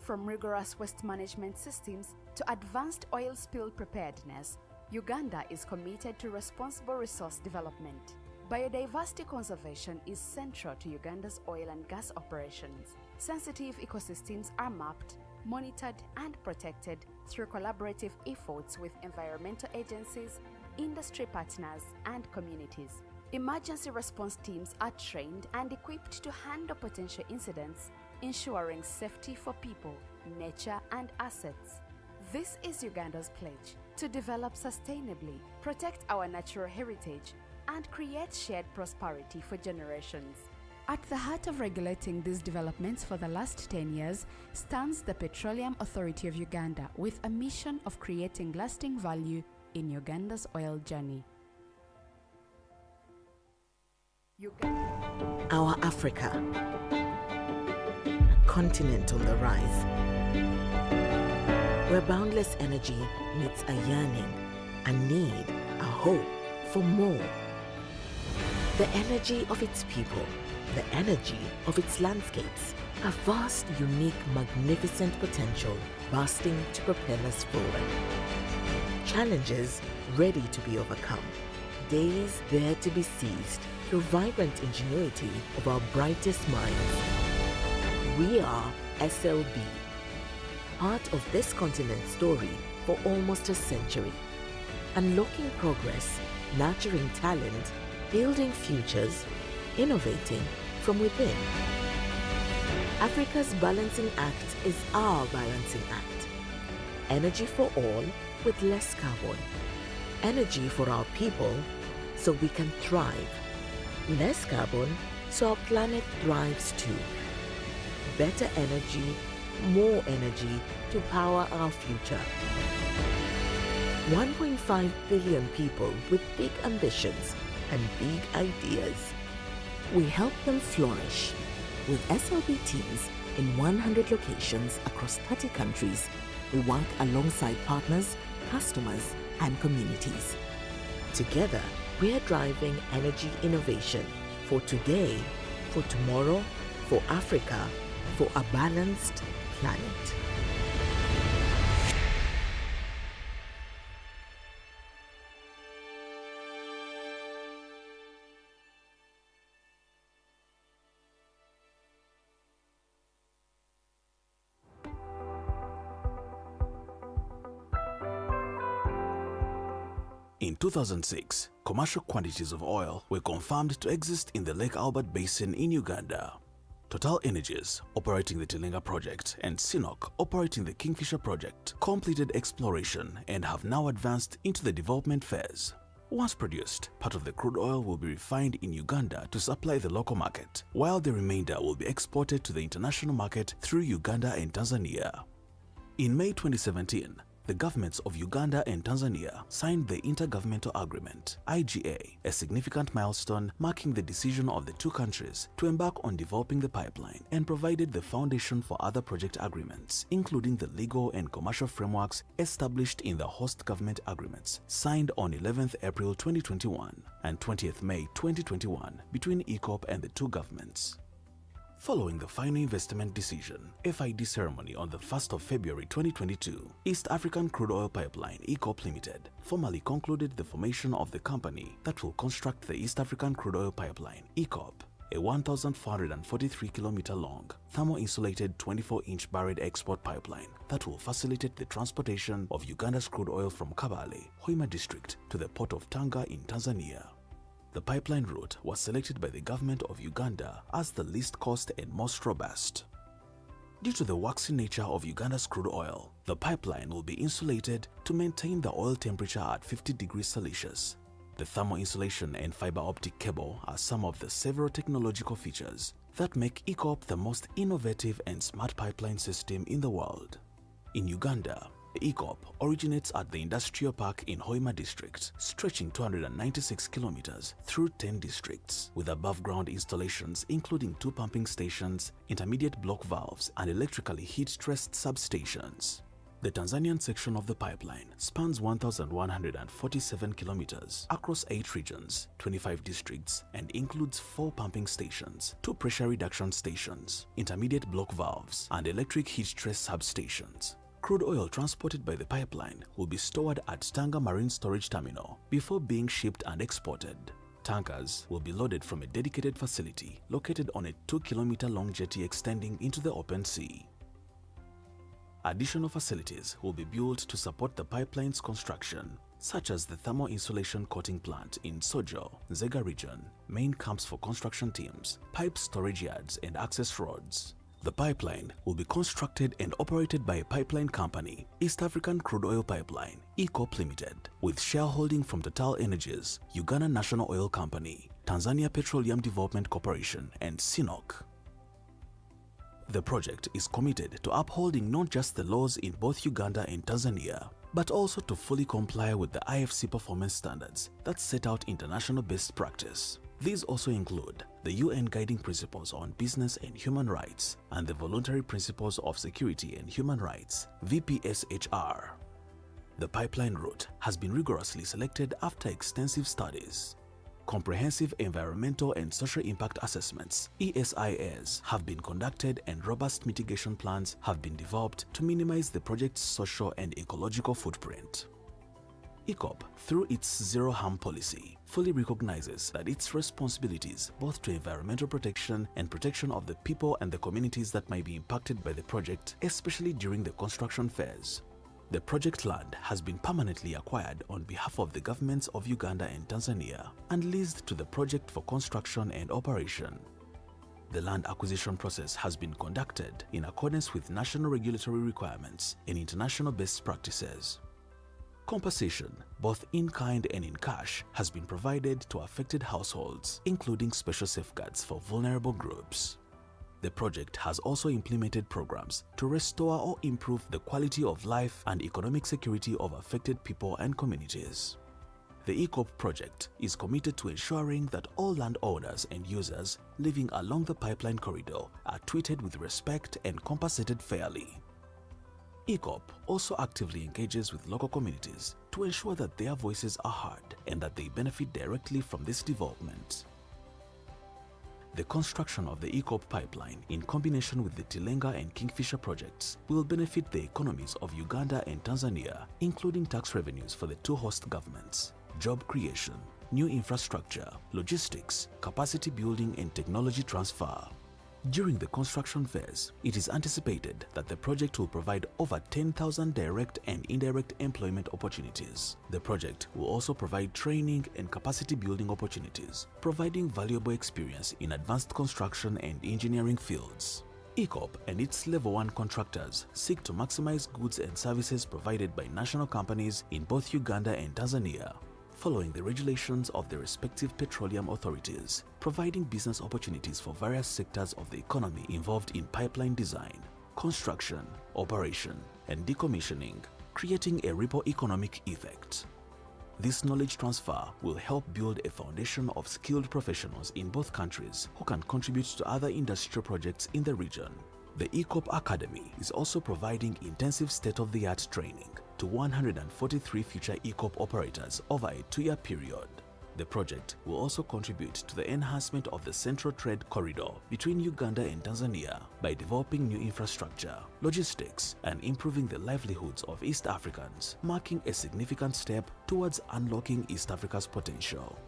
From rigorous waste management systems to advanced oil spill preparedness, Uganda is committed to responsible resource development. Biodiversity conservation is central to Uganda's oil and gas operations. Sensitive ecosystems are mapped, monitored, and protected through collaborative efforts with environmental agencies, industry partners, and communities. Emergency response teams are trained and equipped to handle potential incidents, ensuring safety for people, nature, and assets. This is Uganda's pledge to develop sustainably, protect our natural heritage, and create shared prosperity for generations. At the heart of regulating these developments for the last 10 years stands the Petroleum Authority of Uganda, with a mission of creating lasting value in Uganda's oil journey. Our Africa, a continent on the rise, where boundless energy meets a yearning, a need, a hope for more. The energy of its people, the energy of its landscapes, a vast, unique, magnificent potential bursting to propel us forward. Challenges ready to be overcome, days there to be seized through vibrant ingenuity of our brightest minds. We are SLB, part of this continent's story for almost a century, unlocking progress, nurturing talent, building futures, innovating from within. Africa's balancing act is our balancing act. Energy for all with less carbon. Energy for our people so we can thrive. Less carbon so our planet thrives too. Better energy, more energy to power our future. 1.5 billion people with big ambitions and big ideas. We help them flourish with SLB teams in 100 locations across 30 countries. We work alongside partners, customers, and communities. Together, we are driving energy innovation for today, for tomorrow, for Africa, for a balanced planet. In 2006, commercial quantities of oil were confirmed to exist in the Lake Albert Basin in Uganda. Total Energies, operating the Tilenga project, and CNOOC, operating the Kingfisher project, completed exploration and have now advanced into the development phase. Once produced, part of the crude oil will be refined in Uganda to supply the local market, while the remainder will be exported to the international market through Uganda and Tanzania. In May 2017, the governments of Uganda and Tanzania signed the Intergovernmental Agreement, IGA, a significant milestone marking the decision of the two countries to embark on developing the pipeline, and provided the foundation for other project agreements, including the legal and commercial frameworks established in the host government agreements signed on 11th April 2021 and 20th May 2021 between ECOP and the two governments. Following the final investment decision, FID ceremony on the 1st of February 2022, East African Crude Oil Pipeline (ECOP) Limited formally concluded the formation of the company that will construct the East African Crude Oil Pipeline (ECOP), a 1,443-kilometer-long, thermo-insulated 24-inch buried export pipeline that will facilitate the transportation of Uganda's crude oil from Kabale, Hoima district, to the port of Tanga in Tanzania. The pipeline route was selected by the government of Uganda as the least cost and most robust. Due to the waxy nature of Uganda's crude oil, the pipeline will be insulated to maintain the oil temperature at 50 degrees Celsius. The thermal insulation and fiber optic cable are some of the several technological features that make ECOP the most innovative and smart pipeline system in the world. In Uganda, ECOP originates at the industrial park in Hoima district, stretching 296 kilometers through 10 districts, with above-ground installations including 2 pumping stations, intermediate block valves, and electrically heat-stressed substations. The Tanzanian section of the pipeline spans 1,147 kilometers across 8 regions, 25 districts, and includes 4 pumping stations, 2 pressure reduction stations, intermediate block valves, and electric heat trace substations. Crude oil transported by the pipeline will be stored at Tanga Marine Storage Terminal before being shipped and exported. Tankers will be loaded from a dedicated facility located on a 2-kilometer-long jetty extending into the open sea. Additional facilities will be built to support the pipeline's construction, such as the thermal insulation coating plant in Sojo, Nzega region, main camps for construction teams, pipe storage yards, and access roads. The pipeline will be constructed and operated by a pipeline company, East African Crude Oil Pipeline, EACOP Limited, with shareholding from Total Energies, Uganda National Oil Company, Tanzania Petroleum Development Corporation, and CNOOC. The project is committed to upholding not just the laws in both Uganda and Tanzania, but also to fully comply with the IFC performance standards that set out international best practice. These also include the UN Guiding Principles on Business and Human Rights and the Voluntary Principles of Security and Human Rights, VPSHR. The pipeline route has been rigorously selected after extensive studies. Comprehensive environmental and social impact assessments, ESIAs, have been conducted and robust mitigation plans have been developed to minimize the project's social and ecological footprint. EACOP, through its zero-harm policy, fully recognizes that its responsibilities both to environmental protection and protection of the people and the communities that might be impacted by the project, especially during the construction phase. The project land has been permanently acquired on behalf of the governments of Uganda and Tanzania and leased to the project for construction and operation. The land acquisition process has been conducted in accordance with national regulatory requirements and international best practices. Compensation, both in kind and in cash, has been provided to affected households, including special safeguards for vulnerable groups. The project has also implemented programs to restore or improve the quality of life and economic security of affected people and communities. The EACOP project is committed to ensuring that all landowners and users living along the pipeline corridor are treated with respect and compensated fairly. EACOP also actively engages with local communities to ensure that their voices are heard and that they benefit directly from this development. The construction of the EACOP pipeline in combination with the Tilenga and Kingfisher projects will benefit the economies of Uganda and Tanzania, including tax revenues for the 2 host governments, job creation, new infrastructure, logistics, capacity building, and technology transfer. During the construction phase, it is anticipated that the project will provide over 10,000 direct and indirect employment opportunities. The project will also provide training and capacity building opportunities, providing valuable experience in advanced construction and engineering fields. EACOP and its Level 1 contractors seek to maximize goods and services provided by national companies in both Uganda and Tanzania, following the regulations of the respective petroleum authorities, providing business opportunities for various sectors of the economy involved in pipeline design, construction, operation, and decommissioning, creating a ripple economic effect. This knowledge transfer will help build a foundation of skilled professionals in both countries who can contribute to other industrial projects in the region. The EACOP Academy is also providing intensive state-of-the-art training to 143 future EACOP operators over a 2-year period. The project will also contribute to the enhancement of the Central Trade Corridor between Uganda and Tanzania by developing new infrastructure, logistics, and improving the livelihoods of East Africans, marking a significant step towards unlocking East Africa's potential.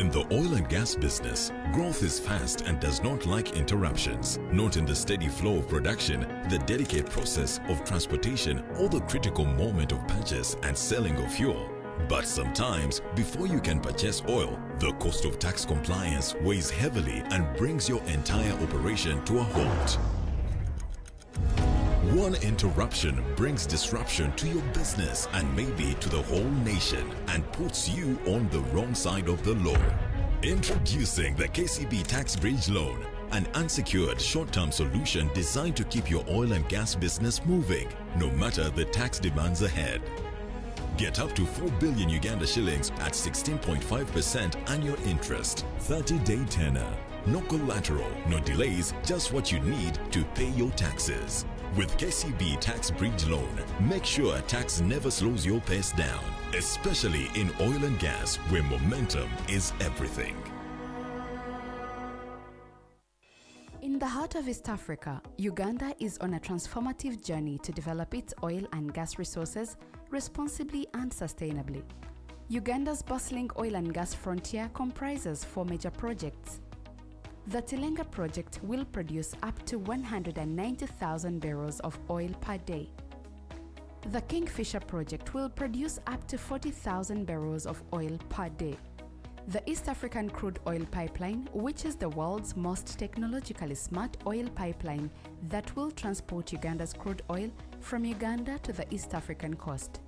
In the oil and gas business, growth is fast and does not like interruptions. Not in the steady flow of production, the delicate process of transportation, or the critical moment of purchase and selling of fuel. But sometimes, before you can purchase oil, the cost of tax compliance weighs heavily and brings your entire operation to a halt. One interruption brings disruption to your business and maybe to the whole nation and puts you on the wrong side of the law. Introducing the KCB Tax Bridge Loan, an unsecured short-term solution designed to keep your oil and gas business moving, no matter the tax demands ahead. Get up to 4 billion Uganda shillings at 16.5% annual interest, 30-day tenor. No collateral, no delays, just what you need to pay your taxes. With KCB Tax Bridge Loan, make sure tax never slows your pace down, especially in oil and gas where momentum is everything. In the heart of East Africa, Uganda is on a transformative journey to develop its oil and gas resources responsibly and sustainably. Uganda's bustling oil and gas frontier comprises 4 major projects. The Tilenga project will produce up to 190,000 barrels of oil per day. The Kingfisher project will produce up to 40,000 barrels of oil per day. The East African Crude Oil Pipeline, which is the world's most technologically smart oil pipeline that will transport Uganda's crude oil from Uganda to the East African coast.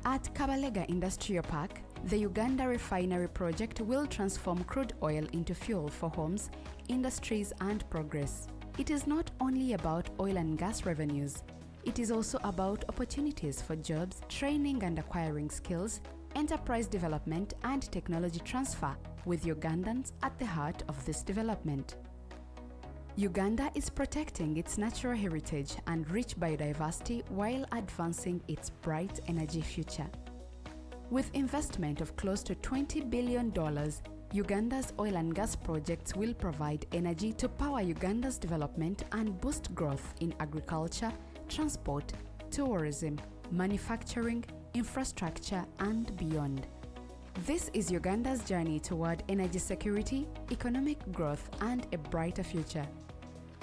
At Kabalega Industrial Park, the Uganda Refinery project will transform crude oil into fuel for homes, industries, and progress. It is not only about oil and gas revenues. It is also about opportunities for jobs, training and acquiring skills, enterprise development, and technology transfer, with Ugandans at the heart of this development. Uganda is protecting its natural heritage and rich biodiversity while advancing its bright energy future. With investment of close to $20 billion, Uganda's oil and gas projects will provide energy to power Uganda's development and boost growth in agriculture, transport, tourism, manufacturing, infrastructure, and beyond. This is Uganda's journey toward energy security, economic growth, and a brighter future.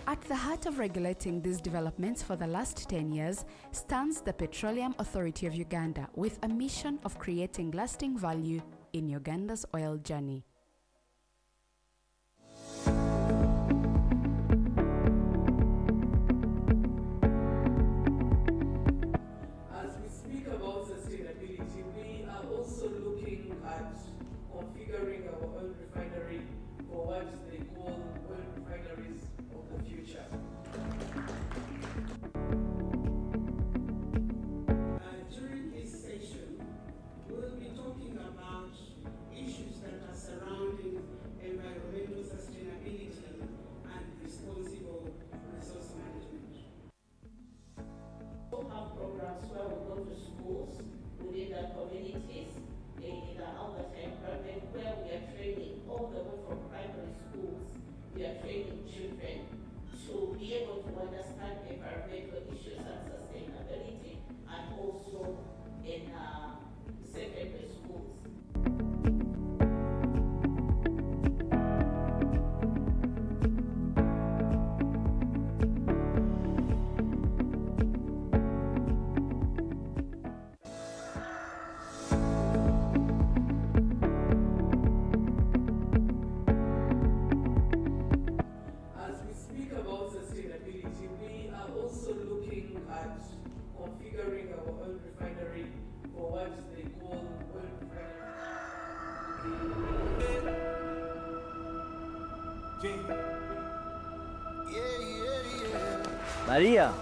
At the heart of regulating these developments for the last 10 years stands the Petroleum Authority of Uganda, with a mission of creating lasting value in Uganda's oil journey. As we speak about sustainability, we are also looking at configuring our oil refinery for what they call oil refineries of the future. During this session, we'll be talking about issues that are surrounding environmental sustainability and responsible resource management. We have programs where we go to schools within the communities in the Albert environment where we are training all the way from primary schools. We are training children to be able to understand environmental issues and sustainability, and also in secondary schools. As we speak about sustainability, we are also looking at configuring our oil refinery for what they call oil refinery. Maria,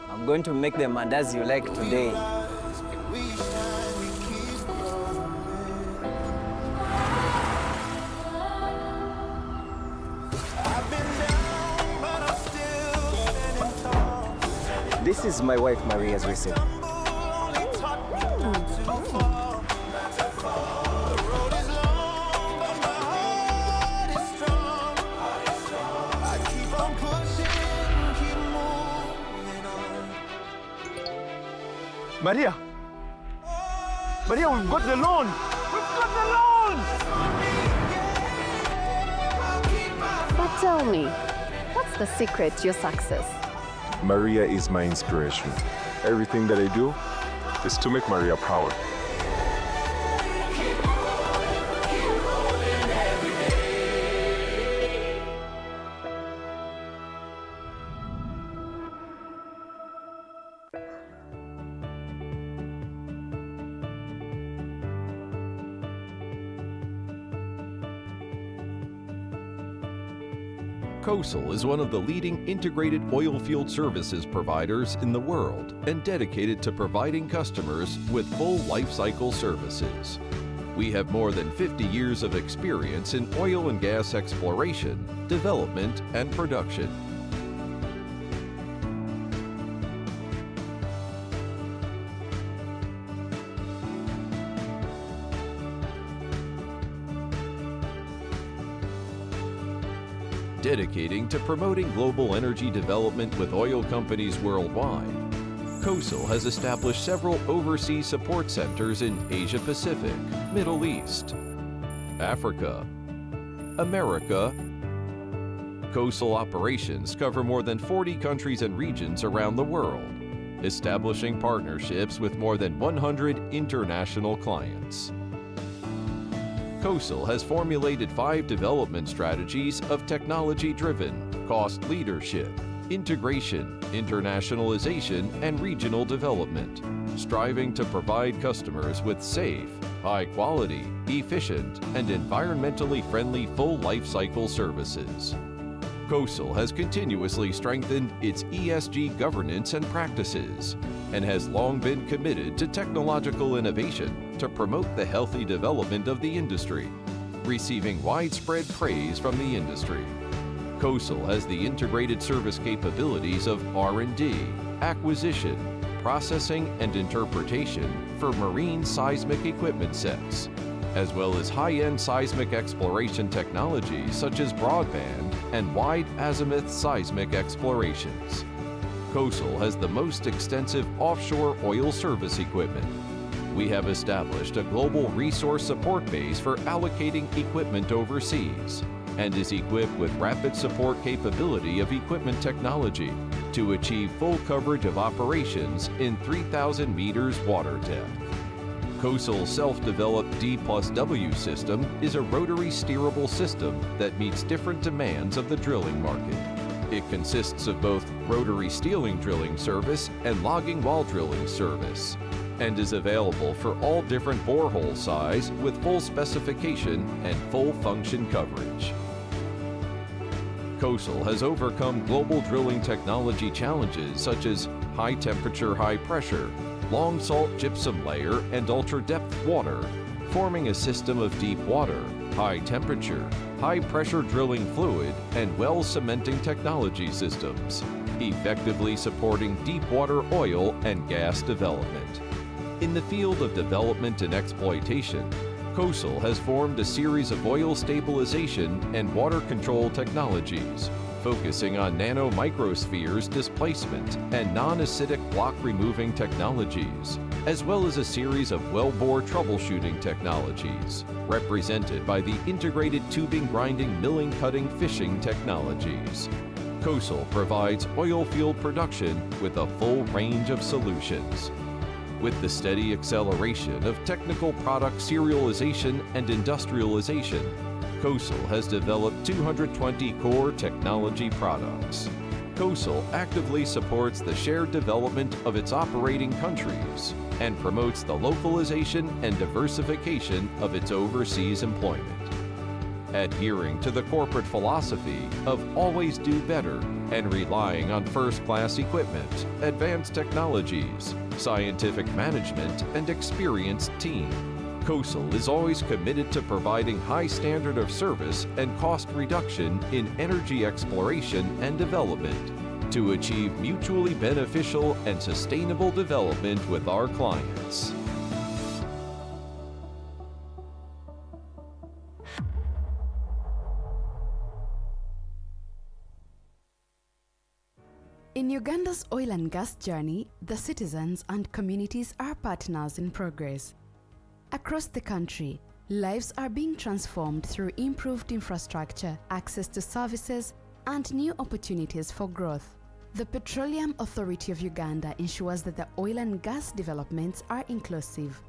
I'm going to make the mandazi you like today. This is my wife Maria's recipe. Maria! Maria, we've got the loan! We've got the loan! Tell me, what's the secret to your success? Maria is my inspiration. Everything that I do is to make Maria proud. COSAL is one of the leading integrated oil field services providers in the world and dedicated to providing customers with full life cycle services. We have more than 50 years of experience in oil and gas exploration, development, and production. Dedicating to promoting global energy development with oil companies worldwide, COSAL has established several overseas support centers in Asia Pacific, Middle East, Africa, America. COSAL operations cover more than 40 countries and regions around the world, establishing partnerships with more than 100 international clients. COSAL has formulated 5 development strategies of technology-driven cost leadership, integration, internationalization, and regional development, striving to provide customers with safe, high-quality, efficient, and environmentally friendly full life cycle services. COSAL has continuously strengthened its ESG governance and practices and has long been committed to technological innovation to promote the healthy development of the industry, receiving widespread praise from the industry. COSAL has the integrated service capabilities of R&D, acquisition, processing, and interpretation for marine seismic equipment sets, as well as high-end seismic exploration technologies such as broadband and wide azimuth seismic explorations. COSAL has the most extensive offshore oil service equipment. We have established a global resource support base for allocating equipment overseas and is equipped with rapid support capability of equipment technology to achieve full coverage of operations in 3,000 meters water depth. COSAL's self-developed D+W system is a rotary steerable system that meets different demands of the drilling market. It consists of both rotary steering drilling service and logging while drilling service, and is available for all different borehole size with full specification and full function coverage. COSAL has overcome global drilling technology challenges such as high temperature, high pressure, long salt gypsum layer, and ultra-depth water, forming a system of deep water, high temperature, high pressure drilling fluid, and well cementing technology systems, effectively supporting deep water oil and gas development. In the field of development and exploitation, COSAL has formed a series of oil stabilization and water control technologies, focusing on nano-microspheres displacement and non-acidic block removing technologies, as well as a series of wellbore troubleshooting technologies, represented by the integrated tubing grinding milling cutting fishing technologies. COSAL provides oil field production with a full range of solutions. With the steady acceleration of technical product serialization and industrialization, COSAL has developed 220 core technology products. COSAL actively supports the shared development of its operating countries and promotes the localization and diversification of its overseas employment. Adhering to the corporate philosophy of always do better and relying on first-class equipment, advanced technologies, scientific management, and experienced team, COSAL is always committed to providing high standard of service and cost reduction in energy exploration and development to achieve mutually beneficial and sustainable development with our clients. In Uganda's oil and gas journey, the citizens and communities are partners in progress. Across the country, Lives are being transformed through improved infrastructure, access to services, and new opportunities for growth. The Petroleum Authority of Uganda ensures that the oil and gas developments are inclusive.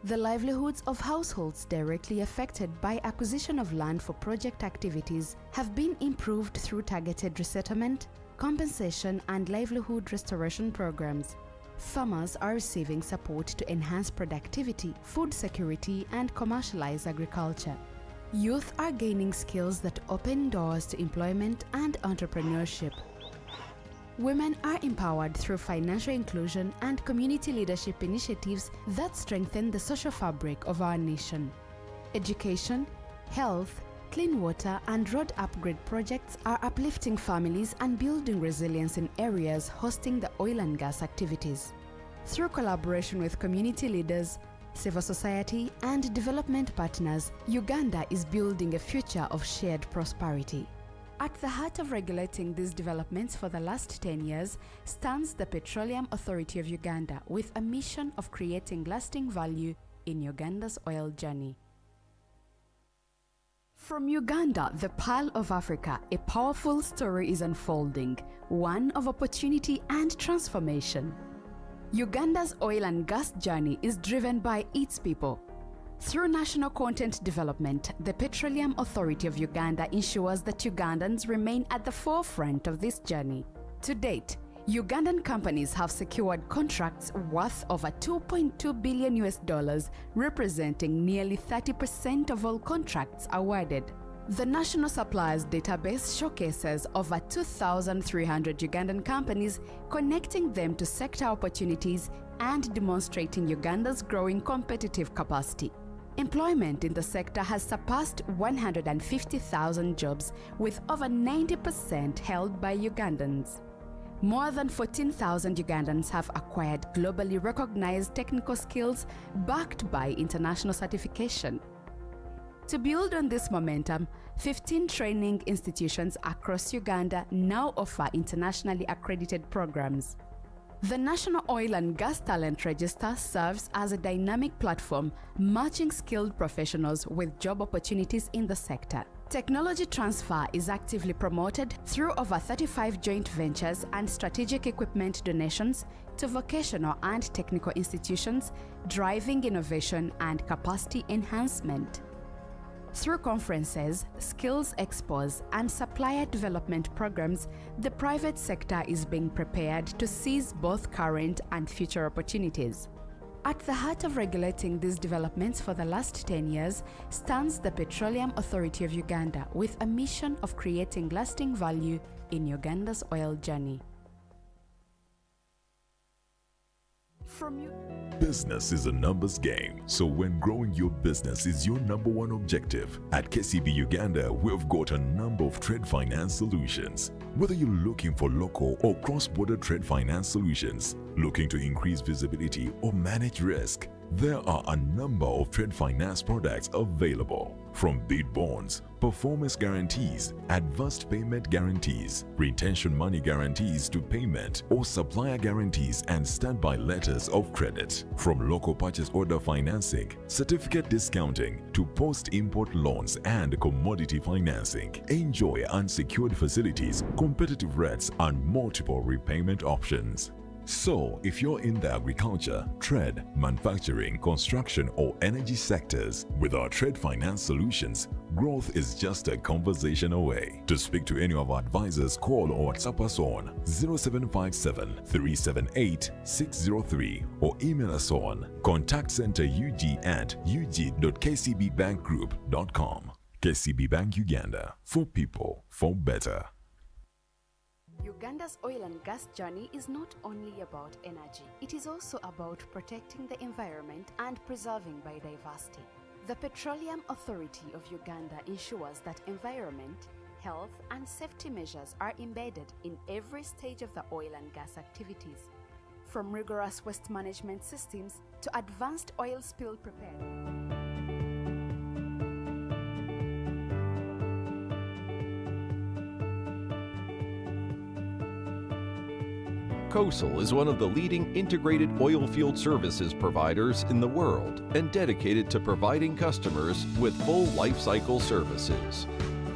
The livelihoods of households directly affected by acquisition of land for project activities have been improved through targeted resettlement, compensation, and livelihood restoration programs. Farmers are receiving support to enhance productivity, food security, and commercialize agriculture. Youth are gaining skills that open doors to employment and entrepreneurship. Women are empowered through financial inclusion and community leadership initiatives that strengthen the social fabric of our nation. Education, health, clean water, and road upgrade projects are uplifting families and building resilience in areas hosting the oil and gas activities. Through collaboration with community leaders, civil society, and development partners, Uganda is building a future of shared prosperity. At the heart of regulating these developments for the last 10 years stands the Petroleum Authority of Uganda, with a mission of creating lasting value in Uganda's oil journey. From Uganda, the Pearl of Africa, a powerful story is unfolding, one of opportunity and transformation. Uganda's oil and gas journey is driven by its people. Through national content development, the Petroleum Authority of Uganda ensures that Ugandans remain at the forefront of this journey. To date, Ugandan companies have secured contracts worth over $2.2 billion, representing nearly 30% of all contracts awarded. The National Suppliers Database showcases over 2,300 Ugandan companies, connecting them to sector opportunities and demonstrating Uganda's growing competitive capacity. Employment in the sector has surpassed 150,000 jobs, with over 90% held by Ugandans. More than 14,000 Ugandans have acquired globally recognized technical skills backed by international certification. To build on this momentum, 15 training institutions across Uganda now offer internationally accredited programs. The National Oil and Gas Talent Register serves as a dynamic platform matching skilled professionals with job opportunities in the sector. Technology transfer is actively promoted through over 35 joint ventures and strategic equipment donations to vocational and technical institutions, driving innovation and capacity enhancement. Through conferences, skills expos, and supplier development programs, the private sector is being prepared to seize both current and future opportunities. At the heart of regulating these developments for the last 10 years stands the Petroleum Authority of Uganda, with a mission of creating lasting value in Uganda's oil journey. Business is a numbers game, so when growing your business is your #1 objective, at KCB Uganda, we've got a number of trade finance solutions. Whether you're looking for local or cross-border trade finance solutions, looking to increase visibility or manage risk, there are a number of trade finance products available. From bid bonds, performance guarantees, advanced payment guarantees, retention money guarantees to payment or supplier guarantees and standby letters of credit. From local purchase order financing, certificate discounting to post-import loans and commodity financing. Enjoy unsecured facilities, competitive rates and multiple repayment options. So, if you're in the agriculture, trade, manufacturing, construction or energy sectors, with our trade finance solutions, growth is just a conversation away. To speak to any of our advisors, call or WhatsApp us on 0757 378 603 or email us on contactcenterug@ug.kcbbankgroup.com. KCB Bank Uganda, for people, for better. Uganda's oil and gas journey is not only about energy, it is also about protecting the environment and preserving biodiversity. The Petroleum Authority of Uganda ensures that environment, health, and safety measures are embedded in every stage of the oil and gas activities. From rigorous waste management systems to advanced oil spill preparedness. COSAL is one of the leading integrated oil field services providers in the world and dedicated to providing customers with full life cycle services.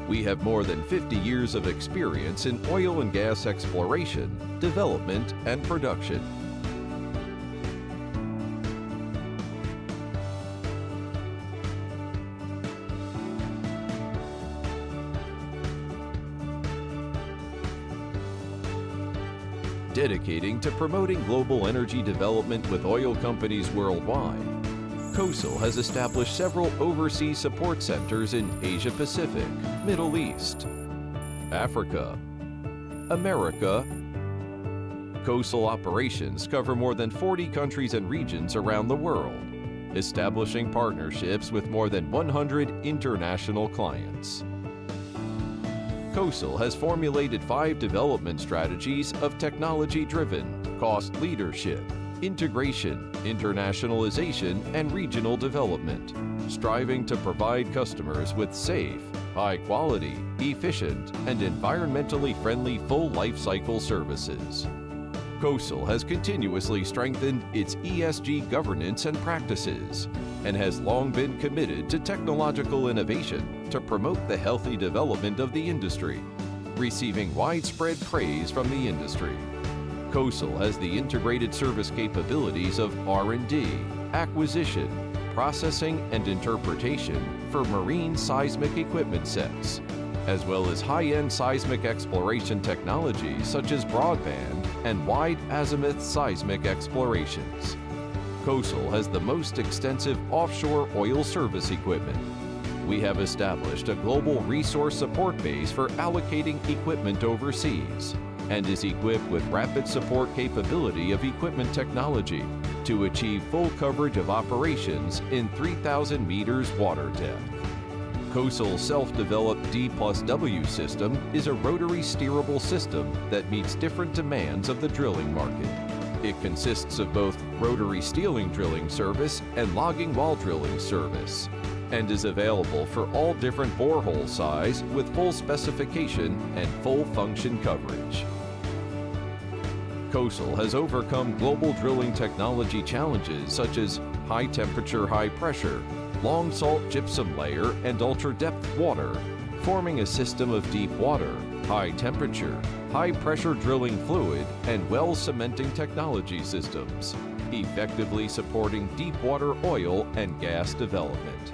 We have more than 50 years of experience in oil and gas exploration, development, and production. Dedicating to promoting global energy development with oil companies worldwide, COSAL has established several overseas support centers in Asia Pacific, Middle East, Africa, America. COSAL operations cover more than 40 countries and regions around the world, establishing partnerships with more than 100 international clients. COSAL has formulated 5 development strategies of technology-driven, cost leadership, integration, internationalization, and regional development, striving to provide customers with safe, high-quality, efficient, and environmentally friendly full life cycle services. COSAL has continuously strengthened its ESG governance and practices and has long been committed to technological innovation to promote the healthy development of the industry, receiving widespread praise from the industry. COSAL has the integrated service capabilities of R&D, acquisition, processing, and interpretation for marine seismic equipment sets, as well as high-end seismic exploration technologies such as broadband and wide azimuth seismic explorations. COSAL has the most extensive offshore oil service equipment. We have established a global resource support base for allocating equipment overseas and is equipped with rapid support capability of equipment technology to achieve full coverage of operations in 3,000 meters water depth. COSAL's self-developed D+W system is a rotary steerable system that meets different demands of the drilling market. It consists of both rotary steering drilling service and logging while drilling service, and is available for all different borehole size with full specification and full function coverage. COSAL has overcome global drilling technology challenges such as high temperature, high pressure, long salt gypsum layer, and ultra-depth water, forming a system of deep water, high temperature, high pressure drilling fluid, and well cementing technology systems, effectively supporting deep water oil and gas development.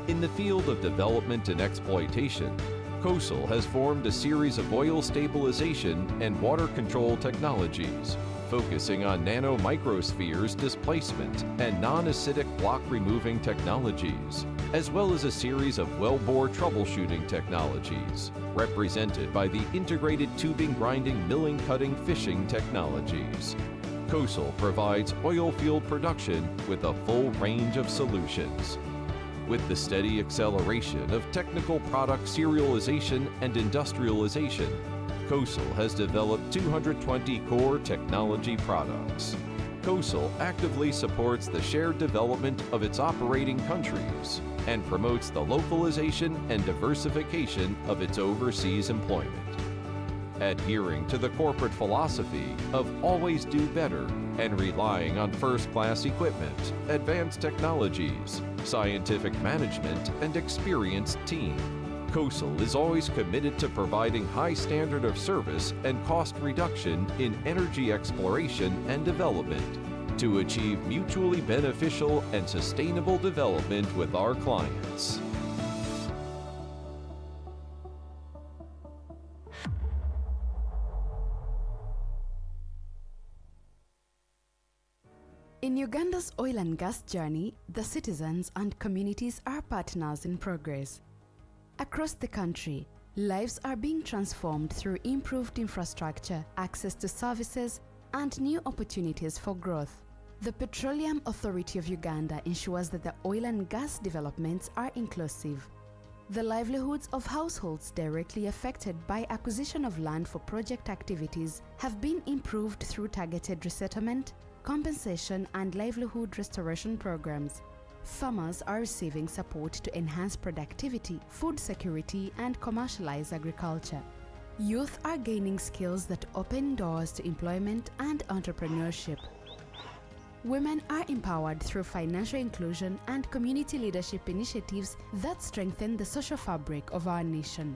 In the field of development and exploitation, COSAL has formed a series of oil stabilization and water control technologies, focusing on nano-microspheres displacement and non-acidic block removing technologies, as well as a series of wellbore troubleshooting technologies, represented by the integrated tubing grinding milling cutting fishing technologies. COSAL provides oil field production with a full range of solutions. With the steady acceleration of technical product serialization and industrialization, COSAL has developed 220 core technology products. COSAL actively supports the shared development of its operating countries and promotes the localization and diversification of its overseas employment. Adhering to the corporate philosophy of always do better and relying on first-class equipment, advanced technologies, scientific management, and experienced team, COSAL is always committed to providing high standard of service and cost reduction in energy exploration and development to achieve mutually beneficial and sustainable development with our clients. In Uganda's oil and gas journey, the citizens and communities are partners in progress. Across the country, lives are being transformed through improved infrastructure, access to services, and new opportunities for growth. The Petroleum Authority of Uganda ensures that the oil and gas developments are inclusive. The livelihoods of households directly affected by acquisition of land for project activities have been improved through targeted resettlement, compensation, and livelihood restoration programs. Farmers are receiving support to enhance productivity, food security, and commercialize agriculture. Youth are gaining skills that open doors to employment and entrepreneurship. Women are empowered through financial inclusion and community leadership initiatives that strengthen the social fabric of our nation.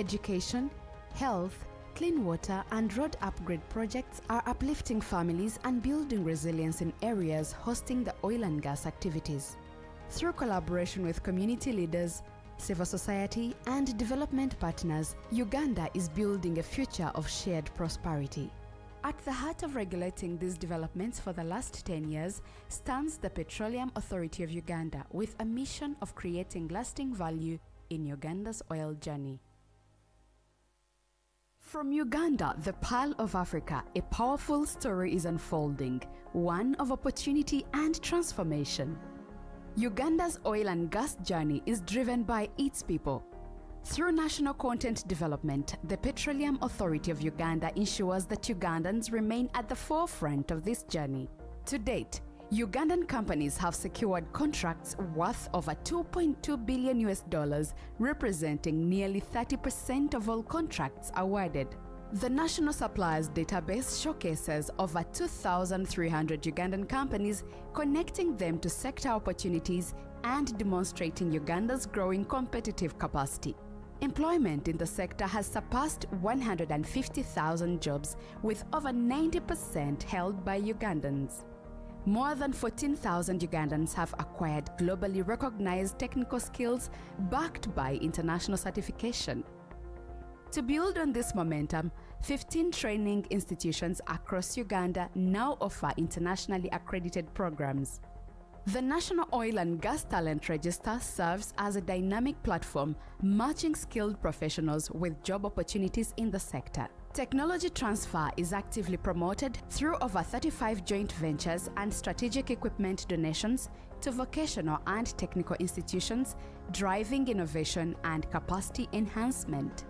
Education, health, clean water and road upgrade projects are uplifting families and building resilience in areas hosting the oil and gas activities. Through collaboration with community leaders, civil society and development partners, Uganda is building a future of shared prosperity. At the heart of regulating these developments for the last 10 years stands the Petroleum Authority of Uganda with a mission of creating lasting value in Uganda's oil journey. From Uganda, the Pearl of Africa, a powerful story is unfolding, one of opportunity and transformation. Uganda's oil and gas journey is driven by its people. Through national content development, the Petroleum Authority of Uganda ensures that Ugandans remain at the forefront of this journey. To date, Ugandan companies have secured contracts worth over $2.2 billion, representing nearly 30% of all contracts awarded. The National Suppliers Database showcases over 2,300 Ugandan companies, connecting them to sector opportunities and demonstrating Uganda's growing competitive capacity. Employment in the sector has surpassed 150,000 jobs, with over 90% held by Ugandans. More than 14,000 Ugandans have acquired globally recognized technical skills backed by international certification. To build on this momentum, 15 training institutions across Uganda now offer internationally accredited programs. The National Oil and Gas Talent Register serves as a dynamic platform matching skilled professionals with job opportunities in the sector. Technology transfer is actively promoted through over 35 joint ventures and strategic equipment donations to vocational and technical institutions, driving innovation and capacity enhancement.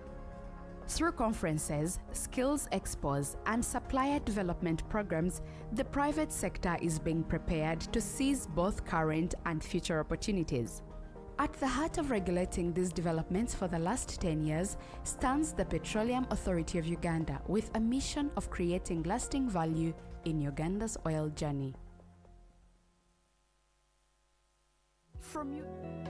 Through conferences, skills expos, and supplier development programs, the private sector is being prepared to seize both current and future opportunities. At the heart of regulating these developments for the last 10 years stands the Petroleum Authority of Uganda with a mission of creating lasting value in Uganda's oil journey.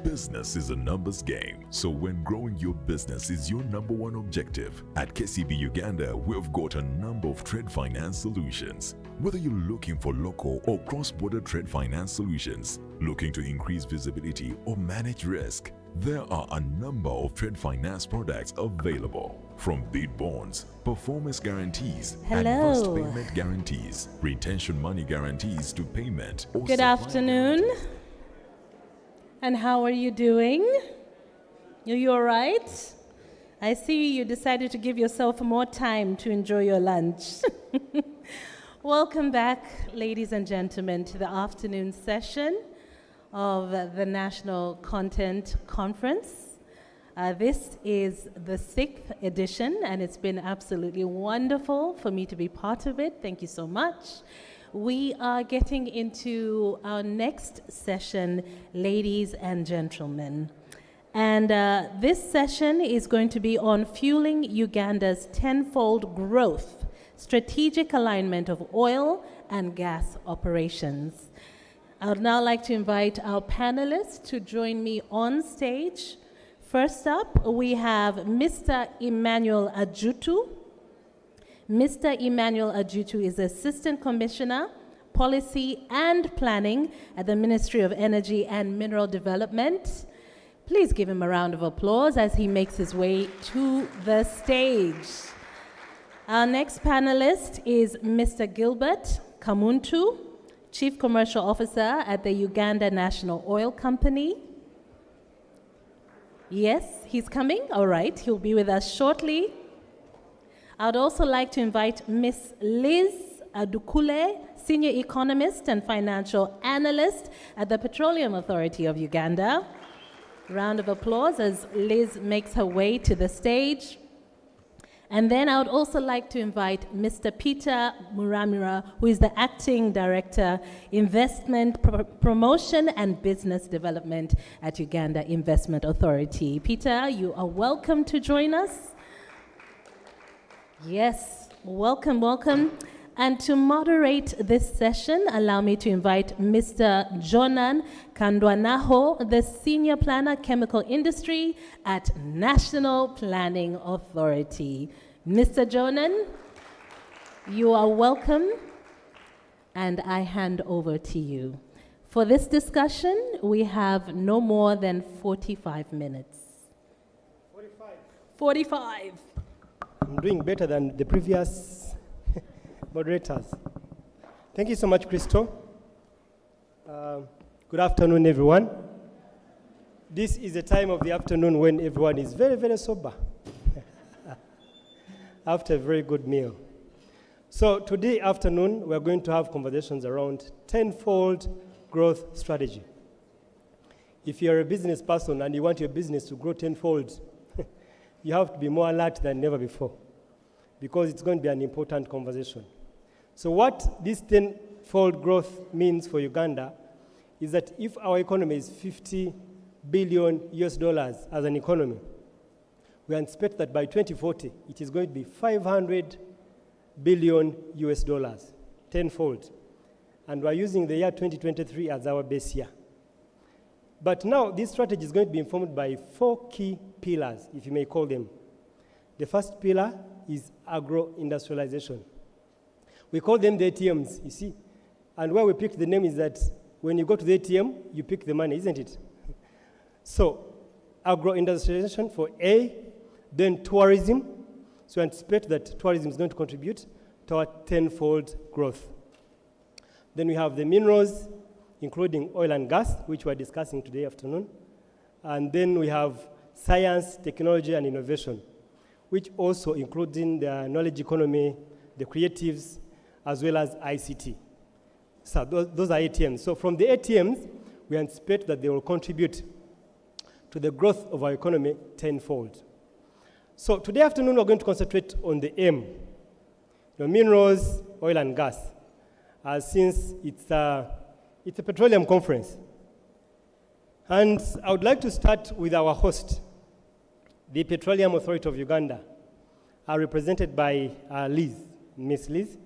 Business is a numbers game, so when growing your business is your number one objective, at KCB Uganda, we've got a number of trade finance solutions. Whether you're looking for local or cross-border trade finance solutions, looking to increase visibility or manage risk, there are a number of trade finance products available. From bid bonds, performance guarantees, advance payment guarantees, retention money guarantees to payment. Or good afternoon. And how are you doing? Are you all right? I see you decided to give yourself more time to enjoy your lunch. Welcome back, ladies and gentlemen, to the afternoon session of the National Content Conference. This is the 6th edition, and it's been absolutely wonderful for me to be part of it. Thank you so much. We are getting into our next session, ladies and gentlemen. And this session is going to be on fueling Uganda's tenfold growth, strategic alignment of oil and gas operations. I would now like to invite our panelists to join me on stage. First up, we have Mr. Emmanuel Ajutu. Mr. Emmanuel Ajutu is Assistant Commissioner, Policy and Planning at the Ministry of Energy and Mineral Development. Please give him a round of applause as he makes his way to the stage. Our next panelist is Mr. Gilbert Kamuntu, Chief Commercial Officer at the Uganda National Oil Company. Yes, he's coming. All right, he'll be with us shortly. I would also like to invite Ms. Liz Adukule, Senior Economist and Financial Analyst at the Petroleum Authority of Uganda. Round of applause as Liz makes her way to the stage. And then I would also like to invite Mr. Peter Muramira, who is the Acting Director, Investment Promotion and Business Development at Uganda Investment Authority. Peter, you are welcome to join us. Yes, welcome, welcome. And to moderate this session, allow me to invite Mr. Jonan Kandwanaho, the Senior Planner, Chemical Industry at National Planning Authority. Mr. Jonan, you are welcome, and I hand over to you. For this discussion, we have no more than 45 minutes. 45. I'm doing better than the previous moderators. Thank you so much, Crystal. Good afternoon, everyone. This is a time of the afternoon when everyone is very, very sober after a very good meal. So today afternoon, we're going to have conversations around tenfold growth strategy. If you're a business person and you want your business to grow tenfold, you have to be more alert than never before, because it's going to be an important conversation. So what this tenfold growth means for Uganda is that if our economy is $50 billion as an economy, we anticipate that by 2040, it is going to be $500 billion, tenfold. And we're using the year 2023 as our base year. But now, this strategy is going to be informed by 4 key pillars, if you may call them. The first pillar is agro-industrialization. We call them the ATMs, you see. And where we picked the name is that when you go to the ATM, you pick the money, isn't it? So, agro-industrialization for A, then tourism. So we anticipate that tourism is going to contribute to our tenfold growth. Then we have the minerals, including oil and gas, which we're discussing today afternoon. And then we have science, technology, and innovation, which also including the knowledge economy, the creatives, as well as ICT. So those are ATMs. So from the ATMs, we anticipate that they will contribute to the growth of our economy tenfold. So today afternoon, we're going to concentrate on the M, minerals, oil and gas, since it's a petroleum conference. And I would like to start with our host, the Petroleum Authority of Uganda, represented by Liz, Miss Liz.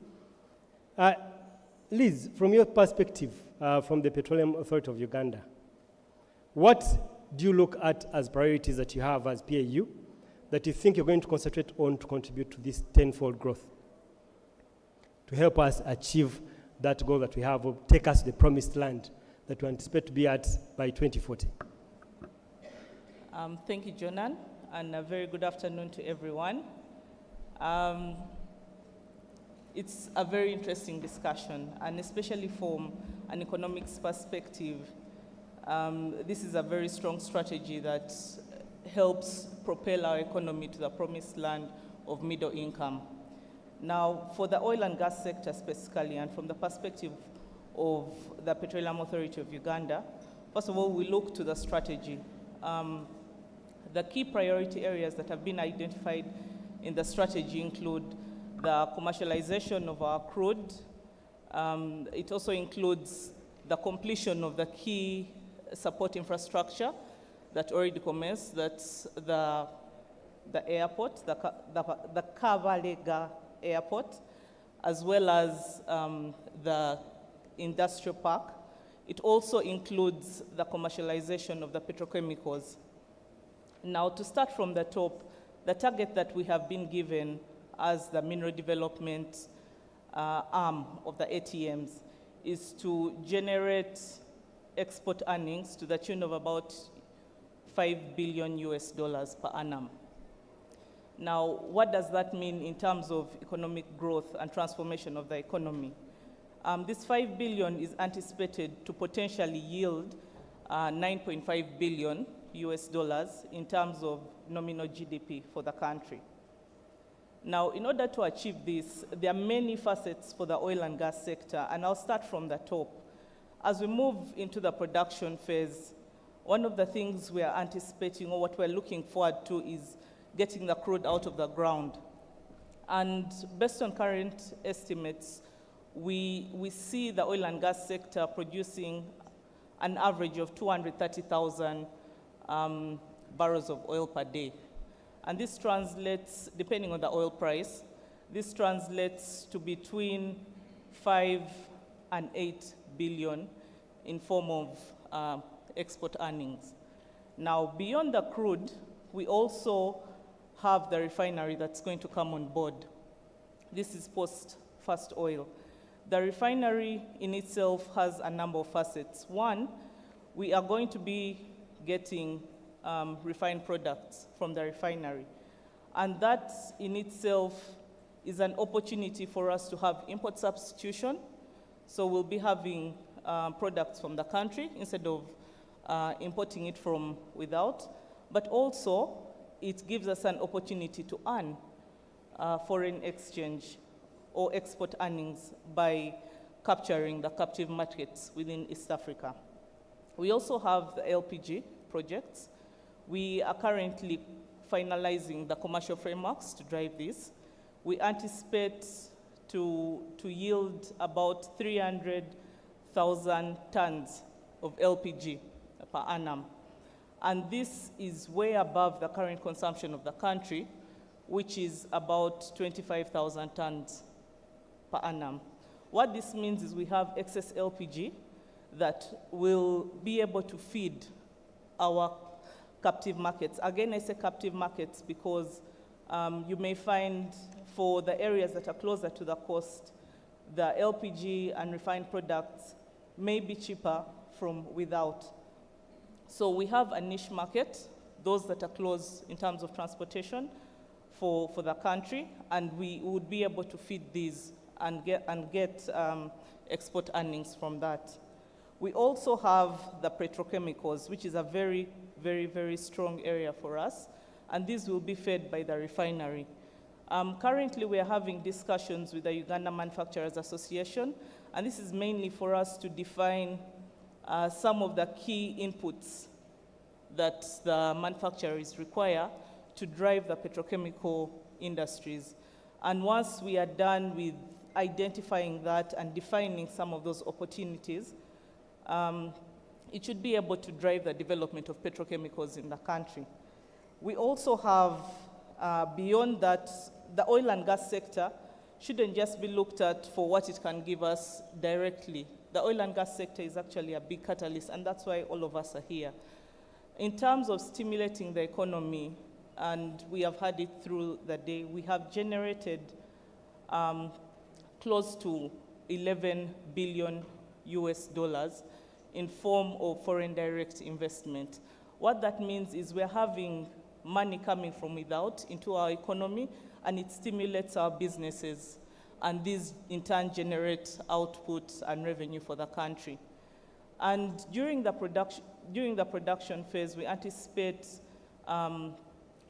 Liz, from your perspective, from the Petroleum Authority of Uganda, what do you look at as priorities that you have as PAU that you think you're going to concentrate on to contribute to this tenfold growth, to help us achieve that goal that we have, or take us to the promised land that we anticipate to be at by 2040? Thank you, Jonan, and a very good afternoon to everyone. It's a very interesting discussion, and especially from an economics perspective, this is a very strong strategy that helps propel our economy to the promised land of middle income. Now, for the oil and gas sector specifically, and from the perspective of the Petroleum Authority of Uganda, first of all, we look to the strategy. The key priority areas that have been identified in the strategy include the commercialization of our crude. It also includes the completion of the key support infrastructure that already commenced. That's the airport, the Kabalega Airport, as well as the industrial park. It also includes the commercialization of the petrochemicals. Now, to start from the top, the target that we have been given as the mineral development arm of the ATMs is to generate export earnings to the tune of about $5 billion per annum. Now, what does that mean in terms of economic growth and transformation of the economy? This $5 billion is anticipated to potentially yield $9.5 billion in terms of nominal GDP for the country. Now, in order to achieve this, there are many facets for the oil and gas sector, and I'll start from the top. As we move into the production phase, one of the things we are anticipating, or what we're looking forward to, is getting the crude out of the ground. And based on current estimates, we see the oil and gas sector producing an average of 230,000 barrels of oil per day. And this translates, depending on the oil price, This translates to between 5 and 8 billion in form of export earnings. Now, beyond the crude, we also have the refinery that's going to come on board. This is post-First Oil. The refinery in itself has a number of facets. One, we are going to be getting refined products from the refinery. And that in itself is an opportunity for us to have import substitution. So we'll be having products from the country instead of importing it from without. But also, it gives us an opportunity to earn foreign exchange or export earnings by capturing the captive markets within East Africa. We also have the LPG projects. We are currently finalizing the commercial frameworks to drive this. We anticipate to yield about 300,000 tons of LPG per annum. And this is way above the current consumption of the country, which is about 25,000 tons per annum. What this means is we have excess LPG that will be able to feed our captive markets. Again, I say captive markets because you may find for the areas that are closer to the coast, the LPG and refined products may be cheaper from without. So we have a niche market, those that are close in terms of transportation for the country, and we would be able to feed these and get export earnings from that. We also have the petrochemicals, which is a very, very, very strong area for us, and these will be fed by the refinery. Currently, we are having discussions with the Uganda Manufacturers Association, and this is mainly for us to define some of the key inputs that the manufacturers require to drive the petrochemical industries. And once we are done with identifying that and defining some of those opportunities, it should be able to drive the development of petrochemicals in the country. We also have, beyond that, the oil and gas sector shouldn't just be looked at for what it can give us directly. The oil and gas sector is actually a big catalyst, and that's why all of us are here. In terms of stimulating the economy, and we have had it through the day, we have generated close to 11 billion US dollars in form of foreign direct investment. What that means is we're having money coming from without into our economy, and it stimulates our businesses, and these in turn generate output and revenue for the country. And during the production phase, we anticipate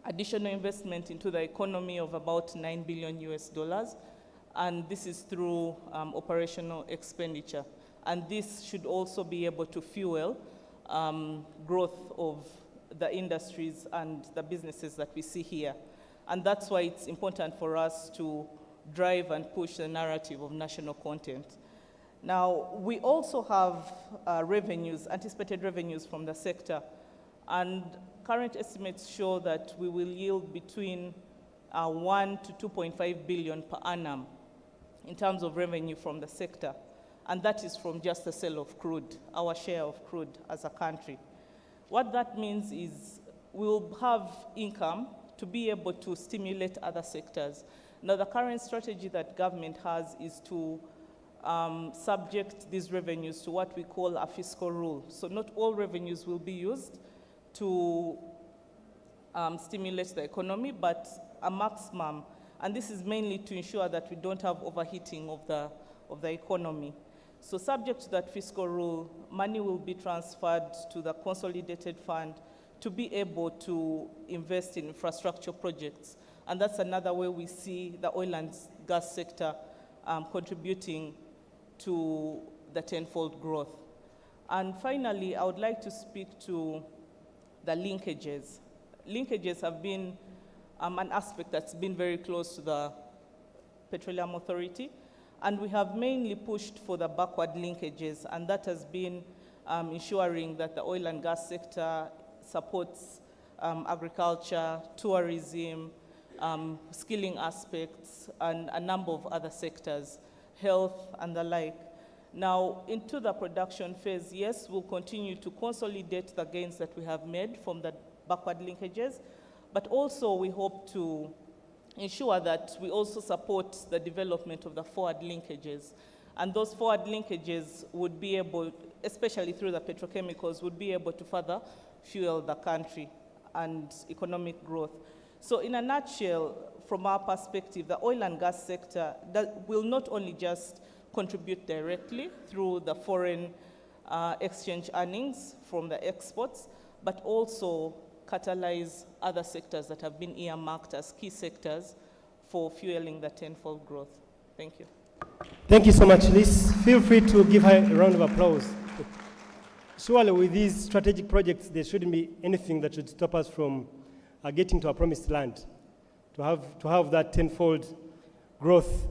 additional investment into the economy of about 9 billion US dollars, and this is through operational expenditure. And this should also be able to fuel growth of the industries and the businesses that we see here. And that's why it's important for us to drive and push the narrative of national content. Now, we also have revenues, anticipated revenues from the sector, and current estimates show that we will yield between 1 to 2.5 billion per annum in terms of revenue from the sector. And that is from just the sale of crude, our share of crude as a country. What that means is we will have income to be able to stimulate other sectors. Now, the current strategy that government has is to subject these revenues to what we call a fiscal rule. So not all revenues will be used to stimulate the economy, but a maximum. And this is mainly to ensure that we don't have overheating of the economy. So subject to that fiscal rule, money will be transferred to the consolidated fund to be able to invest in infrastructure projects. And that's another way we see the oil and gas sector contributing to the tenfold growth. And finally, I would like to speak to the linkages. Linkages have been an aspect that's been very close to the Petroleum Authority, and we have mainly pushed for the backward linkages, and that has been ensuring that the oil and gas sector supports agriculture, tourism, skilling aspects, and a number of other sectors, health and the like. Now, into the production phase, yes, we'll continue to consolidate the gains that we have made from the backward linkages, but also we hope to ensure that we also support the development of the forward linkages. And those forward linkages would be able, especially through the petrochemicals, would be able to further fuel the country and economic growth. So in a nutshell, from our perspective, the oil and gas sector that will not only just contribute directly through the foreign exchange earnings from the exports, but also catalyze other sectors that have been earmarked as key sectors for fueling the tenfold growth. Thank you. Thank you so much, Liz. Feel free to give her a round of applause. Surely with these strategic projects, there shouldn't be anything that should stop us from getting to our promised land, to have that tenfold growth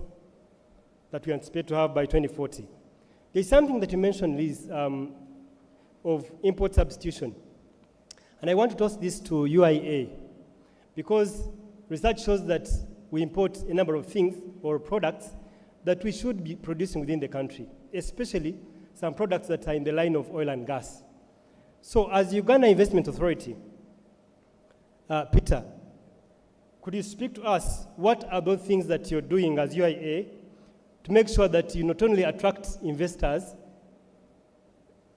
that we anticipate to have by 2040. There's something that you mentioned, Liz, of import substitution. And I want to toss this to UIA, because research shows that we import a number of things or products that we should be producing within the country, especially some products that are in the line of oil and gas. So as Uganda Investment Authority, Peter, could you speak to us, what are those things that you're doing as UIA to make sure that you not only attract investors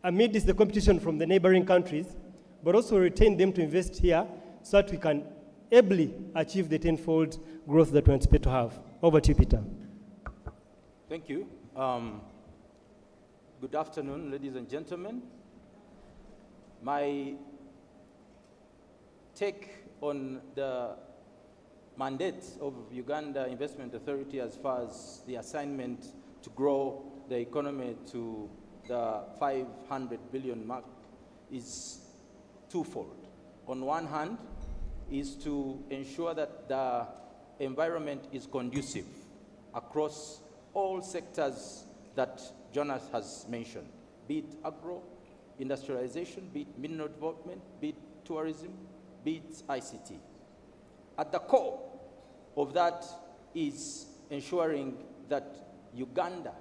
amidst the competition from the neighboring countries, but also retain them to invest here so that we can ably achieve the tenfold growth that we anticipate to have? Over to you, Peter. Thank you. Good afternoon, ladies and gentlemen. My take on the mandate of Uganda Investment Authority as far as the assignment to grow the economy to the 500 billion mark is twofold. On one hand, is to ensure that the environment is conducive across all sectors that Jonas has mentioned, be it agro, industrialization, be it mineral development, be it tourism, be it ICT. At the core of that is ensuring that Uganda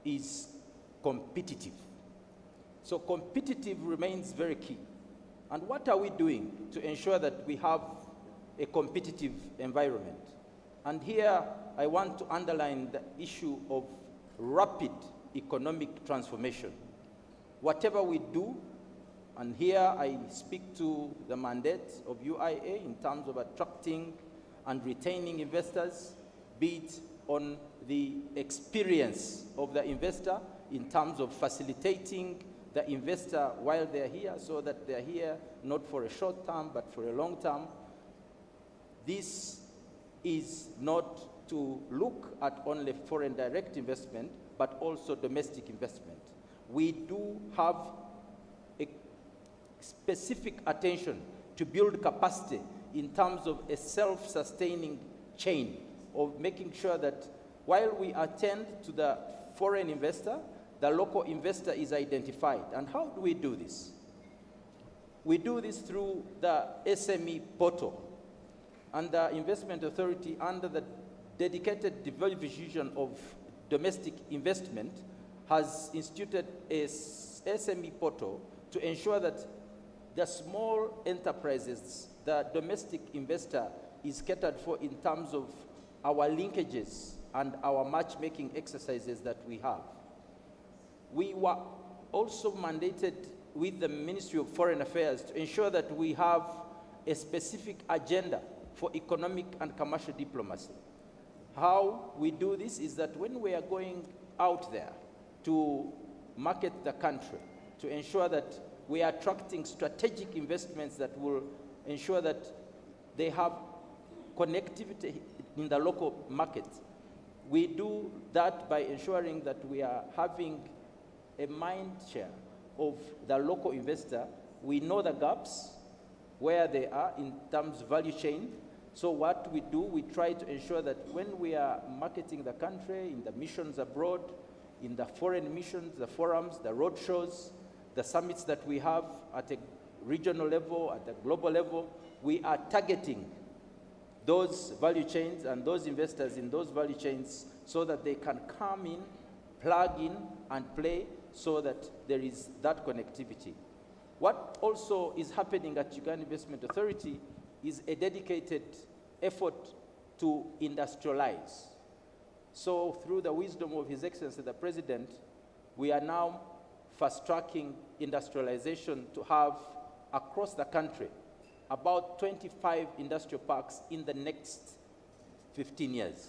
is competitive. So competitive remains very key. And what are we doing to ensure that we have a competitive environment? And here I want to underline the issue of rapid economic transformation. Whatever we do, and here I speak to the mandate of UIA in terms of attracting and retaining investors, be it on the experience of the investor in terms of facilitating the investor while they're here, so that they're here not for a short term, but for a long term. This is not to look at only foreign direct investment, but also domestic investment. We do have a specific attention to build capacity in terms of a self-sustaining chain of making sure that while we attend to the foreign investor, the local investor is identified. And how do we do this? We do this through the SME portal. And the Investment Authority, under the dedicated division of domestic investment, has instituted a SME portal to ensure that the small enterprises, the domestic investor is catered for in terms of our linkages and our matchmaking exercises that we have. We were also mandated with the Ministry of Foreign Affairs to ensure that we have a specific agenda for economic and commercial diplomacy. How we do this is that when we are going out there to market the country, to ensure that we are attracting strategic investments that will ensure that they have connectivity in the local market, we do that by ensuring that we are having a mind share of the local investor. We know the gaps, where they are in terms of value chain. So what we do, we try to ensure that when we are marketing the country, in the missions abroad, in the foreign missions, the forums, the road shows, the summits that we have at a regional level, at the global level, we are targeting those value chains and those investors in those value chains so that they can come in, plug in, and play so that there is that connectivity. What also is happening at Uganda Investment Authority is a dedicated effort to industrialize. So through the wisdom of His Excellency the President, we are now fast-tracking industrialization to have across the country about 25 industrial parks in the next 15 years.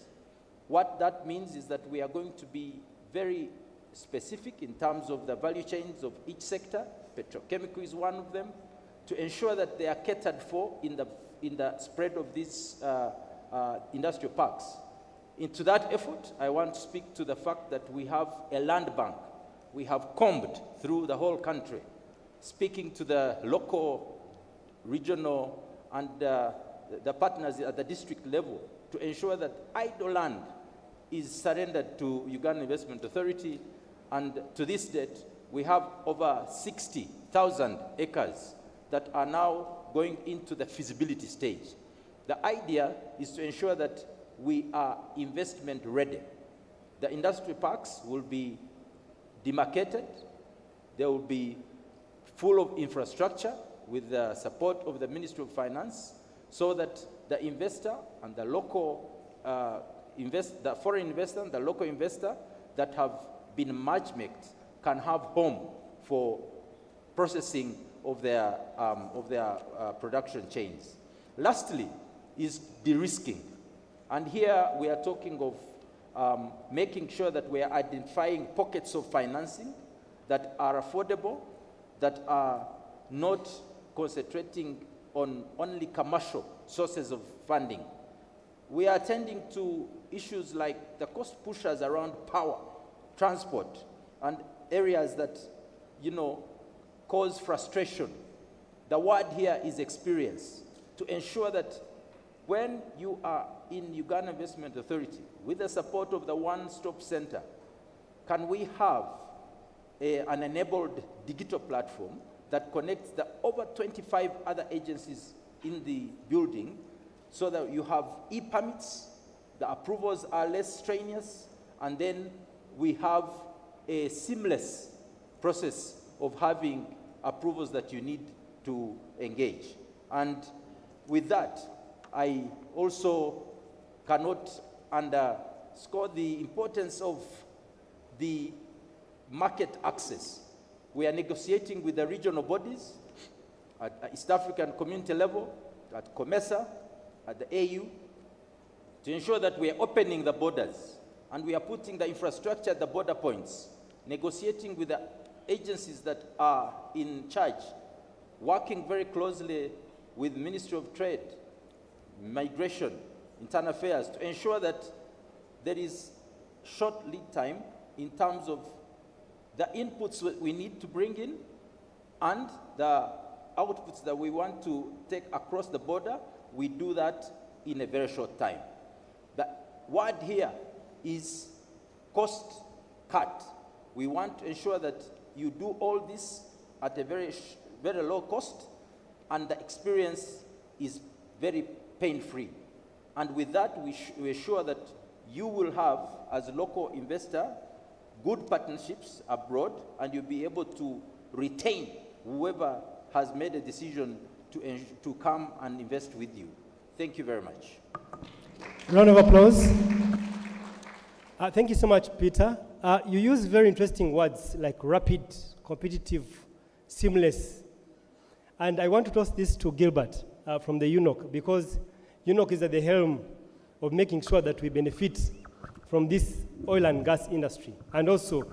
What that means is that we are going to be very specific in terms of the value chains of each sector. Petrochemical is one of them, to ensure that they are catered for in the spread of these industrial parks. Into that effort, I want to speak to the fact that we have a land bank. We have combed through the whole country, speaking to the local, regional, and the partners at the district level to ensure that idle land is surrendered to Uganda Investment Authority. And to this date, we have over 60,000 acres that are now going into the feasibility stage. The idea is to ensure that we are investment ready. The industry parks will be demarcated. They will be full of infrastructure with the support of the Ministry of Finance so that the investor and the local the foreign investor and the local investor that have been matchmaked can have home for processing of their production chains. Lastly is de-risking. And here we are talking of making sure that we are identifying pockets of financing that are affordable, that are not concentrating on only commercial sources of funding. We are attending to issues like the cost pushers around power, transport, and areas that, cause frustration. The word here is experience, to ensure that when you are in Uganda Investment Authority, with the support of the one-stop center, can we have an enabled digital platform that connects the over 25 other agencies in the building so that you have e-permits, the approvals are less strenuous, and then we have a seamless process of having approvals that you need to engage. And with that, I also cannot underscore the importance of the market access. We are negotiating with the regional bodies at East African community level, at COMESA, at the AU, to ensure that we are opening the borders and we are putting the infrastructure at the border points, negotiating with the agencies that are in charge, working very closely with Ministry of Trade, Migration, Internal Affairs, to ensure that there is short lead time in terms of the inputs that we need to bring in and the outputs that we want to take across the border. We do that in a very short time. The word here is cost cut. We want to ensure that you do all this at a very low cost, and the experience is very pain-free. And with that, we assure that you will have, as a local investor, good partnerships abroad, and you'll be able to retain whoever has made a decision to come and invest with you. Thank you very much. Round of applause. Thank you so much, Peter. You use very interesting words like rapid, competitive, seamless. And I want to toss this to Gilbert from the UNOC, because UNOC is at the helm of making sure that we benefit from this oil and gas industry, and also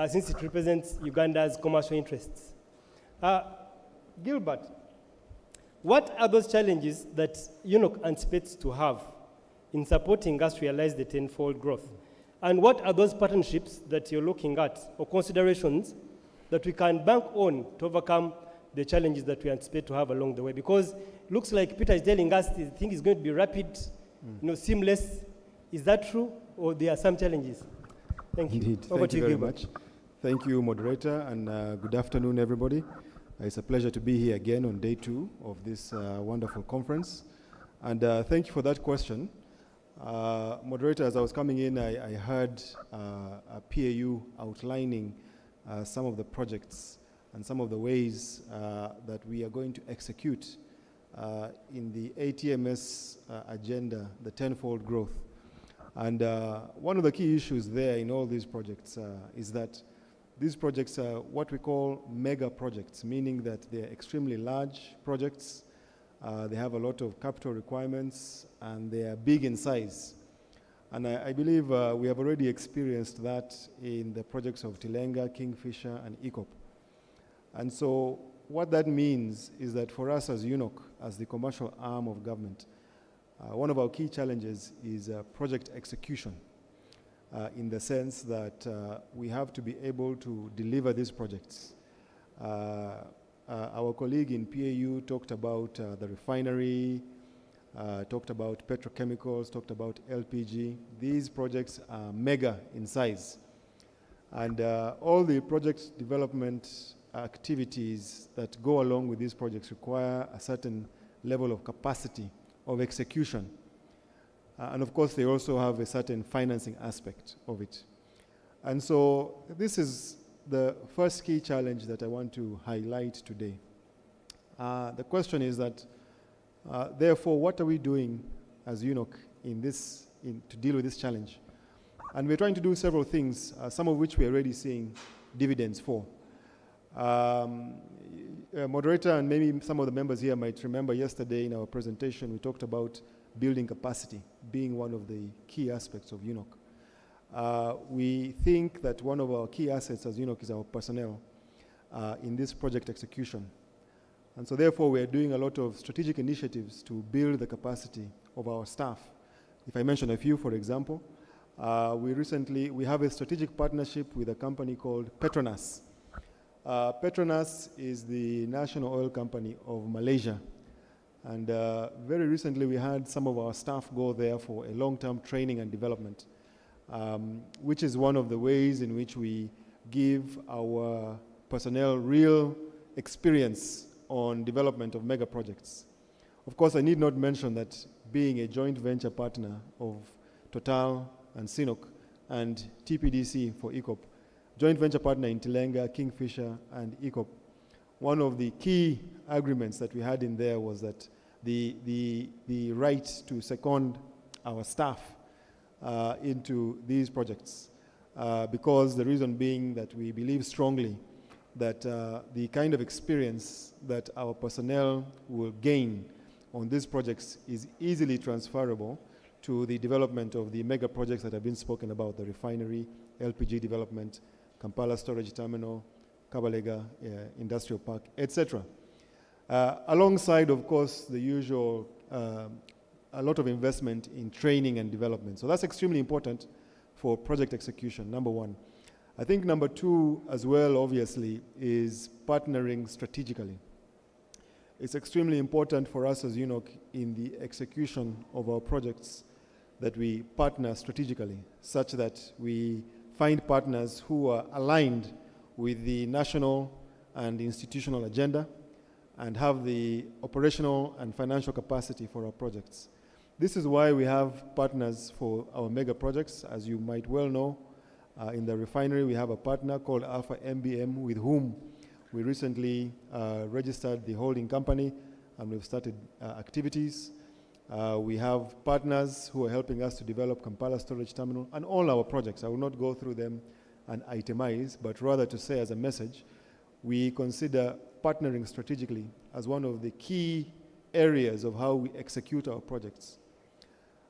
since it represents Uganda's commercial interests. Gilbert, what are those challenges that UNOC anticipates to have in supporting us realize the tenfold growth? And what are those partnerships that you're looking at, or considerations that we can bank on to overcome the challenges that we anticipate to have along the way? Because it looks like Peter is telling us the thing is going to be rapid, seamless. Is that true, or there are some challenges? Thank you. Indeed. Over Thank you to very Gilbert. much. Thank you, moderator, and good afternoon, everybody. It's a pleasure to be here again on day 2 of this wonderful conference. And thank you for that question. Moderator, as I was coming in, I heard a PAU outlining some of the projects and some of the ways that we are going to execute in the ATMS agenda, the tenfold growth. And one of the key issues there in all these projects is that these projects are what we call mega projects, meaning that they're extremely large projects. They have a lot of capital requirements, and they are big in size. And I believe we have already experienced that in the projects of Tilenga, Kingfisher, and ECOP. And so what that means is that for us as UNOC, as the commercial arm of government, one of our key challenges is project execution, in the sense that we have to be able to deliver these projects. Our colleague in PAU talked about the refinery, talked about petrochemicals, talked about LPG. These projects are mega in size. And all the project development activities that go along with these projects require a certain level of capacity of execution. And of course, they also have a certain financing aspect of it. And so this is the first key challenge that I want to highlight today. The question is that, therefore, what are we doing as UNOC to deal with this challenge? And we're trying to do several things, some of which we're already seeing dividends for. Moderator and maybe some of the members here might remember yesterday in our presentation, we talked about building capacity being one of the key aspects of UNOC. We think that one of our key assets as UNOC is our personnel in this project execution. And so therefore we are doing a lot of strategic initiatives to build the capacity of our staff. If I mention a few, for example, we have a strategic partnership with a company called Petronas. Petronas is the national oil company of Malaysia. And very recently we had some of our staff go there for a long-term training and development, which is one of the ways in which we give our personnel real experience on development of mega projects. Of course, I need not mention that being a joint venture partner of Total and CNOOC and TPDC for ECOP, joint venture partner in Tilenga, Kingfisher, and ECOP, one of the key agreements that we had in there was that the right to second our staff into these projects, because the reason being that we believe strongly that the kind of experience that our personnel will gain on these projects is easily transferable to the development of the mega projects that have been spoken about, the refinery, LPG development, Kampala storage terminal, Kabalega industrial park, etc. Alongside, of course, the usual, a lot of investment in training and development. So that's extremely important for project execution, number one. I think number two as well, obviously, is partnering strategically. It's extremely important for us as UNOC in the execution of our projects that we partner strategically, such that we find partners who are aligned with the national and institutional agenda and have the operational and financial capacity for our projects. This is why we have partners for our mega projects. As you might well know, in the refinery, we have a partner called Alpha MBM with whom we recently registered the holding company and we've started activities. We have partners who are helping us to develop Kampala storage terminal and all our projects. I will not go through them and itemize, but rather to say as a message, we consider partnering strategically as one of the key areas of how we execute our projects.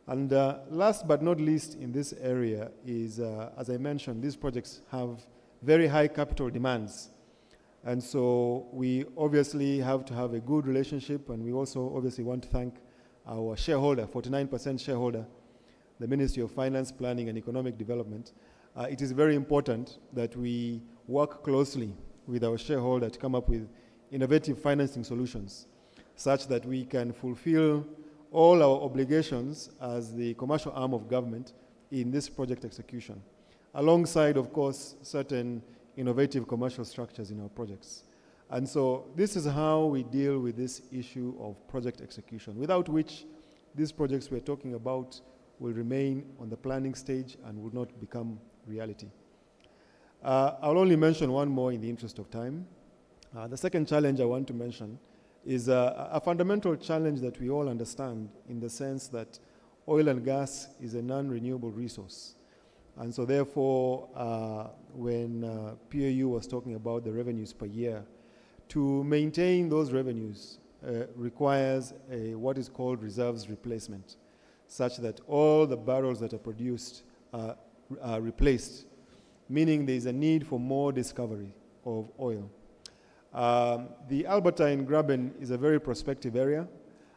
And last but not least in this area is, as I mentioned, these projects have very high capital demands. And so we obviously have to have a good relationship, and we also obviously want to thank our shareholder, 49% shareholder, the Ministry of Finance, Planning and Economic Development. It is very important that we work closely with our shareholder to come up with innovative financing solutions such that we can fulfill all our obligations as the commercial arm of government in this project execution, alongside, of course, certain innovative commercial structures in our projects. And so this is how we deal with this issue of project execution, without which these projects we're talking about will remain on the planning stage and will not become reality. I'll only mention one more in the interest of time. The second challenge I want to mention is a fundamental challenge that we all understand, in the sense that oil and gas is a non-renewable resource. And so therefore, when PAU was talking about the revenues per year, to maintain those revenues requires what is called reserves replacement, such that all the barrels that are produced are replaced, meaning there is a need for more discovery of oil. The Albertine Graben is a very prospective area.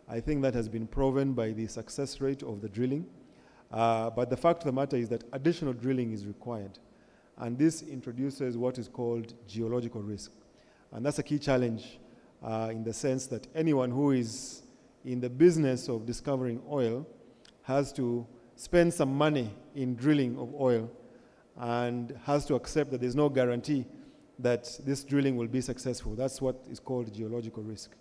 I think that has been proven by the success rate of the drilling. But the fact of the matter is that additional drilling is required. And this introduces what is called geological risk. And that's a key challenge in the sense that anyone who is in the business of discovering oil has to spend some money in drilling of oil and has to accept that there's no guarantee that this drilling will be successful. That's what is called geological risk.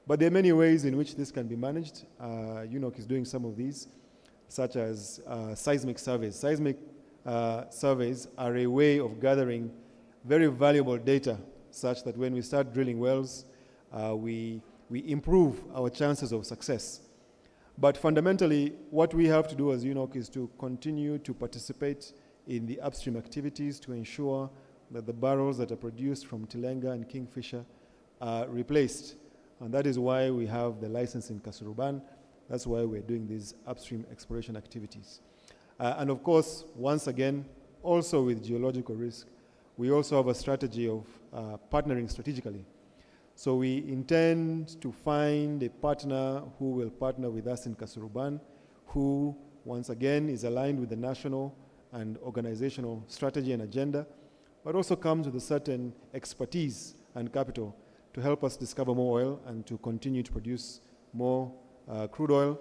But there are many ways in which this can be managed. UNOC is doing some of these, such as seismic surveys. Seismic surveys are a way of gathering very valuable data, such that when we start drilling wells, we improve our chances of success. But fundamentally, what we have to do as UNOC is to continue to participate in the upstream activities to ensure that the barrels that are produced from Tilenga and Kingfisher are replaced. And that is why we have the license in Kasuruban. That's why we're doing these upstream exploration activities. And of course, once again, also with geological risk, we also have a strategy of partnering strategically. So we intend to find a partner who will partner with us in Kasuruban, who, once again, is aligned with the national and organizational strategy and agenda, but also comes with a certain expertise and capital to help us discover more oil and to continue to produce more crude oil,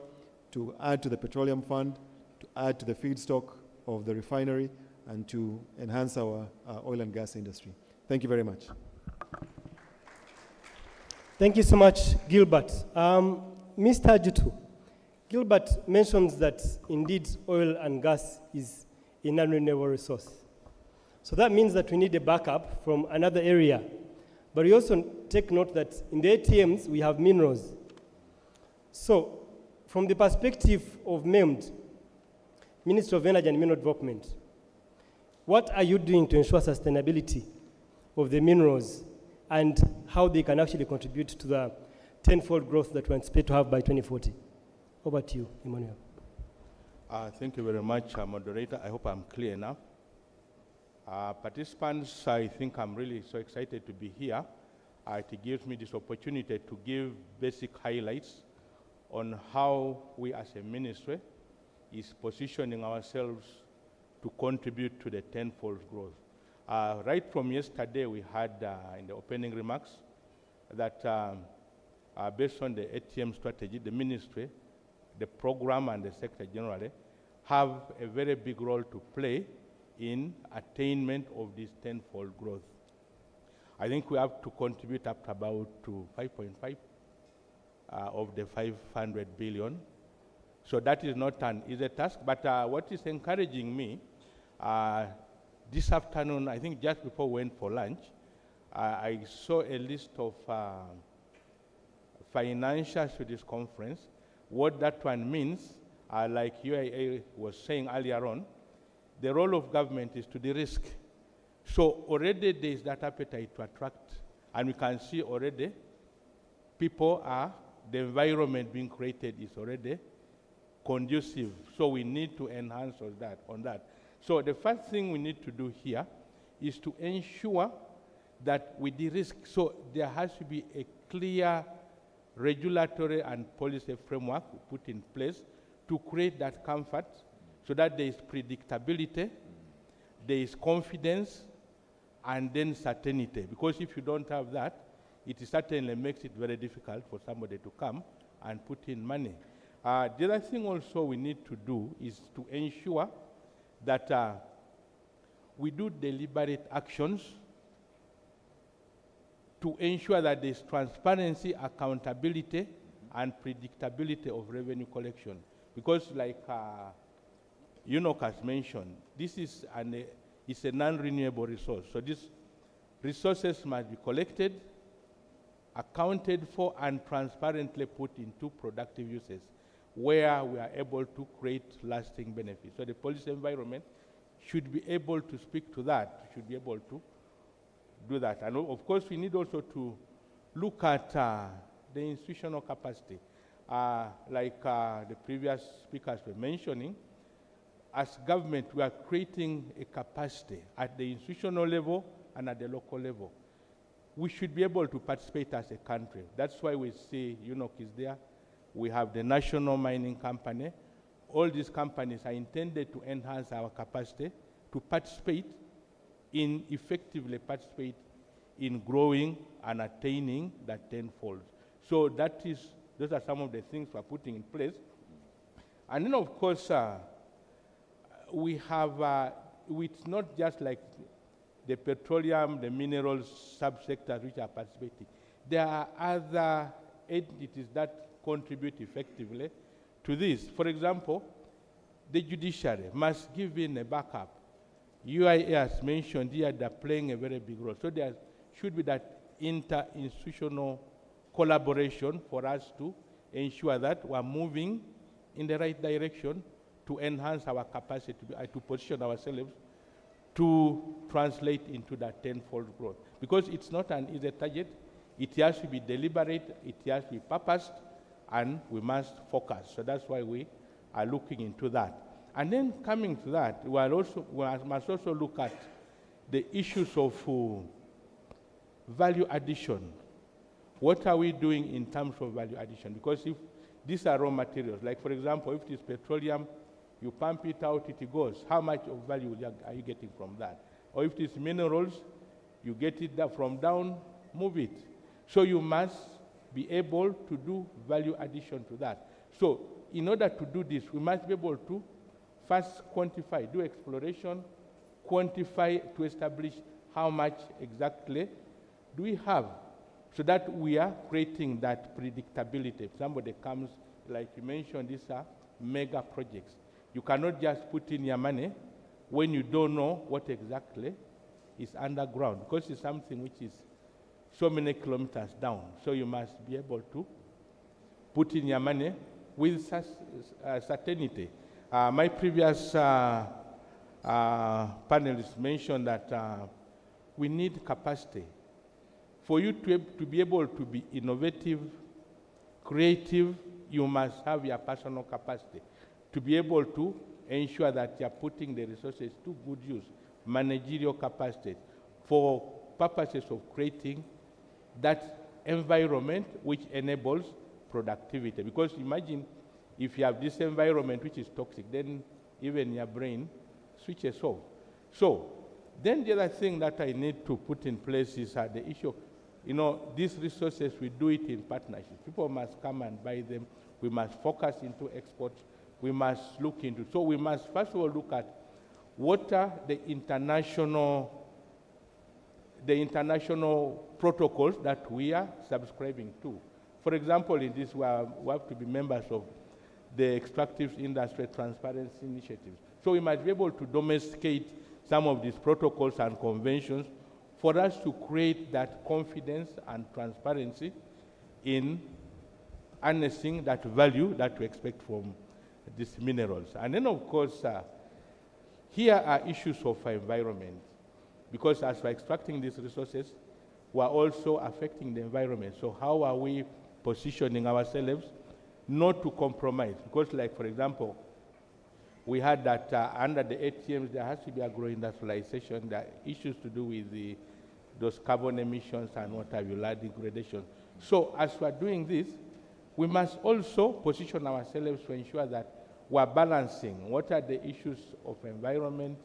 to add to the petroleum fund, to add to the feedstock of the refinery, and to enhance our oil and gas industry. Thank you very much. Thank you so much, Gilbert. Mr. Jutu, Gilbert mentions that indeed oil and gas is a non-renewable resource. So that means that we need a backup from another area. But we also take note that in the ATMs, we have minerals. So from the perspective of MEMD, Ministry of Energy and Mineral Development, what are you doing to ensure sustainability of the minerals and how they can actually contribute to the tenfold growth that we anticipate to have by 2040? Over to you, Emmanuel. Thank you very much, moderator. I hope I'm clear enough. Participants, I think I'm really so excited to be here. It gives me this opportunity to give basic highlights on how we as a ministry is positioning ourselves to contribute to the tenfold growth. Right from yesterday, we had in the opening remarks that based on the ATM strategy, the ministry, the program, and the sector generally have a very big role to play in attainment of this tenfold growth. I think we have to contribute up to about to 5.5 of the 500 billion. So that is not an easy task, but what is encouraging me, this afternoon, I think just before we went for lunch, I saw a list of financials to this conference. What that one means, like UAA was saying earlier on, the role of government is to de-risk. So already there is that appetite to attract, and we can see already people are, the environment being created is already conducive. So we need to enhance on that. So the first thing we need to do here is to ensure that we de-risk. So there has to be a clear regulatory and policy framework put in place to create that comfort so that there is predictability, there is confidence, and then certainty. Because if you don't have that, it certainly makes it very difficult for somebody to come and put in money. The other thing also we need to do is to ensure that we do deliberate actions to ensure that there's transparency, accountability, and predictability of revenue collection. Because like UNOC has mentioned, this is it's a non-renewable resource. So these resources must be collected, accounted for, and transparently put into productive uses where we are able to create lasting benefits. So the policy environment should be able to speak to that, should be able to do that. And of course, we need also to look at the institutional capacity. Like the previous speakers were mentioning, as government, we are creating a capacity at the institutional level and at the local level. We should be able to participate as a country. That's why we see UNOC is there. We have the National Mining Company. All these companies are intended to enhance our capacity to participate in, effectively participate in growing and attaining that tenfold. So that is, those are some of the things we're putting in place. And then of course, we have, it's not just like the petroleum, the minerals subsectors which are participating. There are other entities that contribute effectively to this. For example, the judiciary must give in a backup. UIA has mentioned here they're playing a very big role. So there should be that inter-institutional collaboration for us to ensure that we're moving in the right direction to enhance our capacity to position ourselves to translate into that tenfold growth. Because it's not an easy target, it has to be deliberate, it has to be purposed, and we must focus. So that's why we are looking into that. And then coming to that, we must also look at the issues of value addition. What are we doing in terms of value addition? Because if these are raw materials, like for example, if it is petroleum, you pump it out, it goes. How much of value are you getting from that? Or if it is minerals, you get it from down, move it. So you must be able to do value addition to that. So in order to do this, we must be able to first quantify, do exploration, quantify to establish how much exactly do we have, so that we are creating that predictability. If somebody comes, like you mentioned, these are mega projects. You cannot just put in your money when you don't know what exactly is underground, because it's something which is so many kilometers down. So you must be able to put in your money with certainty. My previous panelists mentioned that we need capacity. For you to be able to be innovative, creative, you must have your personal capacity to be able to ensure that you're putting the resources to good use, managerial capacity, for purposes of creating that environment which enables productivity. Because imagine if you have this environment which is toxic, then even your brain switches off. So then the other thing that I need to put in place is the issue of, these resources, we do it in partnership. People must come and buy them. We must focus into exports. We must look into, so we must first of all look at what are the international protocols that we are subscribing to. For example, in this, we have to be members of the Extractive Industry Transparency Initiative. So we must be able to domesticate some of these protocols and conventions for us to create that confidence and transparency in harnessing that value that we expect from these minerals. And then, of course, here are issues of environment, because as we're extracting these resources, we're also affecting the environment. So how are we positioning ourselves not to compromise? Because, like, for example, we had that under the ATMs, there has to be agro-industrialization. There are issues to do with those carbon emissions and what have you, land degradation. So as we're doing this, we must also position ourselves to ensure that we're balancing what are the issues of environment,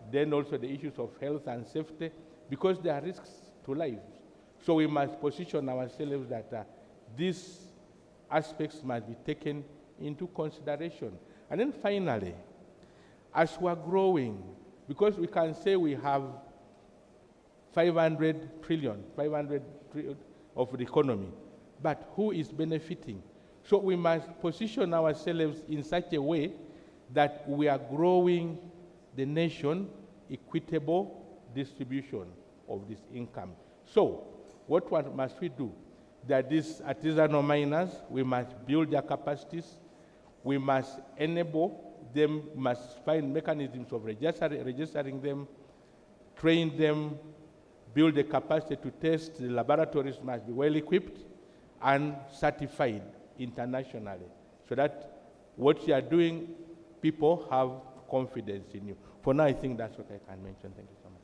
then also the issues of health and safety, because there are risks to life. So we must position ourselves that these aspects must be taken into consideration. And then finally, as we're growing, because we can say we have 500 trillion of the economy, but who is benefiting? So we must position ourselves in such a way that we are growing the nation equitable distribution of this income. So what must we do? That these artisanal miners, we must build their capacities, we must enable them, must find mechanisms of registering them, train them, build the capacity to test. The laboratories must be well equipped and certified internationally, so that what you are doing, people have confidence in you. For now, I think that's what I can mention. Thank you so much.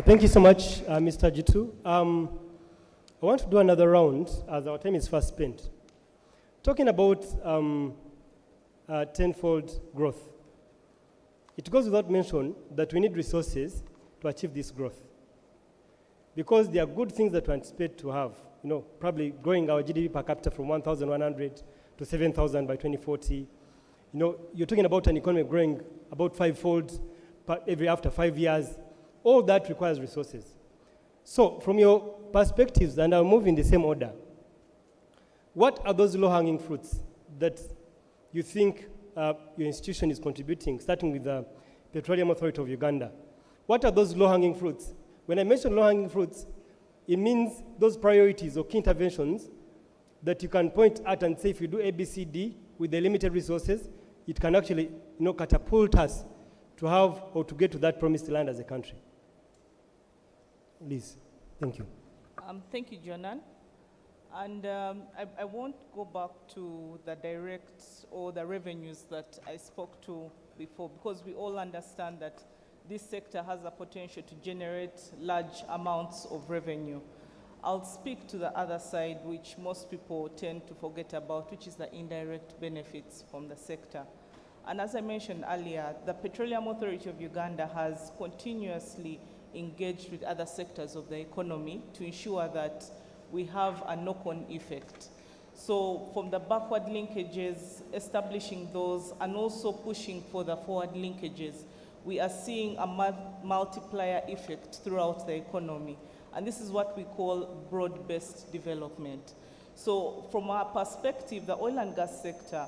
Thank you so much, Mr. Jitu. I want to do another round as our time is fast spent. Talking about tenfold growth. It goes without mention that we need resources to achieve this growth. Because there are good things that we anticipate to have, probably growing our GDP per capita from 1,100 to 7,000 by 2040. You're talking about an economy growing about fivefold after 5 years. All that requires resources. So from your perspectives, and I'll move in the same order, what are those low-hanging fruits that you think your institution is contributing, starting with the Petroleum Authority of Uganda? What are those low-hanging fruits? When I mention low-hanging fruits, it means those priorities or key interventions that you can point at and say, if you do A, B, C, D with the limited resources, it can actually catapult us to have or to get to that promised land as a country. Liz, thank you. Thank you, Jonan. And I won't go back to the direct or the revenues that I spoke to before, because we all understand that this sector has a potential to generate large amounts of revenue. I'll speak to the other side, which most people tend to forget about, which is the indirect benefits from the sector. And as I mentioned earlier, the Petroleum Authority of Uganda has continuously engaged with other sectors of the economy to ensure that we have a knock-on effect. So from the backward linkages, establishing those, and also pushing for the forward linkages, we are seeing a multiplier effect throughout the economy. And this is what we call broad-based development. So from our perspective, the oil and gas sector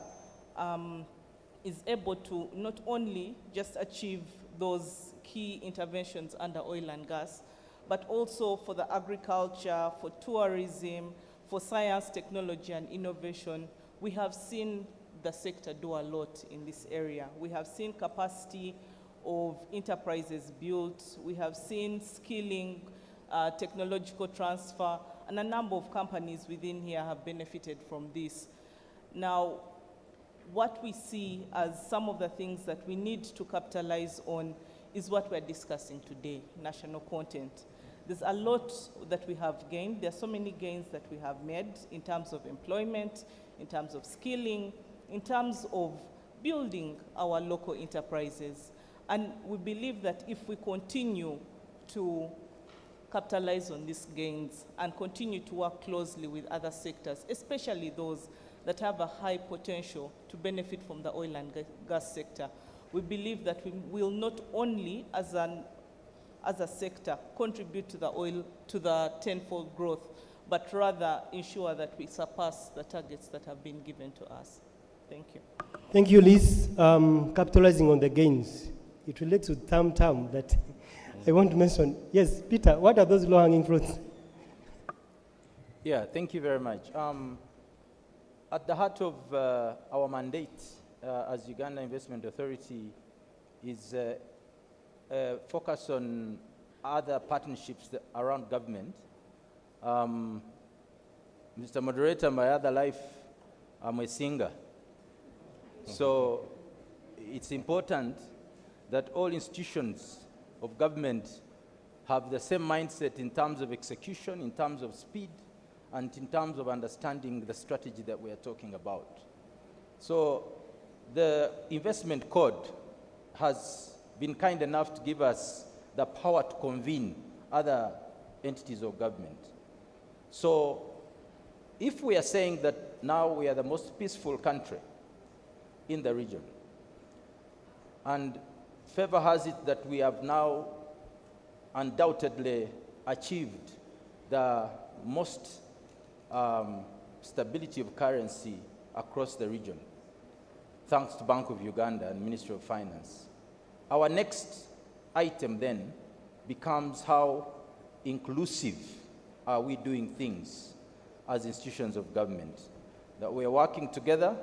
is able to not only just achieve those key interventions under oil and gas, but also for the agriculture, for tourism, for science, technology, and innovation. We have seen the sector do a lot in this area. We have seen capacity of enterprises built. We have seen skilling, technological transfer, and a number of companies within here have benefited from this. Now, what we see as some of the things that we need to capitalize on is what we're discussing today, national content. There's a lot that we have gained. There are so many gains that we have made in terms of employment, in terms of skilling, in terms of building our local enterprises. And we believe that if we continue to capitalize on these gains and continue to work closely with other sectors, especially those that have a high potential to benefit from the oil and gas sector, we believe that we will not only, as a sector, contribute to the tenfold growth, but rather ensure that we surpass the targets that have been given to us. Thank you. Thank you, Liz. Capitalizing on the gains. It relates with term that I want to mention. Yes, Peter, what are those low-hanging fruits? Yeah, thank you very much. At the heart of our mandate as Uganda Investment Authority is focus on other partnerships around government. Mr. Moderator, my other life, I'm a singer. So it's important that all institutions of government have the same mindset in terms of execution, in terms of speed, and in terms of understanding the strategy that we are talking about. So the investment code has been kind enough to give us the power to convene other entities of government. So if we are saying that now we are the most peaceful country in the region, and favor has it that we have now undoubtedly achieved the most stability of currency across the region, thanks to Bank of Uganda and Ministry of Finance. Our next item then becomes how inclusive are we doing things as institutions of government. That we are working together,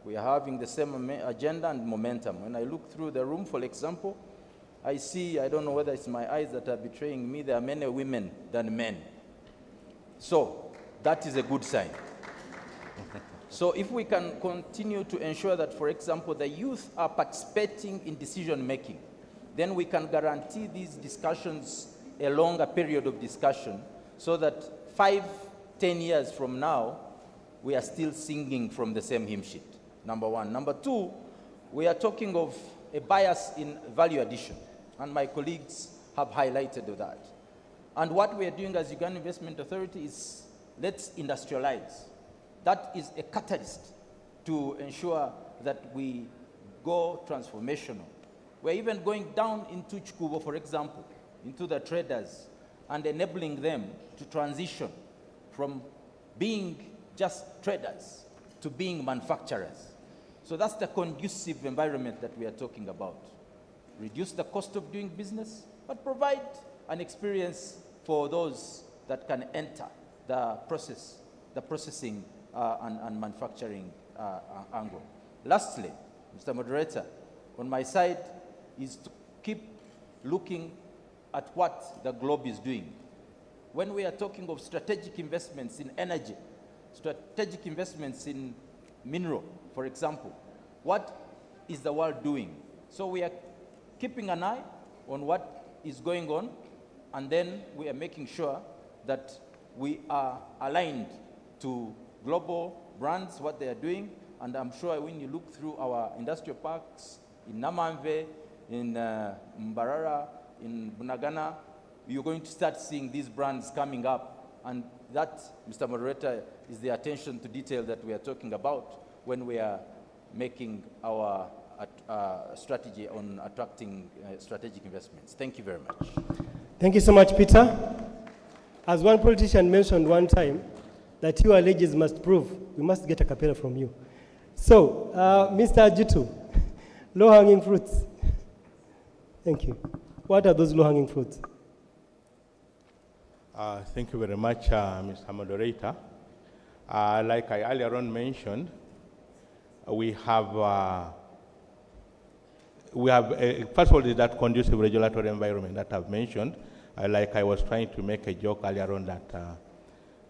we are having the same agenda and momentum. When I look through the room, for example, I see, I don't know whether it's my eyes that are betraying me, there are many women than men. So that is a good sign. So if we can continue to ensure that, for example, the youth are participating in decision making, then we can guarantee these discussions a longer period of discussion so that 5-10 years from now, we are still singing from the same hymn sheet, number one. Number two, we are talking of a bias in value addition, and my colleagues have highlighted that. And what we are doing as Uganda Investment Authority is let's industrialize. That is a catalyst to ensure that we go transformational. We're even going down into Chikubo, for example, into the traders and enabling them to transition from being just traders to being manufacturers. So that's the conducive environment that we are talking about. Reduce the cost of doing business, but provide an experience for those that can enter the processing and manufacturing angle. Lastly, Mr. Moderator, on my side is to keep looking at what the globe is doing. When we are talking of strategic investments in energy, strategic investments in mineral, for example, what is the world doing? So we are keeping an eye on what is going on, and then we are making sure that we are aligned to global brands, what they are doing, and I'm sure when you look through our industrial parks in Namamve, in Mbarara, in Bunagana, you're going to start seeing these brands coming up, and that, Mr. Moderator, is the attention to detail that we are talking about when we are making our strategy on attracting strategic investments. Thank you very much. Thank you so much, Peter. As one politician mentioned one time, that your alleges must prove, we must get a capella from you. So, Mr. Ajitu, low-hanging fruits. Thank you. What are those low-hanging fruits? Thank you very much, Mr. Moderator. Like I earlier on mentioned, we have first of all, that conducive regulatory environment that I've mentioned. Like I was trying to make a joke earlier on that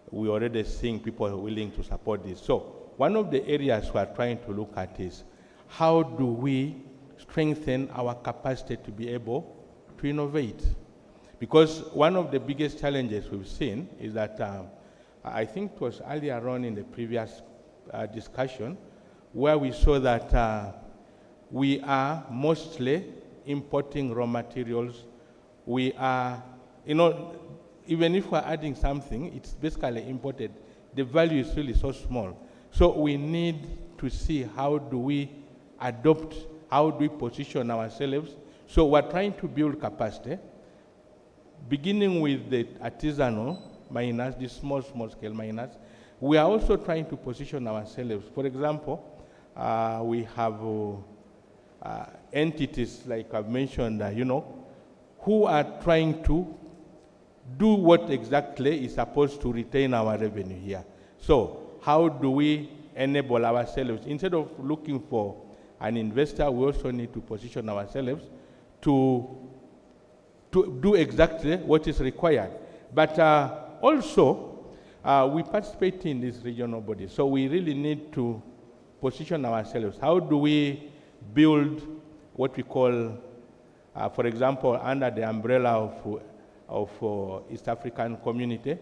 we already seeing people willing to support this. So one of the areas we are trying to look at is how do we strengthen our capacity to be able to innovate? Because one of the biggest challenges we've seen is that I think it was earlier on in the previous discussion where we saw that we are mostly importing raw materials. We are, even if we're adding something, it's basically imported. The value is really so small. So we need to see how do we adopt, how do we position ourselves. So we're trying to build capacity, beginning with the artisanal miners, the small scale miners. We are also trying to position ourselves. For example, we have entities like I've mentioned, who are trying to do what exactly is supposed to retain our revenue here. So how do we enable ourselves? Instead of looking for an investor, we also need to position ourselves to do exactly what is required. But also, we participate in this regional body, so we really need to position ourselves. How do we build what we call, for example, under the umbrella of East African Community,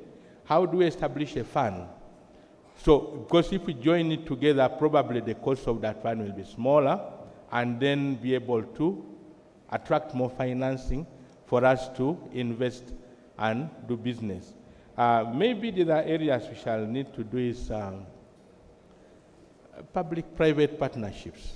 how do we establish a fund? So, because if we join it together, probably the cost of that fund will be smaller, and then be able to attract more financing for us to invest and do business. Maybe the other areas we shall need to do is public-private partnerships,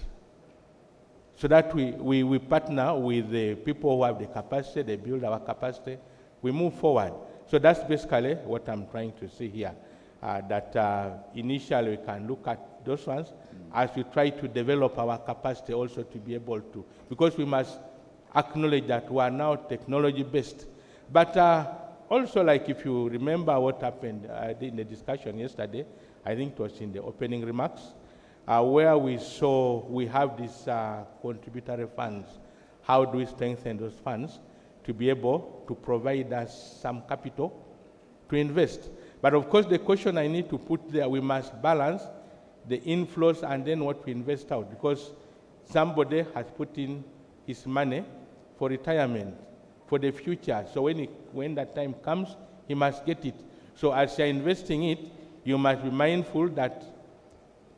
so that we partner with the people who have the capacity, they build our capacity, we move forward. So that's basically what I'm trying to say here, that initially we can look at those ones as we try to develop our capacity also to be able to, because we must acknowledge that we are now technology-based. But also, like if you remember what happened in the discussion yesterday, I think it was in the opening remarks, where we saw we have these contributory funds. How do we strengthen those funds to be able to provide us some capital to invest? But of course, the question I need to put there, we must balance the inflows and then what we invest out, because somebody has put in his money for retirement, for the future. So when that time comes, he must get it. So as you're investing it, you must be mindful that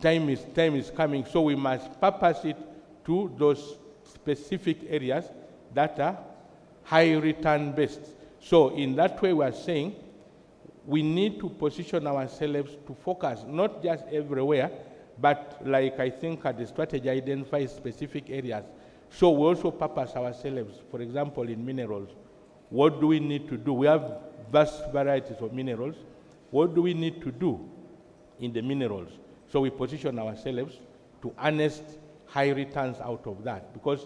time is coming. So we must purpose it to those specific areas that are high return based. So in that way, we are saying we need to position ourselves to focus, not just everywhere, but like I think the strategy identifies specific areas. So we also purpose ourselves, for example, in minerals. What do we need to do? We have vast varieties of minerals. What do we need to do in the minerals? So we position ourselves to harness high returns out of that, because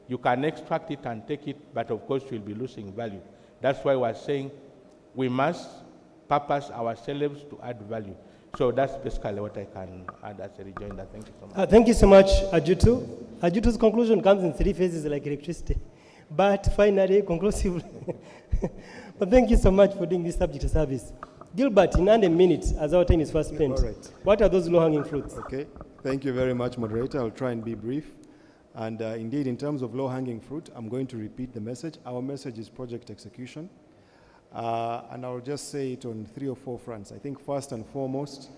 you can extract it and take it, but of course you'll be losing value. That's why we're saying we must purpose ourselves to add value. So that's basically what I can add as a rejoinder. Thank you so much. Thank you so much, Ajutu. Ajutu's conclusion comes in 3 phases like electricity, but finally conclusively. But thank you so much for doing this subject service. Gilbert, in under a minute, as our time is fast spent, all right. What are those low-hanging fruits? Okay, thank you very much, moderator. I'll try and be brief. And indeed, in terms of low-hanging fruit, I'm going to repeat the message. Our message is project execution. And I'll just say it on 3 or 4 fronts. I think first and foremost,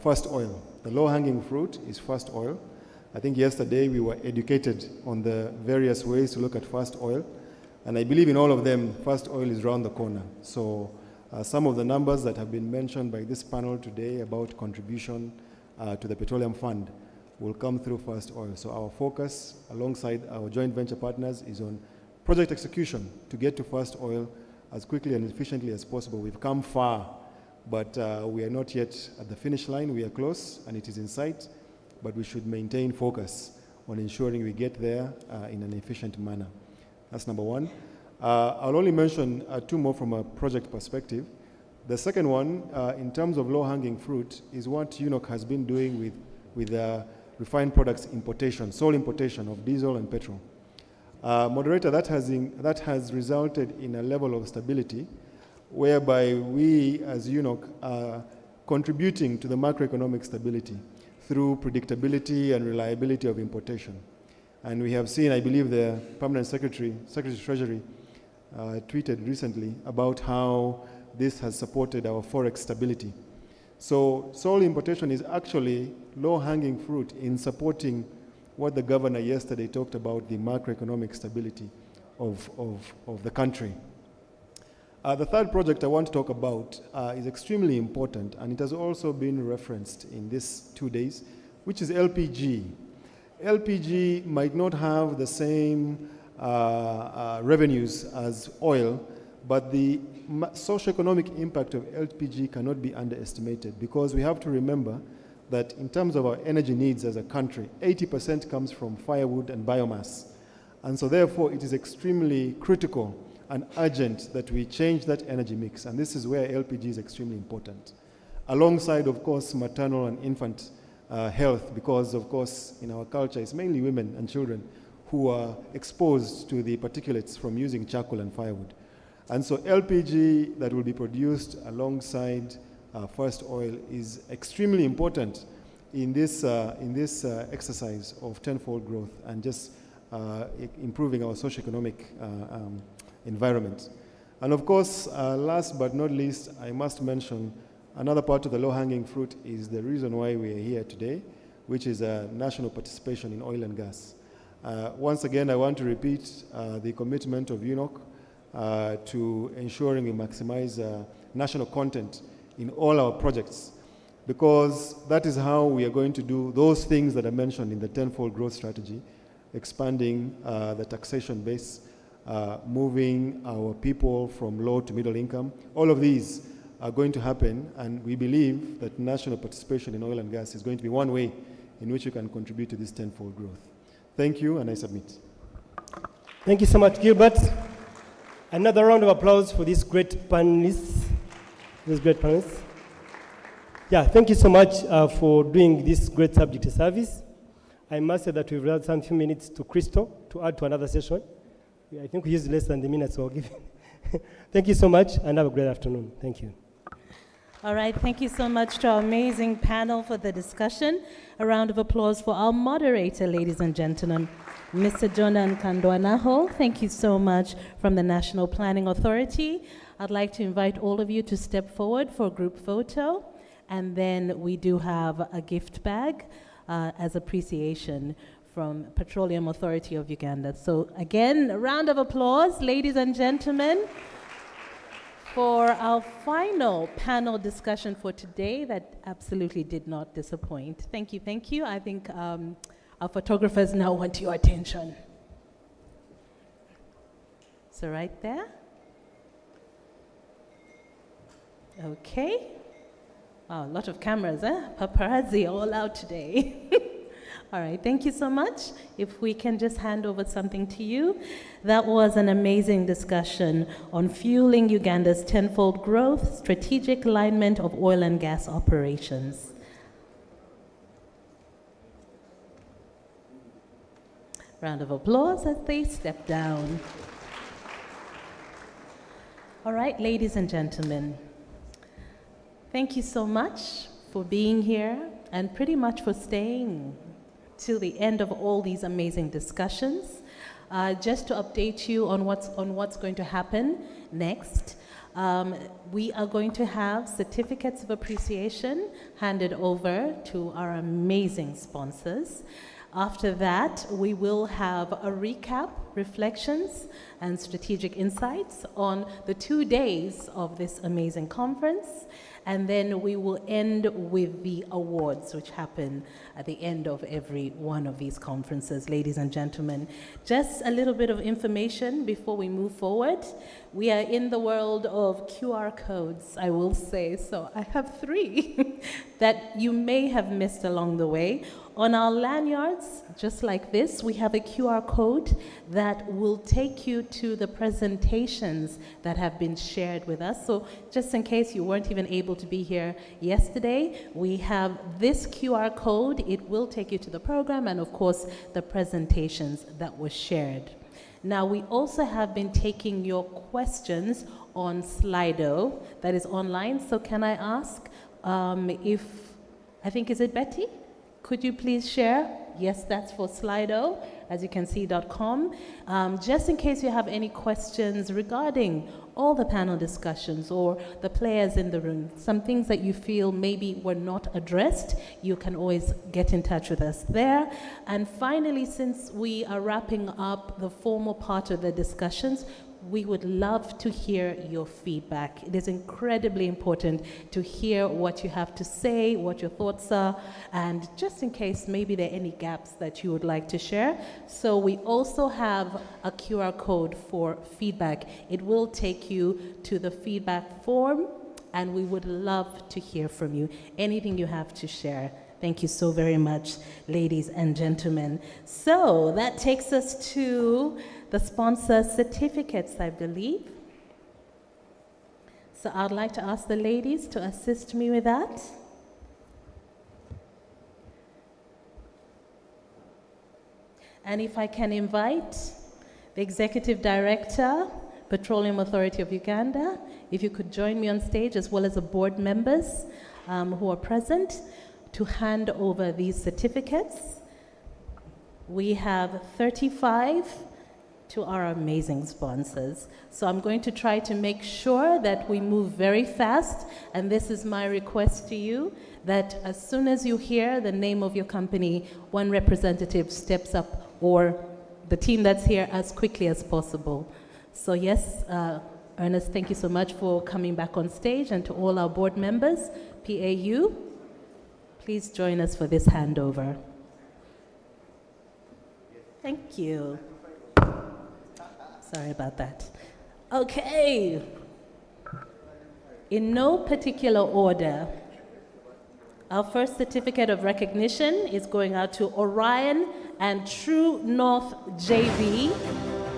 first oil. The low-hanging fruit is first oil. I think yesterday we were educated on the various ways to look at first oil. And I believe in all of them, first oil is around the corner. So some of the numbers that have been mentioned by this panel today about contribution to the Petroleum Fund will come through first oil. So our focus alongside our joint venture partners is on project execution to get to first oil as quickly and efficiently as possible. We've come far, but we are not yet at the finish line. We are close and it is in sight, but we should maintain focus on ensuring we get there in an efficient manner. That's number one. I'll only mention 2 more from a project perspective. The second one, in terms of low-hanging fruit, is what UNOC has been doing with refined products importation, sole importation of diesel and petrol. Moderator, that has resulted in a level of stability whereby we as UNOC are contributing to the macroeconomic stability through predictability and reliability of importation. And we have seen, I believe the Permanent Secretary of Treasury tweeted recently about how this has supported our forex stability. So sole importation is actually low-hanging fruit in supporting what the governor yesterday talked about, the macroeconomic stability of the country. The third project I want to talk about is extremely important, and it has also been referenced in these 2 days, which is LPG. LPG might not have the same revenues as oil, but the socioeconomic impact of LPG cannot be underestimated, because we have to remember that in terms of our energy needs as a country, 80% comes from firewood and biomass. And so therefore, it is extremely critical and urgent that we change that energy mix. And this is where LPG is extremely important. Alongside, of course, maternal and infant health, because, of course, in our culture, it's mainly women and children who are exposed to the particulates from using charcoal and firewood. And so LPG that will be produced alongside first oil is extremely important in this exercise of tenfold growth and just improving our socioeconomic environment. And of course, last but not least, I must mention another part of the low-hanging fruit is the reason why we are here today, which is national participation in oil and gas. Once again, I want to repeat the commitment of UNOC to ensuring we maximize national content in all our projects, because that is how we are going to do those things that I mentioned in the tenfold growth strategy, expanding the taxation base, moving our people from low to middle income. All of these are going to happen, and we believe that national participation in oil and gas is going to be one way in which you can contribute to this tenfold growth. Thank you, and I submit. Thank you so much, Gilbert. Another round of applause for these great panelists. Yeah, thank you so much for doing this great subject service. I must say that we've allowed some few minutes to Crystal to add to another session. I think we used less than the minutes we're given. Thank you so much, and have a great afternoon. Thank you. All right, thank you so much to our amazing panel for the discussion. A round of applause for our moderator, ladies and gentlemen, Mr. Jonan Kandwanaho. Thank you so much from the National Planning Authority. I'd like to invite all of you to step forward for a group photo, and then we do have a gift bag as appreciation from Petroleum Authority of Uganda. So again, a round of applause, ladies and gentlemen, for our final panel discussion for today that absolutely did not disappoint. Thank you, thank you. I think our photographers now want your attention. So right there. Okay. Wow, a lot of cameras, eh? Paparazzi all out today. All right, thank you so much. If we can just hand over something to you. That was an amazing discussion on fueling Uganda's tenfold growth, strategic alignment of oil and gas operations. Round of applause as they step down. All right, ladies and gentlemen, thank you so much for being here and pretty much for staying till the end of all these amazing discussions. Just to update you on what's going to happen next, we are going to have certificates of appreciation handed over to our amazing sponsors. After that, we will have a recap, reflections, and strategic insights on the 2 days of this amazing conference. And then we will end with the awards, which happen at the end of every one of these conferences, ladies and gentlemen. Just a little bit of information before we move forward. We are in the world of QR codes, I will say. So I have 3 that you may have missed along the way. On our lanyards, just like this, we have a QR code that will take you to the presentations that have been shared with us. So just in case you weren't even able to be here yesterday, we have this QR code. It will take you to the program and, of course, the presentations that were shared. Now, we also have been taking your questions on Slido that is online. So can I ask is it Betty? Could you please share? Yes, that's for Slido, as you can see, .com. Just in case you have any questions regarding all the panel discussions or the players in the room, some things that you feel maybe were not addressed, you can always get in touch with us there. And finally, since we are wrapping up the formal part of the discussions, we would love to hear your feedback. It is incredibly important to hear what you have to say, what your thoughts are, and just in case maybe there are any gaps that you would like to share. So we also have a QR code for feedback. It will take you to the feedback form, and we would love to hear from you. Anything you have to share. Thank you so very much, ladies and gentlemen. So that takes us to the sponsor certificates, I believe. So I'd like to ask the ladies to assist me with that. And if I can invite the Executive Director, Petroleum Authority of Uganda, if you could join me on stage, as well as the board members who are present, to hand over these certificates. We have 35 to our amazing sponsors. So I'm going to try to make sure that we move very fast, and this is my request to you, that as soon as you hear the name of your company, one representative steps up, or the team that's here, as quickly as possible. So yes, Ernest, thank you so much for coming back on stage, and to all our board members, PAU, please join us for this handover. Thank you. Sorry about that. Okay. In no particular order, our first certificate of recognition is going out to Orion and True North JV.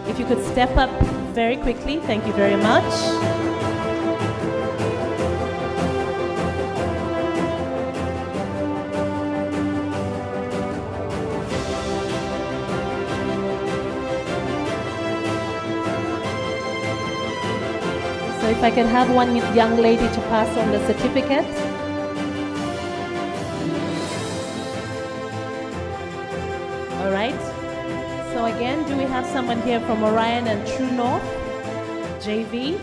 If you could step up very quickly, thank you very much. So if I can have one young lady to pass on the certificate. All right. So again, do we have someone here from Orion and True North JV?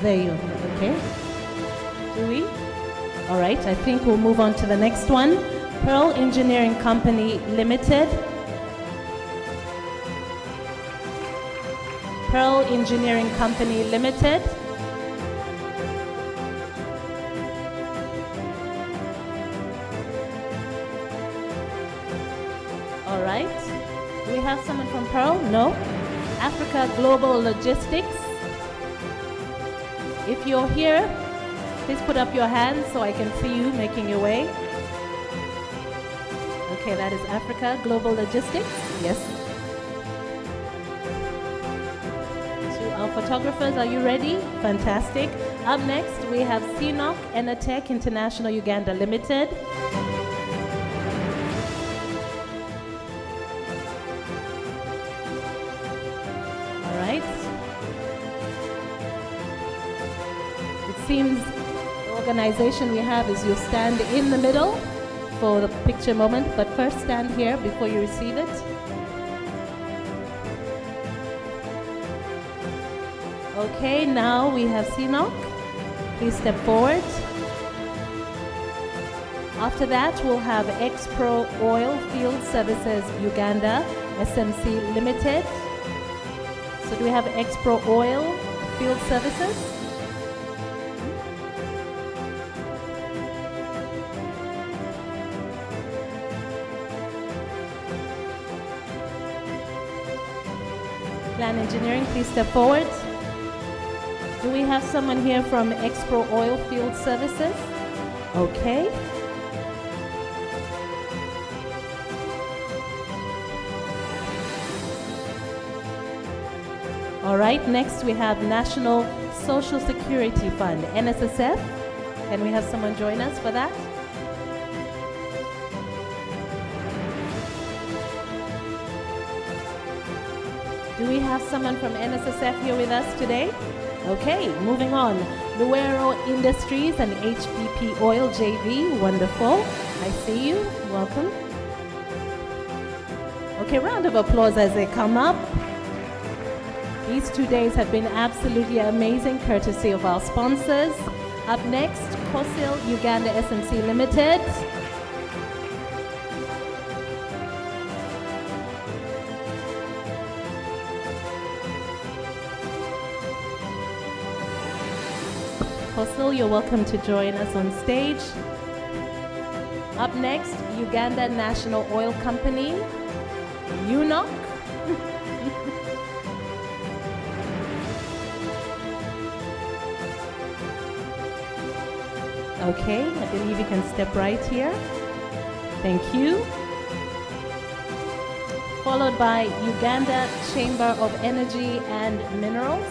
There you go. Okay. Do we? All right. I think we'll move on to the next one. Pearl Engineering Company Limited. Pearl Engineering Company Limited. All right. Do we have someone from Pearl? No. Africa Global Logistics. If you're here, please put up your hands so I can see you making your way. Okay, that is Africa Global Logistics. Yes. Our photographers, are you ready? Fantastic. Up next, we have CNOC Enatech International Uganda Limited. All right. It seems the organization we have is you stand in the middle for the picture moment, but first stand here before you receive it. Okay, now we have CNOC. Please step forward. After that, we'll have Expro Oil Field Services Uganda, SMC Limited. So do we have Expro Oil Field Services? Plan Engineering, please step forward. Do we have someone here from Expro Oil Field Services? Okay. All right, next we have National Social Security Fund, NSSF. Can we have someone join us for that? Do we have someone from NSSF here with us today? Okay, moving on. Luero Industries and HBP Oil JV, wonderful. I see you, welcome. Okay, round of applause as they come up. These 2 days have been absolutely amazing, courtesy of our sponsors. Up next, Cosil Uganda SMC Limited. Cosil, you're welcome to join us on stage. Up next, Uganda National Oil Company, UNOC. Okay, I believe you can step right here. Thank you. Followed by Uganda Chamber of Energy and Minerals.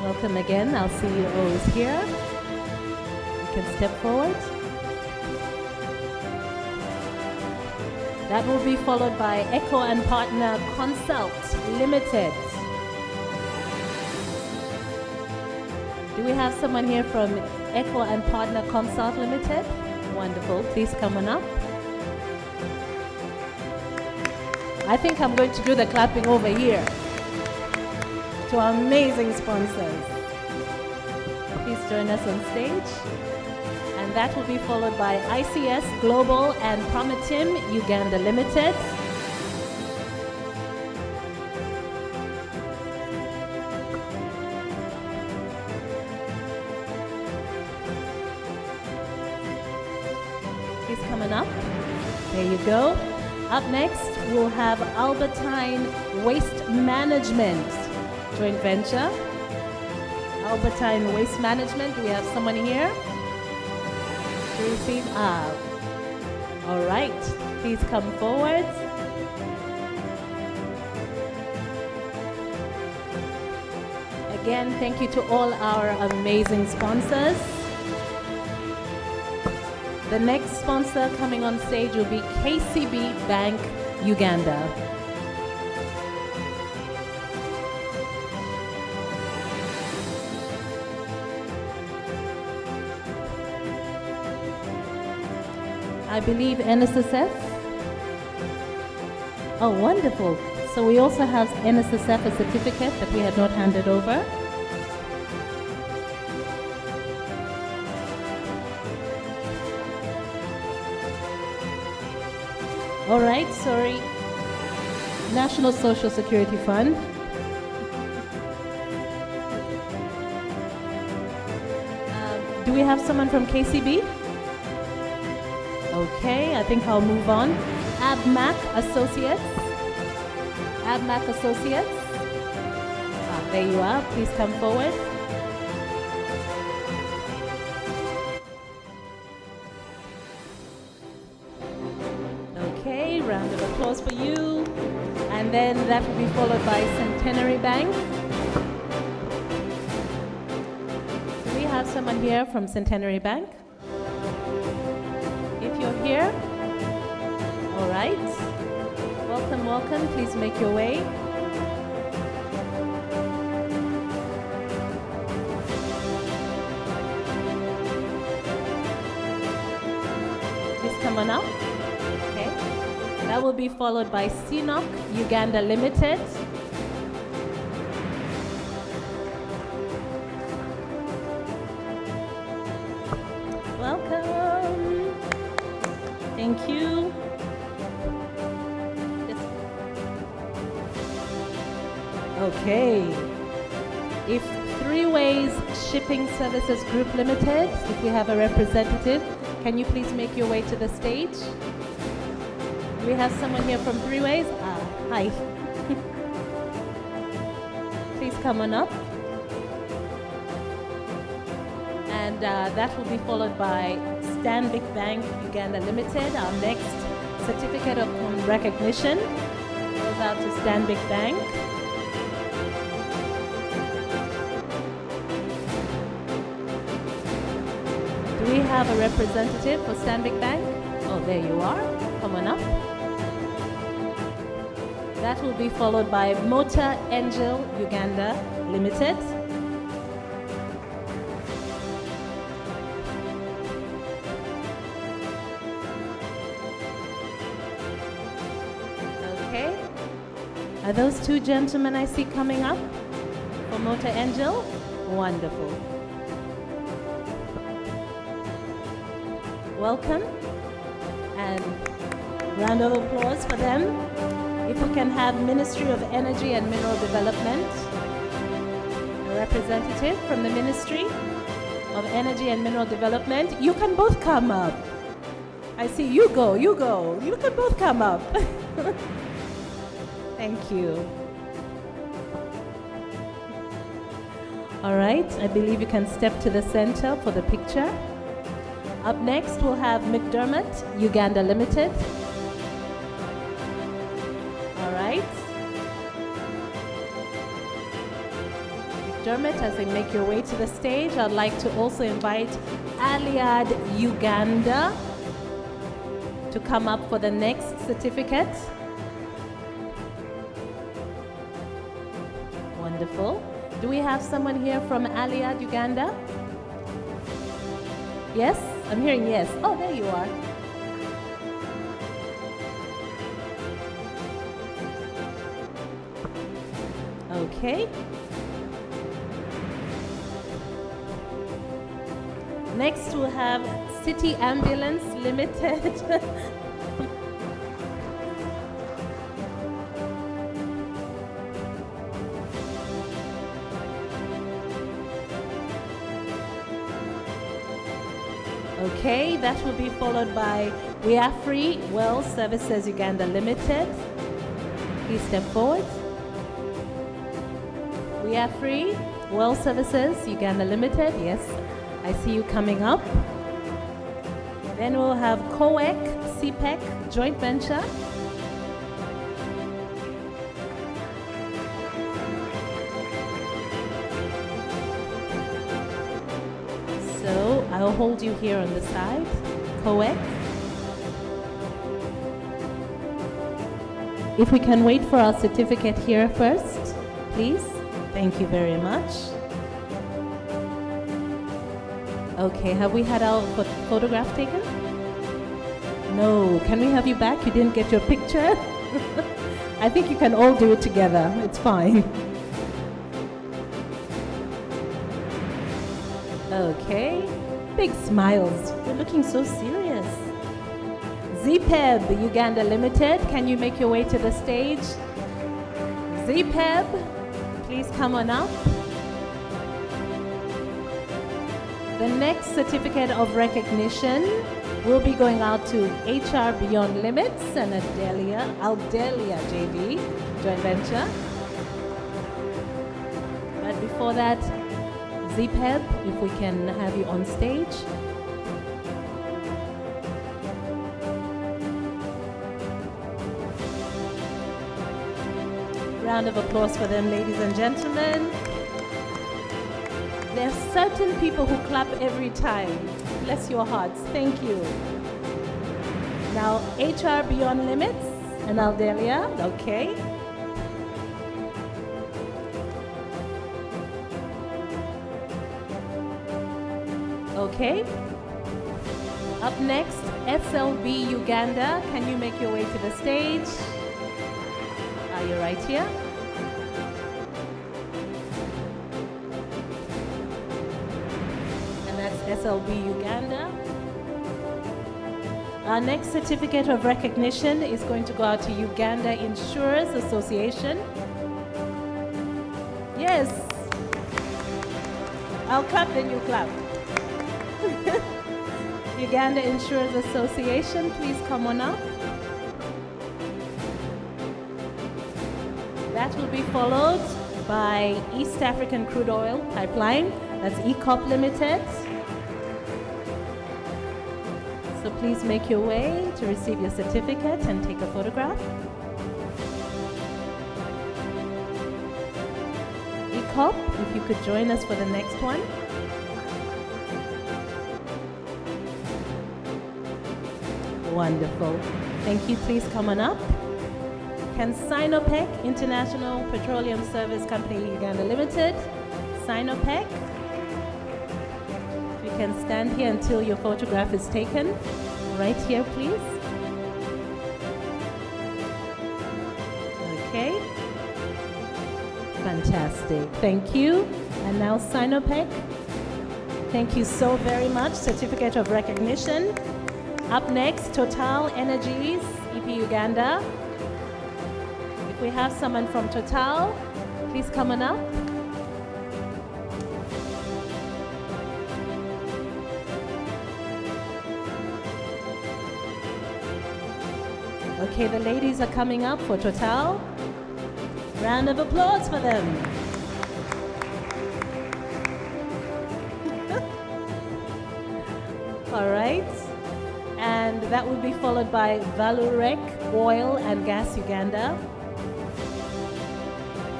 Welcome again, our CEO is here. You can step forward. That will be followed by Echo and Partner Consult Limited. Do we have someone here from Echo and Partner Consult Limited? Wonderful, please come on up. I think I'm going to do the clapping over here to our amazing sponsors. Please join us on stage. And that will be followed by ICS Global and Prometim Uganda Limited. Please come on up. There you go. Up next, we'll have Albertine Waste Management joint venture. Albertine Waste Management. Do we have someone here to receive? All right. Please come forward. Again, thank you to all our amazing sponsors. The next sponsor coming on stage will be KCB Bank Uganda. I believe NSSF. Oh, wonderful. So we also have NSSF, a certificate that we had not handed over. All right, sorry. National Social Security Fund. Do we have someone from KCB? Okay, I think I'll move on. ABMAC Associates. ABMAC Associates. There you are. Please come forward. Okay, round of applause for you. And then that will be followed by Centenary Bank. Do we have someone here from Centenary Bank? If you're here, all right. Welcome, welcome. Please make your way. Please come on up. Okay. That will be followed by CNOC Uganda Limited. Welcome. Thank you. Okay. If Three Ways Shipping Services Group Limited, if we have a representative, can you please make your way to the stage? Do we have someone here from Three Ways? Hi. Please come on up. And that will be followed by Stanbic Bank Uganda Limited. Our next certificate of recognition goes out to Stanbic Bank. Do we have a representative for Stanbic Bank? Oh, there you are. Come on up. That will be followed by Motor Angel Uganda Limited. Okay. Are those two gentlemen I see coming up for Motor Angel? Wonderful. Welcome, and round of applause for them. If we can have Ministry of Energy and Mineral Development, a representative from the Ministry of Energy and Mineral Development. You can both come up. I see you go. You can both come up. Thank you. All right, I believe you can step to the center for the picture. Up next, we'll have McDermott, Uganda Limited. All right. McDermott, as they make your way to the stage, I'd like to also invite Aliad Uganda to come up for the next certificate. Wonderful. Do we have someone here from Aliad Uganda? Yes? I'm hearing yes. Oh, there you are. Okay. Next, we'll have City Ambulance Limited. Okay, that will be followed by We Are Free Well Services Uganda Limited. Please step forward. We Are Free Well Services Uganda Limited. Yes, I see you coming up. Then we'll have COEC CPEC joint venture. So I'll hold you here on the side. COEC. If we can wait for our certificate here first, please. Thank you very much. Okay, have we had our photograph taken? No. Can we have you back? You didn't get your picture? I think you can all do it together. It's fine. Okay. Big smiles. You're looking so serious. ZPEB Uganda Limited, can you make your way to the stage? ZPEB, please come on up. The next certificate of recognition will be going out to HR Beyond Limits and Aldelia JV joint venture. But before that, ZPEB, if we can have you on stage. Round of applause for them, ladies and gentlemen. There are certain people who clap every time. Bless your hearts. Thank you. Now, HR Beyond Limits and Aldelia. Okay. Okay. Up next, SLB Uganda. Can you make your way to the stage? Are you right here? And that's SLB Uganda. Our next certificate of recognition is going to go out to Uganda Insurers Association. Yes. I'll clap, then you clap. Uganda Insurers Association, please come on up. That will be followed by East African Crude Oil Pipeline, that's ECOP Limited. So please make your way to receive your certificate and take a photograph. ECOP, if you could join us for the next one. Wonderful. Thank you. Please come on up. Can Sinopec International Petroleum Service Company Uganda Limited, Sinopec, you can stand here until your photograph is taken. Right here, please. Okay. Fantastic. Thank you. And now Sinopec. Thank you so very much. Certificate of recognition. Up next, Total Energies, EP Uganda. If we have someone from Total, please come on up. Okay, the ladies are coming up for Total. Round of applause for them. All right. And that will be followed by Valurec Oil and Gas Uganda.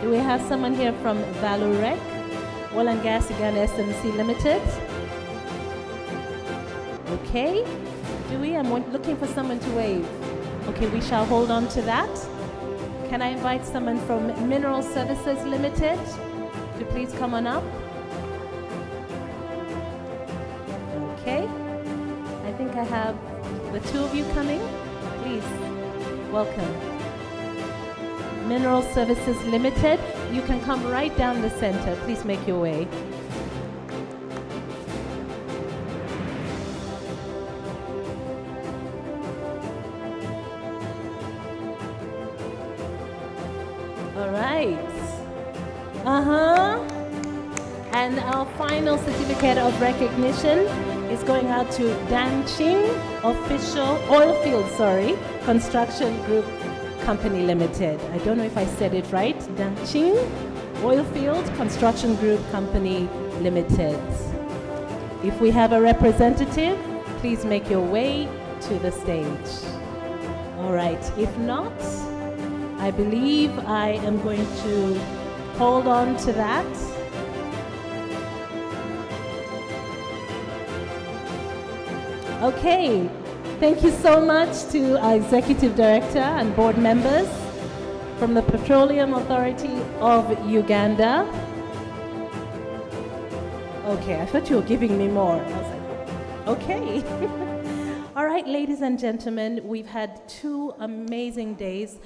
Do we have someone here from Valurec Oil and Gas Uganda SMC Limited? Okay. Do we? I'm looking for someone to wave. Okay, we shall hold on to that. Can I invite someone from Mineral Services Limited to please come on up? Okay. I think I have the two of you coming. Please, welcome. Mineral Services Limited, you can come right down the center. Please make your way. All right. And our final certificate of recognition is going out to Danching Official Oilfield, Construction Group Company Limited. I don't know if I said it right. Danching Oilfield Construction Group Company Limited. If we have a representative, please make your way to the stage. All right, if not, I believe I am going to hold on to that. Okay, thank you so much to our Executive Director and board members from the Petroleum Authority of Uganda. Okay, I thought you were giving me more. I was like, okay. All right, ladies and gentlemen, we've had 2 amazing days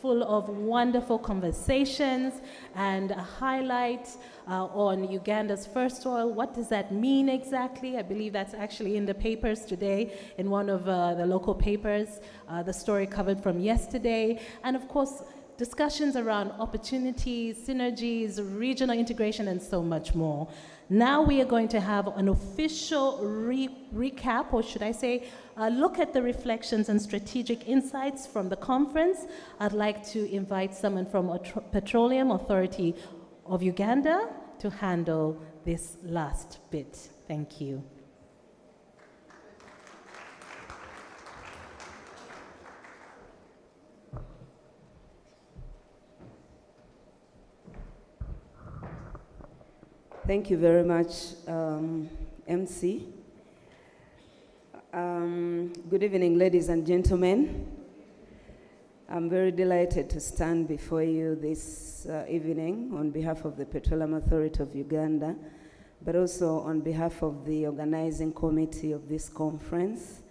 full of wonderful conversations and a highlight on Uganda's first oil. What does that mean exactly? I believe that's actually in the papers today, in one of the local papers, the story covered from yesterday. And of course, discussions around opportunities, synergies, regional integration, and so much more. Now we are going to have an official recap, or should I say, look at the reflections and strategic insights from the conference. I'd like to invite someone from Petroleum Authority of Uganda to handle this last bit. Thank you. Thank you very much, MC. Good evening, ladies and gentlemen. I'm very delighted to stand before you this evening on behalf of the Petroleum Authority of Uganda, but also on behalf of the organizing committee of this conference.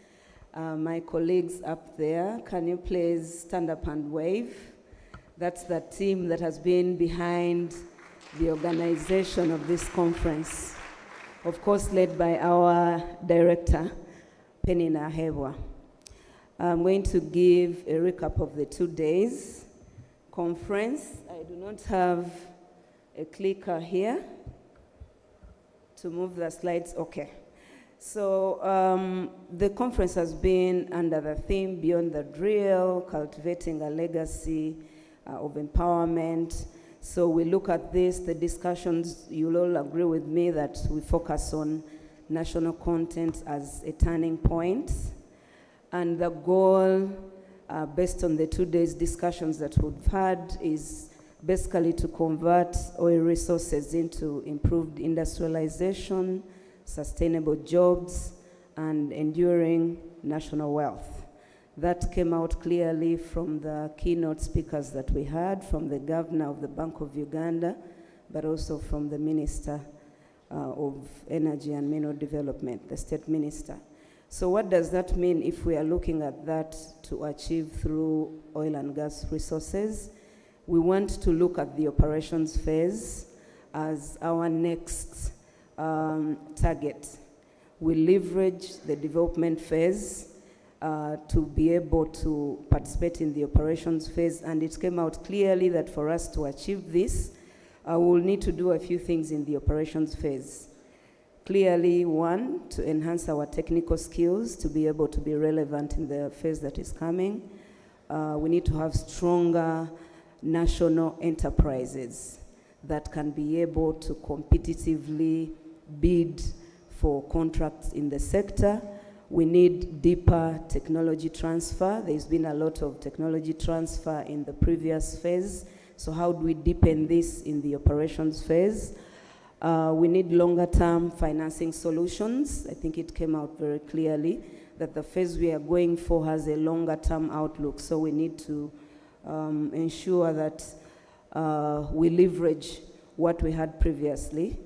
My colleagues up there, can you please stand up and wave? That's the team that has been behind the organization of this conference, of course led by our director, Penina Hewa. I'm going to give a recap of the 2 days conference. I do not have a clicker here to move the slides. Okay. So the conference has been under the theme Beyond the Drill, Cultivating a Legacy of Empowerment. So we look at this, the discussions, you'll all agree with me that we focus on national content as a turning point. And the goal, based on the 2 days discussions that we've had, is basically to convert oil resources into improved industrialization, sustainable jobs, and enduring national wealth. That came out clearly from the keynote speakers that we had, from the governor of the Bank of Uganda, but also from the Minister of Energy and Mineral Development, the State Minister. So what does that mean if we are looking at that to achieve through oil and gas resources? We want to look at the operations phase as our next target. We leverage the development phase to be able to participate in the operations phase, and it came out clearly that for us to achieve this, we'll need to do a few things in the operations phase. Clearly, 1, to enhance our technical skills to be able to be relevant in the phase that is coming. We need to have stronger national enterprises that can be able to competitively bid for contracts in the sector. We need deeper technology transfer. There's been a lot of technology transfer in the previous phase. So how do we deepen this in the operations phase? We need longer term financing solutions. I think it came out very clearly that the phase we are going for has a longer term outlook. So we need to ensure that we leverage what we had previously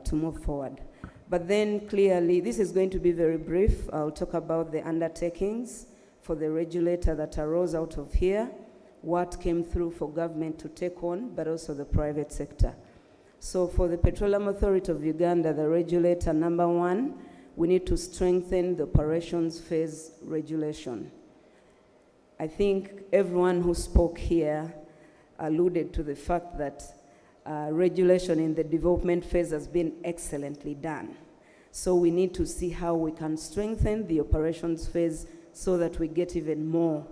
to move forward. But then clearly, this is going to be very brief. I'll talk about the undertakings for the regulator that arose out of here, what came through for government to take on, but also the private sector. So for the Petroleum Authority of Uganda, the regulator, number 1, we need to strengthen the operations phase regulation. I think everyone who spoke here alluded to the fact that regulation in the development phase has been excellently done. So we need to see how we can strengthen the operations phase so that we get even more.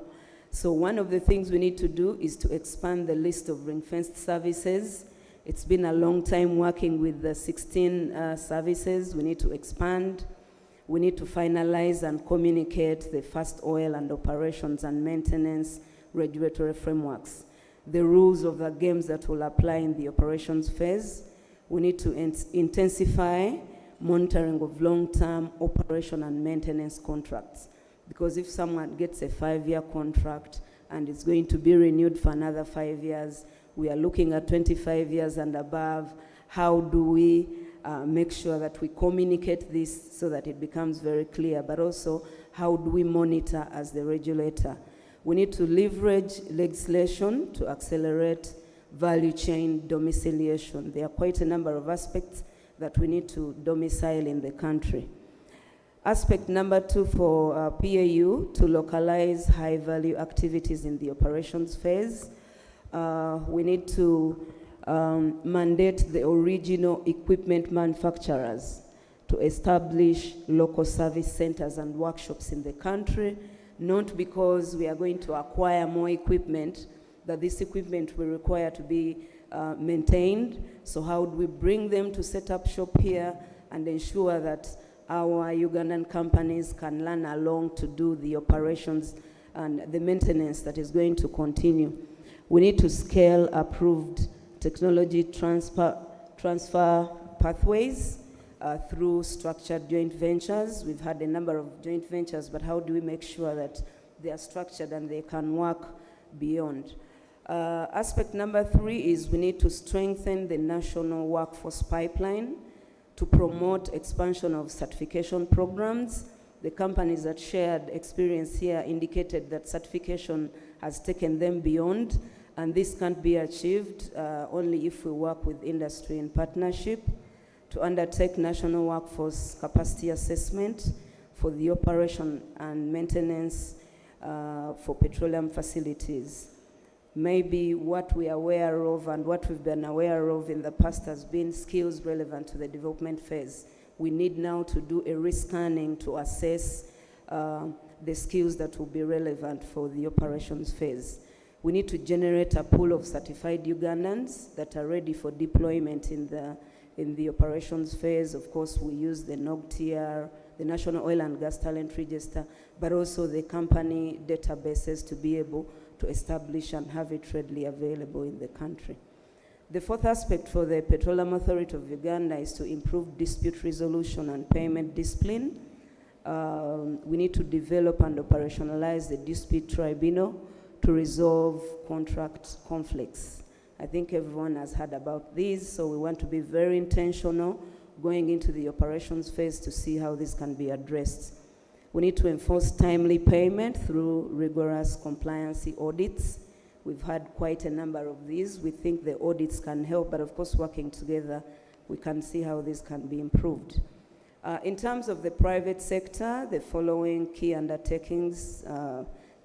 So one of the things we need to do is to expand the list of ring-fenced services. It's been a long time working with the 16 services. We need to expand. We need to finalize and communicate the first oil and operations and maintenance regulatory frameworks, the rules of the games that will apply in the operations phase. We need to intensify monitoring of long-term operation and maintenance contracts, because if someone gets a 5-year contract and it's going to be renewed for another 5 years, we are looking at 25 years and above. How do we make sure that we communicate this so that it becomes very clear, but also how do we monitor as the regulator? We need to leverage legislation to accelerate value chain domiciliation. There are quite a number of aspects that we need to domicile in the country. Aspect number 2 for PAU, to localize high-value activities in the operations phase. We need to mandate the original equipment manufacturers to establish local service centers and workshops in the country, not because we are going to acquire more equipment, that this equipment will require to be maintained. So how do we bring them to set up shop here and ensure that our Ugandan companies can learn along to do the operations and the maintenance that is going to continue. We need to scale approved technology transfer pathways through structured joint ventures. We've had a number of joint ventures, but how do we make sure that they are structured and they can work beyond? Aspect number 3 is we need to strengthen the national workforce pipeline to promote expansion of certification programs. The companies that shared experience here indicated that certification has taken them beyond, and this can't be achieved only if we work with industry in partnership to undertake national workforce capacity assessment for the operation and maintenance for petroleum facilities. Maybe what we are aware of and what we've been aware of in the past has been skills relevant to the development phase. We need now to do a risk scanning to assess the skills that will be relevant for the operations phase. We need to generate a pool of certified Ugandans that are ready for deployment in the operations phase. Of course, we use the NOGTR, the National Oil and Gas Talent Register, but also the company databases to be able to establish and have it readily available in the country. The 4th aspect for the Petroleum Authority of Uganda is to improve dispute resolution and payment discipline. We need to develop and operationalize the dispute tribunal to resolve contract conflicts. I think everyone has heard about these, so we want to be very intentional going into the operations phase to see how this can be addressed. We need to enforce timely payment through rigorous compliance audits. We've had quite a number of these. We think the audits can help, but of course working together, we can see how this can be improved. In terms of the private sector, the following key undertakings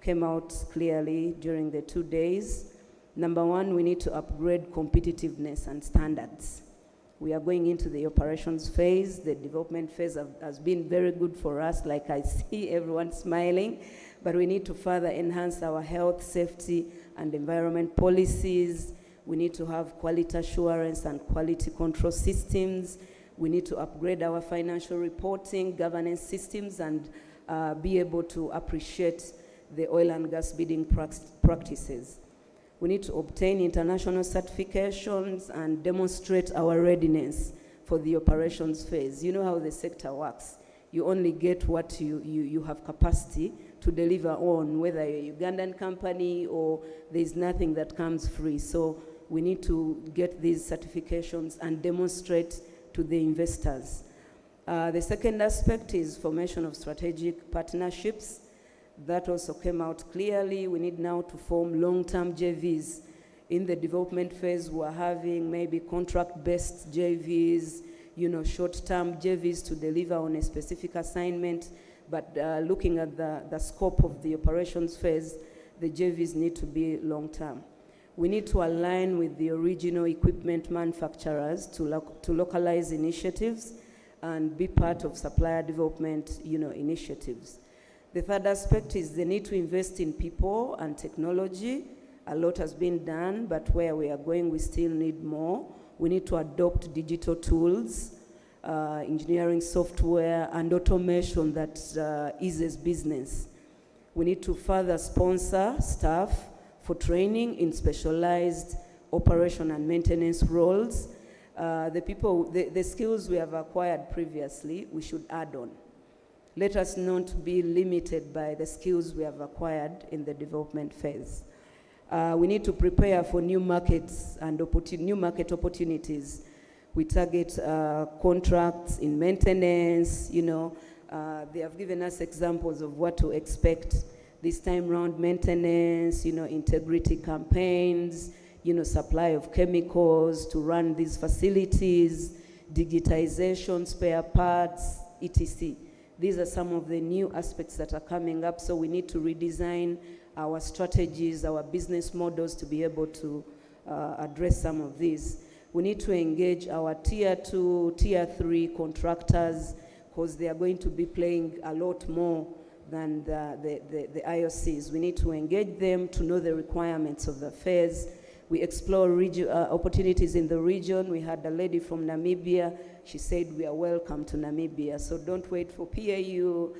came out clearly during the 2 days. Number 1, we need to upgrade competitiveness and standards. We are going into the operations phase. The development phase has been very good for us, like I see everyone smiling, but we need to further enhance our health, safety, and environment policies. We need to have quality assurance and quality control systems. We need to upgrade our financial reporting, governance systems, and be able to appreciate the oil and gas bidding practices. We need to obtain international certifications and demonstrate our readiness for the operations phase. You know how the sector works. You only get what you have capacity to deliver on, whether you're a Ugandan company or there's nothing that comes free. So we need to get these certifications and demonstrate to the investors. The second aspect is formation of strategic partnerships. That also came out clearly. We need now to form long-term JVs. In the development phase, we're having maybe contract-based JVs, short-term JVs to deliver on a specific assignment. But looking at the scope of the operations phase, the JVs need to be long-term. We need to align with the original equipment manufacturers to localize initiatives and be part of supplier development, initiatives. The third aspect is the need to invest in people and technology. A lot has been done, but where we are going, we still need more. We need to adopt digital tools, engineering software, and automation that eases business. We need to further sponsor staff for training in specialized operation and maintenance roles. The skills we have acquired previously, we should add on. Let us not be limited by the skills we have acquired in the development phase. We need to prepare for new markets and new market opportunities. We target contracts in maintenance, they have given us examples of what to expect this time around: maintenance, integrity campaigns, supply of chemicals to run these facilities, digitization, spare parts, etc. These are some of the new aspects that are coming up, so we need to redesign our strategies, our business models to be able to address some of these. We need to engage our tier 2, tier 3 contractors, because they are going to be playing a lot more than the IOCs. We need to engage them to know the requirements of the phase. We explore opportunities in the region. We had a lady from Namibia. She said we are welcome to Namibia. So don't wait for PAU,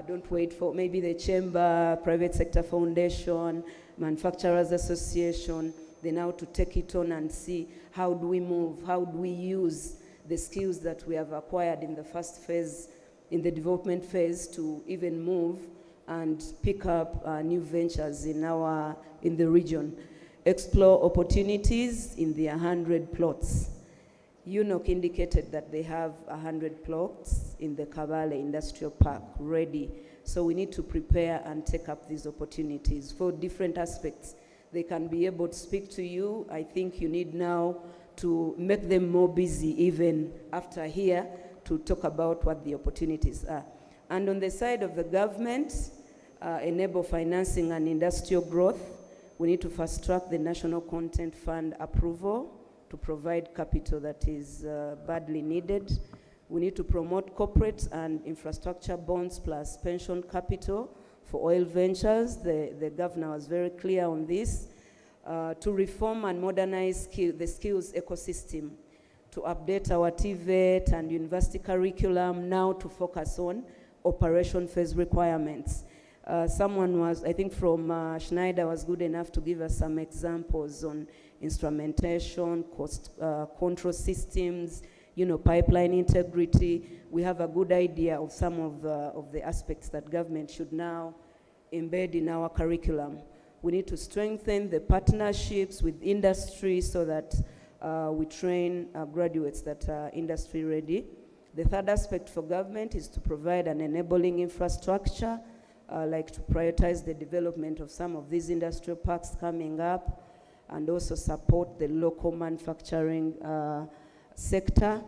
don't wait for maybe the Chamber, Private Sector Foundation, Manufacturers Association. They now to take it on and see how do we move, how do we use the skills that we have acquired in the first phase, in the development phase, to even move and pick up new ventures in the region. Explore opportunities in the 100 plots. UNOC indicated that they have 100 plots in the Kabale Industrial Park ready. So we need to prepare and take up these opportunities for different aspects. They can be able to speak to you. I think you need now to make them more busy even after here to talk about what the opportunities are. And on the side of the government, enable financing and industrial growth. We need to fast track the National Content Fund approval to provide capital that is badly needed. We need to promote corporate and infrastructure bonds plus pension capital for oil ventures. The governor was very clear on this. To reform and modernize the skills ecosystem, to update our TVET and university curriculum now to focus on operation phase requirements. Someone was, I think from Schneider, was good enough to give us some examples on instrumentation, cost control systems, pipeline integrity. We have a good idea of some of the aspects that government should now embed in our curriculum. We need to strengthen the partnerships with industry so that we train graduates that are industry ready. The third aspect for government is to provide an enabling infrastructure, like to prioritize the development of some of these industrial parks coming up, and also support the local manufacturing sector.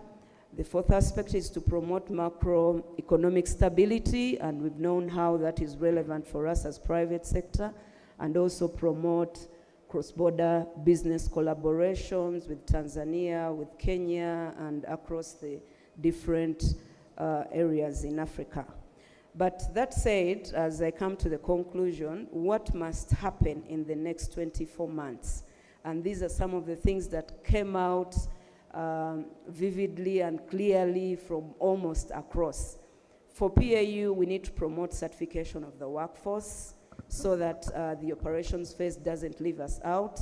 The fourth aspect is to promote macroeconomic stability, and we've known how that is relevant for us as private sector, and also promote cross-border business collaborations with Tanzania, with Kenya, and across the different areas in Africa. But that said, as I come to the conclusion, what must happen in the next 24 months? And these are some of the things that came out vividly and clearly from almost across. For PAU, we need to promote certification of the workforce so that the operations phase doesn't leave us out.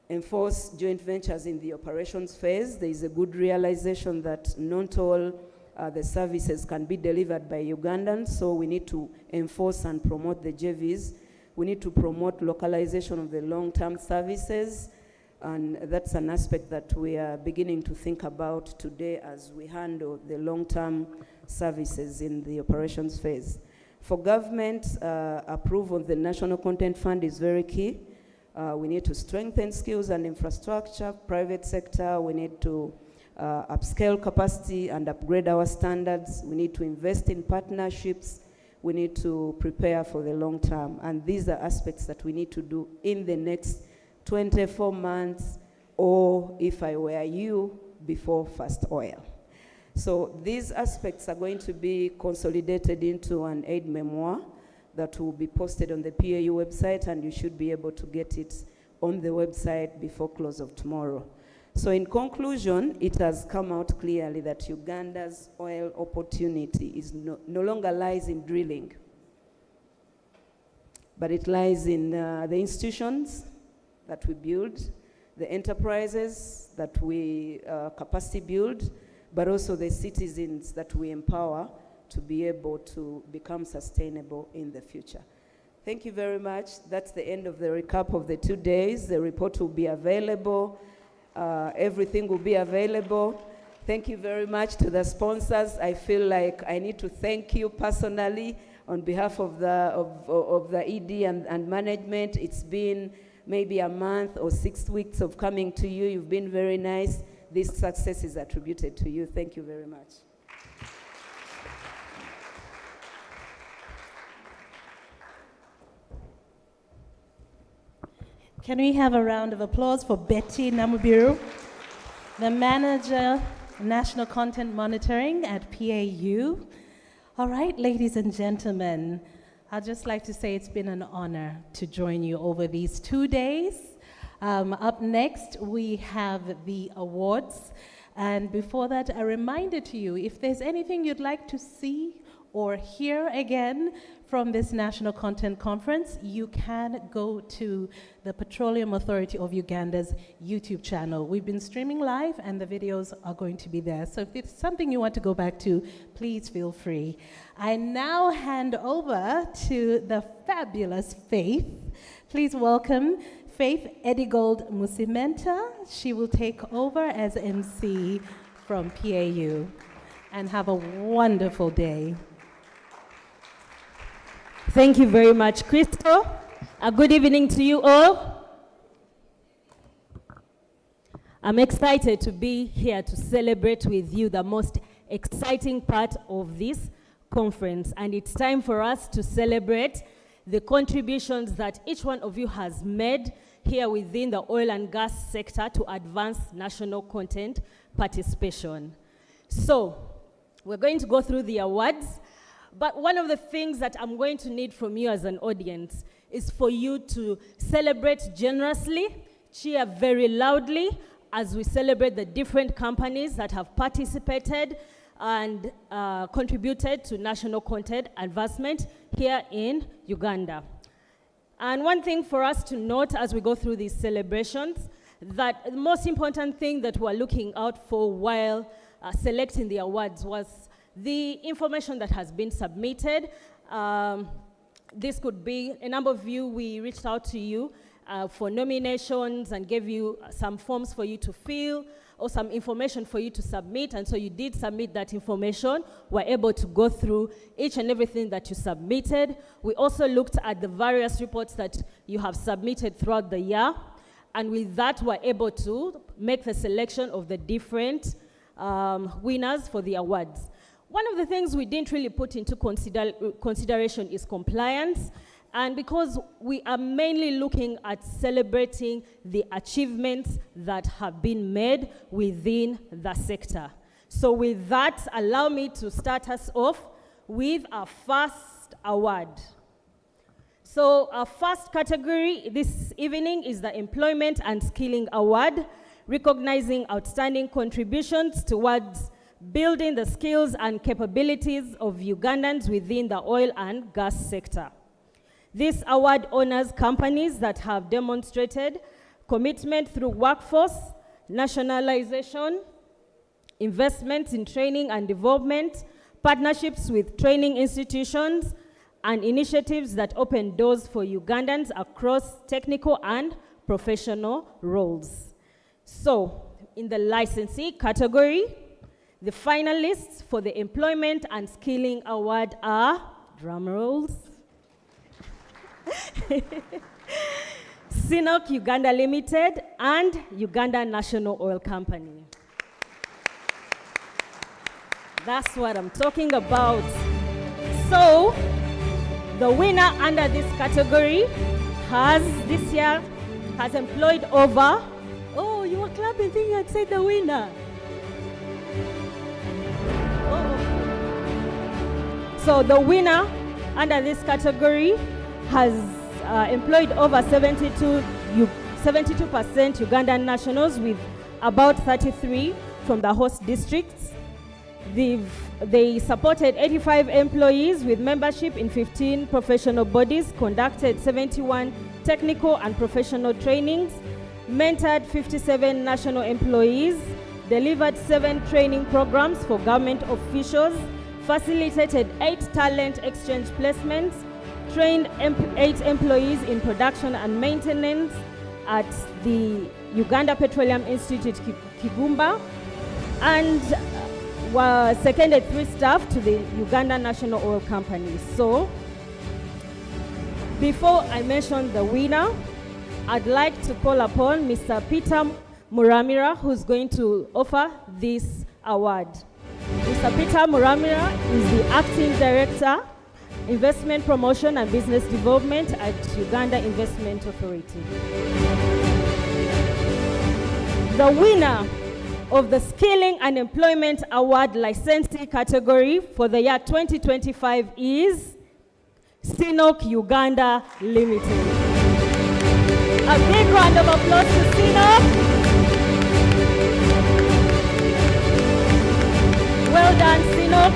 Enforce joint ventures in the operations phase. There is a good realization that not all the services can be delivered by Ugandans, so we need to enforce and promote the JVs. We need to promote localization of the long-term services, and that's an aspect that we are beginning to think about today as we handle the long-term services in the operations phase. For government, approval of the National Content Fund is very key. We need to strengthen skills and infrastructure. Private sector, we need to upscale capacity and upgrade our standards. We need to invest in partnerships. We need to prepare for the long term. And these are aspects that we need to do in the next 24 months, or if I were you, before first oil. So these aspects are going to be consolidated into an aid memoir that will be posted on the PAU website, and you should be able to get it on the website before close of tomorrow. So in conclusion, it has come out clearly that Uganda's oil opportunity is no longer lies in drilling, but it lies in the institutions that we build, the enterprises that we capacity build, but also the citizens that we empower to be able to become sustainable in the future. Thank you very much. That's the end of the recap of the 2 days. The report will be available. Everything will be available. Thank you very much to the sponsors. I feel like I need to thank you personally on behalf of the ED and management. It's been maybe a month or 6 weeks of coming to you. You've been very nice. This success is attributed to you. Thank you very much. Can we have a round of applause for Betty Namubiru, the Manager, National Content Monitoring at PAU. All right, ladies and gentlemen, I'd just like to say it's been an honor to join you over these 2 days. Up next, we have the awards. And before that, a reminder to you, if there's anything you'd like to see or hear again from this National Content Conference, you can go to the Petroleum Authority of Uganda's YouTube channel. We've been streaming live and the videos are going to be there. So if it's something you want to go back to, please feel free. I now hand over to the fabulous Faith. Please welcome Faith Edigold Musimenta. She will take over as MC from PAU. And have a wonderful day. Thank you very much, Crystal. A good evening to you all. I'm excited to be here to celebrate with you the most exciting part of this conference. And it's time for us to celebrate the contributions that each one of you has made here within the oil and gas sector to advance national content participation. So, we're going to go through the awards. But one of the things that I'm going to need from you as an audience is for you to celebrate generously, cheer very loudly as we celebrate the different companies that have participated and contributed to national content advancement here in Uganda. And one thing for us to note as we go through these celebrations, that the most important thing that we're looking out for while selecting the awards was the information that has been submitted. This could be, a number of you, we reached out to you for nominations and gave you some forms for you to fill or some information for you to submit, and so you did submit that information. We're able to go through each and everything that you submitted. We also looked at the various reports that you have submitted throughout the year, and with that we're able to make the selection of the different winners for the awards. One of the things we didn't really put into consideration is compliance. And because we are mainly looking at celebrating the achievements that have been made within the sector. So with that, allow me to start us off with our first award. So our first category this evening is the Employment and Skilling Award, recognizing outstanding contributions towards building the skills and capabilities of Ugandans within the oil and gas sector. This award honors companies that have demonstrated commitment through workforce, nationalization, investments in training and development, partnerships with training institutions, and initiatives that open doors for Ugandans across technical and professional roles. So, in the licensee category, the finalists for the Employment and Skilling Award are, drum rolls, CNOC Uganda Limited and Uganda National Oil Company. That's what I'm talking about. So, the winner under this category this year has employed over, oh, you were clapping thinking I'd say the winner. So the winner under this category has employed over 72% Ugandan nationals, with about 33 from the host districts. They supported 85 employees with membership in 15 professional bodies, conducted 71 technical and professional trainings, mentored 57 national employees, delivered 7 training programs for government officials, facilitated 8 talent exchange placements, trained 8 employees in production and maintenance at the Uganda Petroleum Institute, Kigumba, and seconded 3 staff to the Uganda National Oil Company. So, before I mention the winner, I'd like to call upon Mr. Peter Muramira, who's going to offer this award. Mr. Peter Muramira is the Acting Director, Investment Promotion and Business Development at Uganda Investment Authority. The winner of the Skilling and Employment Award Licensee category for the year 2025 is Sinok Uganda Limited. A big round of applause to Sinok. Well done, Sinok.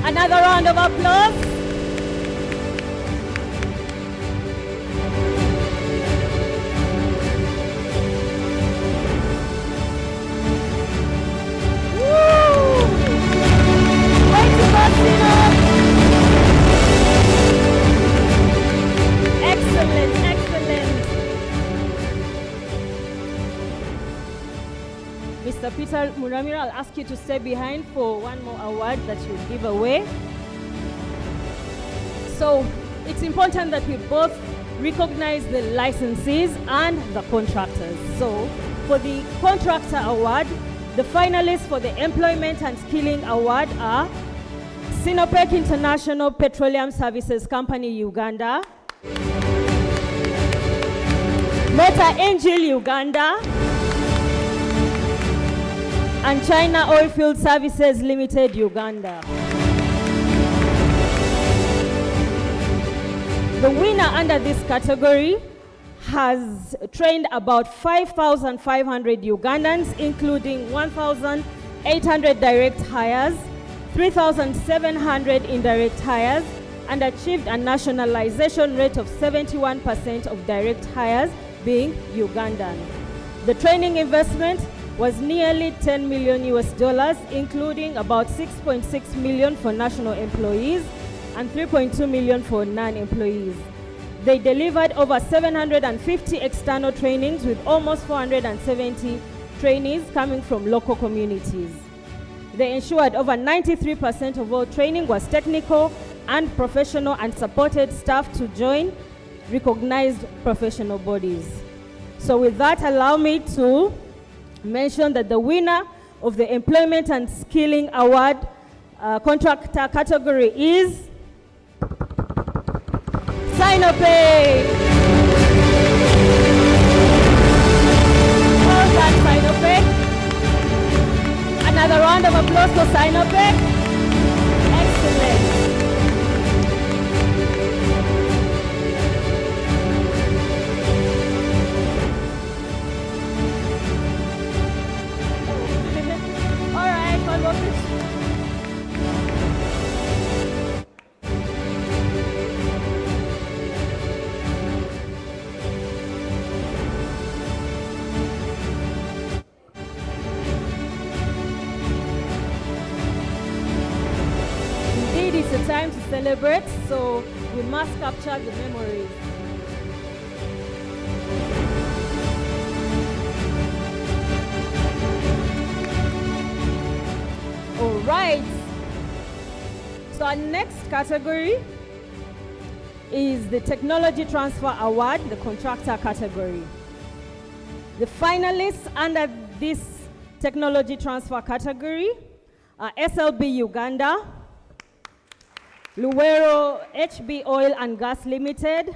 Another round of applause. Excellent, excellent. Mr. Peter Muramira, I'll ask you to stay behind for one more award that you'll give away. So it's important that we both recognize the licensees and the contractors. So for the contractor award, the finalists for the Employment and Skilling Award are Sinopec International Petroleum Services Company, Uganda, Meta Angel, Uganda, and China Oilfield Services Limited, Uganda. The winner under this category has trained about 5,500 Ugandans, including 1,800 direct hires, 3,700 indirect hires, and achieved a nationalization rate of 71% of direct hires being Ugandan. The training investment was nearly $10 million, including about 6.6 million for national employees and 3.2 million for non-employees. They delivered over 750 external trainings with almost 470 trainees coming from local communities. They ensured over 93% of all training was technical and professional, and supported staff to join recognized professional bodies. So with that, allow me to mention that the winner of the Employment and Skilling Award contractor category is Sinopec. Well done, Sinopec. Another round of applause for Sinopec. Excellent. All right, one more please. It's a time to celebrate, so we must capture the memories. All right. So our next category is the Technology Transfer Award, the contractor category. The finalists under this Technology Transfer category are SLB Uganda, Luwero HB Oil and Gas Limited,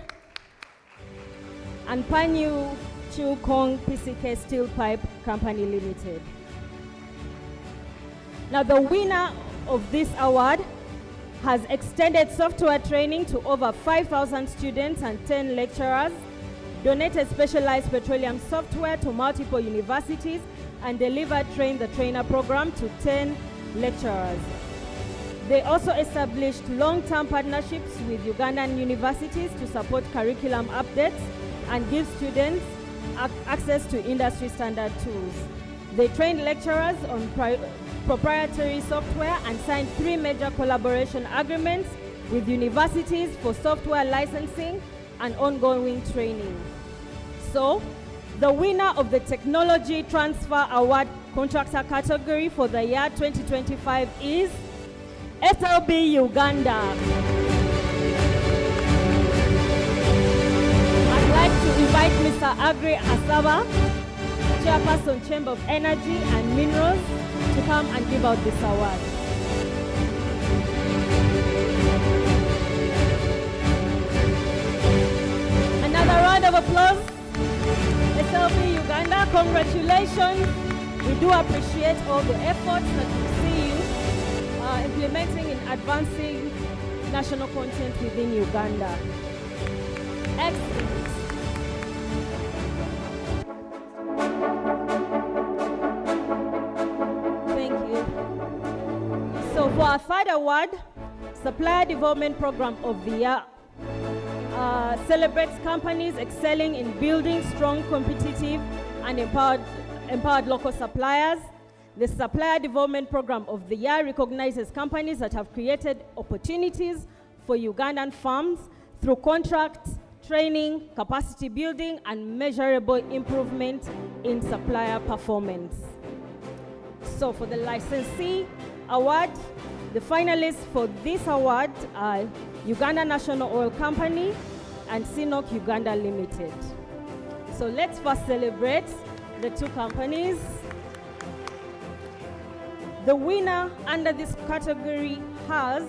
and Panyu Chu Kong PCK Steel Pipe Company Limited. Now the winner of this award has extended software training to over 5,000 students and 10 lecturers, donated specialized petroleum software to multiple universities, and delivered Train the Trainer program to 10 lecturers. They also established long-term partnerships with Ugandan universities to support curriculum updates and give students access to industry standard tools. They trained lecturers on proprietary software and signed 3 major collaboration agreements with universities for software licensing and ongoing training. So, the winner of the Technology Transfer Award Contractor category for the year 2025 is SLB Uganda. I'd like to invite Mr. Agri Asaba, Chairperson, Chamber of Energy and Minerals, to come and give out this award. Another round of applause. SLB Uganda, congratulations. We do appreciate all the efforts that we see you implementing in advancing national content within Uganda. Excellent. Thank you. So for our third award, Supplier Development Program of the Year, celebrates companies excelling in building strong, competitive, and empowered local suppliers. The Supplier Development Program of the Year recognizes companies that have created opportunities for Ugandan farms through contracts, training, capacity building, and measurable improvement in supplier performance. So for the Licensee Award, the finalists for this award are Uganda National Oil Company and CNOOC Uganda Limited. So let's first celebrate the 2 companies. The winner under this category has,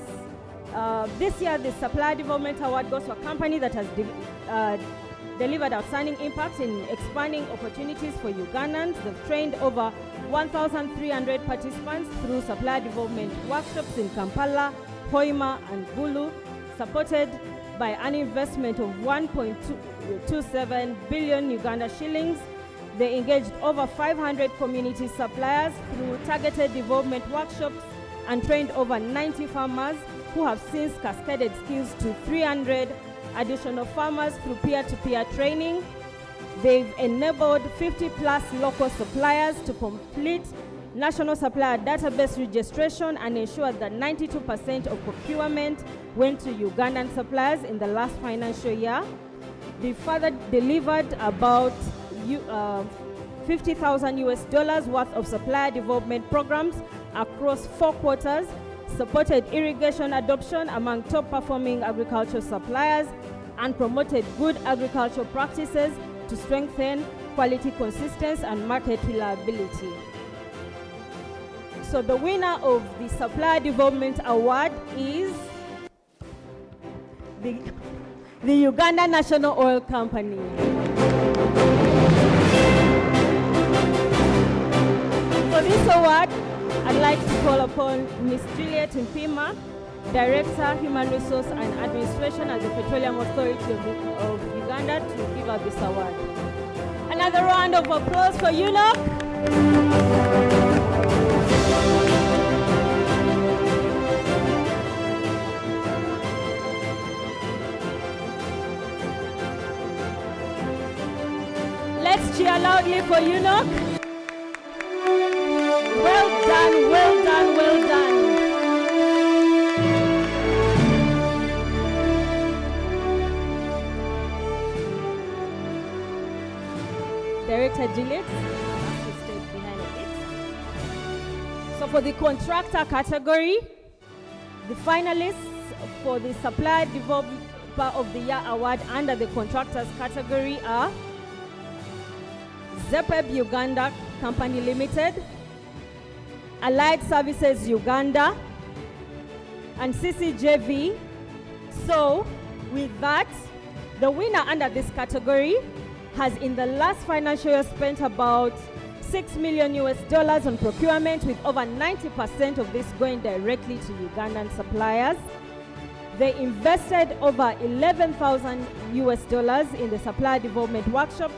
this year the Supplier Development Award goes to a company that has delivered outstanding impact in expanding opportunities for Ugandans. They've trained over 1,300 participants through supplier development workshops in Kampala, Hoima, and Gulu, supported by an investment of 1.27 billion Uganda shillings. They engaged over 500 community suppliers through targeted development workshops and trained over 90 farmers who have since cascaded skills to 300 additional farmers through peer-to-peer training. They've enabled 50+ local suppliers to complete national supplier database registration and ensured that 92% of procurement went to Ugandan suppliers in the last financial year. They further delivered about $50,000 worth of supplier development programs across 4 quarters, supported irrigation adoption among top performing agricultural suppliers, and promoted good agricultural practices to strengthen quality consistency and market reliability. So the winner of the Supplier Development Award is the Uganda National Oil Company. For this award, I'd like to call upon Ms. Juliet Mpima, Director, Human Resource and Administration at the Petroleum Authority of Uganda, to give out this award. Another round of applause for UNOC. Let's cheer loudly for UNOC. Well done, well done, well done. Director Juliet, who stayed behind a bit. So for the contractor category, the finalists for the Supplier Developer of the Year award under the contractors category are ZEPEB Uganda Company Limited, Allied Services Uganda, and CCJV. So with that, the winner under this category has in the last financial year spent about $6 million on procurement, with over 90% of this going directly to Ugandan suppliers. They invested over $11,000 in the supplier development workshops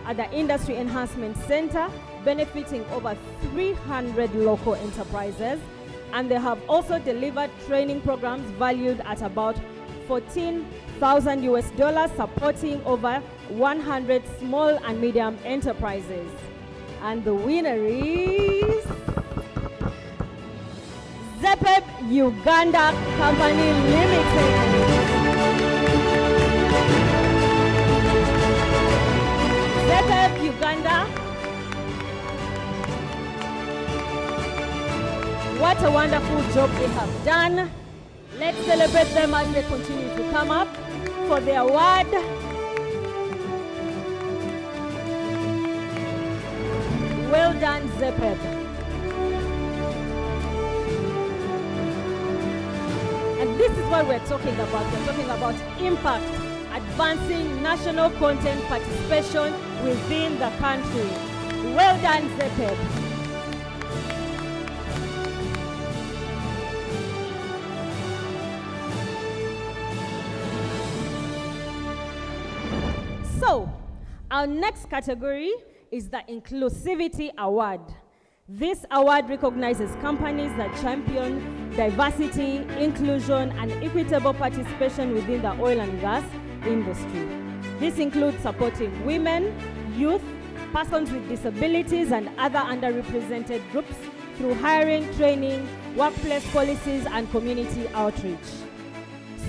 at the Industry Enhancement Center, benefiting over 300 local enterprises. And they have also delivered training programs valued at about $14,000, supporting over 100 small and medium enterprises. And the winner is ZEPEB Uganda Company Limited. ZEPEB Uganda. What a wonderful job they have done. Let's celebrate them as they continue to come up for the award. Well done, ZEPEB. And this is what we're talking about. We're talking about impact, advancing national content participation within the country. Well done, ZEPEB. So, our next category is the Inclusivity Award. This award recognizes companies that champion diversity, inclusion, and equitable participation within the oil and gas industry. This includes supporting women, youth, persons with disabilities, and other underrepresented groups through hiring, training, workplace policies, and community outreach.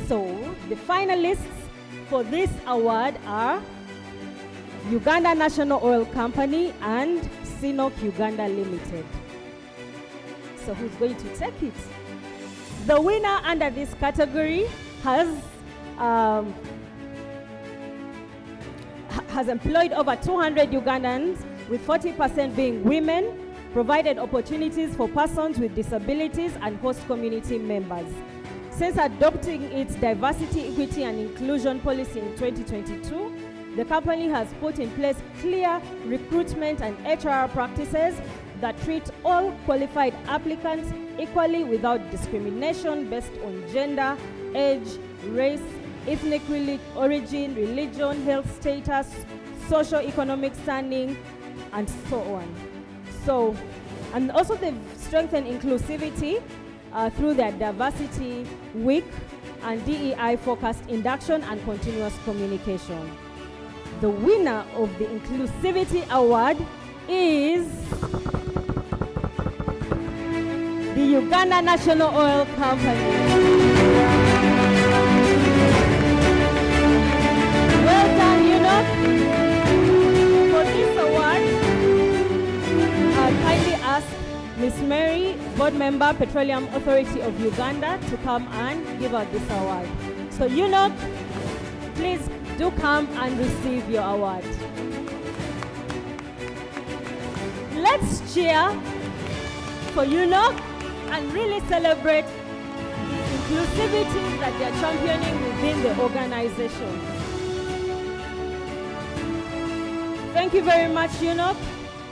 So, the finalists for this award are Uganda National Oil Company and CNOOC Uganda Limited. So who's going to take it? The winner under this category has employed over 200 Ugandans, with 40% being women, provided opportunities for persons with disabilities and host community members. Since adopting its diversity, equity, and inclusion policy in 2022, the company has put in place clear recruitment and HR practices that treat all qualified applicants equally without discrimination based on gender, age, race, ethnic origin, religion, health status, socio-economic standing, and so on. So, and also they've strengthened inclusivity through their Diversity Week and DEI-focused induction and continuous communication. The winner of the Inclusivity Award is the Uganda National Oil Company. Well done, UNOC. For this award, I'll kindly ask Ms. Mary, Board Member, Petroleum Authority of Uganda, to come and give out this award. So UNOC, please do come and receive your award. Let's cheer for UNOC and really celebrate the inclusivity that they're championing within the organization. Thank you very much, UNOC.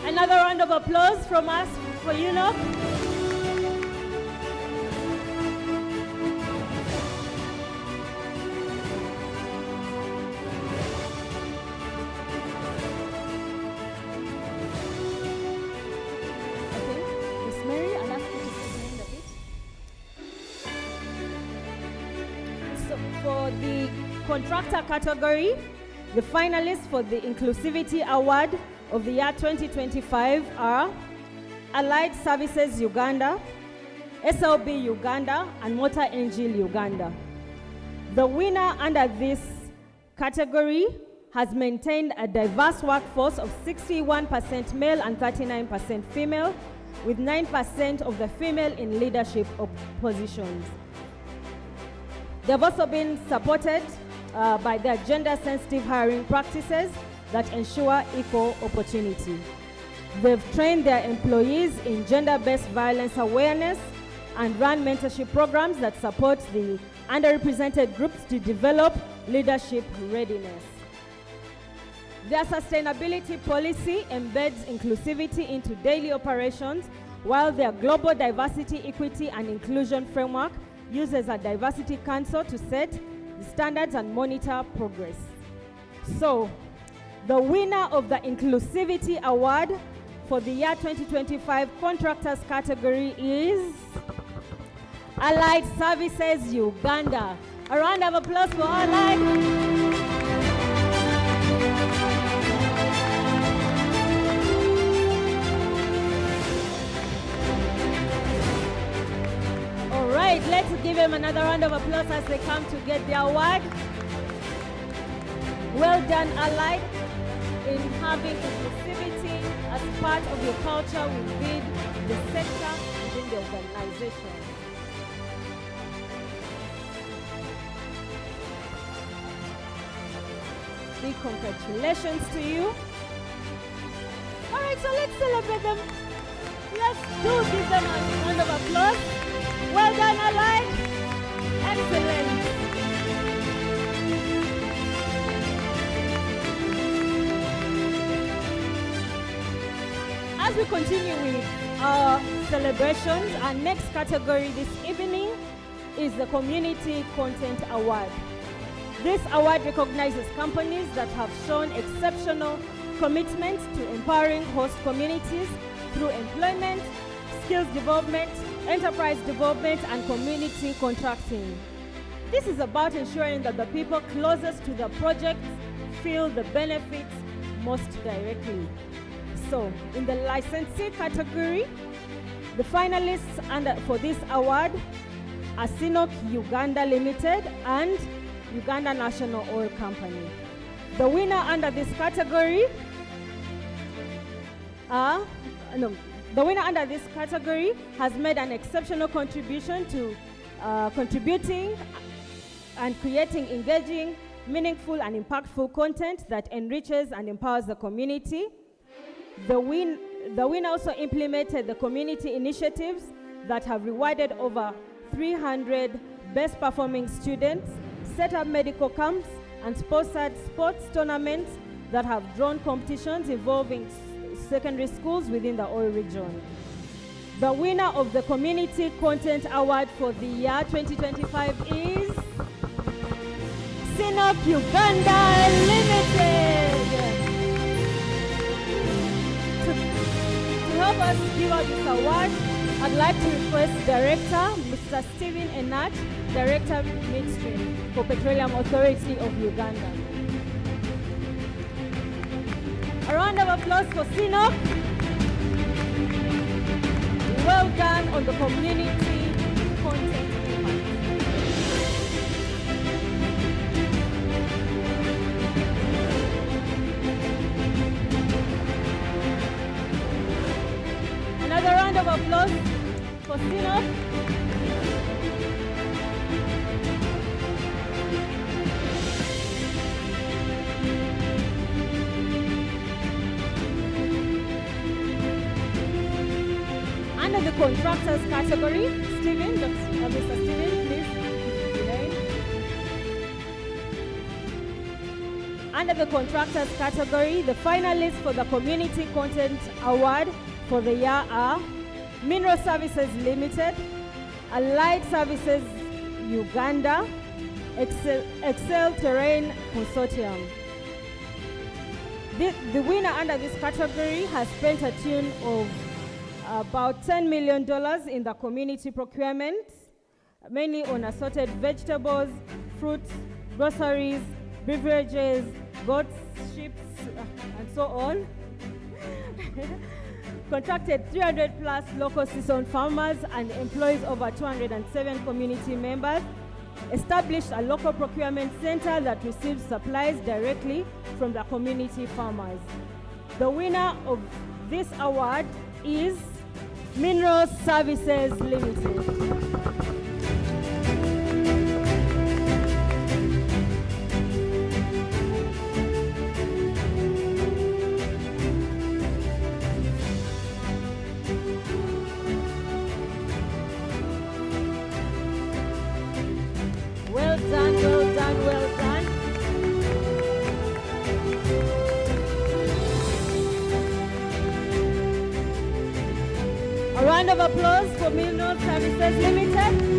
Another round of applause from us for UNOC. For the contractor category, the finalists for the Inclusivity Award of the year 2025 are Allied Services Uganda, SLB Uganda, and Motor Angel Uganda. The winner under this category has maintained a diverse workforce of 61% male and 39% female, with 9% of the female in leadership positions. They've also been supported by their gender-sensitive hiring practices that ensure equal opportunity. They've trained their employees in gender-based violence awareness and run mentorship programs that support the underrepresented groups to develop leadership readiness. Their sustainability policy embeds inclusivity into daily operations, while their global diversity, equity, and inclusion framework uses a diversity council to set the standards and monitor progress. So, the winner of the Inclusivity Award for the year 2025 contractors category is Allied Services Uganda. A round of applause for Allied. All right, let's give them another round of applause as they come to get the award. Well done, Allied, in having inclusivity as part of your culture within the sector, within the organization. Big congratulations to you. All right, so let's celebrate them. Let's give them a round of applause. Well done, Allied. Excellent. As we continue with our celebrations, our next category this evening is the Community Content Award. This award recognizes companies that have shown exceptional commitment to empowering host communities through employment, skills development, enterprise development, and community contracting. This is about ensuring that the people closest to the projects feel the benefits most directly. So, in the licensee category, the finalists for this award are CNOC Uganda Limited and Uganda National Oil Company. The winner under this category has made an exceptional contribution to contributing and creating engaging, meaningful, and impactful content that enriches and empowers the community. The winner also implemented the community initiatives that have rewarded over 300 best performing students, set up medical camps, and sponsored sports tournaments that have drawn competitions involving secondary schools within the oil region. The winner of the Community Content Award for the year 2025 is CNOC Uganda Limited. To help us give out this award, I'd like to request Director Mr. Stephen Enat, Director Midstream for Petroleum Authority of Uganda. A round of applause for CNOC. Well done on the community content impact. Another round of applause for CNOC. Under the contractors category, Mr. Stephen, please. Under the contractors category, the finalists for the Community Content Award for the year are Mineral Services Limited, Allied Services Uganda, Excel Terrain Consortium. The winner under this category has spent a tune of about $10 million in the community procurement, mainly on assorted vegetables, fruits, groceries, beverages, goats, sheep, and so on. Contracted 300 plus local season farmers and employs over 207 community members. Established a local procurement center that receives supplies directly from the community farmers. The winner of this award is Mineral Services Limited. Well done, well done, well done. round of applause for Mineral Services Limited.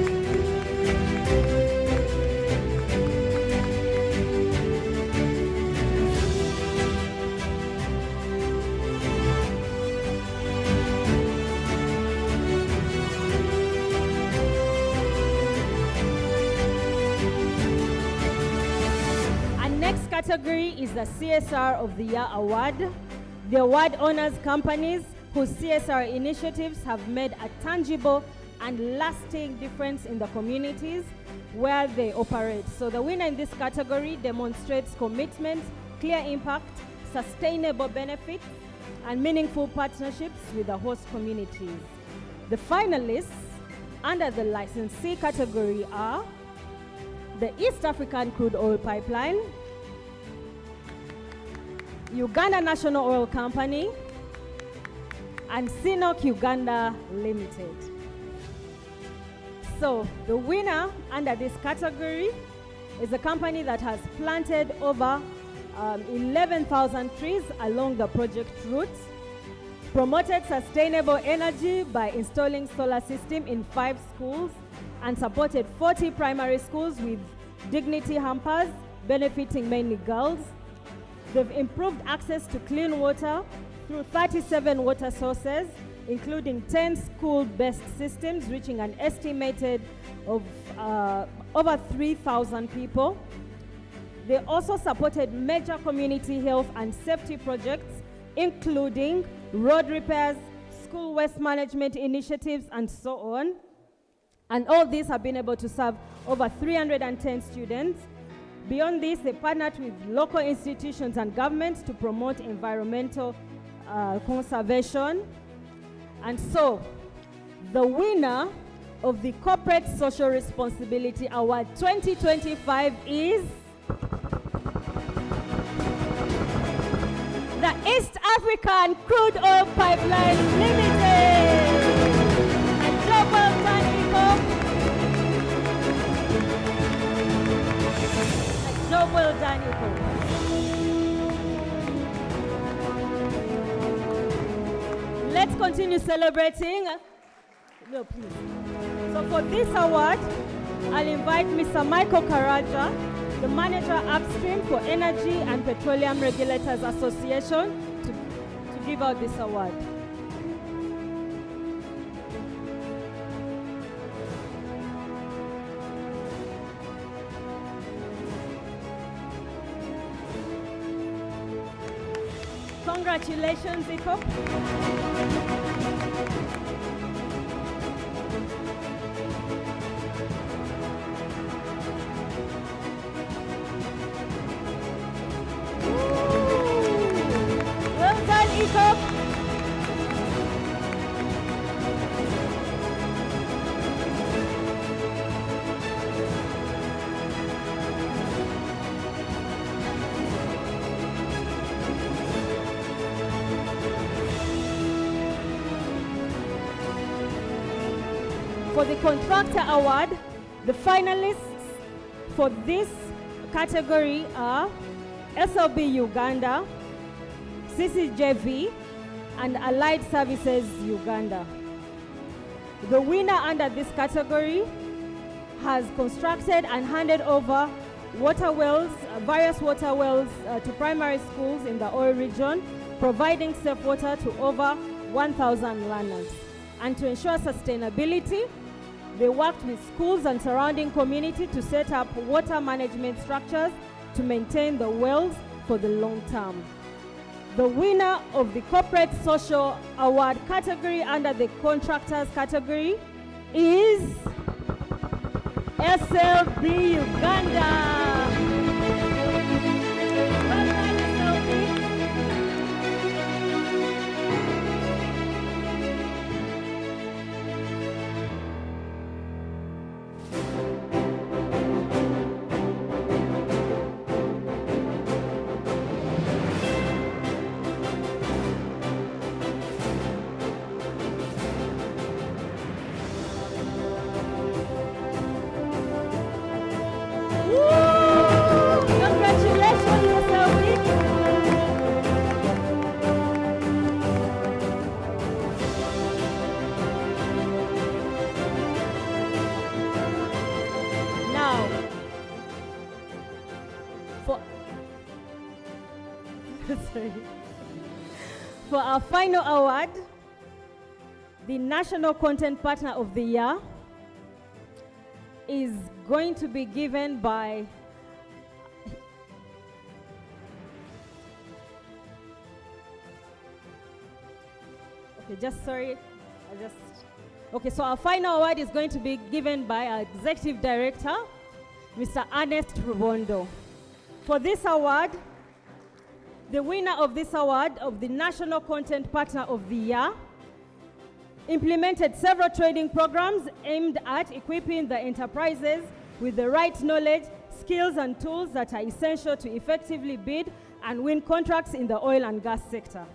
Next category is the CSR of the Year Award. The award honors companies whose CSR initiatives have made a tangible and lasting difference in the communities where they operate. So the winner in this category demonstrates commitment, clear impact, sustainable benefits, and meaningful partnerships with the host communities. The finalists under the licensee category are the East African Crude Oil Pipeline, Uganda National Oil Company, and CNOOC Uganda Limited. So the winner under this category is a company that has planted over 11,000 trees along the project routes, promoted sustainable energy by installing solar system in 5 schools, and supported 40 primary schools with dignity hampers benefiting mainly girls. They've improved access to clean water through 37 water sources, including 10 school-based systems reaching an estimated of over 3,000 people. They also supported major community health and safety projects, including road repairs, school waste management initiatives, and so on. And all these have been able to serve over 310 students. Beyond this, they partnered with local institutions and governments to promote environmental conservation. And so, the winner of the Corporate Social Responsibility Award 2025 is the East African Crude Oil Pipeline Limited. And job well done, Nico. Job well done, Nico. Let's continue celebrating. No, please. So for this award, I'll invite Mr. Michael Karaja, the manager upstream for Energy and Petroleum Regulators Association, to give out this award. Congratulations, Iko. Well done, Iko. For the Contractor Award, the finalists for this category are SLB Uganda, CCJV, and Allied Services Uganda. The winner under this category has constructed and handed over water wells, various water wells to primary schools in the oil region, providing safe water to over 1,000 learners. And to ensure sustainability, they worked with schools and surrounding community to set up water management structures to maintain the wells for the long term. The winner of the Corporate Social Award category under the Contractors category is SLB Uganda. Well done, SLB. Woo! Sorry. For our final award, the National Content Partner of the Year is going to be given by so our final award is going to be given by our Executive Director, Mr. Ernest Rubondo. For this award, the winner of this award of the National Content Partner of the Year implemented several training programs aimed at equipping the enterprises with the right knowledge, skills, and tools that are essential to effectively bid and win contracts in the oil and gas sector.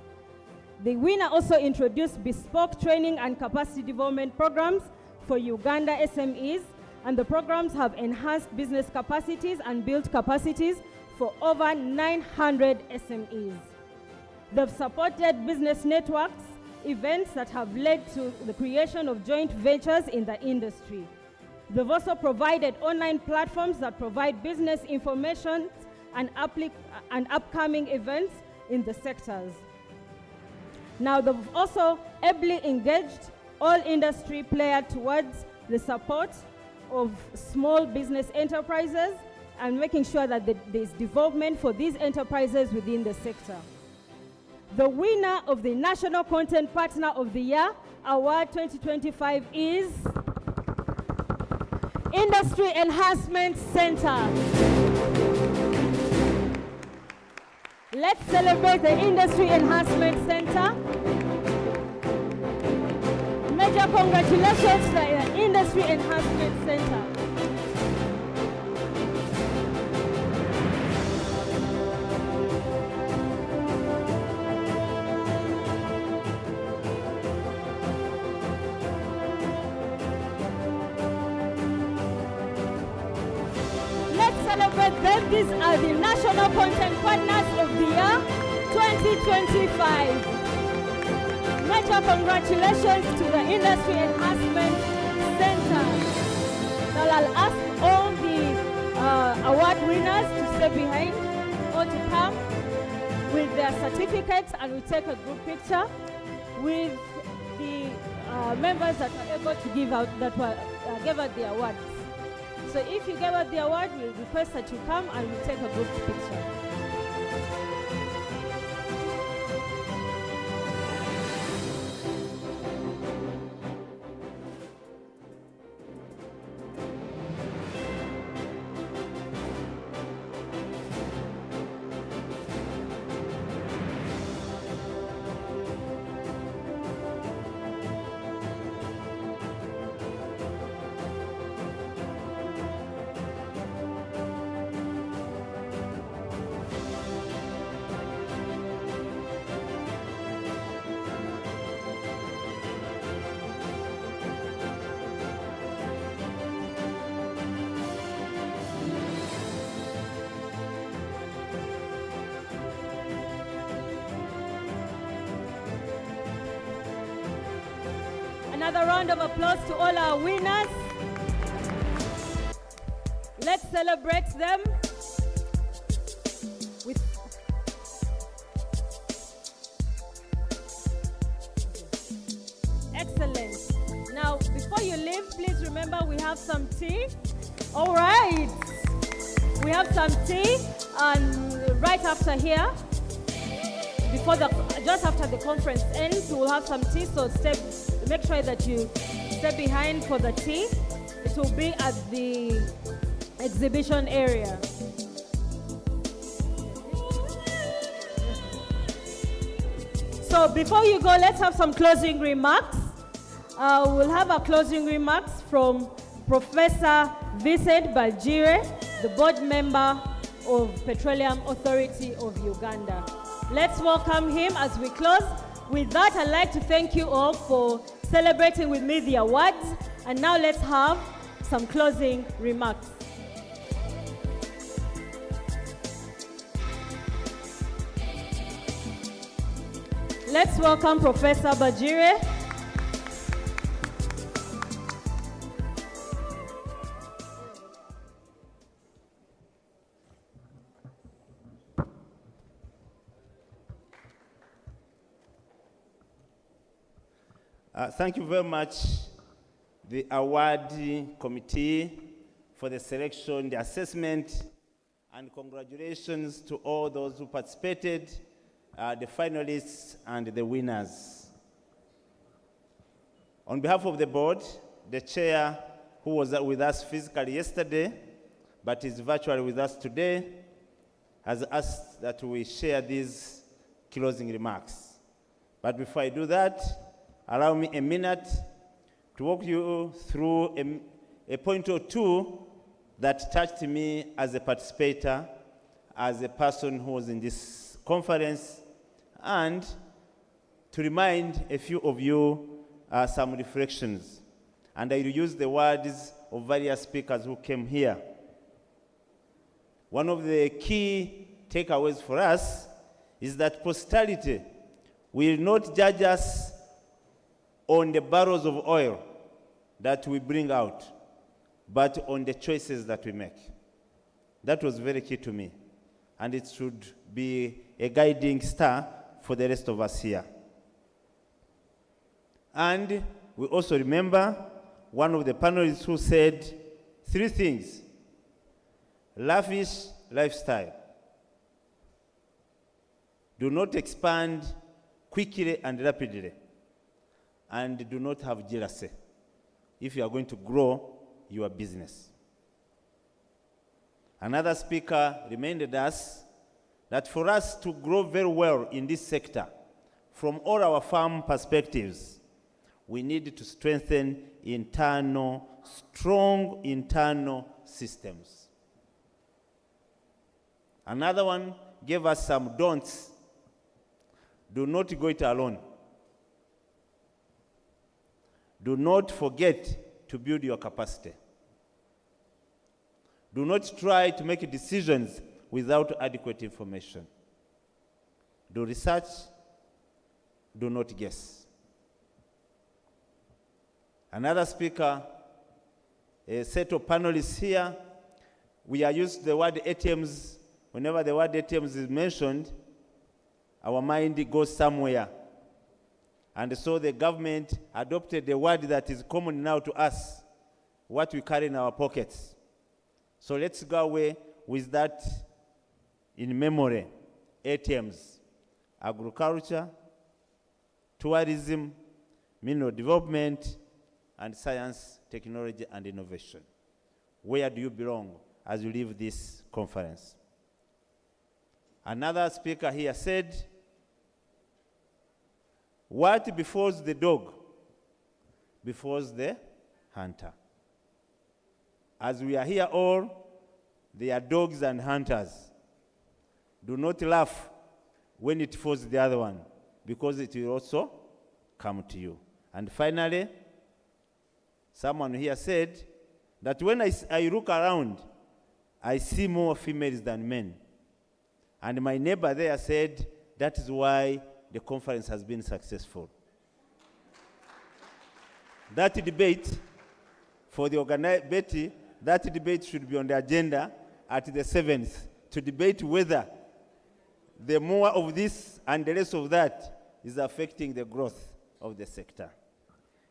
The winner also introduced bespoke training and capacity development programs for Uganda SMEs, and the programs have enhanced business capacities and built capacities for over 900 SMEs. They've supported business networks, events that have led to the creation of joint ventures in the industry. They've also provided online platforms that provide business information and upcoming events in the sectors. Now, they've also ably engaged all industry players towards the support of small business enterprises and making sure that there's development for these enterprises within the sector. The winner of the National Content Partner of the Year Award 2025 is Industry Enhancement Center. Let's celebrate the Industry Enhancement Center. Major congratulations to the Industry Enhancement Center. Celebrate them. These are the National Content Partners of the Year 2025. Major congratulations to the Industry Enhancement Center. Now I'll ask all the award winners to stay behind or to come with their certificates, and we take a group picture with the members that are able to give out the awards. So if you gave out the award, we'll request that you come and we'll take a group picture. Another round of applause to all our winners. Let's celebrate them with excellent. Now, before you leave, please remember we have some tea. All right. We have some tea, and right after here, just after the conference ends, we will have some tea. So make sure that you stay behind for the tea. It will be at the exhibition area. So before you go, let's have some closing remarks. We'll have our closing remarks from Professor Vincent Bajire, the board member of Petroleum Authority of Uganda. Let's welcome him as we close. With that, I'd like to thank you all for celebrating with me the awards. And now let's have some closing remarks. Let's welcome Professor Bajire. Thank you very much, the award committee, for the selection, the assessment, and congratulations to all those who participated, the finalists and the winners. On behalf of the board, the chair, who was with us physically yesterday, but is virtually with us today, has asked that we share these closing remarks. But before I do that, allow me a minute to walk you through a point or two that touched me as a participator, as a person who was in this conference, and to remind a few of you some reflections. And I will use the words of various speakers who came here. One of the key takeaways for us is that posterity will not judge us on the barrels of oil that we bring out, but on the choices that we make. That was very key to me, and it should be a guiding star for the rest of us here. And we also remember one of the panelists who said 3 things: lavish lifestyle, do not expand quickly and rapidly, and do not have jealousy if you are going to grow your business. Another speaker reminded us that for us to grow very well in this sector, from all our farm perspectives, we need to strengthen strong internal systems. Another one gave us some don'ts. Do not go it alone. Do not forget to build your capacity. Do not try to make decisions without adequate information. Do research. Do not guess. Another speaker, a set of panelists here, we are used to the word ATMs. Whenever the word ATMs is mentioned, our mind goes somewhere. And so the government adopted a word that is common now to us, what we carry in our pockets. So let's go away with that in memory. ATMs: agriculture, tourism, mineral development, and science, technology, and innovation. Where do you belong as you leave this conference? Another speaker here said, what befalls the dog befalls the hunter. As we are here all, they are dogs and hunters. Do not laugh when it falls the other one, because it will also come to you. And finally, someone here said that when I look around, I see more females than men. And my neighbor there said, that is why the conference has been successful. That debate, for the organizer, Betty, that debate should be on the agenda at the 7th, to debate whether the more of this and the less of that is affecting the growth of the sector.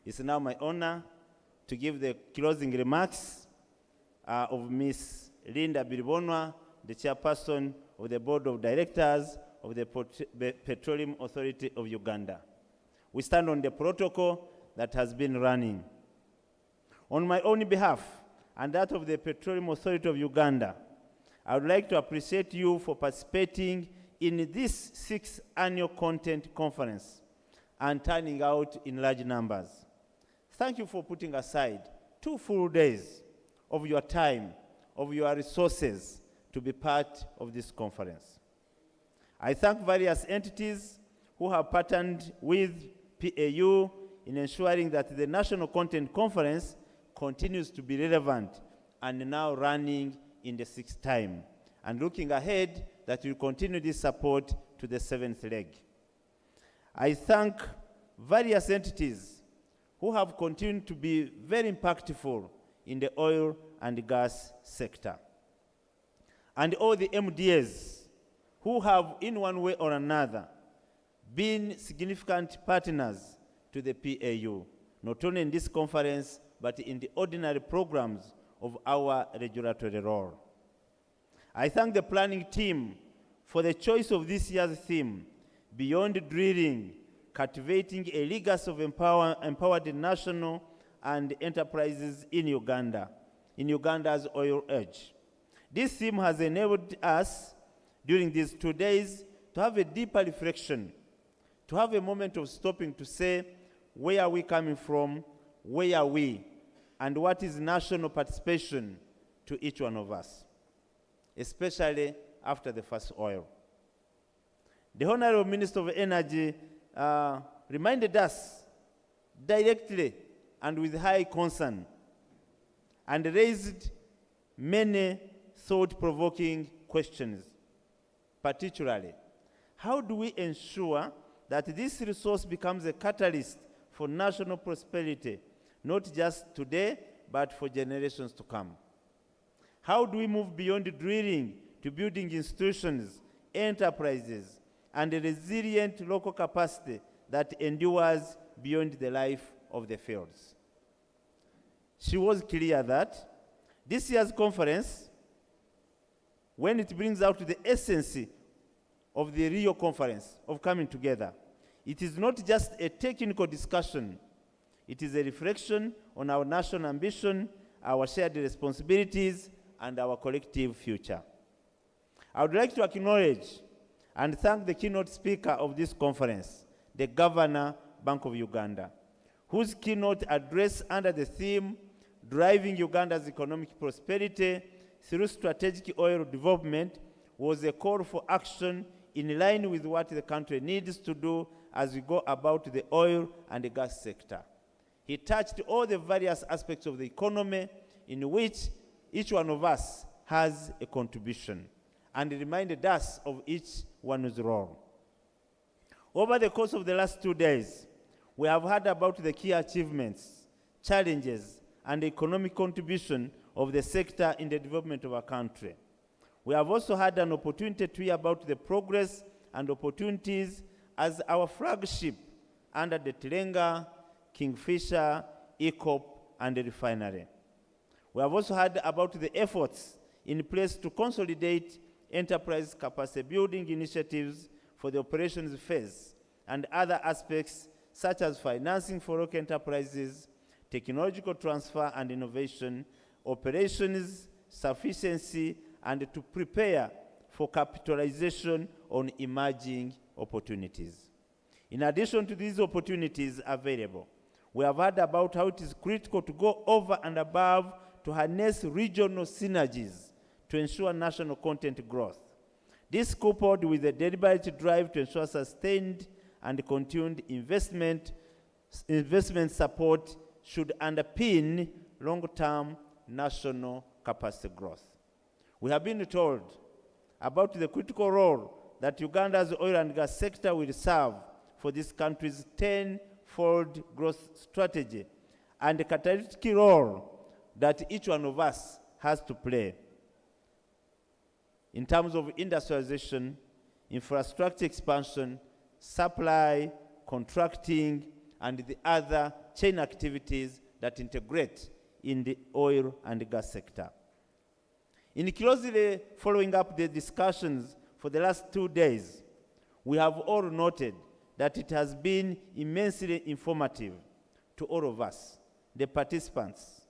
It's now my honor to give the closing remarks of Ms. Linda Biribonwa, the chairperson of the Board of Directors of the Petroleum Authority of Uganda. We stand on the protocol that has been running. On my own behalf and that of the Petroleum Authority of Uganda, I would like to appreciate you for participating in this 6th annual content conference and turning out in large numbers. Thank you for putting aside 2 full days of your time, of your resources, to be part of this conference. I thank various entities who have partnered with PAU in ensuring that the National Content Conference continues to be relevant and now running in the 6th time, and looking ahead that we'll continue this support to the 7th leg. I thank various entities who have continued to be very impactful in the oil and gas sector, and all the MDAs who have, in one way or another, been significant partners to the PAU, not only in this conference, but in the ordinary programs of our regulatory role. I thank the planning team for the choice of this year's theme, Beyond Drilling, Cultivating a Legacy of Empowered National and Enterprises in Uganda, in Uganda's oil age. This theme has enabled us, during these 2 days, to have a deeper reflection, to have a moment of stopping to say, where are we coming from, where are we, and what is national participation to each one of us, especially after the first oil. The Honorable Minister of Energy reminded us directly and with high concern and raised many thought-provoking questions, particularly, how do we ensure that this resource becomes a catalyst for national prosperity, not just today, but for generations to come? How do we move beyond drilling to building institutions, enterprises, and a resilient local capacity that endures beyond the life of the fields? She was clear that this year's conference, when it brings out the essence of the Rio conference, of coming together, it is not just a technical discussion, it is a reflection on our national ambition, our shared responsibilities, and our collective future. I would like to acknowledge and thank the keynote speaker of this conference, the Governor, Bank of Uganda, whose keynote address under the theme, Driving Uganda's Economic Prosperity through Strategic Oil Development, was a call for action in line with what the country needs to do as we go about the oil and the gas sector. He touched all the various aspects of the economy in which each one of us has a contribution, and reminded us of each one's role. Over the course of the last 2 days, we have heard about the key achievements, challenges, and economic contribution of the sector in the development of our country. We have also had an opportunity to hear about the progress and opportunities as our flagship under the Tilenga, Kingfisher, ECOP, and the refinery. We have also heard about the efforts in place to consolidate enterprise capacity building initiatives for the operations phase and other aspects such as financing for local enterprises, technological transfer and innovation, operations sufficiency, and to prepare for capitalization on emerging opportunities. In addition to these opportunities available, we have heard about how it is critical to go over and above to harness regional synergies to ensure national content growth. This, coupled with a deliberate drive to ensure sustained and continued investment support, should underpin long-term national capacity growth. We have been told about the critical role that Uganda's oil and gas sector will serve for this country's 10-fold growth strategy and the catalytic role that each one of us has to play in terms of industrialization, infrastructure expansion, supply, contracting, and the other chain activities that integrate in the oil and gas sector. In closely following up the discussions for the last 2 days, we have all noted that it has been immensely informative to all of us, the participants,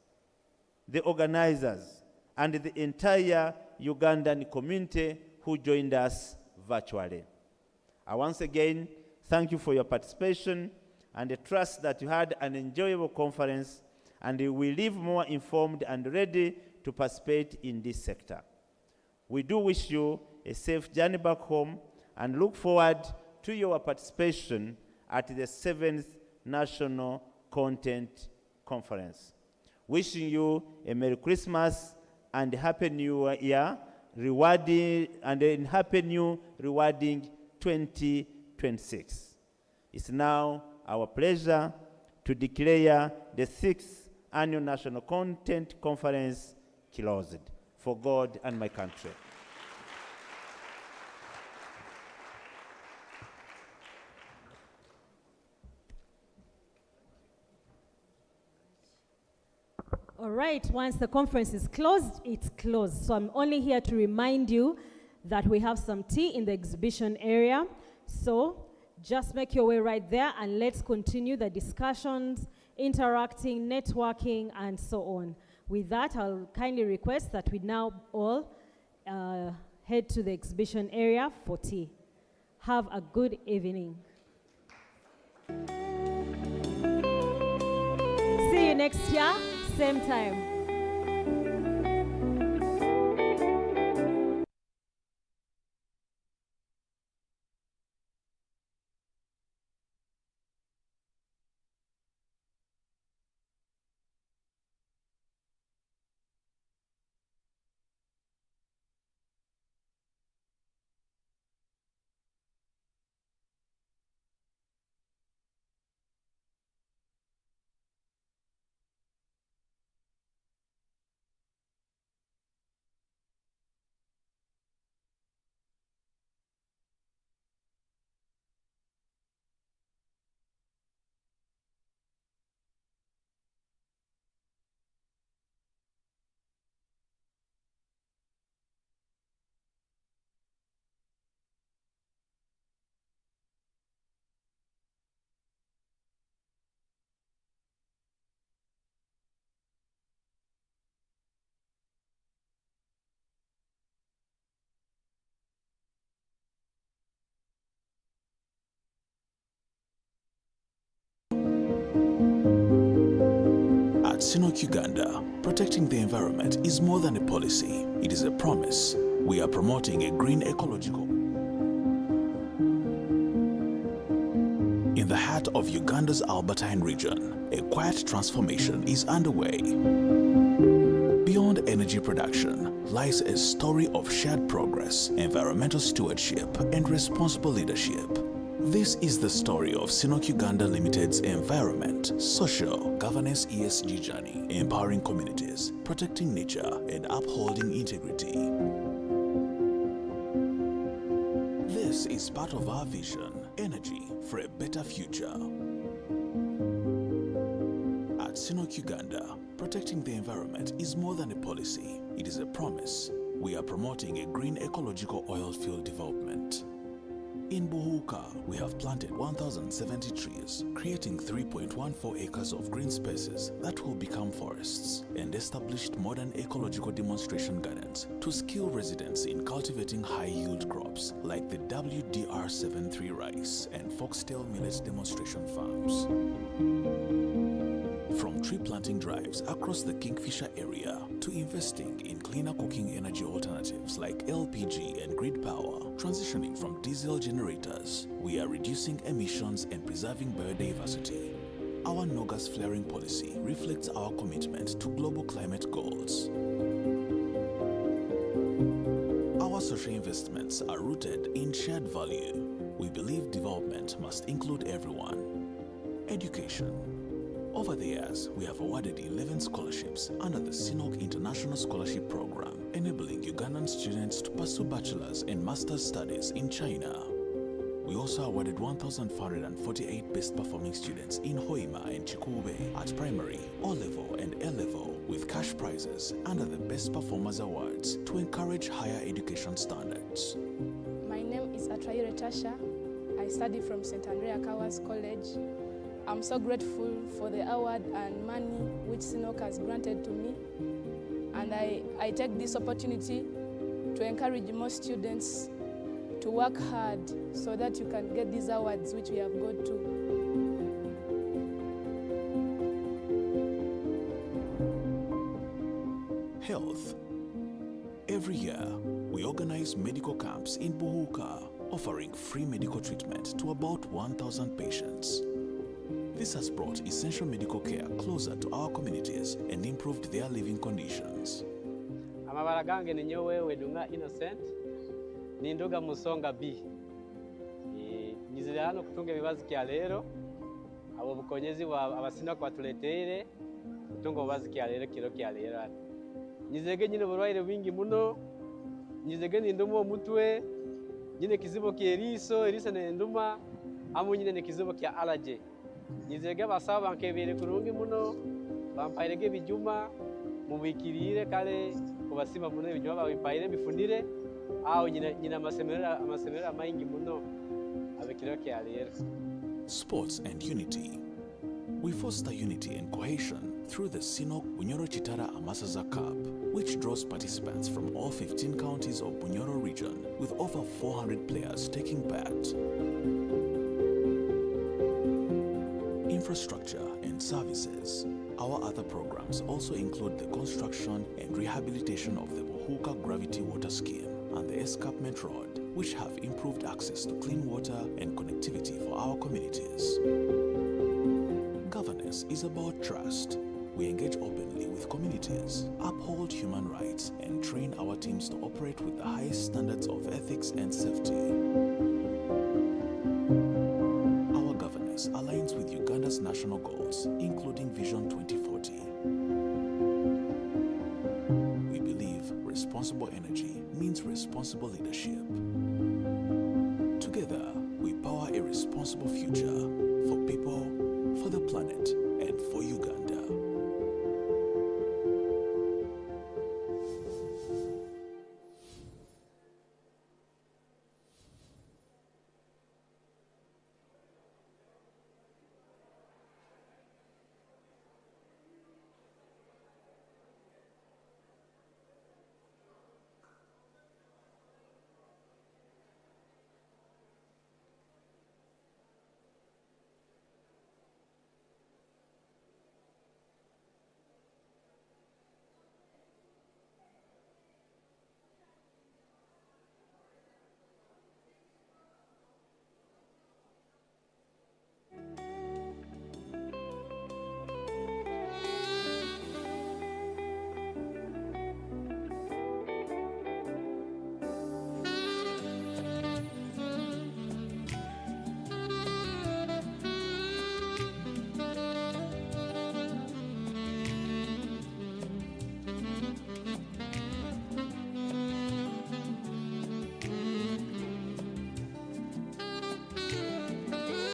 the organizers, and the entire Ugandan community who joined us virtually. I once again thank you for your participation and trust that you had an enjoyable conference and you will leave more informed and ready to participate in this sector. We do wish you a safe journey back home and look forward to your participation at the 7th National Content Conference. Wishing you a Merry Christmas and Happy New Year, and Happy New Rewarding 2026. It's now our pleasure to declare the 6th Annual National Content Conference closed. For God and my country. All right, once the conference is closed, it's closed. So I'm only here to remind you that we have some tea in the exhibition area. So just make your way right there and let's continue the discussions, interacting, networking, and so on. With that, I'll kindly request that we now all head to the exhibition area for tea. Have a good evening. See you next year, same time. At Sinok Uganda, protecting the environment is more than a policy, it is a promise. We are promoting a green ecological. In the heart of Uganda's Albertine region, a quiet transformation is underway. Beyond energy production lies a story of shared progress, environmental stewardship, and responsible leadership. This is the story of Sinok Uganda Limited's environment, social, governance ESG journey, empowering communities, protecting nature, and upholding integrity. This is part of our vision, energy for a better future. At Sinok Uganda, protecting the environment is more than a policy, it is a promise. We are promoting a green ecological oil field development. In Buhuka, we have planted 1,070 trees, creating 3.14 acres of green spaces that will become forests, and established modern ecological demonstration gardens to skill residents in cultivating high-yield crops like the WDR73 rice and foxtail millet demonstration farms. From tree planting drives across the Kingfisher area to investing in cleaner cooking energy alternatives like LPG and grid power, transitioning from diesel generators, we are reducing emissions and preserving biodiversity. Our no gas flaring policy reflects our commitment to global climate goals. Our social investments are rooted in shared value. We believe development must include everyone. Education. Over the years, we have awarded 11 scholarships under the Sinok International Scholarship Program, enabling Ugandan students to pursue bachelor's and master's studies in China. We also awarded 1,448 best performing students in Hoima and Chikube at primary, O-level and A-level with cash prizes under the Best Performers Awards to encourage higher education standards. My name is Atraire Tasha. I study from St. Andrea Kawas College. I'm so grateful for the award and money which Sinok has granted to me. And I take this opportunity to encourage more students to work hard so that you can get these awards which we have got to. Health. Every year, we organize medical camps in Buhuka, offering free medical treatment to about 1,000 patients. This has brought essential medical care closer to our communities and improved their living conditions. Amabara gange ni nyowe wedunga Innocent ni ndoga musonga B. Nizile hano kutunga bibazi kya lero abo bukonyezi abasina kwatuletere kutunga bibazi kya lero kiro kya lero. Nizege nyine burwaire bingi muno. Nizege ni ndumo mutwe nyine kizibo kyeriso erisa ne nduma amu nyine ne kizibo kya allergy. Nizege basaba nkebere kurungi muno bampairege bijuma mubikirire kale kubasima muno ibinywa babipaire bifundire au nyina amasemerera maingi muno abikiriro kya lero. Sports and unity. We foster unity and cohesion through the Sinok Bunyoro Chitara Amasaza Cup, which draws participants from all 15 counties of Bunyoro region, with over 400 players taking part. Infrastructure and services. Our other programs also include the construction and rehabilitation of the Bohuka Gravity Water Scheme and the Escarpment Road, which have improved access to clean water and connectivity for our communities. Governance is about trust. We engage openly with communities, uphold human rights, and train our teams to operate with the highest standards of ethics and safety. Our governance aligns with Uganda's national goals, including Vision 2040. We believe responsible energy means responsible leadership. Together, we power a responsible future for people, for the planet, and for Uganda.